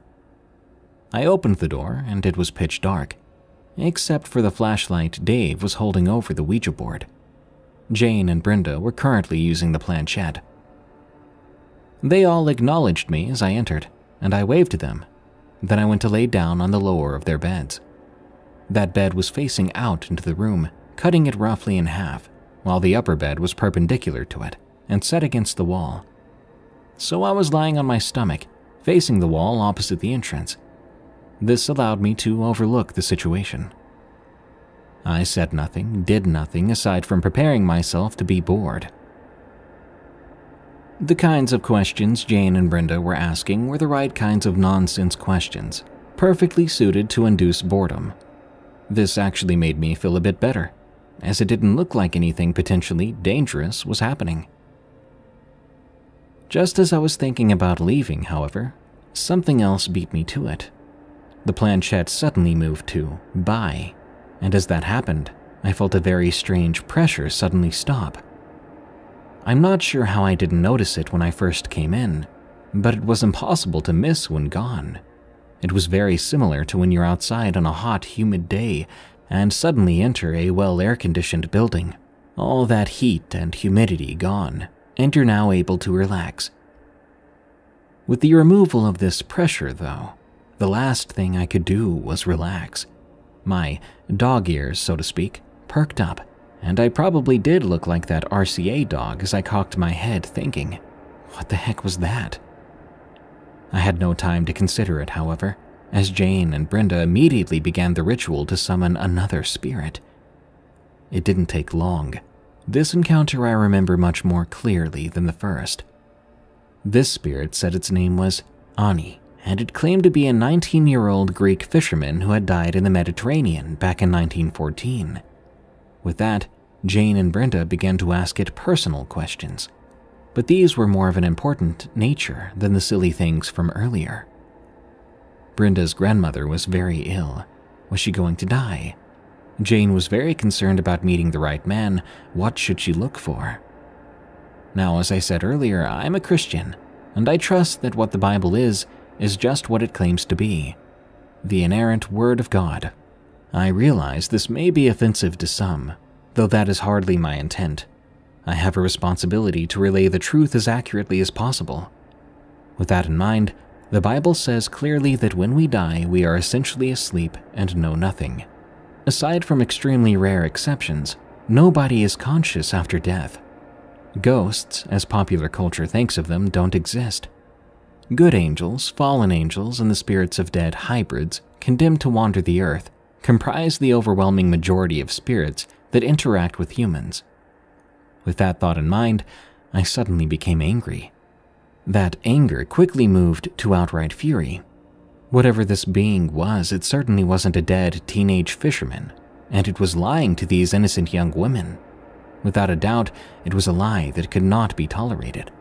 I opened the door and it was pitch dark, except for the flashlight Dave was holding over the Ouija board. Jane and Brenda were currently using the planchette. They all acknowledged me as I entered, and I waved to them. Then I went to lay down on the lower of their beds. That bed was facing out into the room, cutting it roughly in half, while the upper bed was perpendicular to it and set against the wall. So I was lying on my stomach, facing the wall opposite the entrance. This allowed me to overlook the situation. I said nothing, did nothing aside from preparing myself to be bored. The kinds of questions Jane and Brenda were asking were the right kinds of nonsense questions, perfectly suited to induce boredom. This actually made me feel a bit better, as it didn't look like anything potentially dangerous was happening. Just as I was thinking about leaving, however, something else beat me to it. The planchette suddenly moved to "bye," and as that happened, I felt a very strange pressure suddenly stop. I'm not sure how I didn't notice it when I first came in, but it was impossible to miss when gone. It was very similar to when you're outside on a hot, humid day and suddenly enter a well-air-conditioned building. All that heat and humidity gone, and you're now able to relax. With the removal of this pressure, though, the last thing I could do was relax. My dog ears, so to speak, perked up, and I probably did look like that RCA dog as I cocked my head thinking, what the heck was that? I had no time to consider it, however, as Jane and Brenda immediately began the ritual to summon another spirit. It didn't take long. This encounter I remember much more clearly than the first. This spirit said its name was Ani, and it claimed to be a 19-year-old Greek fisherman who had died in the Mediterranean back in 1914. With that, Jane and Brenda began to ask it personal questions, but these were more of an important nature than the silly things from earlier. Brenda's grandmother was very ill. Was she going to die? Jane was very concerned about meeting the right man. What should she look for? Now, as I said earlier, I'm a Christian, and I trust that what the Bible is just what it claims to be, the inerrant Word of God. I realize this may be offensive to some, though that is hardly my intent. I have a responsibility to relay the truth as accurately as possible. With that in mind, the Bible says clearly that when we die, we are essentially asleep and know nothing. Aside from extremely rare exceptions, nobody is conscious after death. Ghosts, as popular culture thinks of them, don't exist. Good angels, fallen angels, and the spirits of dead hybrids, condemned to wander the earth, comprise the overwhelming majority of spirits that interact with humans. With that thought in mind, I suddenly became angry. That anger quickly moved to outright fury. Whatever this being was, it certainly wasn't a dead teenage fisherman, and it was lying to these innocent young women. Without a doubt, it was a lie that could not be tolerated.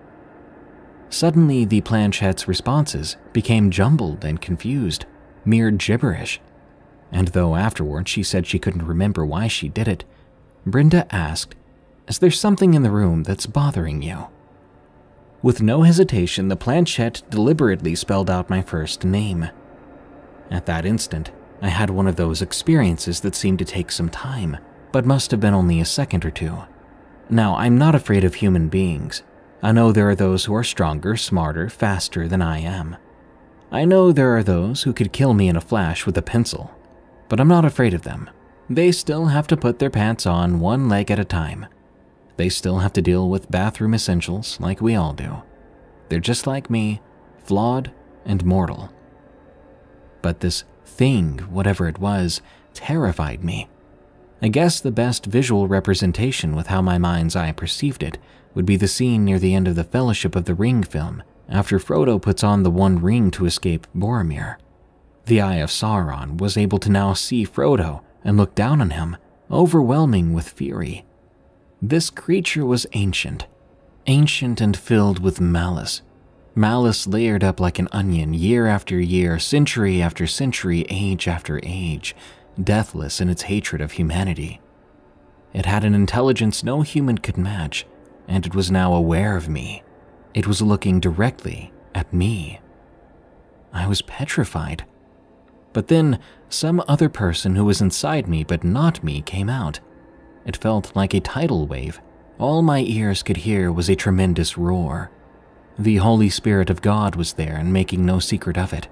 Suddenly, the planchette's responses became jumbled and confused, mere gibberish. And though afterward she said she couldn't remember why she did it, Brenda asked, "Is there something in the room that's bothering you?" With no hesitation, the planchette deliberately spelled out my first name. At that instant, I had one of those experiences that seemed to take some time, but must have been only a second or two. Now, I'm not afraid of human beings. I know there are those who are stronger, smarter, faster than I am. I know there are those who could kill me in a flash with a pencil, but I'm not afraid of them. They still have to put their pants on one leg at a time. They still have to deal with bathroom essentials like we all do. They're just like me, flawed and mortal. But this thing, whatever it was, terrified me. I guess the best visual representation with how my mind's eye perceived it would be the scene near the end of the Fellowship of the Ring film, after Frodo puts on the One Ring to escape Boromir. The Eye of Sauron was able to now see Frodo and looked down on him, overwhelming with fury. This creature was ancient and filled with malice. Malice layered up like an onion, year after year, century after century, age after age, deathless in its hatred of humanity. It had an intelligence no human could match, and it was now aware of me. It was looking directly at me. I was petrified. But then, some other person who was inside me but not me came out. It felt like a tidal wave. All my ears could hear was a tremendous roar. The Holy Spirit of God was there and making no secret of it.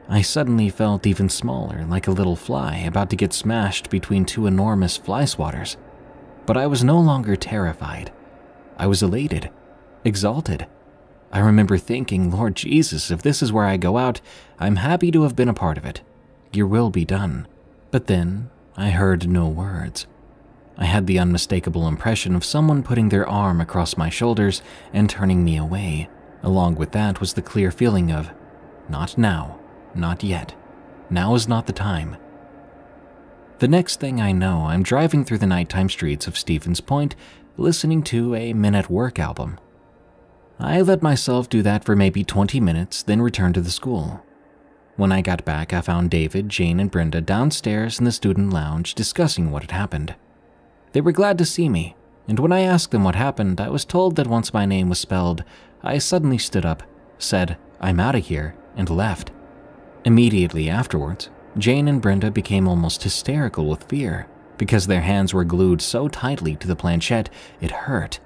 I suddenly felt even smaller, like a little fly about to get smashed between two enormous fly swatters. But I was no longer terrified. I was elated, exalted. I remember thinking, Lord Jesus, if this is where I go out, I'm happy to have been a part of it. Your will be done. But then, I heard no words. I had the unmistakable impression of someone putting their arm across my shoulders and turning me away. Along with that was the clear feeling of, not now, not yet. Now is not the time. The next thing I know, I'm driving through the nighttime streets of Stevens Point, listening to a Men at Work album. I let myself do that for maybe 20 minutes, then returned to the school. When I got back, I found David, Jane, and Brenda downstairs in the student lounge discussing what had happened. They were glad to see me, and when I asked them what happened, I was told that once my name was spelled, I suddenly stood up, said, "I'm out of here," and left. Immediately afterwards, Jane and Brenda became almost hysterical with fear because their hands were glued so tightly to the planchette it hurt.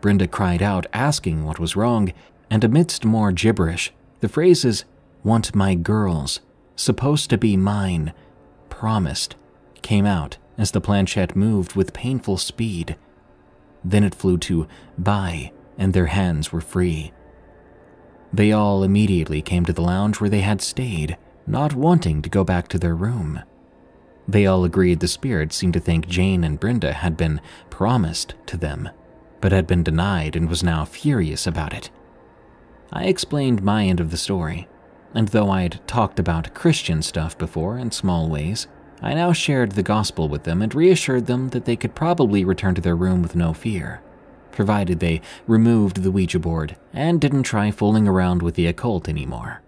Brenda cried out, asking what was wrong, and amidst more gibberish, the phrases, "want my girls," "supposed to be mine," "promised," came out as the planchette moved with painful speed. Then it flew to "bye," and their hands were free. They all immediately came to the lounge where they had stayed, not wanting to go back to their room. They all agreed the spirit seemed to think Jane and Brenda had been promised to them, but had been denied and was now furious about it. I explained my end of the story, and though I'd talked about Christian stuff before in small ways, I now shared the gospel with them and reassured them that they could probably return to their room with no fear, provided they removed the Ouija board and didn't try fooling around with the occult anymore.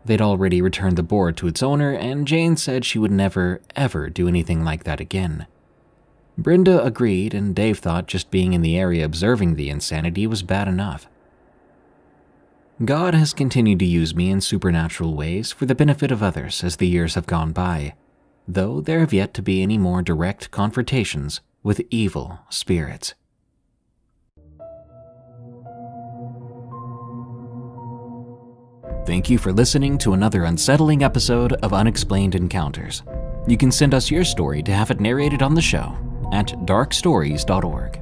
They'd already returned the board to its owner, and Jane said she would never, ever do anything like that again. Brenda agreed, and Dave thought just being in the area observing the insanity was bad enough. God has continued to use me in supernatural ways for the benefit of others as the years have gone by, though there have yet to be any more direct confrontations with evil spirits. Thank you for listening to another unsettling episode of Unexplained Encounters. You can send us your story to have it narrated on the show at darkstories.org.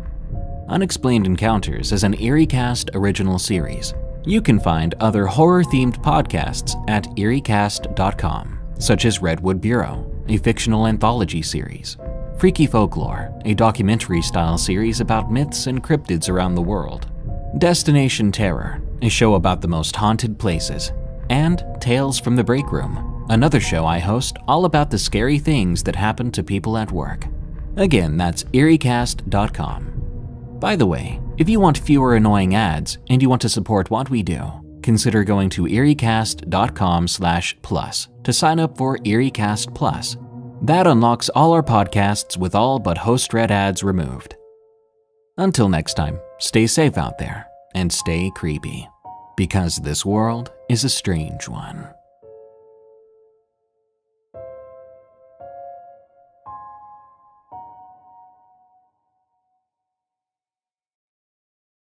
Unexplained Encounters is an EerieCast original series. You can find other horror-themed podcasts at EerieCast.com, such as Redwood Bureau, a fictional anthology series, Freaky Folklore, a documentary-style series about myths and cryptids around the world, Destination Terror, a show about the most haunted places, and Tales from the Break Room, another show I host all about the scary things that happen to people at work. Again, that's EerieCast.com. By the way, if you want fewer annoying ads and you want to support what we do, consider going to EerieCast.com/plus to sign up for EerieCast Plus. That unlocks all our podcasts with all but host-read ads removed. Until next time, stay safe out there and stay creepy, because this world is a strange one.